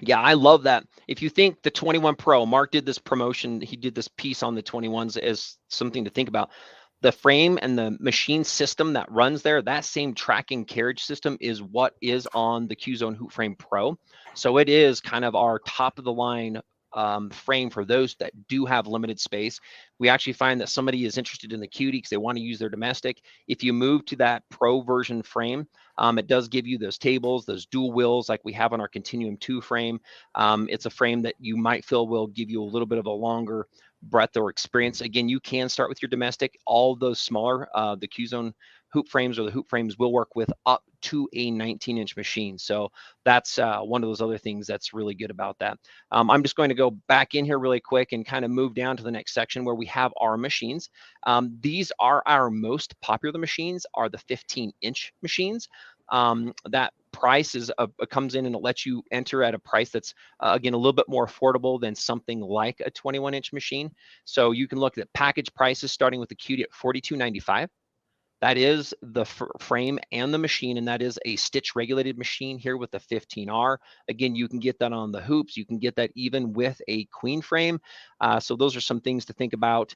Speaker 12: Yeah, I love that. If you think the 21 Pro, Mark did this promotion, he did this piece on the 21s as something to think about. The frame and the machine system that runs there, that same tracking carriage system is what is on the Q-Zone Hoop Frame Pro. So it is kind of our top of the line frame for those that do have limited space. We actually find that somebody is interested in the Cutie because they want to use their domestic. If you move to that Pro version frame, it does give you those tables, those dual wheels like we have on our Continuum 2 frame. It's a frame that you might feel will give you a little bit of a longer breadth or experience. Again, you can start with your domestic. All of those smaller, the Q-Zone hoop frames or the hoop frames will work with up to a 19-inch machine. So that's one of those other things that's really good about that. I'm just going to go back in here really quick and kind of move down to the next section where we have our machines. These are our most popular machines, are the 15-inch machines. That price is comes in and it lets you enter at a price that's again a little bit more affordable than something like a 21-inch machine. So you can look at package prices starting with the Cutie at $42.95. That is the frame and the machine, and that is a stitch regulated machine here with the 15R. Again, you can get that on the hoops. You can get that even with a queen frame. So those are some things to think about.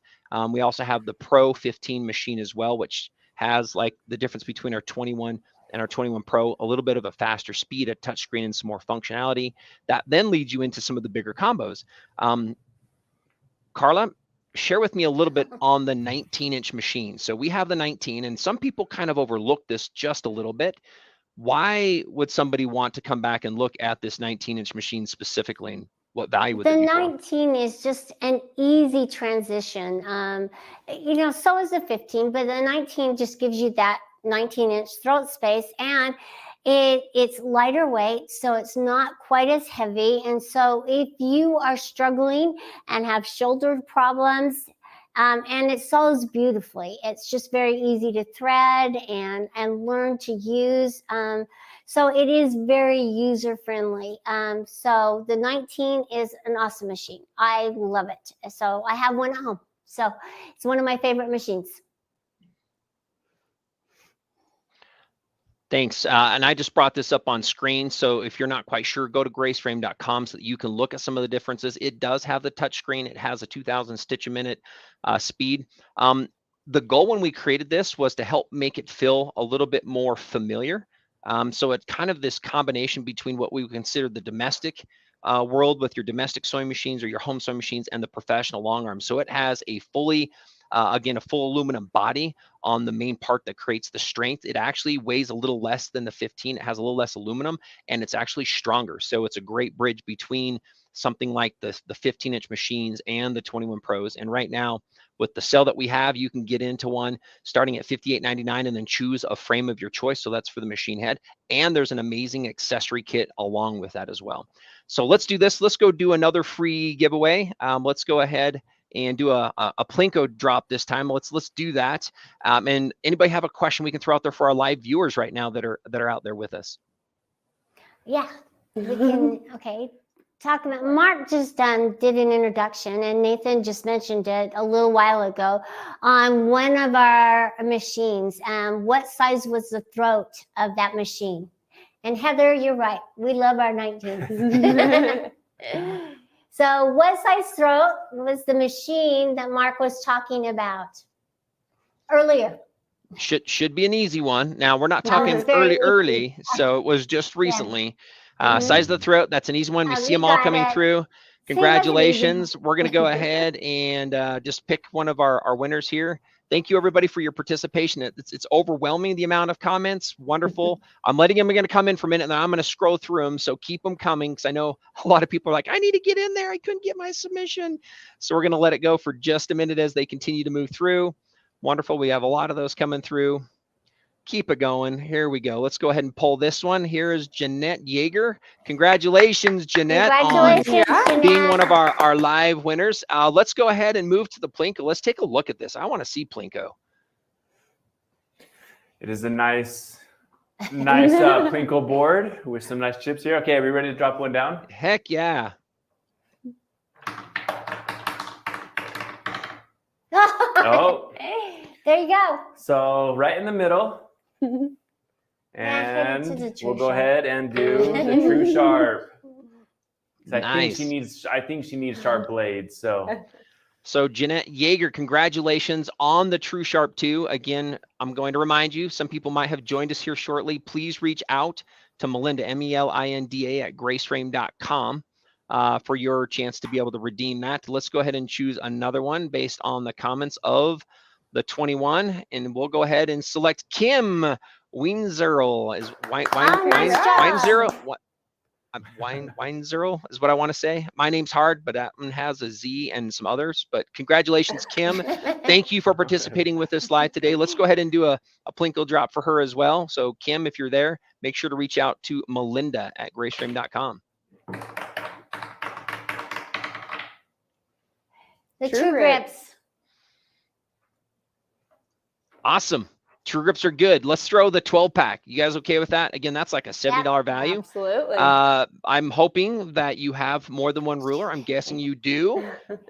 Speaker 12: We also have the Pro 15 machine as well, which has like the difference between our 21 and our 21 Pro a little bit of a faster speed, a touchscreen, and some more functionality. That then leads you into some of the bigger combos. Karla, share with me a little bit on the 19-inch machine. So we have the 19, and some people kind of overlook this just a little bit. Why would somebody want to come back and look at this 19-inch machine specifically, and what value would
Speaker 6: The
Speaker 12: it be for
Speaker 6: 19 is just an easy transition. You know, so is the 15, but the 19 just gives you that 19-inch throat space, and it's lighter weight, so it's not quite as heavy. And so if you are struggling and have shoulder problems, and it sews beautifully, it's just very easy to thread and learn to use. So it is very user friendly. So the 19 is an awesome machine. I love it. So I have one at home. So it's one of my favorite machines.
Speaker 12: Thanks. And I just brought this up on screen. So if you're not quite sure, go to graceframe.com so that you can look at some of the differences. It does have the touchscreen. It has a 2,000 stitch a minute speed. The goal when we created this was to help make it feel a little bit more familiar. So it's kind of this combination between what we would consider the domestic world with your domestic sewing machines or your home sewing machines and the professional long arm. So it has a fully again, a full aluminum body on the main part that creates the strength. It actually weighs a little less than the 15. It has a little less aluminum, and it's actually stronger. So it's a great bridge between something like the 15-inch machines and the 21 Pros. And right now, with the sale that we have, you can get into one starting at $58.99 and then choose a frame of your choice. So that's for the machine head. And there's an amazing accessory kit along with that as well. So let's do this. Let's go do another free giveaway. Let's go ahead and do a Plinko drop this time. Let's do that. And anybody have a question we can throw out there for our live viewers right now that are out there with us?
Speaker 6: Yeah, we can. Okay, talk about. Mark just did an introduction, and Nathan just mentioned it a little while ago on one of our machines. What size was the throat of that machine? And Heather, you're right. We love our 19s. So what size throat was the machine that Mark was talking about earlier?
Speaker 12: Should be an easy one. Now we're not talking early, so it was just recently. Size of the throat, that's an easy one. We see them all coming through. Congratulations. We're going to go ahead and just pick one of our winners here. Thank you, everybody, for your participation. It's overwhelming, the amount of comments. Wonderful. I'm letting them going to come in for a minute, and then I'm going to scroll through them. So keep them coming, because I know a lot of people are like, I need to get in there. I couldn't get my submission. So we're going to let it go for just a minute as they continue to move through. Wonderful. We have a lot of those coming through. Keep it going. Here we go. Let's go ahead and pull this one. Here is Jeanette Yeager. Congratulations, Jeanette, on being one of our live winners. Let's go ahead and move to the Plinko. Let's take a look at this. I want to see Plinko.
Speaker 14: It is a nice Plinko board with some nice chips here. Okay, are we ready to drop one down?
Speaker 12: Heck yeah.
Speaker 14: Oh.
Speaker 6: There you go.
Speaker 14: So right in the middle. And we'll go ahead and do the true sharp.
Speaker 12: Nice.
Speaker 14: I think she needs sharp blades.
Speaker 12: So Jeanette Yeager, congratulations on the True Sharp 2. Again, I'm going to remind you, some people might have joined us here shortly. Please reach out to Melinda, MELINDA at graceframe.com for your chance to be able to redeem that. Let's go ahead and choose another one based on the comments of the 21, and we'll go ahead and select Kim Weinzerl. Is Weinzerl? What? Weinzerl is what I want to say. My name's hard, but that one has a Z and some others. But congratulations, Kim. Thank you for participating with us live today. Let's go ahead and do a Plinko drop for her as well. So Kim, if you're there, make sure to reach out to Melinda at graceframe.com.
Speaker 6: The True Grips.
Speaker 12: Awesome. True Grips are good. Let's throw the 12-pack. You guys okay with that? Again, that's like a $70 value.
Speaker 13: Absolutely.
Speaker 12: I'm hoping that you have more than one ruler. I'm guessing you do.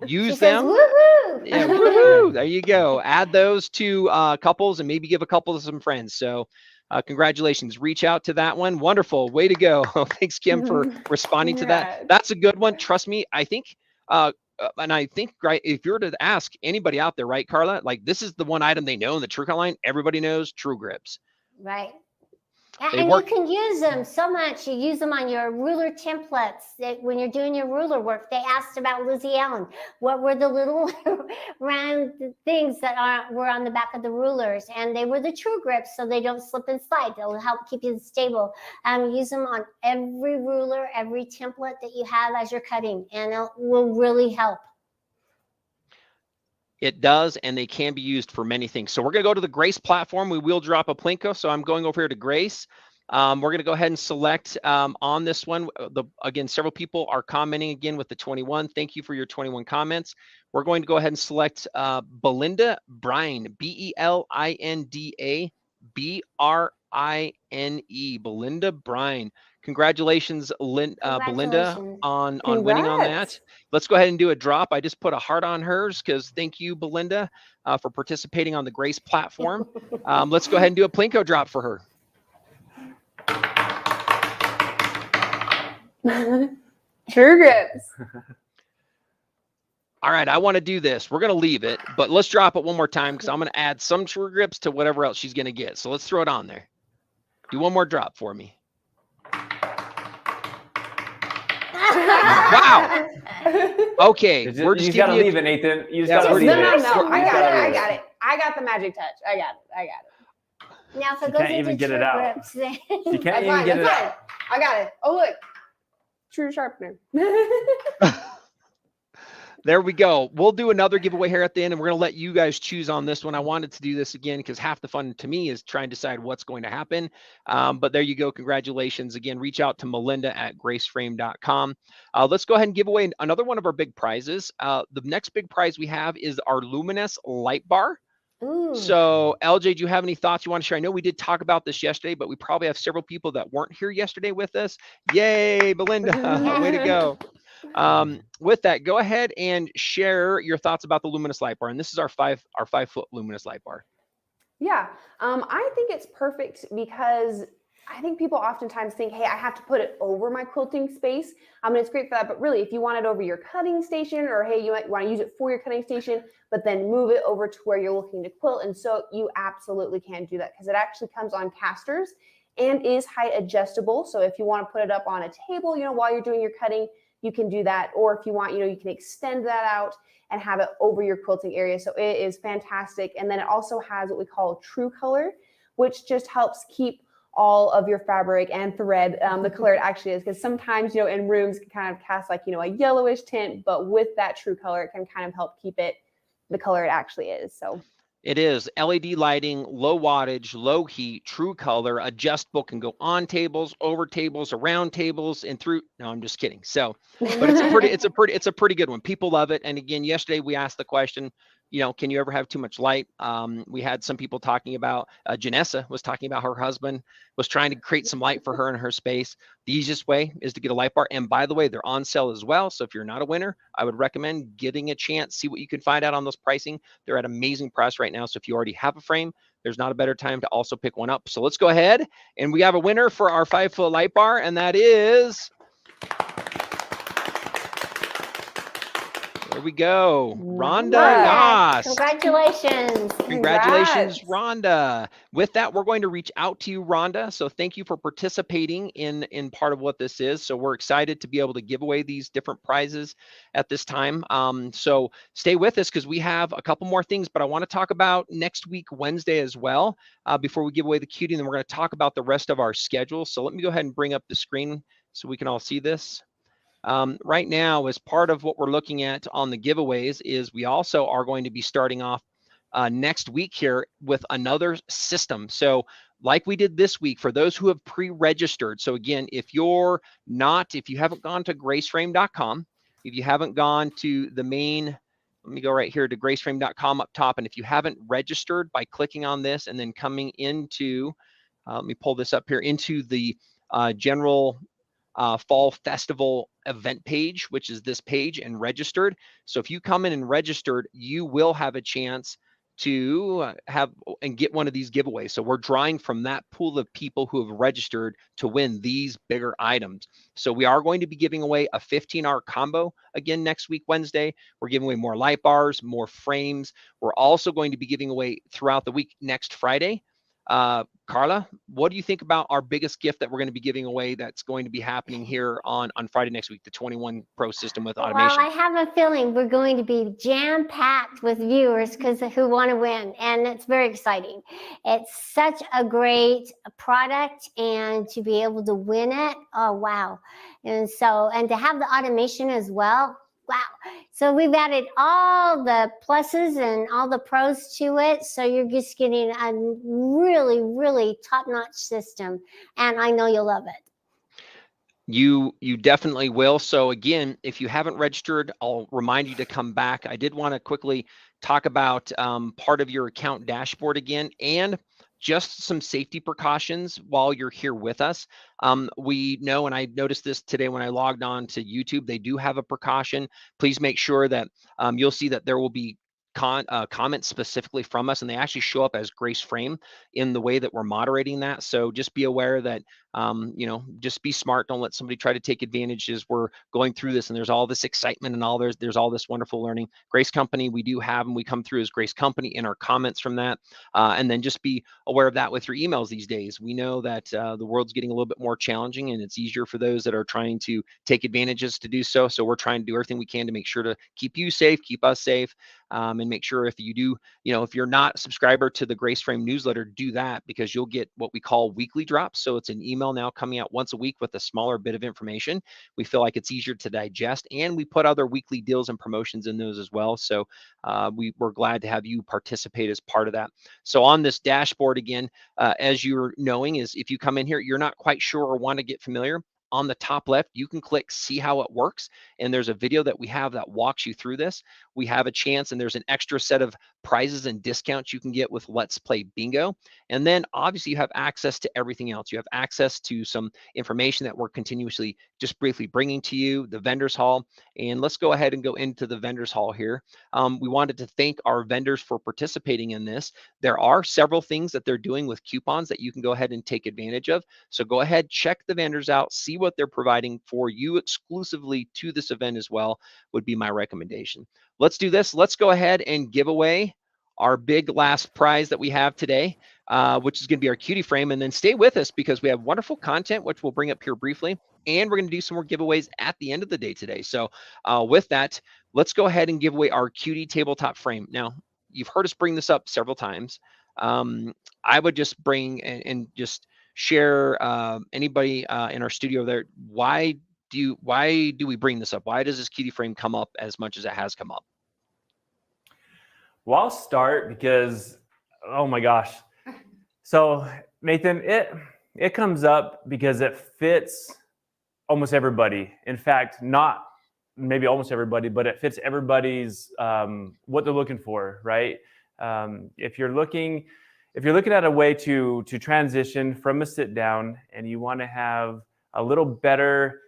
Speaker 12: Use
Speaker 6: She
Speaker 12: them.
Speaker 6: says, woohoo!
Speaker 12: Yeah, woohoo! There you go. Add those to couples and maybe give a couple to some friends. So congratulations. Reach out to that one. Wonderful. Way to go. Thanks, Kim, for responding to that. That's a good one. Trust me. I think and I think, right, if you were to ask anybody out there, right, Karla, like this is the one item they know in the True Cut line. Everybody knows True Grips.
Speaker 6: Right. And you can use them so much. You use them on your ruler templates. When you're doing your ruler work, they asked about Lizzie Allen. What were the little round things that were on the back of the rulers? And they were the true grips, so they don't slip and slide. They'll help keep you stable. Use them on every ruler, every template that you have as you're cutting, and it will really help.
Speaker 12: It does, and they can be used for many things. So we're going to go to the Grace platform. We will drop a Plinko. So I'm going over here to Grace. We're going to go ahead and select on this one. Again, several people are commenting again with the 21. Thank you for your 21 comments. We're going to go ahead and select Belinda Brine, Belinda Brine. Belinda Brine. Congratulations, Belinda, on winning on that. Let's go ahead and do a drop. I just put a heart on hers because thank you, Belinda, for participating on the Grace platform. Let's go ahead and do a Plinko drop for her.
Speaker 8: True grips.
Speaker 12: All right, I want to do this. We're going to leave it, but let's drop it one more time because I'm going to add some true grips to whatever else she's going to get. So let's throw it on there. Do one more drop for me. Wow. Okay.
Speaker 14: You just got to leave it, Nathan. You just got to leave it.
Speaker 8: No. I got it. I got the magic touch. I got it.
Speaker 6: Now, if it
Speaker 14: You
Speaker 6: goes
Speaker 14: can't even
Speaker 6: into
Speaker 14: get
Speaker 6: true
Speaker 14: it out.
Speaker 6: grips, then
Speaker 14: You can't even get it out.
Speaker 8: I got it. Oh, look. True sharpener.
Speaker 12: There we go. We'll do another giveaway here at the end, and we're going to let you guys choose on this one. I wanted to do this again because half the fun to me is trying to decide what's going to happen. But there you go. Congratulations. Again, reach out to Melinda at graceframe.com. Let's go ahead and give away another one of our big prizes. The next big prize we have is our Luminous Light Bar.
Speaker 6: Ooh.
Speaker 12: So, LJ, do you have any thoughts you want to share? I know we did talk about this yesterday, but we probably have several people that weren't here yesterday with us. Yay, Belinda. Way to go. With that, go ahead and share your thoughts about the Luminous Light Bar. And this is our 5-foot Luminous Light Bar.
Speaker 8: Yeah, I think it's perfect because I think people oftentimes think, hey, I have to put it over my quilting space. And it's great for that. But really, if you want it over your cutting station, or hey, you might want to use it for your cutting station, but then move it over to where you're looking to quilt. And so you absolutely can do that because it actually comes on casters and is height adjustable. So if you want to put it up on a table, while you're doing your cutting, you can do that. Or if you want, you can extend that out and have it over your quilting area. So it is fantastic. And then it also has what we call true color, which just helps keep all of your fabric and thread the color it actually is. Because sometimes, in rooms can kind of cast like, a yellowish tint, but with that true color, it can kind of help keep it the color it actually is. So
Speaker 12: it is LED lighting, low wattage, low heat, true color, adjustable, can go on tables, over tables, around tables, and through. No, I'm just kidding. So, but it's a pretty good one. People love it. And again, yesterday we asked the question, can you ever have too much light? We had some people talking about, Janessa was talking about her husband was trying to create some light for her in her space. The easiest way is to get a light bar. And by the way, they're on sale as well. So if you're not a winner, I would recommend getting a chance, see what you can find out on those pricing. They're at amazing price right now. So if you already have a frame, there's not a better time to also pick one up. So let's go ahead. And we have a winner for our 5-foot light bar. And that is, there we go, Rhonda Goss.
Speaker 6: Congratulations.
Speaker 12: Congratulations, Rhonda. With that, we're going to reach out to you, Rhonda. So thank you for participating in part of what this is. So we're excited to be able to give away these different prizes at this time. So stay with us because we have a couple more things, but I want to talk about next week, Wednesday as well, before we give away the cutie. And then we're going to talk about the rest of our schedule. So let me go ahead and bring up the screen so we can all see this. Right now, as part of what we're looking at on the giveaways is we also are going to be starting off next week here with another system. So like we did this week for those who have pre-registered. So again, if you haven't gone to graceframe.com, if you haven't gone to the main, let me go right here to graceframe.com up top. And if you haven't registered by clicking on this and then coming into, let me pull this up here, into the general Fall Festival event page, which is this page, and registered. So if you come in and registered, you will have a chance to have and get one of these giveaways. So we're drawing from that pool of people who have registered to win these bigger items. So we are going to be giving away a 15-hour combo again next week, Wednesday. We're giving away more light bars, more frames. We're also going to be giving away throughout the week next Friday Karla, what do you think about our biggest gift that we're going to be giving away that's going to be happening here on Friday next week, the 21 Pro system with automation?
Speaker 6: Well, I have a feeling we're going to be jam-packed with viewers who want to win, and it's very exciting. It's such a great product, and to be able to win it, oh wow. And to have the automation as well, wow. So we've added all the pluses and all the pros to it. So you're just getting a really, really top-notch system. And I know you'll love it.
Speaker 12: You definitely will. So again, if you haven't registered, I'll remind you to come back. I did want to quickly talk about part of your account dashboard again, and just some safety precautions while you're here with us. We know, and I noticed this today when I logged on to YouTube, they do have a precaution. Please make sure that you'll see that there will be comments specifically from us, and they actually show up as Grace Frame in the way that we're moderating that. So just be aware that just be smart. Don't let somebody try to take advantage as we're going through this, and there's all this excitement and there's all this wonderful learning. Grace Company, we do have, and we come through as Grace Company in our comments from that. And then just be aware of that with your emails these days. We know that the world's getting a little bit more challenging, and it's easier for those that are trying to take advantages to do so. So we're trying to do everything we can to make sure to keep you safe, keep us safe, and make sure if you do, if you're not a subscriber to the Grace Frame newsletter, do that, because you'll get what we call weekly drops. So it's an email now coming out once a week with a smaller bit of information. We feel like it's easier to digest, and we put other weekly deals and promotions in those as well. So we're glad to have you participate as part of that. So on this dashboard again, as you're knowing, is if you come in here, you're not quite sure or want to get familiar, on the top left, you can click see how it works. And there's a video that we have that walks you through this. We have a chance, and there's an extra set of prizes and discounts you can get with Let's Play Bingo. And then obviously you have access to everything else. You have access to some information that we're continuously just briefly bringing to you, the vendors hall. And let's go ahead and go into the vendors hall here. We wanted to thank our vendors for participating in this. There are several things that they're doing with coupons that you can go ahead and take advantage of. So go ahead, check the vendors out, see what they're providing for you exclusively to this event as well, would be my recommendation. Let's do this. Let's go ahead and give away our big last prize that we have today, which is going to be our Cutie Frame. And then stay with us, because we have wonderful content, which we'll bring up here briefly. And we're going to do some more giveaways at the end of the day today. So with that, let's go ahead and give away our Cutie Tabletop Frame. Now, you've heard us bring this up several times. I would just bring and just share anybody in our studio there. Why do we bring this up? Why does this Cutie Frame come up as much as it has come up?
Speaker 14: Well, I'll start because, oh my gosh. So Nathan, it comes up because it fits almost everybody. In fact, not maybe almost everybody, but it fits everybody's what they're looking for, right? If you're looking at a way to transition from a sit down, and you want to have a little better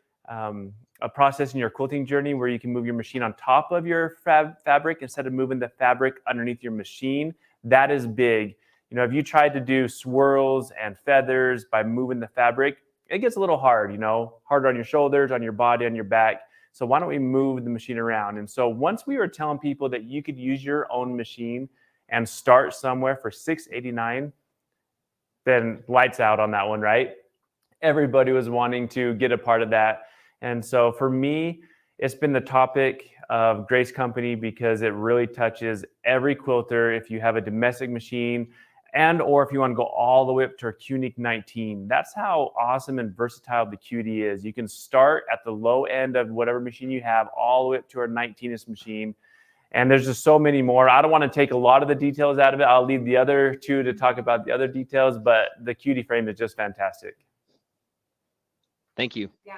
Speaker 14: a process in your quilting journey where you can move your machine on top of your fabric instead of moving the fabric underneath your machine, that is big. If you tried to do swirls and feathers by moving the fabric, it gets a little hard, harder on your shoulders, on your body, on your back. So why don't we move the machine around? And so once we were telling people that you could use your own machine and start somewhere for $6.89, then lights out on that one, right? Everybody was wanting to get a part of that. And so for me, it's been the topic of Grace Company because it really touches every quilter. If you have a domestic machine, and or if you want to go all the way up to a Unique 19, that's how awesome and versatile the Cutie is. You can start at the low end of whatever machine you have all the way up to our 19th machine. And there's just so many more. I don't want to take a lot of the details out of it. I'll leave the other two to talk about the other details, but the Cutie Frame is just fantastic.
Speaker 12: Thank you.
Speaker 8: Yeah.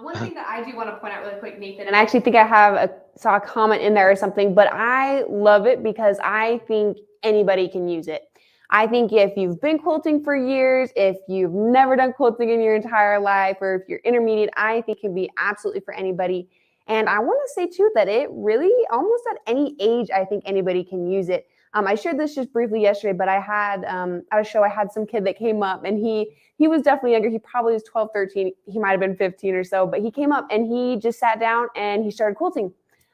Speaker 8: One thing that I do want to point out really quick, Nathan, and I actually think I saw a comment in there or something, but I love it because I think anybody can use it. I think if you've been quilting for years, if you've never done quilting in your entire life, or if you're intermediate, I think it can be absolutely for anybody. And I want to say too that it really, almost at any age, I think anybody can use it. I shared this just briefly yesterday, but I had at a show, I had some kid that came up, and he was definitely younger. He probably was 12, 13. He might have been 15 or so, but he came up and he just sat down and he started quilting.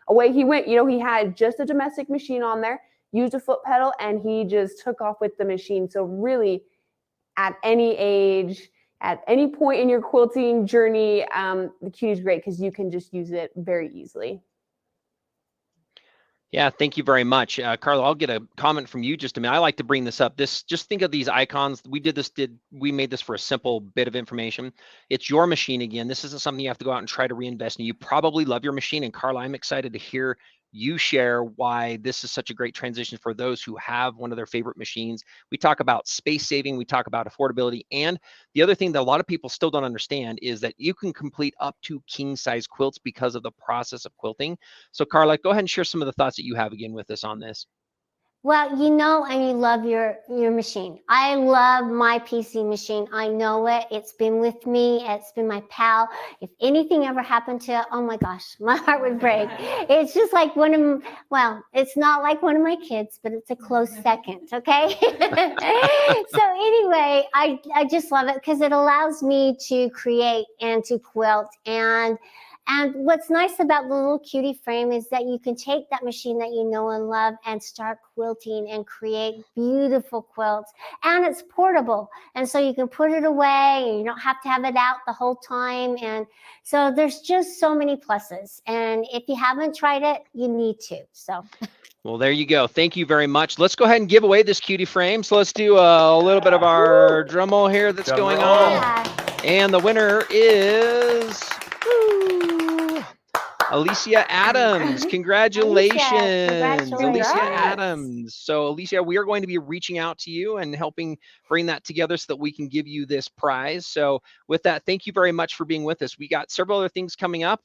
Speaker 8: Away he went. He had just a domestic machine on there.
Speaker 13: used a foot pedal, and he just took off with the machine. So really, at any age, at any point in your quilting journey, the Cutie is great because you can just use it very easily.
Speaker 12: Yeah, thank you very much. Karla, I'll get a comment from you just a minute. I like to bring this up. Just think of these icons. We made this for a simple bit of information. It's your machine again. This isn't something you have to go out and try to reinvest in. You probably love your machine. And Karla, I'm excited to hear you share why this is such a great transition for those who have one of their favorite machines. We talk about space saving, we talk about affordability, and the other thing that a lot of people still don't understand is that you can complete up to king size quilts because of the process of quilting. So Karla, go ahead and share some of the thoughts that you have again with us on this.
Speaker 6: Well, you know, and you love your machine. I love my PC machine. I know it. It's been with me. It's been my pal. If anything ever happened to it, oh my gosh, my heart would break. It's just like well, it's not like one of my kids, but it's a close second, okay? So anyway, I just love it because it allows me to create and to quilt. And what's nice about the little Cutie Frame is that you can take that machine that you know and love and start quilting and create beautiful quilts. And it's portable. And so you can put it away and you don't have to have it out the whole time. And so there's just so many pluses. And if you haven't tried it, you need to. So.
Speaker 12: Well, there you go. Thank you very much. Let's go ahead and give away this Cutie Frame. So let's do a little bit of our drum roll here that's going on. And the winner is Alicia Adams. Congratulations. Alicia Adams. So Alicia, we are going to be reaching out to you and helping bring that together so that we can give you this prize. So with that, thank you very much for being with us. We got several other things coming up.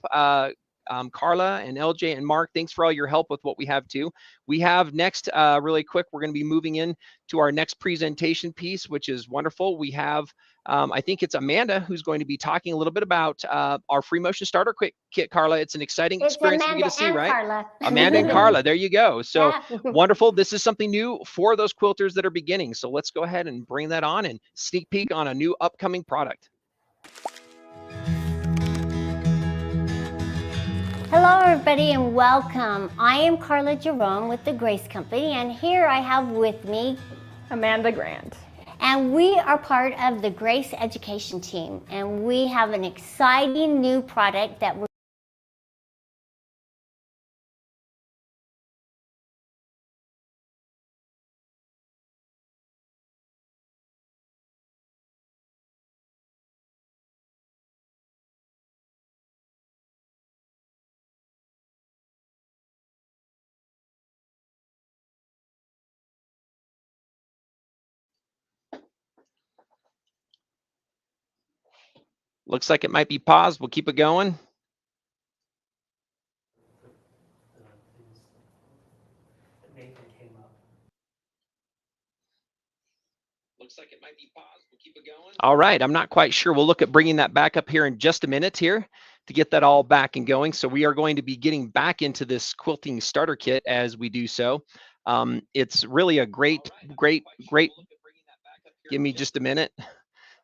Speaker 12: Karla and LJ and Mark, thanks for all your help with what we have too. We have next, really quick, we're going to be moving in to our next presentation piece, which is wonderful. We have, I think it's Amanda who's going to be talking a little bit about our free motion starter kit, Karla. It's an exciting experience for you to see, right?
Speaker 6: Karla.
Speaker 12: Amanda and Karla, there you go. So
Speaker 6: Yeah.
Speaker 12: wonderful. This is something new for those quilters that are beginning. So let's go ahead and bring that on and sneak peek on a new upcoming product.
Speaker 6: Hello everybody and welcome. I am Karla Jerome with the Grace Company, and here I have with me
Speaker 9: Amanda Grant.
Speaker 6: And we are part of the Grace Education team, and we have an exciting new product that we're
Speaker 12: Looks like it might be paused. We'll keep it going. Looks like it might be paused. We'll keep it going. All right. I'm not quite sure. We'll look at bringing that back up here in just a minute here to get that all back and going. So we are going to be getting back into this quilting starter kit as we do so. It's really a great. Give me just a minute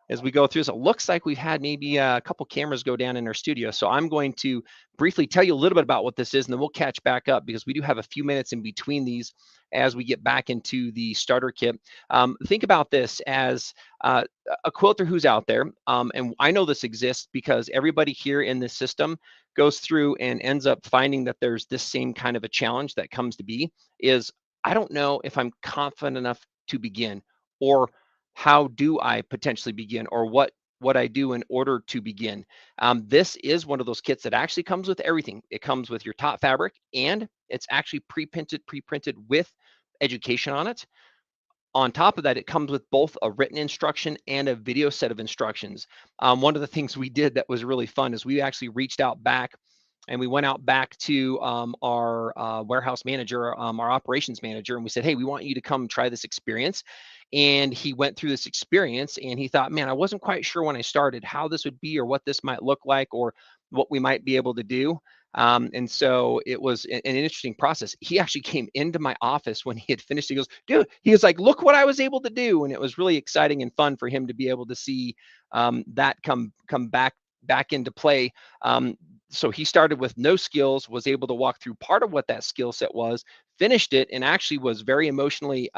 Speaker 12: as we go through this. It looks like we've had maybe a couple cameras go down in our studio. So I'm going to briefly tell you a little bit about what this is, and then we'll catch back up because we do have a few minutes in between these as we get back into the starter kit. Think about this as a quilter who's out there, and I know this exists because everybody here in this system goes through and ends up finding that there's this same kind of a challenge that comes to be is, I don't know if I'm confident enough to begin, or how do I potentially begin, or what I do in order to begin. This is one of those kits that actually comes with everything. It comes with your top fabric, and it's actually pre-printed with education on it. On top of that, it comes with both a written instruction and a video set of instructions. One of the things we did that was really fun is we actually reached out back, and we went out back to our warehouse manager, our operations manager, and we said, hey, we want you to come try this experience. And he went through this experience and he thought, man, I wasn't quite sure when I started how this would be or what this might look like or what we might be able to do. And so it was an interesting process. He actually came into my office when he had finished. He goes, dude, he was like, look what I was able to do. And it was really exciting and fun for him to be able to see that come back into play. So he started with no skills, was able to walk through part of what that skill set was, finished it and actually was very emotionally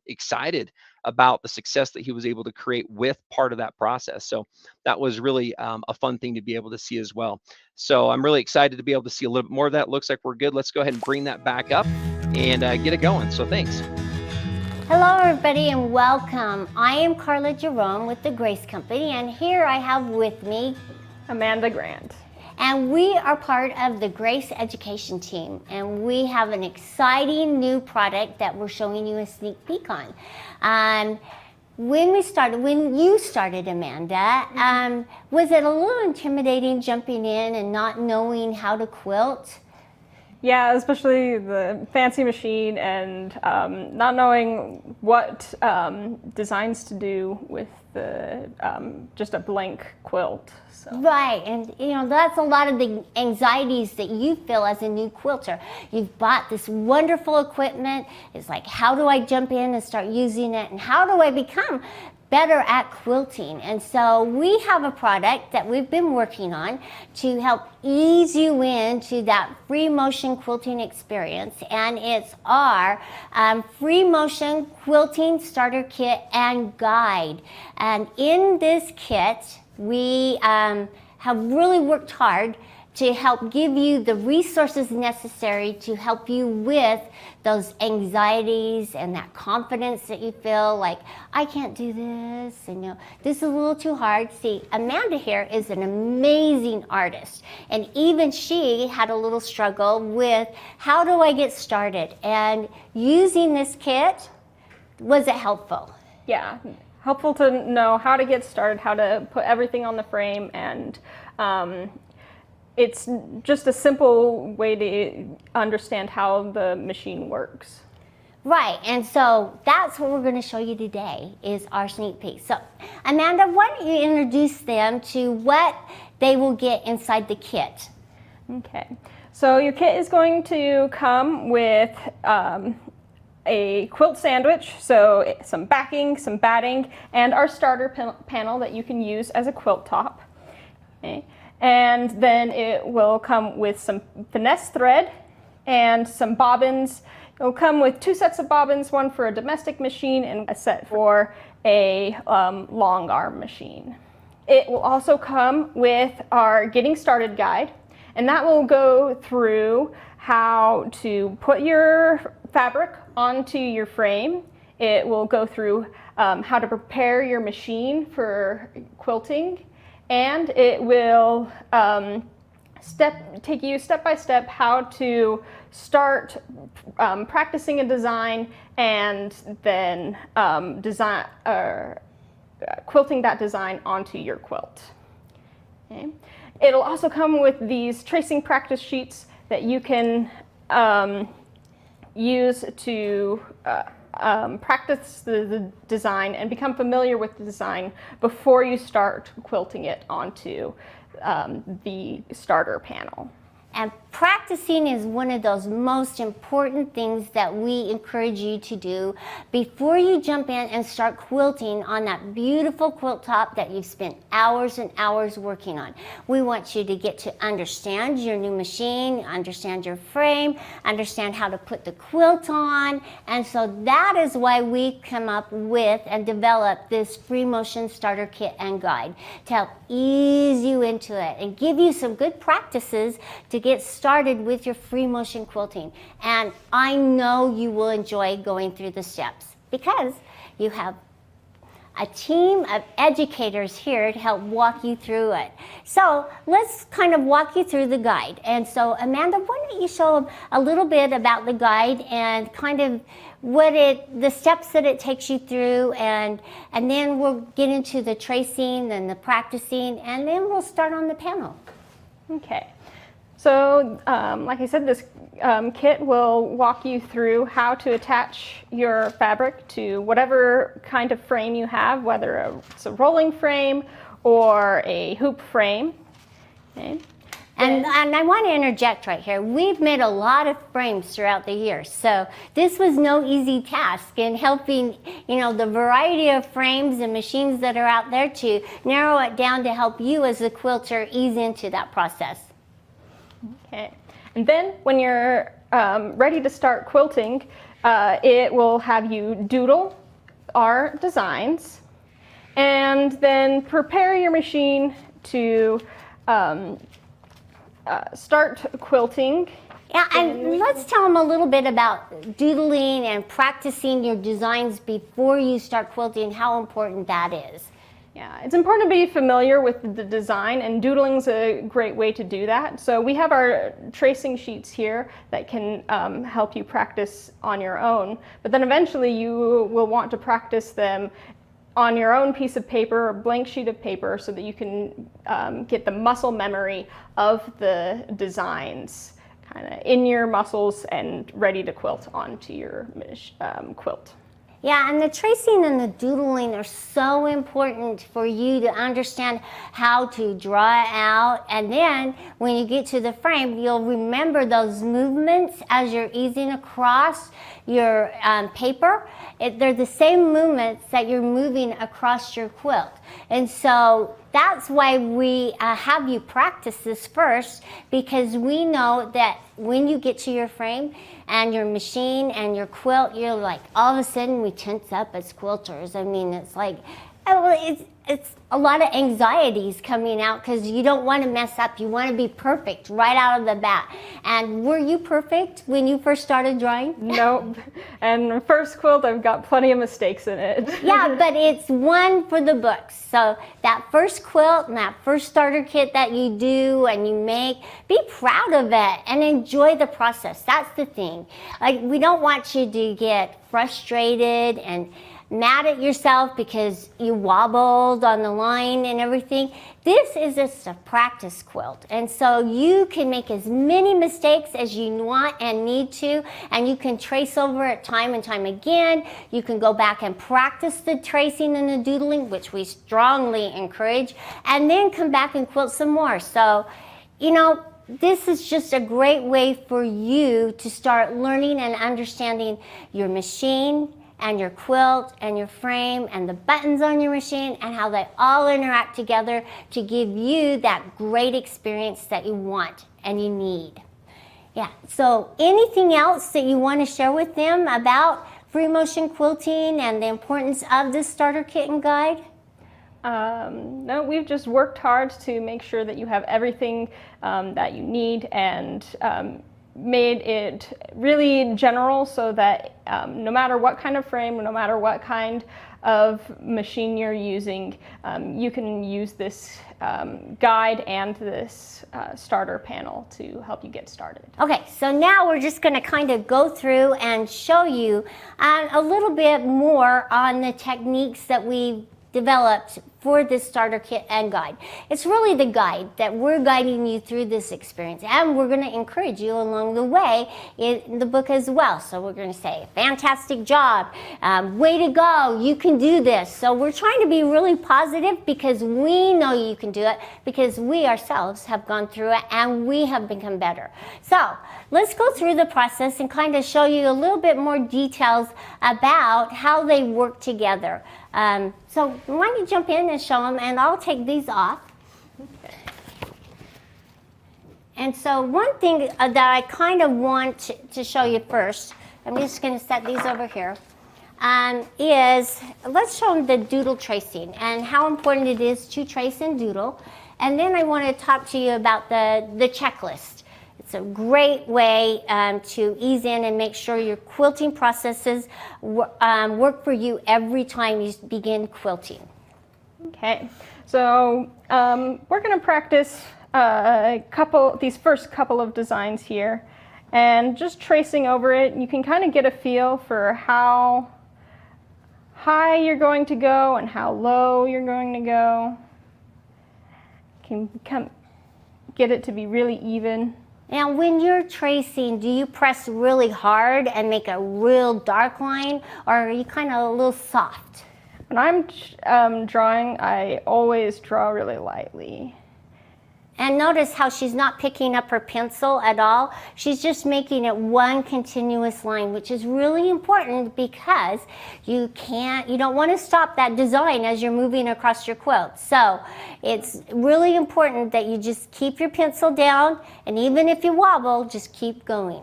Speaker 12: excited about the success that he was able to create with part of that process. So that was really a fun thing to be able to see as well. So I'm really excited to be able to see a little bit more of that. Looks like we're good. Let's go ahead and bring that back up and get it going. So thanks.
Speaker 6: Hello everybody and welcome. I am Karla Jerome with the Grace Company, and here I have with me
Speaker 9: Amanda Grant.
Speaker 6: And we are part of the Grace Education team, and we have an exciting new product that we're showing you a sneak peek on. When you started, Amanda, was it a little intimidating jumping in and not knowing how to quilt?
Speaker 9: Yeah, especially the fancy machine and not knowing what designs to do with the just a blank quilt. So.
Speaker 6: Right, and you know that's a lot of the anxieties that you feel as a new quilter. You've bought this wonderful equipment. It's like, how do I jump in and start using it, and how do I become better at quilting? And so we have a product that we've been working on to help ease you into that free motion quilting experience, and it's our free motion quilting starter kit and guide. And in this kit we have really worked hard to help give you the resources necessary to help you with those anxieties and that confidence that you feel like, I can't do this, and you know, this is a little too hard. See, Amanda here is an amazing artist, and even she had a little struggle with how do I get started, and using this kit, was it helpful?
Speaker 9: Yeah, helpful to know how to get started, how to put everything on the frame, and it's just a simple way to understand how the machine works.
Speaker 6: Right, and so that's what we're going to show you today is our sneak peek. So Amanda, why don't you introduce them to what they will get inside the kit?
Speaker 9: Okay, so your kit is going to come with a quilt sandwich, so some backing, some batting, and our starter panel that you can use as a quilt top. Okay. And then it will come with some finesse thread and some bobbins. It will come with 2 sets of bobbins, one for a domestic machine and a set for a long arm machine. It will also come with our getting started guide, and that will go through how to put your fabric onto your frame. It will go through how to prepare your machine for quilting, and it will take you step by step how to start practicing a design and then quilting that design onto your quilt. Okay. It'll also come with these tracing practice sheets that you can use to practice the design and become familiar with the design before you start quilting it onto the starter panel.
Speaker 6: And practicing is one of those most important things that we encourage you to do before you jump in and start quilting on that beautiful quilt top that you've spent hours and hours working on. We want you to get to understand your new machine, understand your frame, understand how to put the quilt on. And so that is why we come up with and develop this free motion starter kit and guide to help ease you into it and give you some good practices to get started with your free motion quilting. And I know you will enjoy going through the steps because you have a team of educators here to help walk you through it. So let's kind of walk you through the guide. And so Amanda, why don't you show them a little bit about the guide and kind of the steps that it takes you through, and then we'll get into the tracing and the practicing, and then we'll start on the panel.
Speaker 9: Okay. So, like I said, this kit will walk you through how to attach your fabric to whatever kind of frame you have, whether it's a rolling frame or a hoop frame. Okay.
Speaker 6: And I want to interject right here. We've made a lot of frames throughout the years, so this was no easy task in helping, you know, the variety of frames and machines that are out there to narrow it down to help you as a quilter ease into that process.
Speaker 9: Okay, and then when you're ready to start quilting, it will have you doodle our designs and then prepare your machine to start quilting.
Speaker 6: Yeah, and let's tell them a little bit about doodling and practicing your designs before you start quilting, how important that is.
Speaker 9: Yeah, it's important to be familiar with the design, and doodling's a great way to do that. So we have our tracing sheets here that can help you practice on your own, but then eventually you will want to practice them on your own piece of paper, a blank sheet of paper, so that you can get the muscle memory of the designs kind of in your muscles and ready to quilt onto your quilt.
Speaker 6: Yeah, and the tracing and the doodling are so important for you to understand how to draw it out. And then when you get to the frame, you'll remember those movements as you're easing across your paper. They're the same movements that you're moving across your quilt. And so that's why we have you practice this first, because we know that when you get to your frame and your machine and your quilt, you're like, all of a sudden we tense up as quilters. I mean, it's like, it's a lot of anxieties coming out because you don't want to mess up. You want to be perfect right out of the bat. And were you perfect when you first started drawing?
Speaker 9: Nope. And first quilt, I've got plenty of mistakes in it.
Speaker 6: Yeah, but it's one for the books. So that first quilt and that first starter kit that you do and you make, be proud of it and enjoy the process. That's the thing. Like, we don't want you to get frustrated and mad at yourself because you wobbled on the line and everything. This is just a practice quilt, and so you can make as many mistakes as you want and need to, and you can trace over it time and time again. You can go back and practice the tracing and the doodling, which we strongly encourage, and then come back and quilt some more. So, you know, this is just a great way for you to start learning and understanding your machine and your quilt and your frame and the buttons on your machine and how they all interact together to give you that great experience that you want and you need. Yeah, so anything else that you want to share with them about free motion quilting and the importance of this starter kit and guide?
Speaker 9: No, we've just worked hard to make sure that you have everything that you need, and made it really general so that no matter what kind of frame, no matter what kind of machine you're using, you can use this guide and this starter panel to help you get started.
Speaker 6: Okay, so now we're just going to kind of go through and show you a little bit more on the techniques that we've developed for this starter kit and guide. It's really the guide that we're guiding you through this experience, and we're going to encourage you along the way in the book as well. So we're going to say, fantastic job, way to go, you can do this. So we're trying to be really positive because we know you can do it, because we ourselves have gone through it and we have become better. So let's go through the process and kind of show you a little bit more details about how they work together. So why don't you jump in and show them, and I'll take these off. Okay. And so one thing that I kind of want to show you first, I'm just going to set these over here, is let's show them the doodle tracing and how important it is to trace and doodle. And then I want to talk to you about the checklist. It's a great way to ease in and make sure your quilting processes work for you every time you begin quilting.
Speaker 9: Okay, so we're going to practice these first couple of designs here, and just tracing over it, you can kind of get a feel for how high you're going to go and how low you're going to go. You can get it to be really even.
Speaker 6: Now, when you're tracing, do you press really hard and make a real dark line, or are you kind of a little soft?
Speaker 9: When I'm drawing, I always draw really lightly.
Speaker 6: And notice how she's not picking up her pencil at all. She's just making it one continuous line, which is really important because you don't want to stop that design as you're moving across your quilt. So it's really important that you just keep your pencil down, and even if you wobble, just keep going.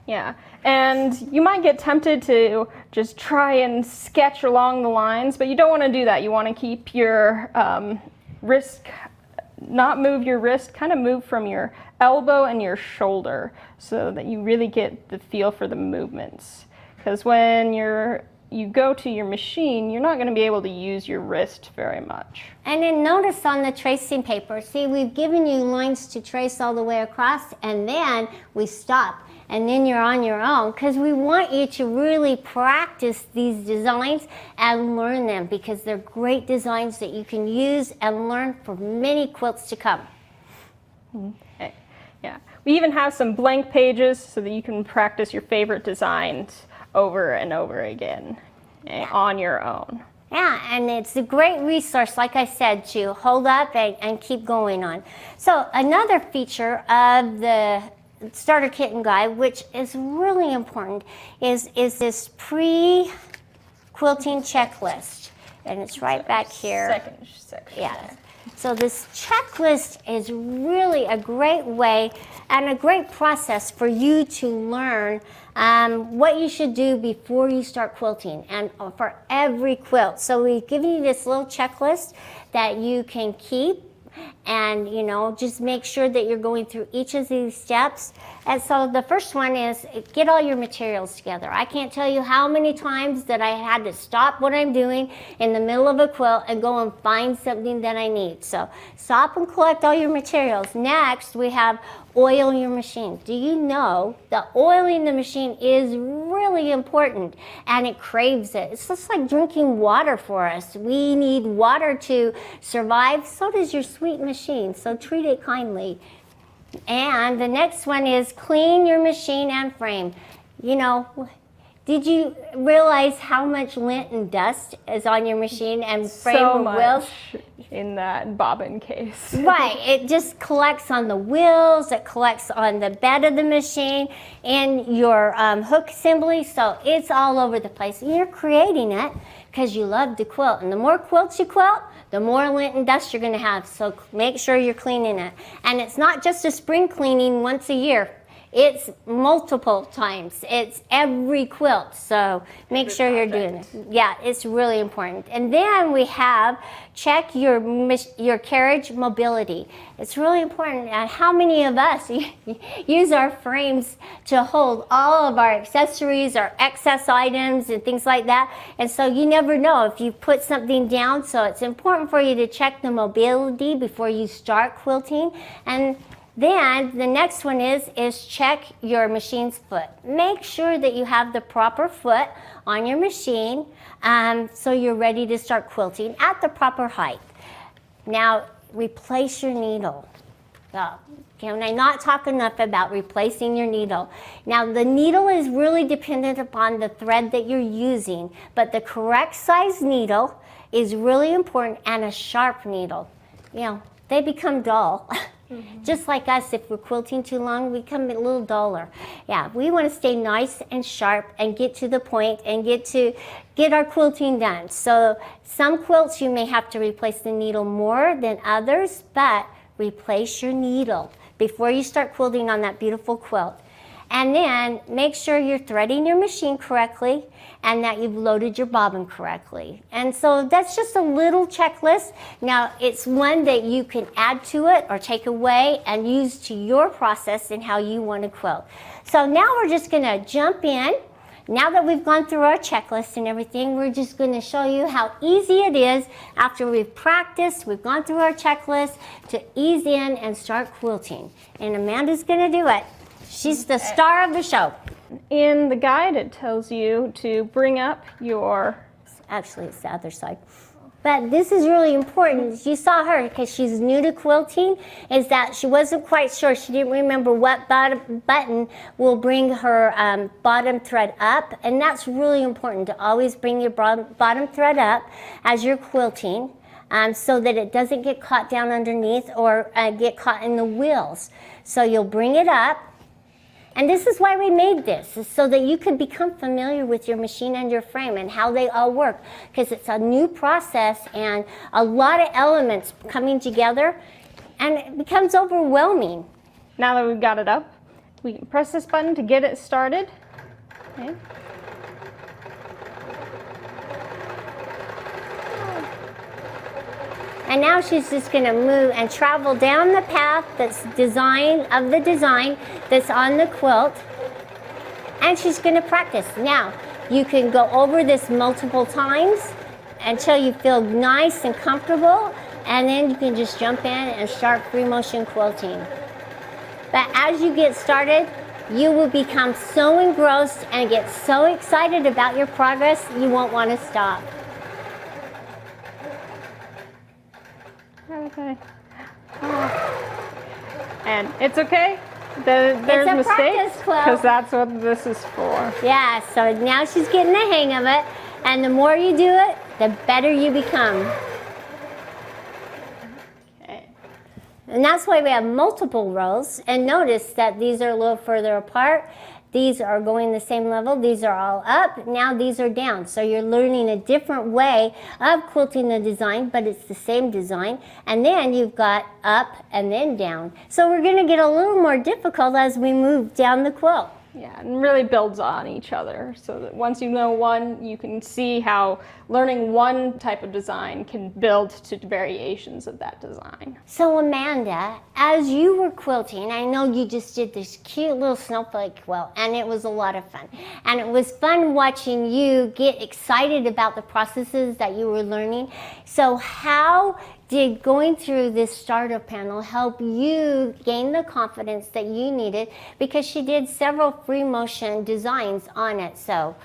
Speaker 9: Yeah, and you might get tempted to just try and sketch along the lines, but you don't want to do that. You want to keep your wrist, not move your wrist, kind of move from your elbow and your shoulder so that you really get the feel for the movements. Because when you go to your machine, you're not going to be able to use your wrist very much.
Speaker 6: And then notice on the tracing paper, see, we've given you lines to trace all the way across, and then we stop. And then you're on your own, because we want you to really practice these designs and learn them, because they're great designs that you can use and learn for many quilts to come.
Speaker 9: Okay. Yeah, we even have some blank pages so that you can practice your favorite designs over and over again on your own.
Speaker 6: Yeah, and it's a great resource, like I said, to hold up and keep going on. So another feature of the Starter Kitten Guide, which is really important, is this pre-quilting checklist. And it's right back here.
Speaker 9: Second section.
Speaker 6: Yeah. So this checklist is really a great way and a great process for you to learn what you should do before you start quilting, and for every quilt. So we've given you this little checklist that you can keep, and just make sure that you're going through each of these steps. And so the first one is get all your materials together. I can't tell you how many times that I had to stop what I'm doing in the middle of a quilt and go and find something that I need. So stop and collect all your materials. Next, we have oil your machine. Do you know that oiling the machine is really important, and it craves it? It's just like drinking water for us. We need water to survive. So does your sweet machine, so treat it kindly. And the next one is clean your machine and frame. Did you realize how much lint and dust is on your machine and frame
Speaker 9: so
Speaker 6: or wheels?
Speaker 9: In that bobbin case.
Speaker 6: Right, it just collects on the wheels, it collects on the bed of the machine, and your hook assembly, so it's all over the place. And you're creating it because you love to quilt, and the more quilts you quilt, the more lint and dust you're going to have, so make sure you're cleaning it. And it's not just a spring cleaning once a year. It's multiple times. It's every quilt, so make sure you're doing it. Yeah, it's really important. And then we have check your carriage mobility. It's really important. And how many of us use our frames to hold all of our accessories, our excess items, and things like that? And so you never know if you put something down, so it's important for you to check the mobility before you start quilting. And then the next one is check your machine's foot. Make sure that you have the proper foot on your machine so you're ready to start quilting at the proper height. Now, replace your needle. Can I not talk enough about replacing your needle? Now, the needle is really dependent upon the thread that you're using, but the correct size needle is really important, and a sharp needle. They become dull. Mm-hmm. Just like us, if we're quilting too long, we become a little duller. Yeah, we want to stay nice and sharp and get to the point and get our quilting done. So some quilts you may have to replace the needle more than others, but replace your needle before you start quilting on that beautiful quilt. And then make sure you're threading your machine correctly and that you've loaded your bobbin correctly. And so that's just a little checklist. Now, it's one that you can add to it or take away and use to your process and how you want to quilt. So now we're just going to jump in. Now that we've gone through our checklist and everything, we're just going to show you how easy it is after we've practiced, we've gone through our checklist, to ease in and start quilting. And Amanda's going to do it. She's the star of the show.
Speaker 9: In the guide, it tells you to bring up your...
Speaker 6: Actually, it's the other side. But this is really important. You saw her, because she's new to quilting, is that she wasn't quite sure. She didn't remember what button will bring her bottom thread up. And that's really important, to always bring your bottom thread up as you're quilting, so that it doesn't get caught down underneath or get caught in the wheels. So you'll bring it up. And this is why we made this, is so that you can become familiar with your machine and your frame and how they all work, because it's a new process and a lot of elements coming together, and it becomes overwhelming.
Speaker 9: Now that we've got it up, We can press this button to get it started. Okay.
Speaker 6: And now she's just going to move and travel down the path that's design that's on the quilt. And she's going to practice. Now, you can go over this multiple times until you feel nice and comfortable, and then you can just jump in and start free motion quilting. But as you get started, you will become so engrossed and get so excited about your progress, you won't want to stop.
Speaker 9: Okay. And it's okay. There's
Speaker 6: It's a
Speaker 9: mistakes
Speaker 6: practice quilt.
Speaker 9: because that's what this is for.
Speaker 6: Yeah, so now she's getting the hang of it, and the more you do it, the better you become.
Speaker 9: Okay.
Speaker 6: And that's why we have multiple rows. And notice that these are a little further apart. These are going the same level. These are all up. Now these are down. So you're learning a different way of quilting the design, but it's the same design. And then you've got up and then down. So we're going to get a little more difficult as we move down the quilt.
Speaker 9: Yeah, and really builds on each other. So that once you know one, you can see how learning one type of design can build to variations of that design.
Speaker 6: So Amanda, as you were quilting, I know you just did this cute little snowflake quilt, and it was a lot of fun. And it was fun watching you get excited about the processes that you were learning. So how did going through this starter panel help you gain the confidence that you needed, because she did several free motion designs on it? So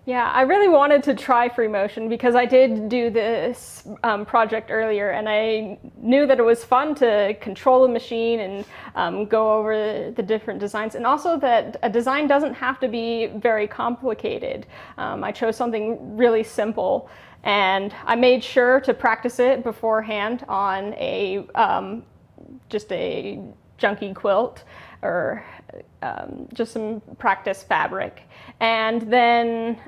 Speaker 9: yeah, I really wanted to try free motion because I did do this project earlier, and I knew that it was fun to control the machine and go over the different designs, and also that a design doesn't have to be very complicated. I chose something really simple, and I made sure to practice it beforehand on a just a junky quilt, or just some practice fabric. And then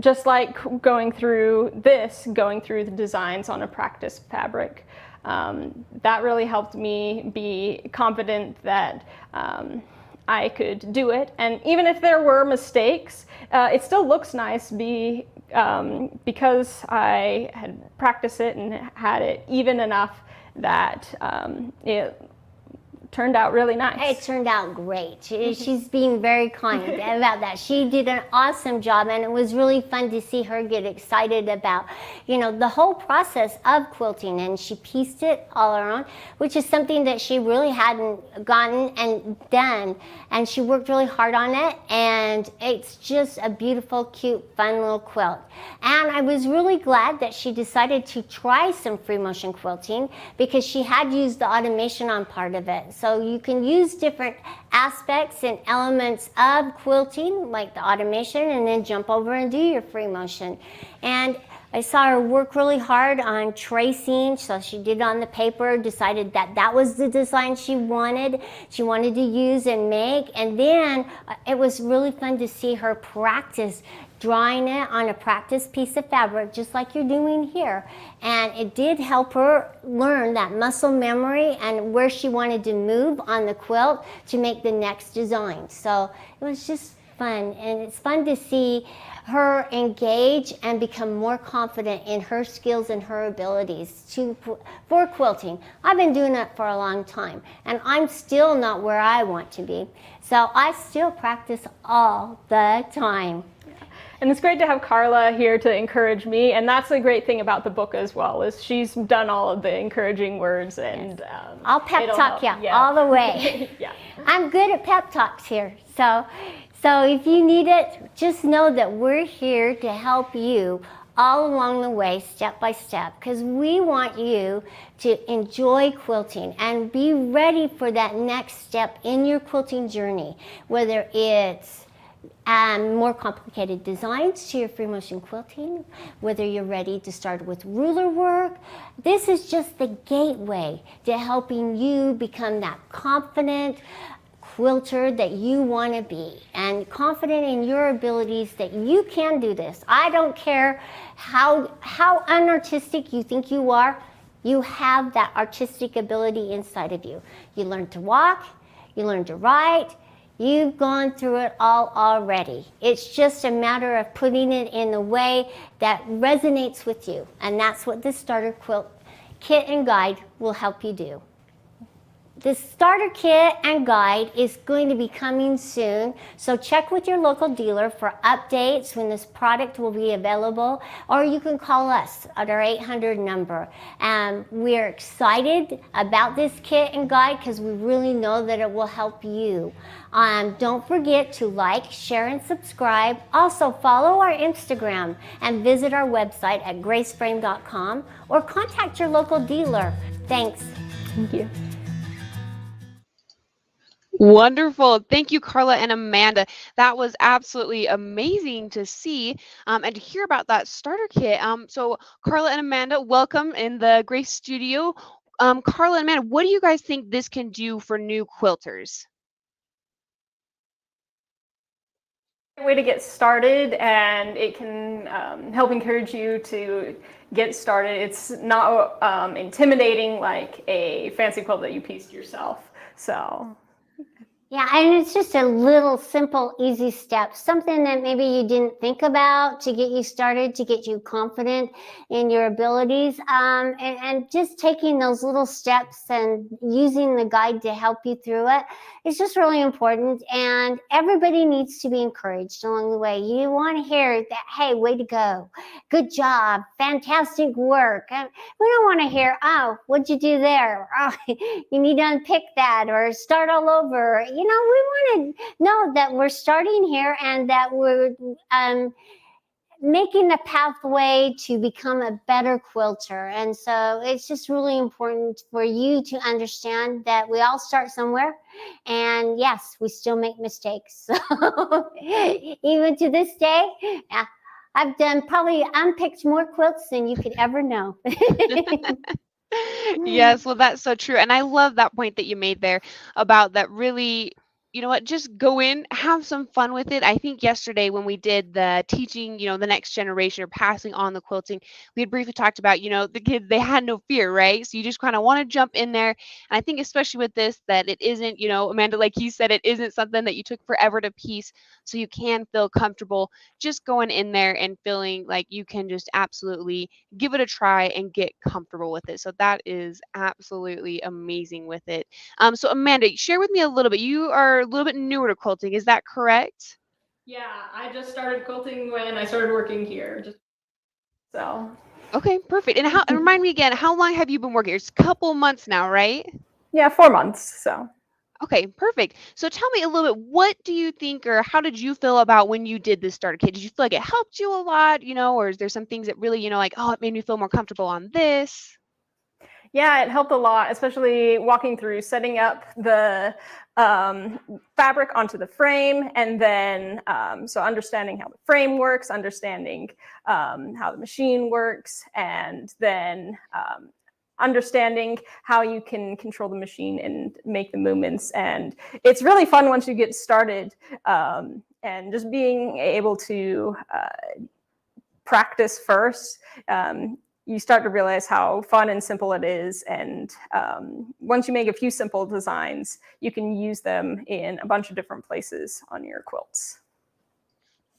Speaker 9: just like going through the designs on a practice fabric, that really helped me be confident that I could do it. And even if there were mistakes, it still looks nice because I had practiced it and had it even enough that it turned out really nice.
Speaker 6: It turned out great. She's being very kind about that. She did an awesome job, and it was really fun to see her get excited about, the whole process of quilting, and she pieced it all her own, which is something that she really hadn't gotten and done, and she worked really hard on it, and it's just a beautiful, cute, fun little quilt. And I was really glad that she decided to try some free motion quilting, because she had used the automation on part of it. So you can use different aspects and elements of quilting, like the automation, and then jump over and do your free motion. And I saw her work really hard on tracing, so she did on the paper, decided that that was the design she wanted to use and make. And then it was really fun to see her practice drawing it on a practice piece of fabric, just like you're doing here. And it did help her learn that muscle memory and where she wanted to move on the quilt to make the next design. So it was just fun, and it's fun to see her engage and become more confident in her skills and her abilities for quilting. I've been doing it for a long time, and I'm still not where I want to be. So I still practice all the time.
Speaker 9: And it's great to have Karla here to encourage me, and that's the great thing about the book as well, is she's done all of the encouraging words, and
Speaker 6: I'll pep talk you all the way.
Speaker 9: Yeah.
Speaker 6: I'm good at pep talks here. So if you need it, just know that we're here to help you all along the way, step by step, because we want you to enjoy quilting and be ready for that next step in your quilting journey, whether it's more complicated designs to your free motion quilting, whether you're ready to start with ruler work. This is just the gateway to helping you become that confident quilter that you want to be, and confident in your abilities that you can do this. I don't care how unartistic you think you are, you have that artistic ability inside of you. You learn to walk, you learn to write. You've gone through it all already. It's just a matter of putting it in a way that resonates with you. And that's what this starter quilt kit and guide will help you do. The starter kit and guide is going to be coming soon, so check with your local dealer for updates when this product will be available, or you can call us at our 800 number. We're excited about this kit and guide because we really know that it will help you. Don't forget to like, share, and subscribe. Also, follow our Instagram and visit our website at graceframe.com or contact your local dealer. Thanks.
Speaker 2: Thank you.
Speaker 8: Wonderful. Thank you, Karla and Amanda. That was absolutely amazing to see and to hear about that starter kit. So Karla and Amanda, welcome in the Grace Studio. Karla and Amanda, what do you guys think this can do for new quilters?
Speaker 9: Way to get started, and it can help encourage you to get started. It's not intimidating like a fancy quilt that you pieced yourself. So.
Speaker 6: Yeah, and it's just a little simple, easy step, something that maybe you didn't think about to get you started, to get you confident in your abilities, and just taking those little steps and using the guide to help you through it is just really important, and everybody needs to be encouraged along the way. You want to hear that, hey, way to go, good job, fantastic work. We don't want to hear, oh, what'd you do there? Oh, you need to unpick that or start all over. You know, we want to know that we're starting here and that we're making the pathway to become a better quilter. And so it's just really important for you to understand that we all start somewhere. And yes, we still make mistakes. So even to this day, I've probably unpicked more quilts than you could ever know.
Speaker 8: Yes, well, that's so true. And I love that point that you made there about that really, you know what, just go in, have some fun with it. I think yesterday when we did the teaching, the next generation or passing on the quilting, we had briefly talked about, the kids, they had no fear, right? So you just kind of want to jump in there. And I think especially with this, that it isn't, Amanda, like you said, it isn't something that you took forever to piece. So you can feel comfortable just going in there and feeling like you can just absolutely give it a try and get comfortable with it. So that is absolutely amazing with it. So Amanda, share with me a little bit. You are a little bit newer to quilting, is that correct?
Speaker 9: Yeah, I just started quilting when I started working here. So.
Speaker 8: Okay, perfect. And remind me again, how long have you been working here? It's a couple months now, right?
Speaker 9: Yeah, 4 months. So.
Speaker 8: Okay, perfect. So tell me a little bit, what do you think, or how did you feel about when you did this starter kit? Did you feel like it helped you a lot, or is there some things that really, like, oh, it made me feel more comfortable on this?
Speaker 9: Yeah, it helped a lot, especially walking through setting up the fabric onto the frame, and then so understanding how the frame works, understanding how the machine works, and then understanding how you can control the machine and make the movements. And it's really fun once you get started, and just being able to practice first. You start to realize how fun and simple it is. And once you make a few simple designs, you can use them in a bunch of different places on your quilts.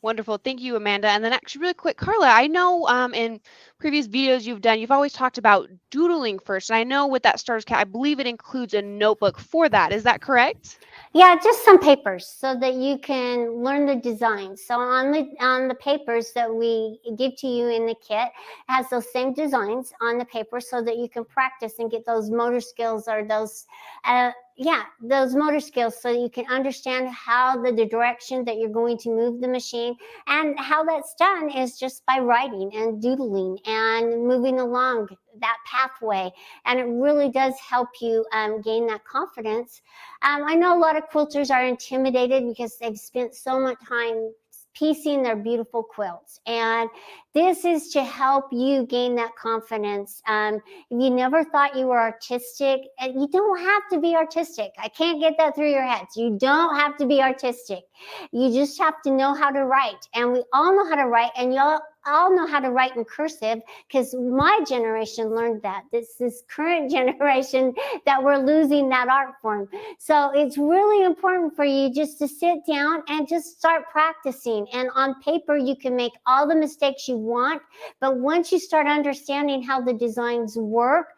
Speaker 8: Wonderful. Thank you, Amanda. And then actually really quick, Karla, I know in previous videos you've always talked about doodling first. And I know with that starter kit, I believe it includes a notebook for that. Is that correct?
Speaker 6: Yeah, just some papers so that you can learn the design. So on the papers that we give to you in the kit, it has those same designs on the paper so that you can practice and get those motor skills, or those those motor skills, so you can understand how the direction that you're going to move the machine. And how that's done is just by writing and doodling and moving along that pathway. And it really does help you gain that confidence. I know a lot of quilters are intimidated because they've spent so much time piecing their beautiful quilts, and this is to help you gain that confidence. If you never thought you were artistic, you don't have to be artistic. I can't get that through your heads. You don't have to be artistic. You just have to know how to write, and we all know how to write, and all know how to write in cursive because my generation learned that. This is current generation that we're losing that art form. So it's really important for you just to sit down and just start practicing. And on paper, you can make all the mistakes you want, but once you start understanding how the designs work,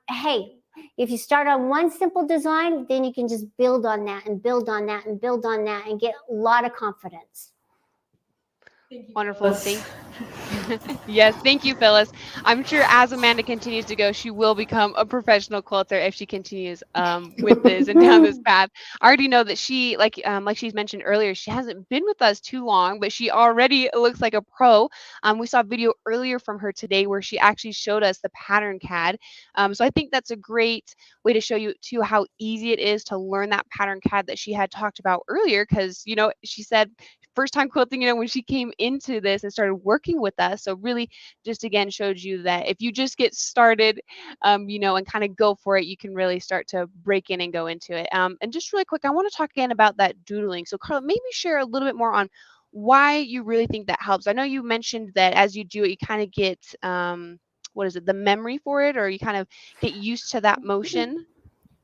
Speaker 6: hey, if you start on one simple design, then you can just build on that and build on that and build on that and get a lot of confidence.
Speaker 8: Wonderful. Yes, thank you, Phyllis. I'm sure as Amanda continues to go, she will become a professional quilter if she continues with this and down this path. I already know that she, like she's mentioned earlier, she hasn't been with us too long, but she already looks like a pro. We saw a video earlier from her today where she actually showed us the Pattern Cad. So I think that's a great way to show you too how easy it is to learn that Pattern Cad that she had talked about earlier, because she said first time quilting, when she came into this and started working with us. So really just again showed you that if you just get started, and kind of go for it, you can really start to break in and go into it. And just really quick, I want to talk again about that doodling. So Karla, maybe share a little bit more on why you really think that helps. I know you mentioned that as you do it, you kind of get, the memory for it, or you kind of get used to that motion.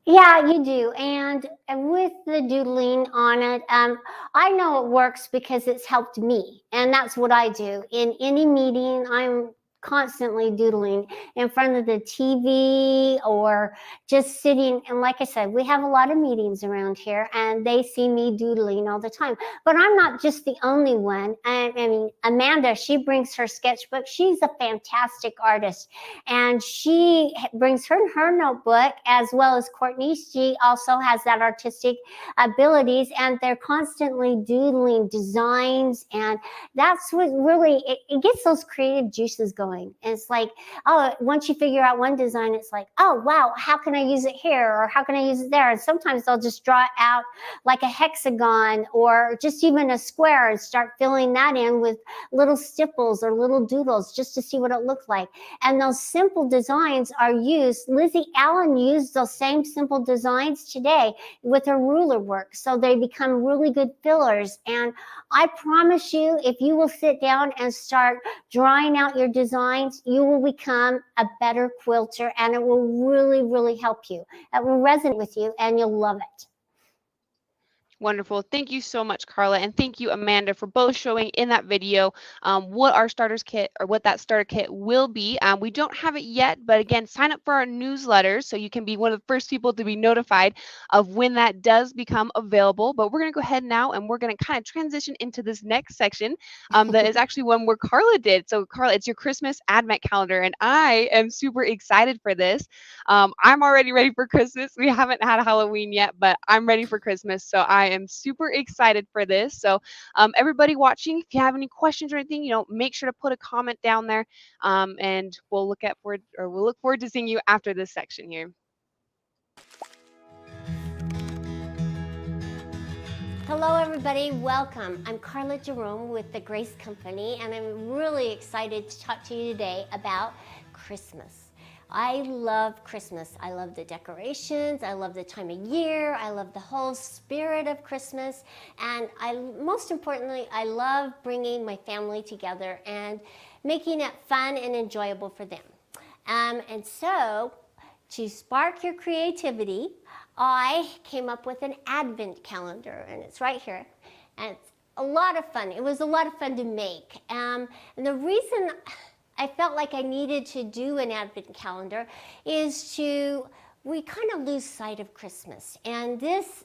Speaker 6: Yeah, you do. And with the doodling on it, I know it works because it's helped me. And that's what I do. In any meeting, I'm constantly doodling in front of the TV or just sitting. And like I said, we have a lot of meetings around here and they see me doodling all the time. But I'm not just the only one. I mean, Amanda, she brings her sketchbook. She's a fantastic artist. And she brings her notebook, as well as Courtney. She also has that artistic abilities, and they're constantly doodling designs. And that's what really, it gets those creative juices going. And it's like, oh, once you figure out one design, it's like, oh, wow, how can I use it here? Or how can I use it there? And sometimes they'll just draw out like a hexagon or just even a square and start filling that in with little stipples or little doodles just to see what it looks like. And those simple designs are used. Lizzie Allen used those same simple designs today with her ruler work. So they become really good fillers. And I promise you, if you will sit down and start drawing out your designs, you will become a better quilter, and it will really, really help you. It will resonate with you and you'll love it.
Speaker 8: Wonderful. Thank you so much, Karla. And thank you, Amanda, for both showing in that video what our starters kit, or what that starter kit will be. We don't have it yet, but again, sign up for our newsletter so you can be one of the first people to be notified of when that does become available. But we're going to go ahead now and we're going to kind of transition into this next section that is actually one where Karla did. So Karla, it's your Christmas Advent calendar, and I am super excited for this. I'm already ready for Christmas. We haven't had Halloween yet, but I'm ready for Christmas. So I am super excited for this. So everybody watching, if you have any questions or anything, make sure to put a comment down there, and we'll look forward to seeing you after this section here.
Speaker 6: Hello everybody, welcome. I'm Karla Jerome with the Grace Company, and I'm really excited to talk to you today about Christmas. I love Christmas. I love the decorations, I love the time of year, I love the whole spirit of Christmas, and most importantly, I love bringing my family together and making it fun and enjoyable for them. And so, to spark your creativity, I came up with an Advent calendar, and it's right here. And it's a lot of fun. It was a lot of fun to make. And the reason I felt like I needed to do an Advent calendar is we kind of lose sight of Christmas. And this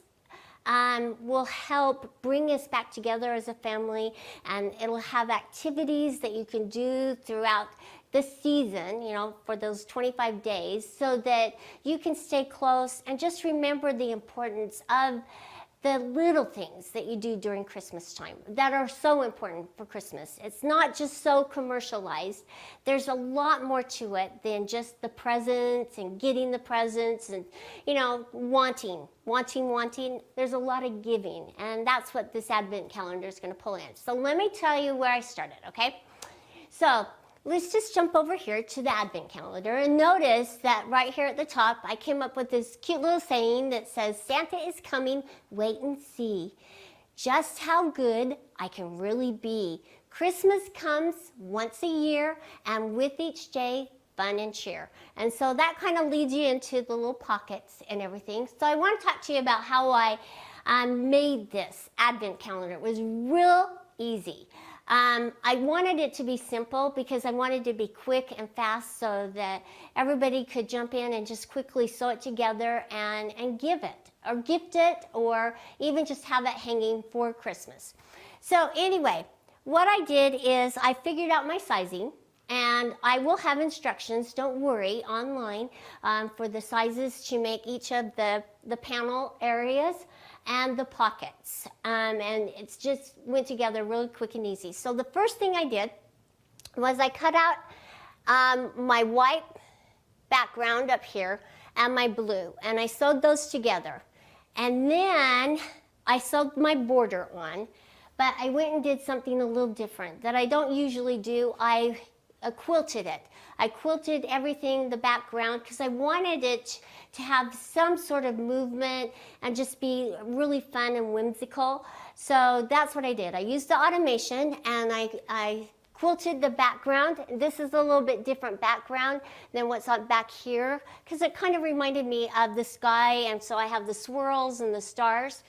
Speaker 6: will help bring us back together as a family, and it'll have activities that you can do throughout the season, for those 25 days, so that you can stay close and just remember the importance of the little things that you do during Christmas time that are so important for Christmas. It's not just so commercialized. There's a lot more to it than just the presents and getting the presents and, wanting. There's a lot of giving, and that's what this Advent calendar is going to pull in. So let me tell you where I started, okay? So let's just jump over here to the Advent calendar and notice that right here at the top, I came up with this cute little saying that says, Santa is coming, wait and see just how good I can really be. Christmas comes once a year, and with each day, fun and cheer. And so that kind of leads you into the little pockets and everything. So I want to talk to you about how I made this advent calendar. It was real easy. I wanted it to be simple because I wanted to be quick and fast so that everybody could jump in and just quickly sew it together and give it or gift it or even just have it hanging for Christmas. So anyway, what I did is I figured out my sizing, and I will have instructions, don't worry, online for the sizes to make each of the panel areas and the pockets. And it's just went together really quick and easy. So the first thing I did was I cut out my white background up here and my blue, and I sewed those together. And then I sewed my border on, but I went and did something a little different that I don't usually do. I quilted it. I quilted everything, the background, because I wanted it to have some sort of movement and just be really fun and whimsical. So that's what I did. I used the automation and I quilted the background. This is a little bit different background than what's on back here because it kind of reminded me of the sky, and so I have the swirls and the stars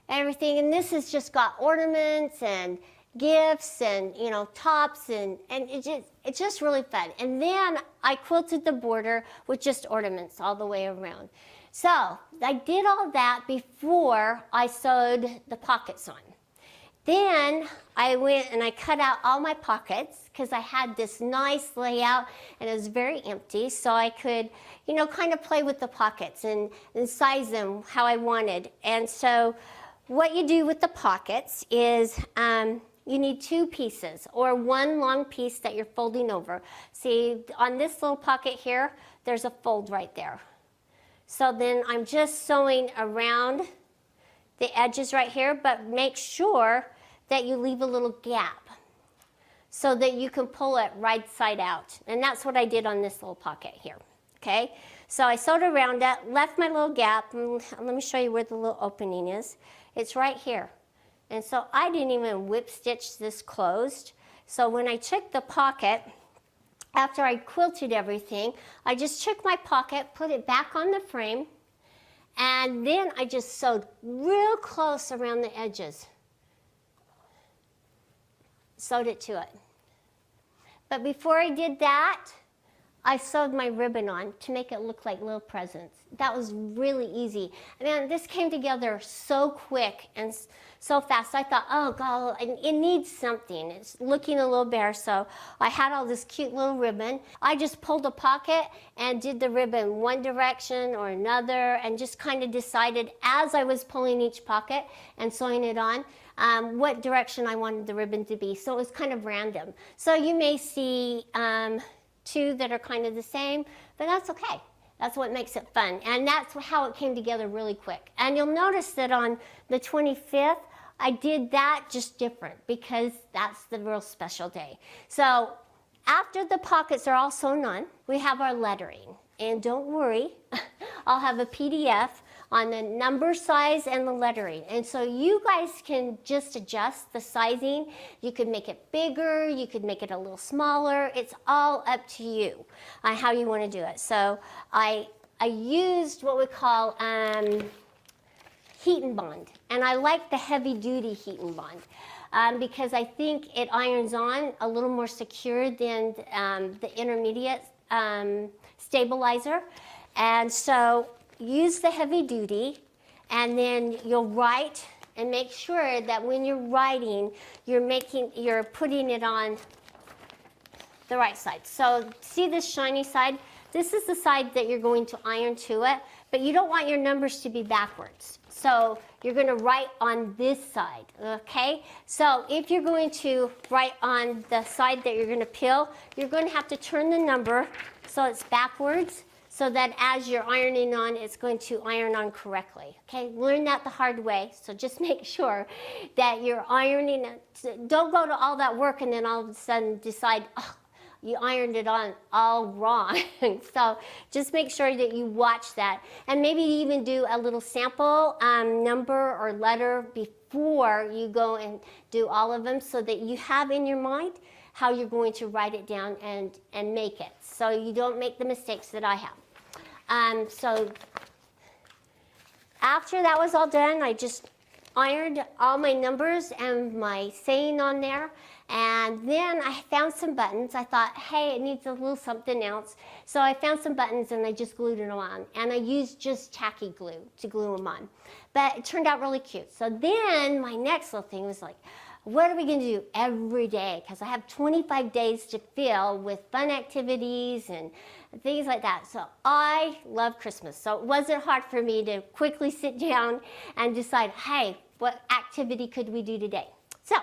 Speaker 6: and everything. And this has just got ornaments and gifts and, you know, tops, and it's just really fun. And then I quilted the border with just ornaments all the way around. So I did all that before I sewed the pockets on. Then I went and I cut out all my pockets because I had this nice layout and it was very empty, so I could, you know, kind of play with the pockets and size them how I wanted. And so what you do with the pockets is you need two pieces or one long piece that you're folding over. See, on this little pocket here, there's a fold right there. So then I'm just sewing around the edges right here, but make sure that you leave a little gap so that you can pull it right side out. And that's what I did on this little pocket here, okay? So I sewed around it, left my little gap, and let me show you where the little opening is. It's right here. And so I didn't even whip stitch this closed. So when I took the pocket, after I quilted everything, I just took my pocket, put it back on the frame, and then I just sewed real close around the edges. Sewed it to it. But before I did that, I sewed my ribbon on to make it look like little presents. That was really easy. Man, this came together so quick and so fast. I thought, oh God, it needs something. It's looking a little bare, so I had all this cute little ribbon. I just pulled a pocket and did the ribbon one direction or another and just kind of decided as I was pulling each pocket and sewing it on, what direction I wanted the ribbon to be. So it was kind of random. So you may see two that are kind of the same, but that's okay. That's what makes it fun. And that's how it came together really quick. And you'll notice that on the 25th, I did that just different because that's the real special day. So after the pockets are all sewn on, we have our lettering. And don't worry, I'll have a PDF on the number size and the lettering. And so you guys can just adjust the sizing. You could make it bigger, you could make it a little smaller. It's all up to you on how you want to do it. So I used what we call heat and bond. And I like the heavy duty heat and bond because I think it irons on a little more secure than the intermediate stabilizer. And so use the heavy duty, and then you'll write and make sure that when you're writing, you're putting it on the right side. So see this shiny side? This is the side that you're going to iron to it, but you don't want your numbers to be backwards. So you're going to write on this side, okay? So if you're going to write on the side that you're going to peel, you're going to have to turn the number so it's backwards, so that as you're ironing on, it's going to iron on correctly, okay? Learn that the hard way, so just make sure that you're ironing. Don't go to all that work and then all of a sudden decide, oh, you ironed it on all wrong. So just make sure that you watch that. And maybe even do a little sample number or letter before you go and do all of them, so that you have in your mind how you're going to write it down and make it, so you don't make the mistakes that I have. So after that was all done, I just ironed all my numbers and my saying on there, and then I found some buttons. I thought, hey, it needs a little something else, so I found some buttons and I just glued it on, and I used just tacky glue to glue them on, but it turned out really cute. So then my next little thing was like, what are we going to do every day? Because I have 25 days to fill with fun activities and things like that. So I love Christmas. So it wasn't hard for me to quickly sit down and decide, hey, what activity could we do today? So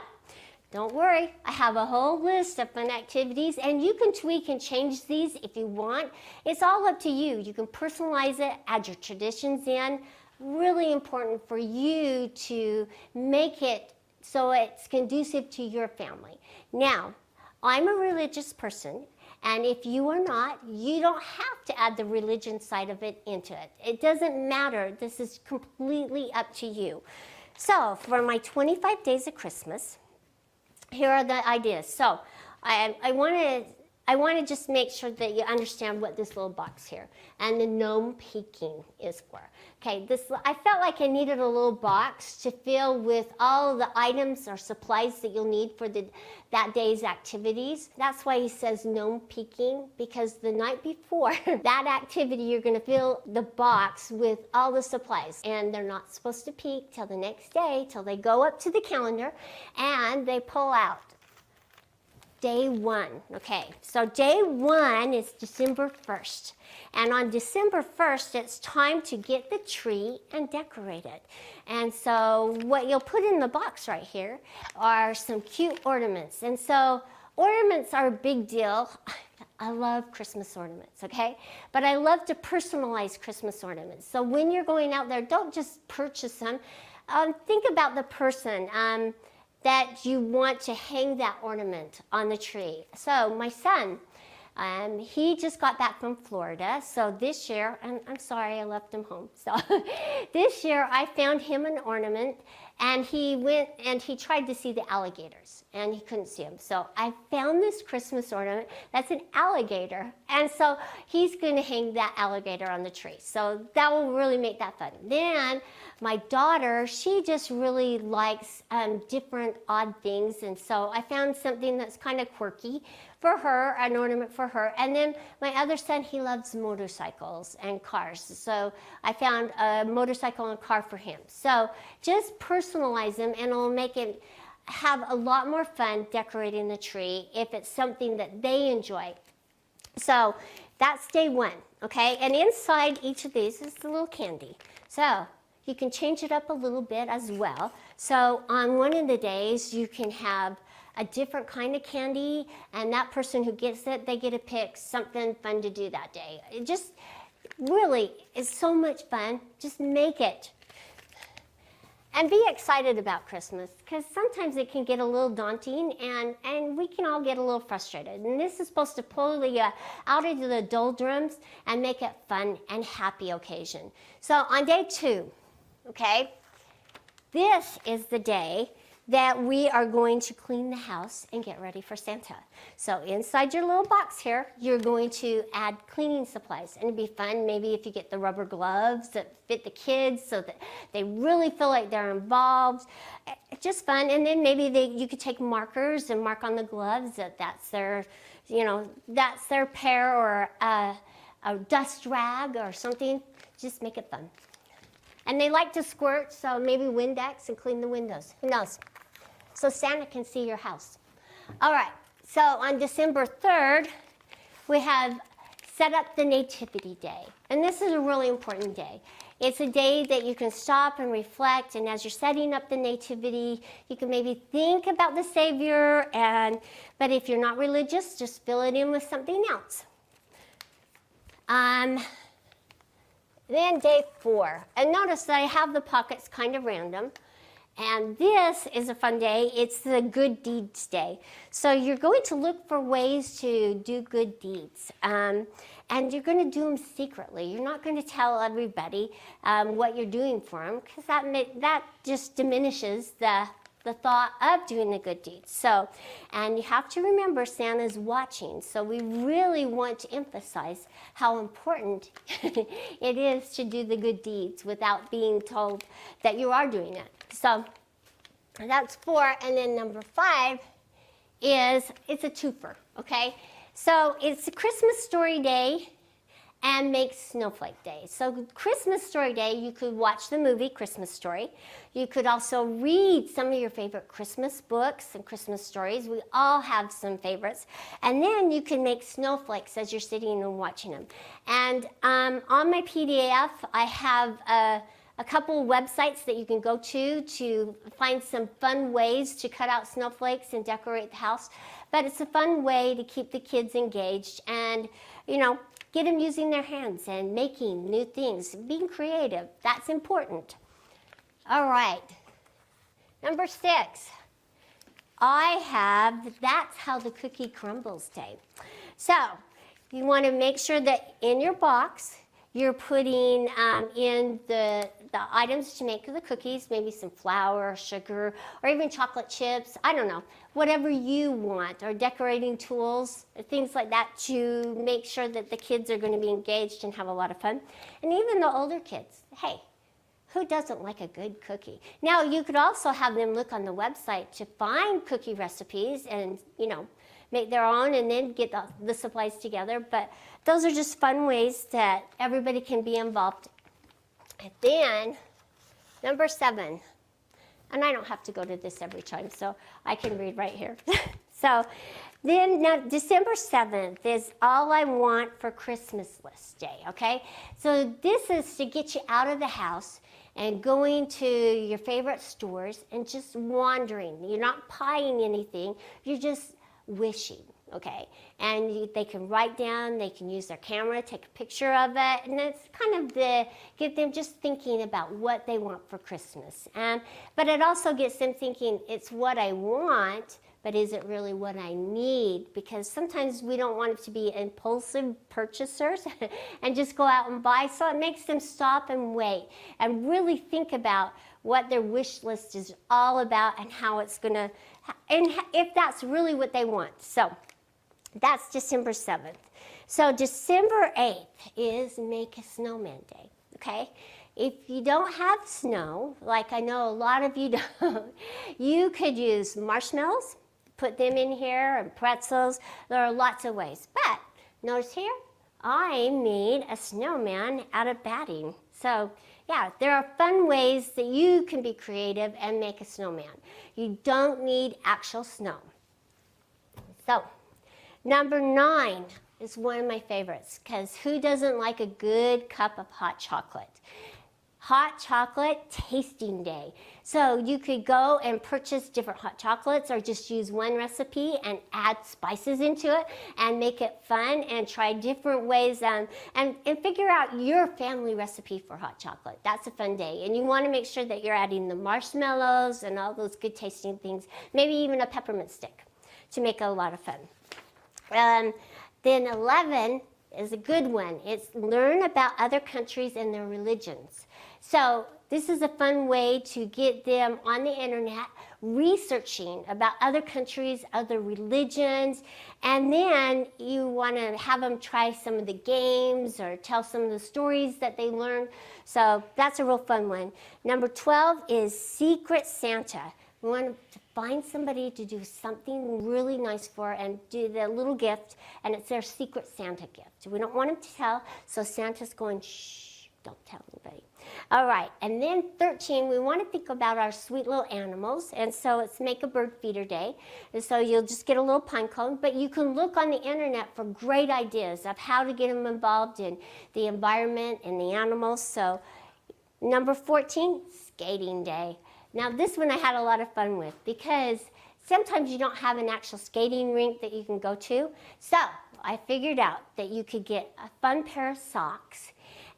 Speaker 6: don't worry, I have a whole list of fun activities, and you can tweak and change these if you want. It's all up to you. You can personalize it, add your traditions in. Really important for you to make it so it's conducive to your family. Now, I'm a religious person, and if you are not, you don't have to add the religion side of it into it. It doesn't matter. This is completely up to you. So for my 25 days of Christmas, here are the ideas. So I want to just make sure that you understand what this little box here and the gnome peeking is for. Okay, I felt like I needed a little box to fill with all the items or supplies that you'll need for that day's activities. That's why he says gnome peeking, because the night before that activity, you're going to fill the box with all the supplies, and they're not supposed to peek till the next day, till they go up to the calendar and they pull out day 1. Okay, so day 1 is December 1st. And on December 1st, it's time to get the tree and decorate it. And so what you'll put in the box right here are some cute ornaments. And so ornaments are a big deal. I love Christmas ornaments, okay? But I love to personalize Christmas ornaments. So when you're going out there, don't just purchase them. Think about the person that you want to hang that ornament on the tree. So my son, he just got back from Florida. So this year, and I'm sorry I left him home. So this year I found him an ornament, and he went and he tried to see the alligators, and he couldn't see them. So I found this Christmas ornament that's an alligator, and so he's going to hang that alligator on the tree. So that will really make that fun. Then my daughter, she just really likes different odd things, and so I found something that's kind of quirky for her, an ornament for her. And then my other son, he loves motorcycles and cars. So I found a motorcycle and car for him. So just personalize them, and it'll make it have a lot more fun decorating the tree if it's something that they enjoy. So that's day 1, okay? And inside each of these is the little candy. So you can change it up a little bit as well. So on one of the days, you can have a different kind of candy, and that person who gets it, they get to pick something fun to do that day. It just really is so much fun. Just make it. And be excited about Christmas, because sometimes it can get a little daunting, and we can all get a little frustrated. And this is supposed to pull you out into the doldrums and make it fun and happy occasion. So on day 2, okay, this is the day that we are going to clean the house and get ready for Santa. So inside your little box here, you're going to add cleaning supplies. And it'd be fun maybe if you get the rubber gloves that fit the kids so that they really feel like they're involved. Just fun. And then maybe you could take markers and mark on the gloves that that's their pair, or a dust rag or something. Just make it fun. And they like to squirt, so maybe Windex and clean the windows. Who knows? So Santa can see your house. All right, so on December 3rd, we have set up the Nativity Day. And this is a really important day. It's a day that you can stop and reflect, and as you're setting up the Nativity, you can maybe think about the Savior, but if you're not religious, just fill it in with something else. Then day 4, and notice that I have the pockets kind of random, And this is a fun day. It's the Good Deeds Day. So you're going to look for ways to do good deeds. And you're going to do them secretly. You're not going to tell everybody what you're doing for them, because that just diminishes the thought of doing the good deeds. So, and you have to remember Santa's watching. So we really want to emphasize how important it is to do the good deeds without being told that you are doing it. So that's 4. And then number 5 is, it's a twofer, okay? So it's a Christmas Story Day and make Snowflake Day. So Christmas Story Day, you could watch the movie Christmas Story. You could also read some of your favorite Christmas books and Christmas stories. We all have some favorites. And then you can make snowflakes as you're sitting and watching them. And on my PDF, I have a couple websites that you can go to find some fun ways to cut out snowflakes and decorate the house. But it's a fun way to keep the kids engaged and, you know, get them using their hands and making new things, being creative. That's important. All right. Number 6. That's how the cookie crumbles day. So you want to make sure that in your box, you're putting in the items to make the cookies, maybe some flour, sugar, or even chocolate chips, I don't know, whatever you want, or decorating tools, things like that, to make sure that the kids are going to be engaged and have a lot of fun. And even the older kids, hey, who doesn't like a good cookie? Now, you could also have them look on the website to find cookie recipes and, you know, make their own and then get the supplies together. But those are just fun ways that everybody can be involved. And then, number 7, and I don't have to go to this every time, so I can read right here. So then now, December 7th is All I Want for Christmas List Day, okay? So this is to get you out of the house and going to your favorite stores and just wandering. You're not buying anything, you're just wishing, okay? And they can write down, they can use their camera, take a picture of it, and it's kind of get them just thinking about what they want for Christmas. But it also gets them thinking, it's what I want, but is it really what I need? Because sometimes we don't want to be impulsive purchasers and just go out and buy, so it makes them stop and wait and really think about what their wish list is all about and how it's gonna, and if that's really what they want. So that's December 7th. So December 8th is Make a Snowman Day, okay? If you don't have snow, like I know a lot of you don't, you could use marshmallows, put them in here, and pretzels. There are lots of ways. But notice here, I made a snowman out of batting. So yeah, there are fun ways that you can be creative and make a snowman. You don't need actual snow. So, number 9 is one of my favorites, because who doesn't like a good cup of hot chocolate? Hot chocolate tasting day. So you could go and purchase different hot chocolates or just use one recipe and add spices into it and make it fun and try different ways and figure out your family recipe for hot chocolate. That's a fun day. And you want to make sure that you're adding the marshmallows and all those good tasting things, maybe even a peppermint stick to make it a lot of fun. Then 11 is a good one. It's learn about other countries and their religions. So this is a fun way to get them on the internet researching about other countries, other religions, and then you want to have them try some of the games or tell some of the stories that they learned. So that's a real fun one. Number 12 is Secret Santa. We want to find somebody to do something really nice for and do the little gift, and it's their Secret Santa gift. We don't want them to tell, so Santa's going, shh, don't tell anybody. All right, and then 13, we want to think about our sweet little animals, and so it's Make a Bird Feeder Day. And so you'll just get a little pine cone, but you can look on the internet for great ideas of how to get them involved in the environment and the animals. So number 14, Skating Day. Now this one I had a lot of fun with, because sometimes you don't have an actual skating rink that you can go to. So I figured out that you could get a fun pair of socks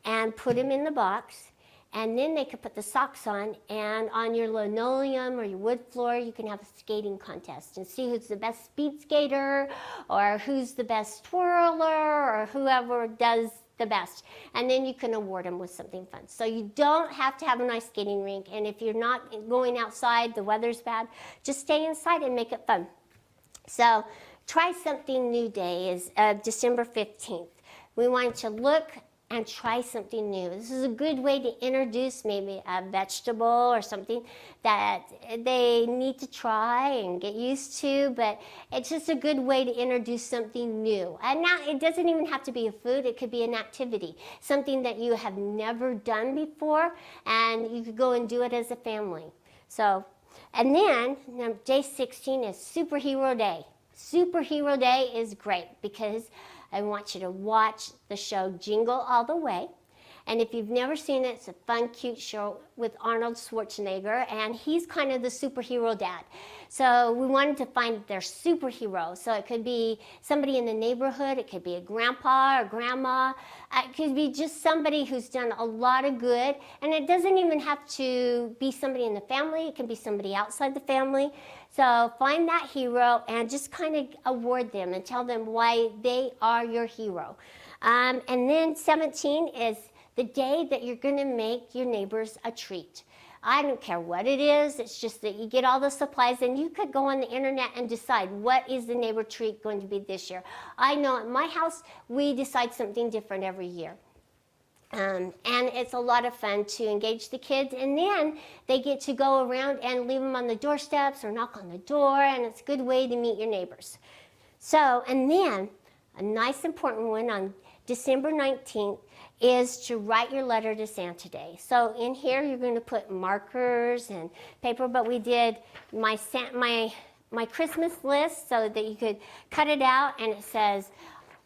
Speaker 6: and put them in the box, And then they could put the socks on, and on your linoleum or your wood floor, you can have a skating contest and see who's the best speed skater, or who's the best twirler, or whoever does the best. And then you can award them with something fun. So you don't have to have a nice skating rink, and if you're not going outside, the weather's bad, just stay inside and make it fun. So Try Something New Day is December 15th. We want to look and try something new. This is a good way to introduce maybe a vegetable or something that they need to try and get used to, but it's just a good way to introduce something new. And now it doesn't even have to be a food, it could be an activity, something that you have never done before, and you could go and do it as a family. So, and then day 16 is Superhero Day. Superhero Day is great because I want you to watch the show Jingle All the Way. And if you've never seen it, it's a fun, cute show with Arnold Schwarzenegger, and he's kind of the superhero dad. So we wanted to find their superhero. So it could be somebody in the neighborhood, it could be a grandpa or grandma, it could be just somebody who's done a lot of good, and it doesn't even have to be somebody in the family, it can be somebody outside the family. So find that hero and just kind of award them and tell them why they are your hero. And then 17 is the day that you're going to make your neighbors a treat. I don't care what it is, it's just that you get all the supplies and you could go on the internet and decide what is the neighbor treat going to be this year. I know at my house, we decide something different every year. And it's a lot of fun to engage the kids, and then they get to go around and leave them on the doorsteps or knock on the door, and it's a good way to meet your neighbors. So, and then a nice important one on December 19th is to write your letter to Santa Day. So in here you're going to put markers and paper, but we did my Christmas list so that you could cut it out, and it says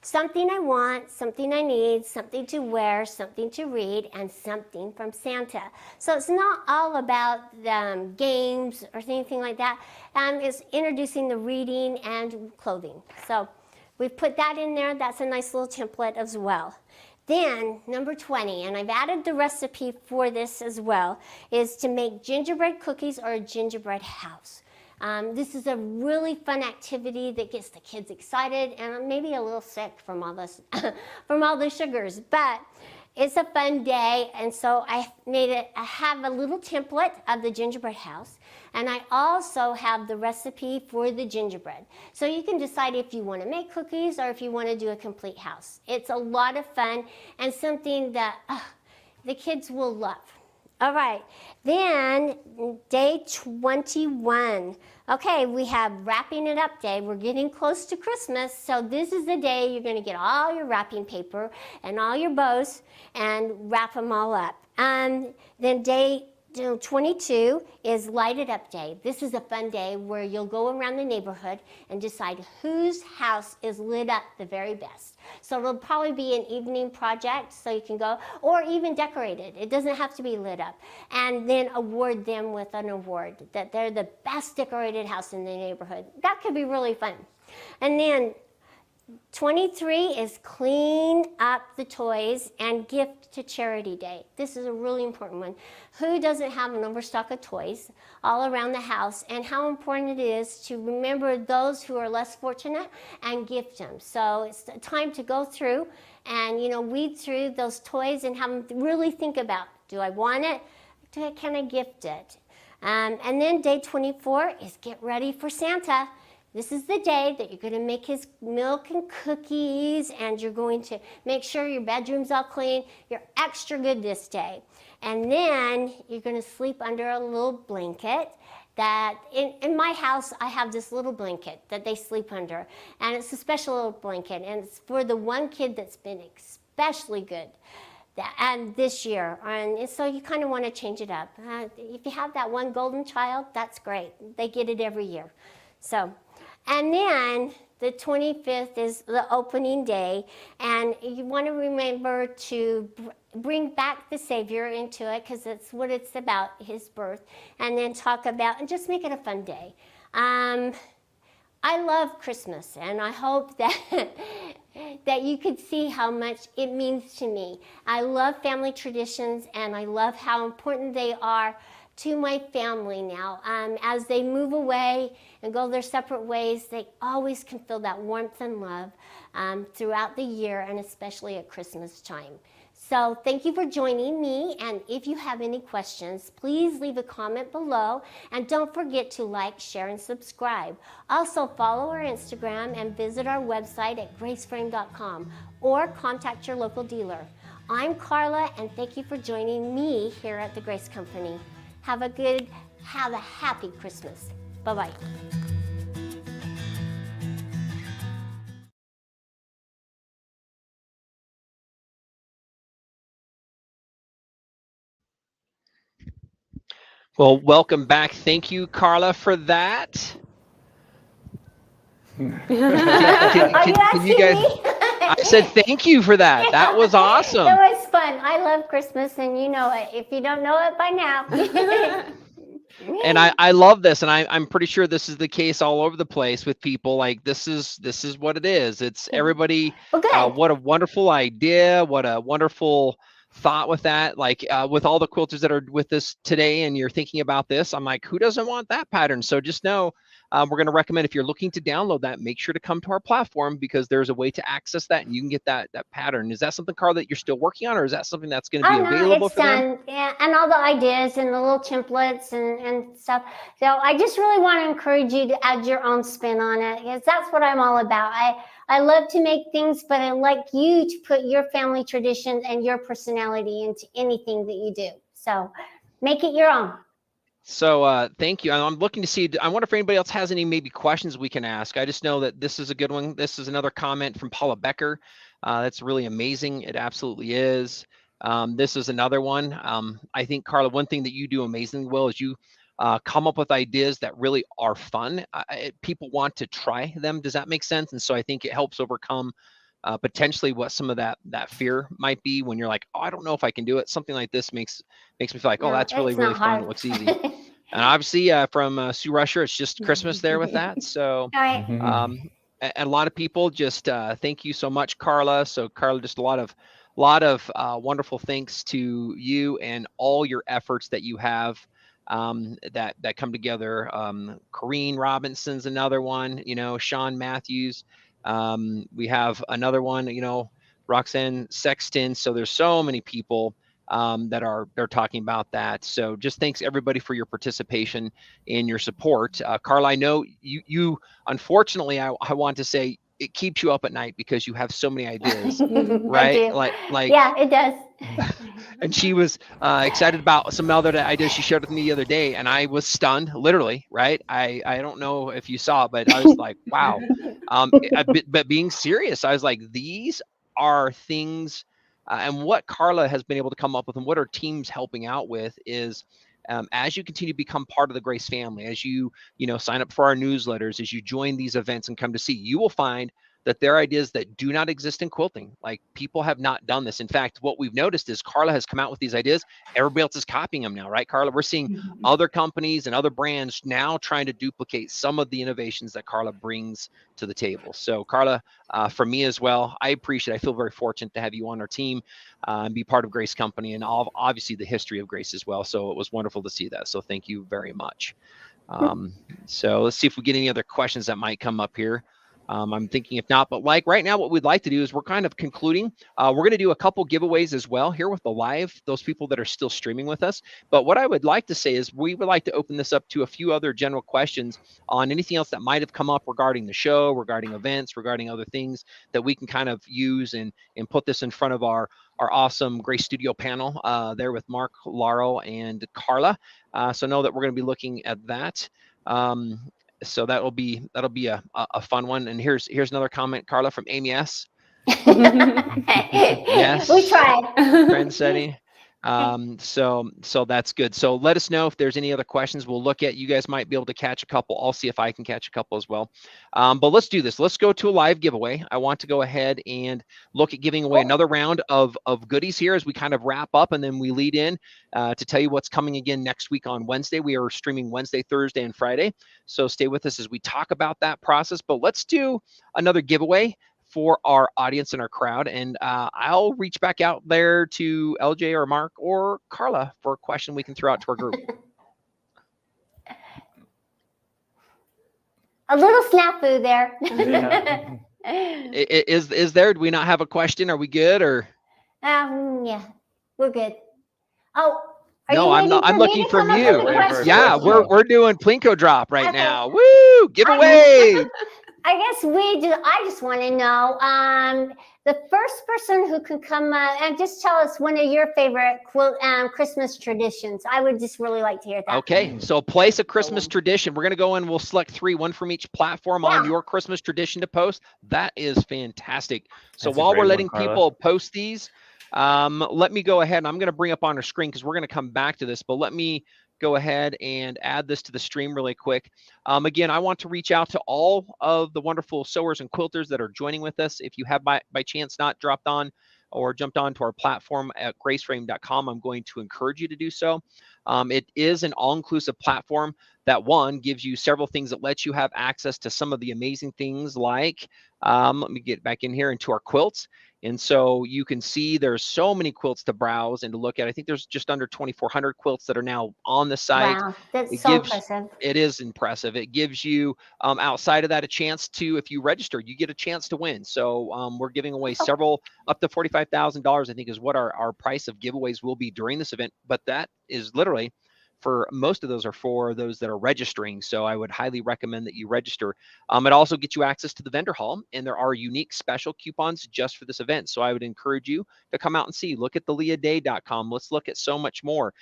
Speaker 6: something I want, something I need, something to wear, something to read, and something from Santa. So it's not all about games or anything like that. It's introducing the reading and clothing. So we've put that in there. That's a nice little template as well. Then number 20, and I've added the recipe for this as well, is to make gingerbread cookies or a gingerbread house. This is a really fun activity that gets the kids excited and maybe a little sick from all this, from all the sugars, but it's a fun day. And so I have a little template of the gingerbread house, and I also have the recipe for the gingerbread. So you can decide if you want to make cookies or if you want to do a complete house. It's a lot of fun and something that the kids will love. All right, then day 21. Okay, we have wrapping it up day. We're getting close to Christmas, so this is the day you're gonna get all your wrapping paper and all your bows and wrap them all up. Then day 22 is Light It Up Day. This is a fun day where you'll go around the neighborhood and decide whose house is lit up the very best. So it'll probably be an evening project, so you can go, or even decorated. It doesn't have to be lit up. And then award them with an award that they're the best decorated house in the neighborhood. That could be really fun. And then 23 is Clean Up the Toys and Gift to Charity Day. This is a really important one. Who doesn't have an overstock of toys all around the house, and how important it is to remember those who are less fortunate and gift them. So it's time to go through and weed through those toys and have them really think about, do I want it? Can I gift it? And then day 24 is Get Ready for Santa. This is the day that you're going to make his milk and cookies, and you're going to make sure your bedroom's all clean. You're extra good this day. And then you're going to sleep under a little blanket that, in my house, I have this little blanket that they sleep under. And it's a special little blanket, and it's for the one kid that's been especially good and this year. And so you kind of want to change it up. If you have that one golden child, that's great. They get it every year. So. And then the 25th is the opening day, and you want to remember to bring back the Savior into it, because that's what it's about, his birth, and then talk about, and just make it a fun day. I love Christmas, and I hope that that you could see how much it means to me. I love family traditions, and I love how important they are to my family now. As they move away and go their separate ways, they always can feel that warmth and love throughout the year, and especially at Christmas time. So thank you for joining me, and if you have any questions, please leave a comment below, and don't forget to like, share, and subscribe. Also follow our Instagram and visit our website at graceframe.com or contact your local dealer. I'm Karla, and thank you for joining me here at the Grace Company. Have a happy Christmas. Bye-bye.
Speaker 12: Well, welcome back. Thank you, Karla, for that. Can you guys? I said thank you for that. That was awesome.
Speaker 6: It was fun. I love Christmas, and you know it. If you don't know it by now.
Speaker 12: And I love this, and I'm pretty sure this is the case all over the place with people. Like this is what it is. It's everybody. What a wonderful idea! What a wonderful thought with that. Like with all the quilters that are with us today, and you're thinking about this, I'm like, who doesn't want that pattern? So just know. We're going to recommend if you're looking to download that, make sure to come to our platform because there's a way to access that and you can get that pattern. Is that something, Karla, that you're still working on, or is that something that's going to be available for them?
Speaker 6: Yeah, and all the ideas and the little templates and stuff. So I just really want to encourage you to add your own spin on it because that's what I'm all about. I love to make things, but I like you to put your family traditions and your personality into anything that you do. So make it your own.
Speaker 12: So thank you. I'm looking to see, I wonder if anybody else has any maybe questions we can ask. I just know that this is a good one. This is another comment from Paula Becker. That's really amazing. It absolutely is. This is another one. I think, Karla, one thing that you do amazingly well is you come up with ideas that really are fun. People want to try them. Does that make sense? And so I think it helps overcome potentially what some of that fear might be when you're like, oh, I don't know if I can do it. Something like this makes me feel like, oh, that's really fun. It looks easy. And obviously from Sue Rusher, it's just Christmas there with that. So and a lot of people just thank you so much, Karla. So Karla, just a lot of wonderful thanks to you and all your efforts that you have that come together. Corrine Robinson's another one, Sean Matthews. We have another one, Roxanne Sexton. So there's so many people they're talking about that. So just thanks everybody for your participation and your support. Karla, I know you unfortunately, I want to say it keeps you up at night because you have so many ideas, right? Like
Speaker 6: yeah, it does.
Speaker 12: And she was excited about some other ideas she shared with me the other day, and I was stunned, literally, right? I don't know if you saw it, but I was like, wow. But being serious, I was like, these are things, and what Karla has been able to come up with and what her team's helping out with is as you continue to become part of the Grace family, as you sign up for our newsletters, as you join these events and come to see, you will find that there are ideas that do not exist in quilting. Like people have not done this. In fact, what we've noticed is Karla has come out with these ideas. Everybody else is copying them now, right, Karla? We're seeing other companies and other brands now trying to duplicate some of the innovations that Karla brings to the table. So Karla, for me as well, I feel very fortunate to have you on our team and be part of Grace Company and obviously the history of Grace as well. So it was wonderful to see that. So thank you very much. So let's see if we get any other questions that might come up here. I'm thinking if not, but like right now, what we'd like to do is we're kind of concluding. We're going to do a couple giveaways as well here with the live, those people that are still streaming with us. But what I would like to say is we would like to open this up to a few other general questions on anything else that might have come up regarding the show, regarding events, regarding other things that we can kind of use and put this in front of our awesome Grace Studio panel there with Mark, Laurel, and Karla. So know that we're going to be looking at that. So that'll be a fun one. And here's another comment, Karla, from Amy S. Yes.
Speaker 6: We tried.
Speaker 12: Friend setting. So that's good. So let us know if there's any other questions. We'll look at, you guys might be able to catch a couple. I'll see if I can catch a couple as well. But let's do this. Let's go to a live giveaway. I want to go ahead and look at giving away another round of goodies here as we kind of wrap up, and then we lead in to tell you what's coming again next week on Wednesday. We are streaming Wednesday, Thursday, and Friday. So stay with us as we talk about that process. But let's do another giveaway for our audience and our crowd. And I'll reach back out there to LJ or Mark or Karla for a question we can throw out to our group.
Speaker 6: A little snafu there.
Speaker 12: Is there, do we not have a question? Are we good or?
Speaker 6: Yeah, we're good. Oh,
Speaker 12: no, I'm not. I'm looking from you. Yeah, we're doing Plinko drop right now. Woo! Giveaway.
Speaker 6: I guess I just want to know the first person who can come and just tell us one of your favorite Christmas traditions. I would just really like to hear that.
Speaker 12: Okay, so place a Christmas tradition. We're going to go in. We'll select 3, one from each platform on your Christmas tradition to post. That is fantastic. So while we're letting people post these, let me go ahead and I'm going to bring up on our screen because we're going to come back to this, but let me go ahead and add this to the stream really quick. Again, I want to reach out to all of the wonderful sewers and quilters that are joining with us. If you have by chance not dropped on or jumped onto our platform at graceframe.com, I'm going to encourage you to do so. It is an all-inclusive platform that, one, gives you several things that lets you have access to some of the amazing things like, let me get back in here into our quilts. And so you can see there's so many quilts to browse and to look at. I think there's just under 2,400 quilts that are now on the site.
Speaker 6: Wow, that's so impressive.
Speaker 12: It is impressive. It gives you, outside of that, a chance to, if you register, you get a chance to win. So we're giving away several, up to $45,000, I think is what our price of giveaways will be during this event. But that is literally, for most of those are for those that are registering. So I would highly recommend that you register. It also gets you access to the vendor hall, and there are unique special coupons just for this event. So I would encourage you to come out and see. Look at theleaday.com. Let's look at so much more.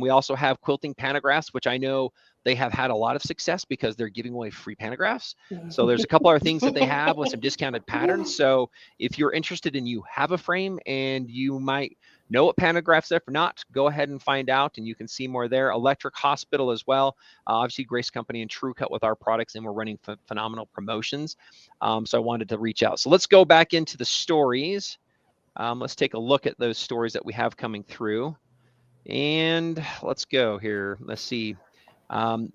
Speaker 12: We also have quilting panographs, which I know they have had a lot of success because they're giving away free panographs. So there's a couple other things that they have with some discounted patterns. So if you're interested and you have a frame and you might know what panographs are, if not, go ahead and find out, and you can see more there. Electric Hospital as well. Obviously, Grace Company and TrueCut with our products, and we're running phenomenal promotions. So I wanted to reach out. So let's go back into the stories. Let's take a look at those stories that we have coming through. And let's go here. Let's see.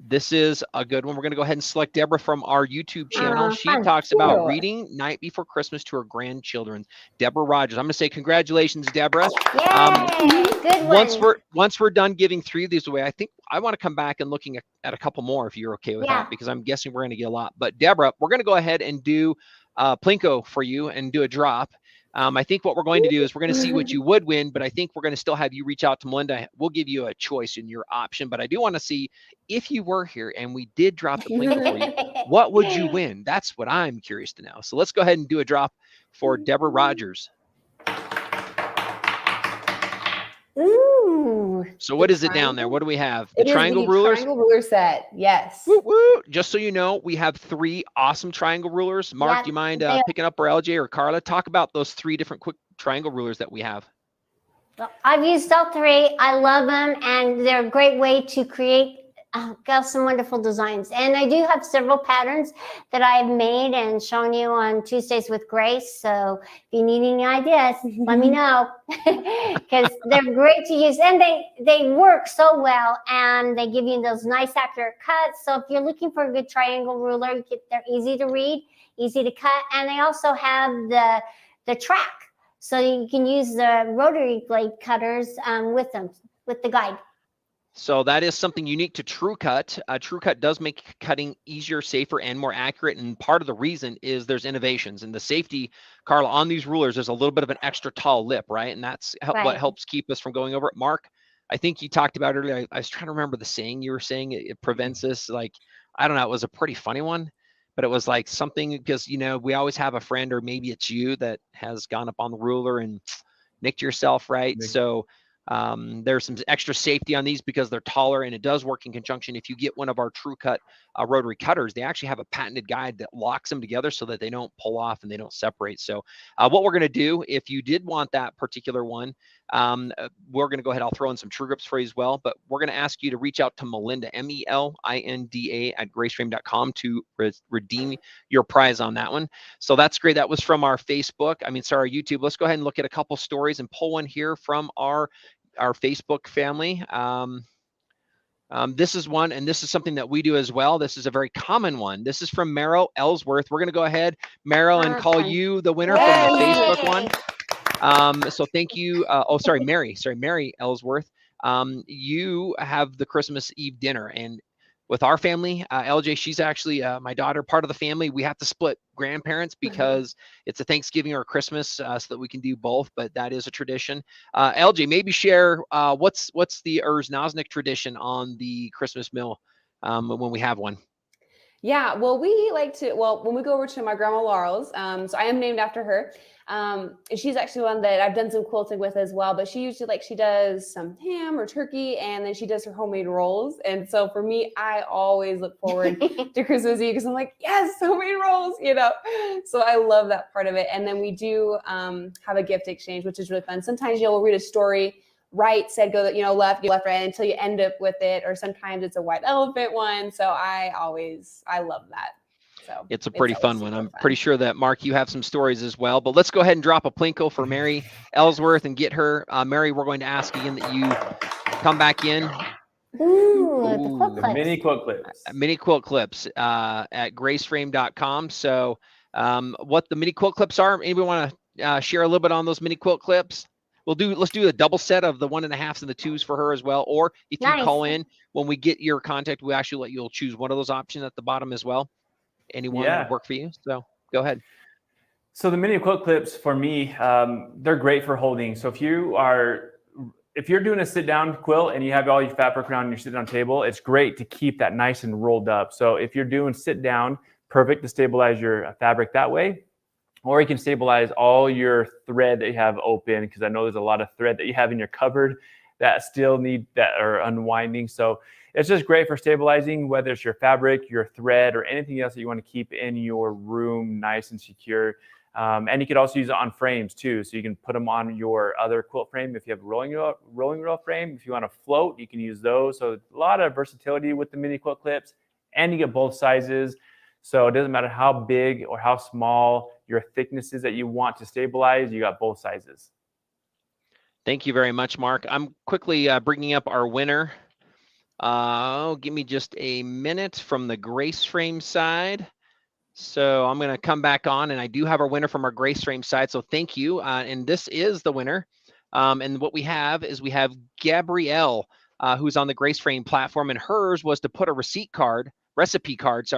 Speaker 12: This is a good one. We're going to go ahead and select Deborah from our YouTube channel. She talks about reading Night Before Christmas to her grandchildren. Deborah Rogers. I'm going to say congratulations, Deborah.
Speaker 6: Good one.
Speaker 12: Once we're done giving 3 of these away, I think I want to come back and looking at a couple more if you're okay with that, because I'm guessing we're going to get a lot. But Deborah, we're going to go ahead and do Plinko for you and do a drop. I think what we're going to do is we're going to see what you would win, but I think we're going to still have you reach out to Melinda. We'll give you a choice in your option, but I do want to see if you were here and we did drop the Plinko for you, what would you win? That's what I'm curious to know. So let's go ahead and do a drop for Deborah Rogers.
Speaker 6: Ooh.
Speaker 12: So what is it down there? What do we have? The triangle rulers?
Speaker 13: Triangle ruler set. Yes.
Speaker 12: Woo, woo. Just so you know, we have 3 awesome triangle rulers. Mark, do you mind picking up, or LJ or Karla? Talk about those 3 different quick triangle rulers that we have.
Speaker 6: Well, I've used all 3. I love them, and they're a great way to create some wonderful designs. And I do have several patterns that I've made and shown you on Tuesdays with Grace. So if you need any ideas, let me know, because they're great to use, and they work so well, and they give you those nice accurate cuts. So if you're looking for a good triangle ruler, they're easy to read, easy to cut, and they also have the track, so you can use the rotary blade cutters with them, with the guide.
Speaker 12: So that is something unique to TrueCut. TrueCut does make cutting easier, safer, and more accurate. And part of the reason is there's innovations. And the safety, Karla, on these rulers, there's a little bit of an extra tall lip, right? And that's what helps keep us from going over it. Mark, I think you talked about earlier, I was trying to remember the saying you were saying, it prevents us. Like, I don't know, it was a pretty funny one, but it was like something, because, you know, we always have a friend, or maybe it's you, that has gone up on the ruler and nicked yourself, right? So there's some extra safety on these because they're taller, and it does work in conjunction. If you get one of our TrueCut rotary cutters, they actually have a patented guide that locks them together so that they don't pull off and they don't separate. So what we're going to do, if you did want that particular one, We're going to go ahead. I'll throw in some True Grips for you as well, but we're going to ask you to reach out to Melinda, MELINDA at graceframe.com to redeem your prize on that one. So that's great. That was from our Facebook. Our YouTube. Let's go ahead and look at a couple stories and pull one here from our Facebook family. This is one, and this is something that we do as well. This is a very common one. This is from Meryl Ellsworth. We're going to go ahead, Meryl, and call you the winner from the Facebook one. So thank you. Mary Ellsworth. You have the Christmas Eve dinner, and with our family, LJ, she's actually my daughter, part of the family. We have to split grandparents because it's a Thanksgiving or a Christmas, so that we can do both. But that is a tradition. LJ, maybe share what's the Erznosnik tradition on the Christmas meal when we have one.
Speaker 13: Yeah, well, we like to, when we go over to my grandma Laurel's, so I am named after her. She's actually one that I've done some quilting with as well, but she usually she does some ham or turkey, and then she does her homemade rolls. And so for me, I always look forward to Christmas Eve because I'm like, yes, homemade rolls, So I love that part of it. And then we do have a gift exchange, which is really fun. Sometimes you'll read a story, right said go, left, right, until you end up with it. Or sometimes it's a white elephant one. So I love that. So
Speaker 12: it's a pretty fun one. I'm pretty sure that, Mark, you have some stories as well. But let's go ahead and drop a Plinko for Mary Ellsworth and get her. Mary, we're going to ask again that you come back in.
Speaker 14: The mini quilt clips.
Speaker 12: Mini quilt clips at graceframe.com. So what the mini quilt clips are, anybody want to share a little bit on those mini quilt clips? Let's do a double set of the 1.5s and the 2s for her as well. Or if you call in, when we get your contact, we actually let you'll choose one of those options at the bottom as well. Anyone that would work for you? So go ahead.
Speaker 14: So the mini quilt clips for me, they're great for holding. So if you're doing a sit down quilt and you have all your fabric around your sit down table, it's great to keep that nice and rolled up. So if you're doing sit down, perfect to stabilize your fabric that way. Or you can stabilize all your thread that you have open, because I know there's a lot of thread that you have in your cupboard that still are unwinding. So it's just great for stabilizing, whether it's your fabric, your thread, or anything else that you want to keep in your room nice and secure. And you could also use it on frames too. So you can put them on your other quilt frame. If you have a rolling rail frame, if you want to float, you can use those. So a lot of versatility with the mini quilt clips, and you get both sizes. So it doesn't matter how big or how small your thickness is that you want to stabilize, you got both sizes.
Speaker 12: Thank you very much, Mark. I'm quickly bringing up our winner. Give me just a minute from the Grace Frame side. So I'm going to come back on, and I do have our winner from our Grace Frame side. So thank you. And this is the winner. And what we have is Gabrielle, who's on the Grace Frame platform, and hers was to put a recipe card,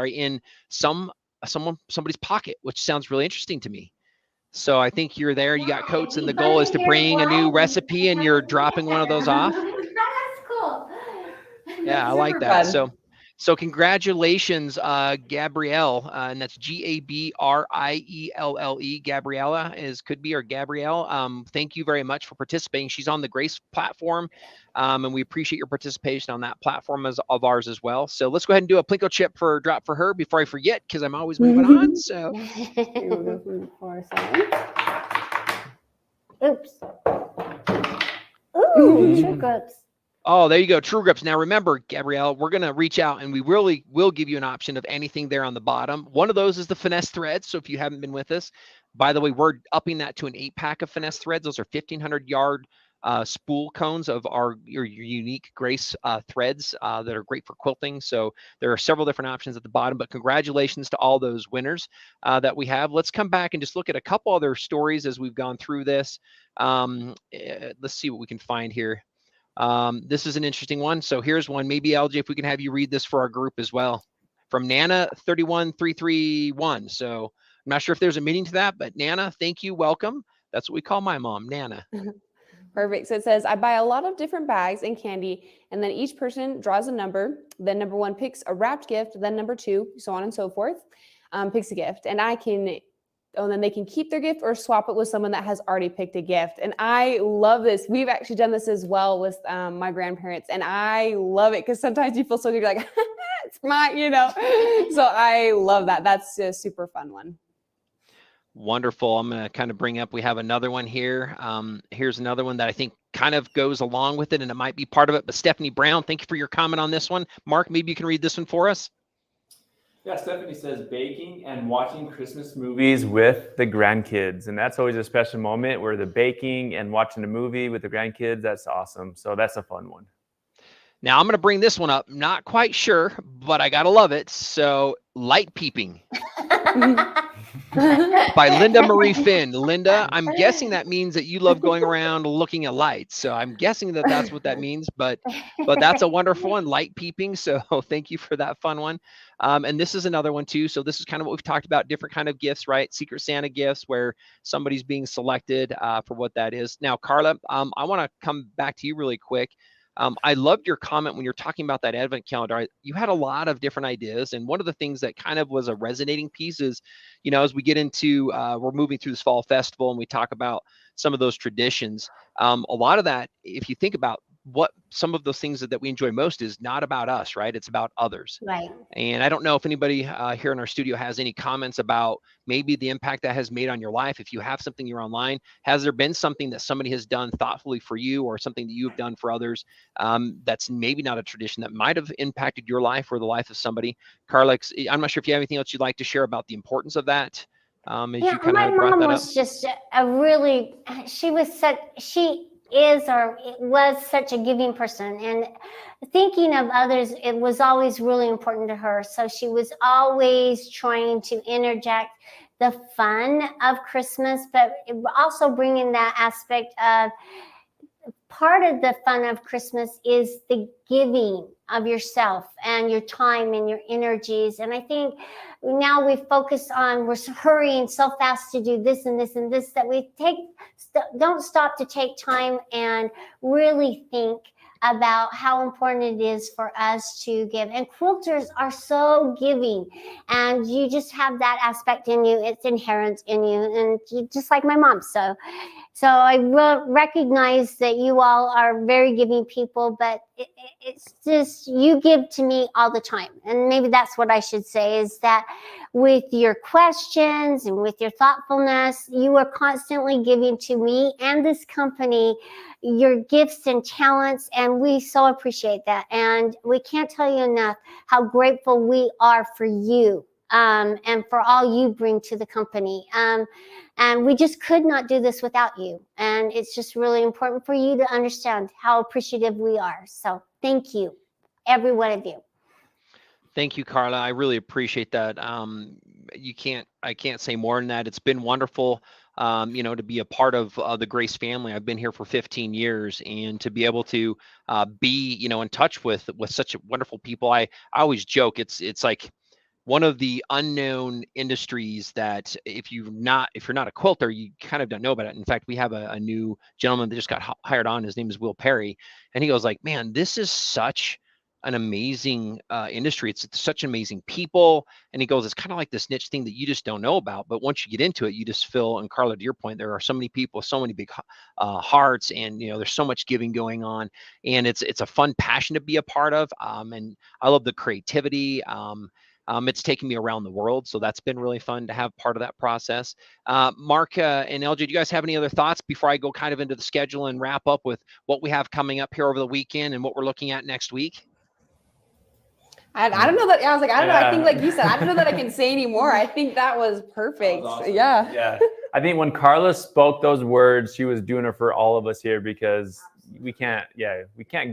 Speaker 12: in somebody's pocket, which sounds really interesting to me. So I think you're there. You got coats, and the goal is to bring a new recipe, and you're dropping one of those off.
Speaker 6: That's cool.
Speaker 12: Yeah, I like that. So congratulations, Gabrielle, and that's Gabrielle, Gabriella could be, or Gabrielle. Thank you very much for participating. She's on the Grace platform, and we appreciate your participation on that platform of ours as well. So let's go ahead and do a Plinko chip drop for her before I forget, because I'm always moving on. So
Speaker 6: oops. Ooh, True Grips.
Speaker 12: Oh, there you go. True Grips. Now remember, Gabrielle, we're going to reach out, and we really will give you an option of anything there on the bottom. One of those is the finesse threads. So if you haven't been with us, by the way, we're upping that to an 8-pack of finesse threads. Those are 1,500 yard spool cones of your unique Grace threads that are great for quilting. So there are several different options at the bottom, but congratulations to all those winners that we have. Let's come back and just look at a couple other stories as we've gone through this. Let's see what we can find here. This is an interesting one. So here's one. Maybe LJ, if we can have you read this for our group as well, from Nana 31331. So I'm not sure if there's a meaning to that, but Nana, thank you. Welcome. That's what we call my mom, Nana.
Speaker 13: Perfect. So it says, I buy a lot of different bags and candy, and then each person draws a number. Then number 1 picks a wrapped gift. Then number 2, so on and so forth, picks a gift. And then they can keep their gift or swap it with someone that has already picked a gift. And I love this. We've actually done this as well with my grandparents, and I love it because sometimes you feel so good, you're like, it's mine, So I love that. That's a super fun one.
Speaker 12: Wonderful. I'm going to kind of bring up, we have another one here. Here's another one that I think kind of goes along with it, and it might be part of it. But Stephanie Brown, thank you for your comment on this one. Mark, maybe you can read this one for us.
Speaker 14: Yeah, Stephanie says baking and watching Christmas movies with the grandkids. And that's always a special moment where the baking and watching a movie with the grandkids, that's awesome. So that's a fun one.
Speaker 12: Now I'm going to bring this one up. Not quite sure, but I got to love it. So light peeping. By Linda Marie Finn. Linda, I'm guessing that means that you love going around looking at lights. So I'm guessing that that's what that means, but that's a wonderful one, light peeping. So thank you for that fun one. And this is another one too. So this is kind of what we've talked about, different kind of gifts, right? Secret Santa gifts where somebody's being selected for what that is. Now, Karla, I want to come back to you really quick. I loved your comment when you're talking about that advent calendar. You had a lot of different ideas. And one of the things that kind of was a resonating piece is, as we get into, we're moving through this fall festival and we talk about some of those traditions. A lot of that, if you think about what some of those things that we enjoy most is not about us, right? It's about others.
Speaker 6: Right.
Speaker 12: And I don't know if anybody here in our studio has any comments about maybe the impact that has made on your life. If you have something you're online, has there been something that somebody has done thoughtfully for you or something that you've done for others that's maybe not a tradition that might have impacted your life or the life of somebody? Karla, I'm not sure if you have anything else you'd like to share about the importance of that.
Speaker 6: Yeah, my mom was just a really, she was such a giving person, and thinking of others, it was always really important to her. So she was always trying to interject the fun of Christmas, but also bringing that aspect of part of the fun of Christmas is the giving of yourself and your time and your energies. And I think now we focus on, we're hurrying so fast to do this and this and this, that we don't stop to take time and really think about how important it is for us to give. And quilters are so giving, and you just have that aspect in you. It's inherent in you, and just like my mom. So I recognize that you all are very giving people, but it's just, you give to me all the time. And maybe that's what I should say, is that with your questions and with your thoughtfulness, you are constantly giving to me and this company your gifts and talents, and we so appreciate that. And we can't tell you enough how grateful we are for you. And for all you bring to the company. And we just could not do this without you. And it's just really important for you to understand how appreciative we are. So thank you, every one of you.
Speaker 12: Thank you, Karla. I really appreciate that. I can't say more than that. It's been wonderful, to be a part of the Grace family. I've been here for 15 years, and to be able to be, in touch with such wonderful people. I always joke, it's like one of the unknown industries that if you're not a quilter, you kind of don't know about it. In fact, we have a new gentleman that just got hired on. His name is Will Perry. And he goes like, man, this is such an amazing industry. It's such amazing people. And he goes, it's kind of like this niche thing that you just don't know about. But once you get into it, you just feel, and Karla, to your point, there are so many people, so many big hearts, and there's so much giving going on. And it's a fun passion to be a part of. And I love the creativity. It's taken me around the world, so that's been really fun to have part of that process. Mark and LJ, do you guys have any other thoughts before I go kind of into the schedule and wrap up with what we have coming up here over the weekend and what we're looking at next week?
Speaker 13: I don't know that. I was like, I don't know. I think, like you said, I don't know that I can say anymore. I think that was perfect. That was awesome.
Speaker 14: Yeah. I think when Karla spoke those words, she was doing it for all of us here, because we can't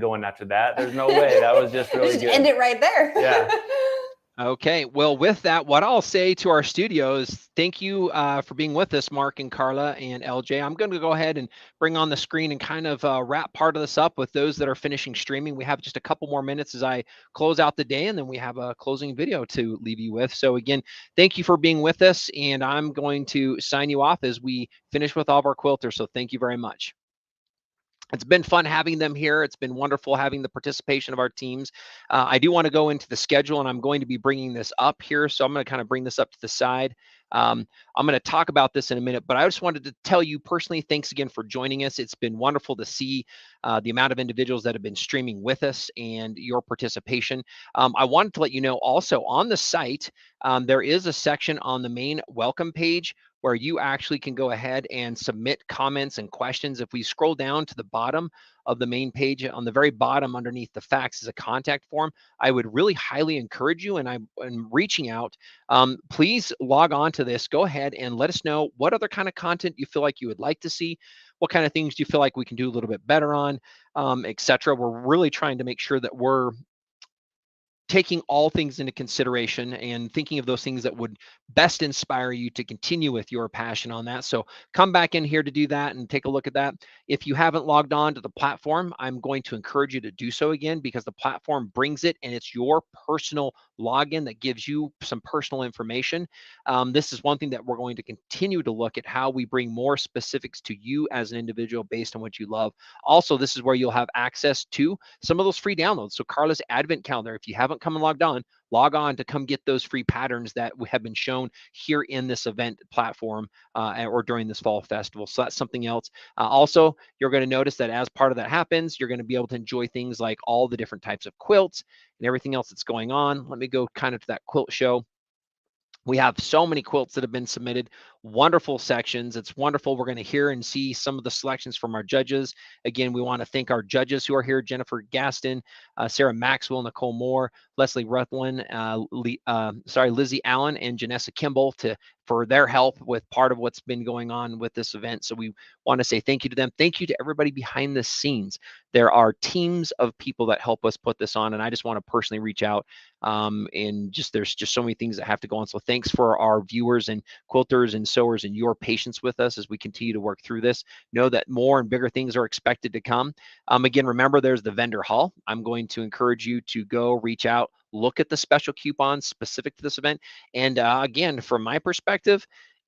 Speaker 14: go in after that. There's no way. That was just really good.
Speaker 13: End it right there.
Speaker 14: Yeah.
Speaker 12: Okay, well, with that, what I'll say to our studio is thank you for being with us, Mark and Karla and LJ. I'm going to go ahead and bring on the screen and kind of wrap part of this up with those that are finishing streaming. We have just a couple more minutes as I close out the day, and then we have a closing video to leave you with. So again, thank you for being with us, and I'm going to sign you off as we finish with all of our quilters. So thank you very much. It's been fun having them here. It's been wonderful having the participation of our teams. I do want to go into the schedule, and I'm going to be bringing this up here. So I'm going to kind of bring this up to the side. I'm going to talk about this in a minute, but I just wanted to tell you personally, thanks again for joining us. It's been wonderful to see the amount of individuals that have been streaming with us and your participation. I wanted to let you know also on the site, there is a section on the main welcome page where you actually can go ahead and submit comments and questions. If we scroll down to the bottom of the main page, on the very bottom underneath the facts is a contact form. I would really highly encourage you, and I'm reaching out, please log on to this. Go ahead and let us know what other kind of content you feel like you would like to see. What kind of things do you feel like we can do a little bit better on, etc. We're really trying to make sure that we're taking all things into consideration and thinking of those things that would best inspire you to continue with your passion on that. So come back in here to do that and take a look at that. If you haven't logged on to the platform, I'm going to encourage you to do so again, because the platform brings it and it's your personal login that gives you some personal information. This is one thing that we're going to continue to look at, how we bring more specifics to you as an individual based on what you love. Also, this is where you'll have access to some of those free downloads. So Karla's Advent Calendar, if you haven't come and logged on, log on to come get those free patterns that have been shown here in this event platform or during this fall festival. So that's something else. Also, you're going to notice that as part of that happens, you're going to be able to enjoy things like all the different types of quilts and everything else that's going on. Let me go kind of to that quilt show. We have so many quilts that have been submitted, wonderful sections. It's wonderful. We're going to hear and see some of the selections from our judges. Again, we want to thank our judges who are here: Jennifer Gaston, Sarah Maxwell, Nicole Moore, Leslie Ruthlin, Lizzie Allen, and Janessa Kimball for their help with part of what's been going on with this event. So we want to say thank you to them. Thank you to everybody behind the scenes. There are teams of people that help us put this on, and I just want to personally reach out. And there's just so many things that have to go on. So thanks for our viewers and quilters and sewers and your patience with us as we continue to work through this. Know that more and bigger things are expected to come. Again, remember, there's the vendor hall. I'm going to encourage you to go reach out, look at the special coupons specific to this event. And again, from my perspective,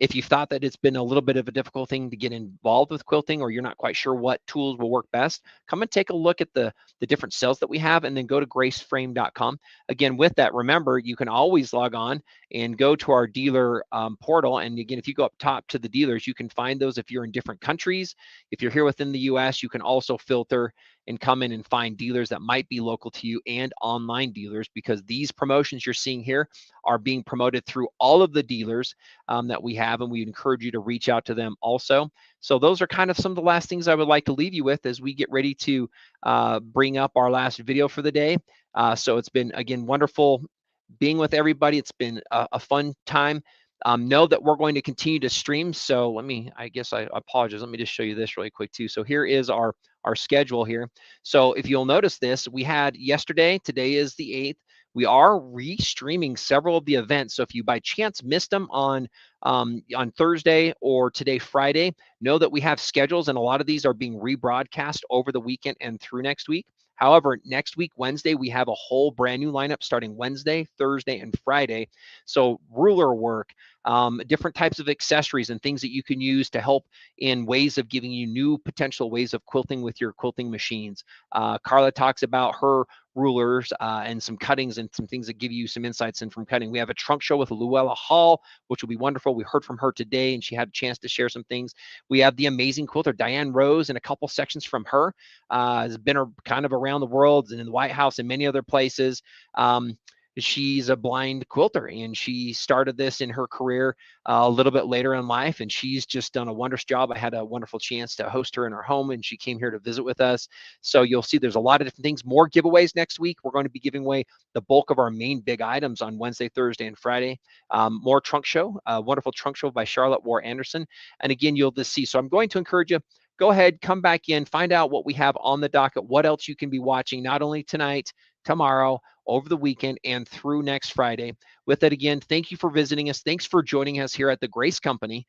Speaker 12: if you thought that it's been a little bit of a difficult thing to get involved with quilting, or you're not quite sure what tools will work best, come and take a look at the different sales that we have, and then go to graceframe.com. Again, with that, remember, you can always log on and go to our dealer portal. And again, if you go up top to the dealers, you can find those if you're in different countries. If you're here within the US, you can also filter and come in and find dealers that might be local to you and online dealers, because these promotions you're seeing here are being promoted through all of the dealers that we have, and we encourage you to reach out to them also. So those are kind of some of the last things I would like to leave you with as we get ready to bring up our last video for the day. So it's been, again, wonderful being with everybody. It's been a fun time. Know that we're going to continue to stream. So I apologize. Let me just show you this really quick too. So here is our schedule here. So if you'll notice this, we had yesterday, today is the 8th. We are re-streaming several of the events. So if you by chance missed them on Thursday or today, Friday, know that we have schedules, and a lot of these are being rebroadcast over the weekend and through next week. However, next week, Wednesday, we have a whole brand new lineup starting Wednesday, Thursday, and Friday. So ruler work, different types of accessories and things that you can use to help in ways of giving you new potential ways of quilting with your quilting machines. Karla talks about her rulers and some cuttings and some things that give you some insights in from cutting. We have a trunk show with Luella Hall, which will be wonderful. We heard from her today, and she had a chance to share some things. We have the amazing quilter Diane Rose, and a couple sections from her. Has been kind of around the world and in the White House and many other places. She's a blind quilter, and she started this in her career a little bit later in life, and she's just done a wondrous job. I had a wonderful chance to host her in her home, and she came here to visit with us. So you'll see there's a lot of different things. More giveaways next week. We're going to be giving away the bulk of our main big items on Wednesday, Thursday, and Friday. More trunk show, a wonderful trunk show by Charlotte War Anderson. And again, you'll just see. So I'm going to encourage you, go ahead, come back in, find out what we have on the docket, what else you can be watching, not only tonight, tomorrow, over the weekend, and through next Friday. With that, again, thank you for visiting us. Thanks for joining us here at the Grace Company.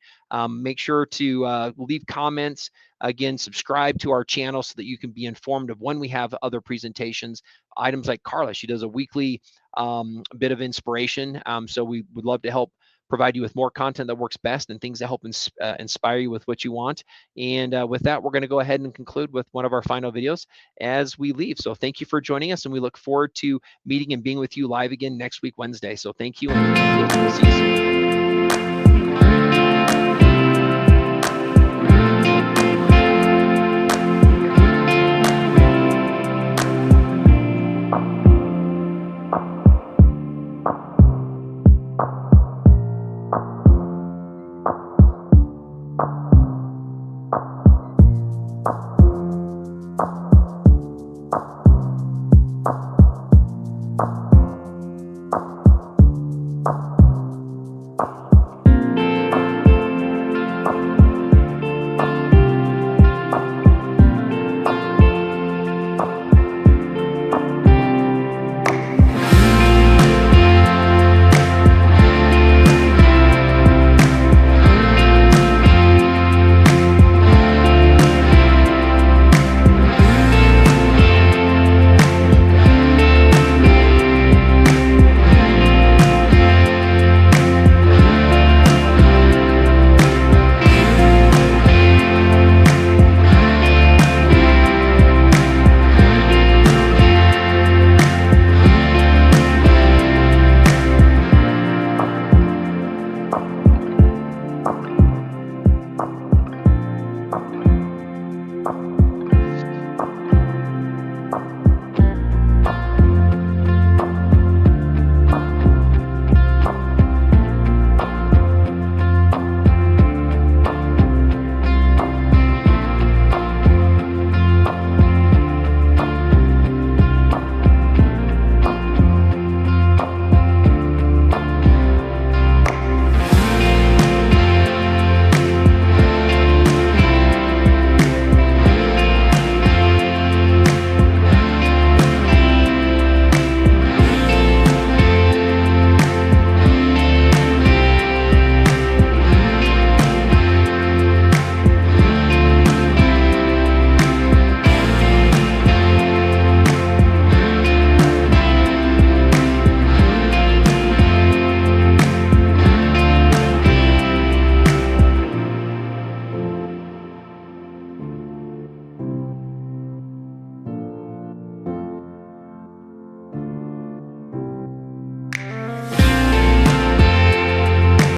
Speaker 12: Make sure to leave comments. Again, subscribe to our channel so that you can be informed of when we have other presentations. Items like Karla, she does a weekly bit of inspiration. So we would love to help provide you with more content that works best and things that help inspire you with what you want. And with that, we're going to go ahead and conclude with one of our final videos as we leave. So thank you for joining us, and we look forward to meeting and being with you live again next week, Wednesday. So thank you, and we'll see you soon.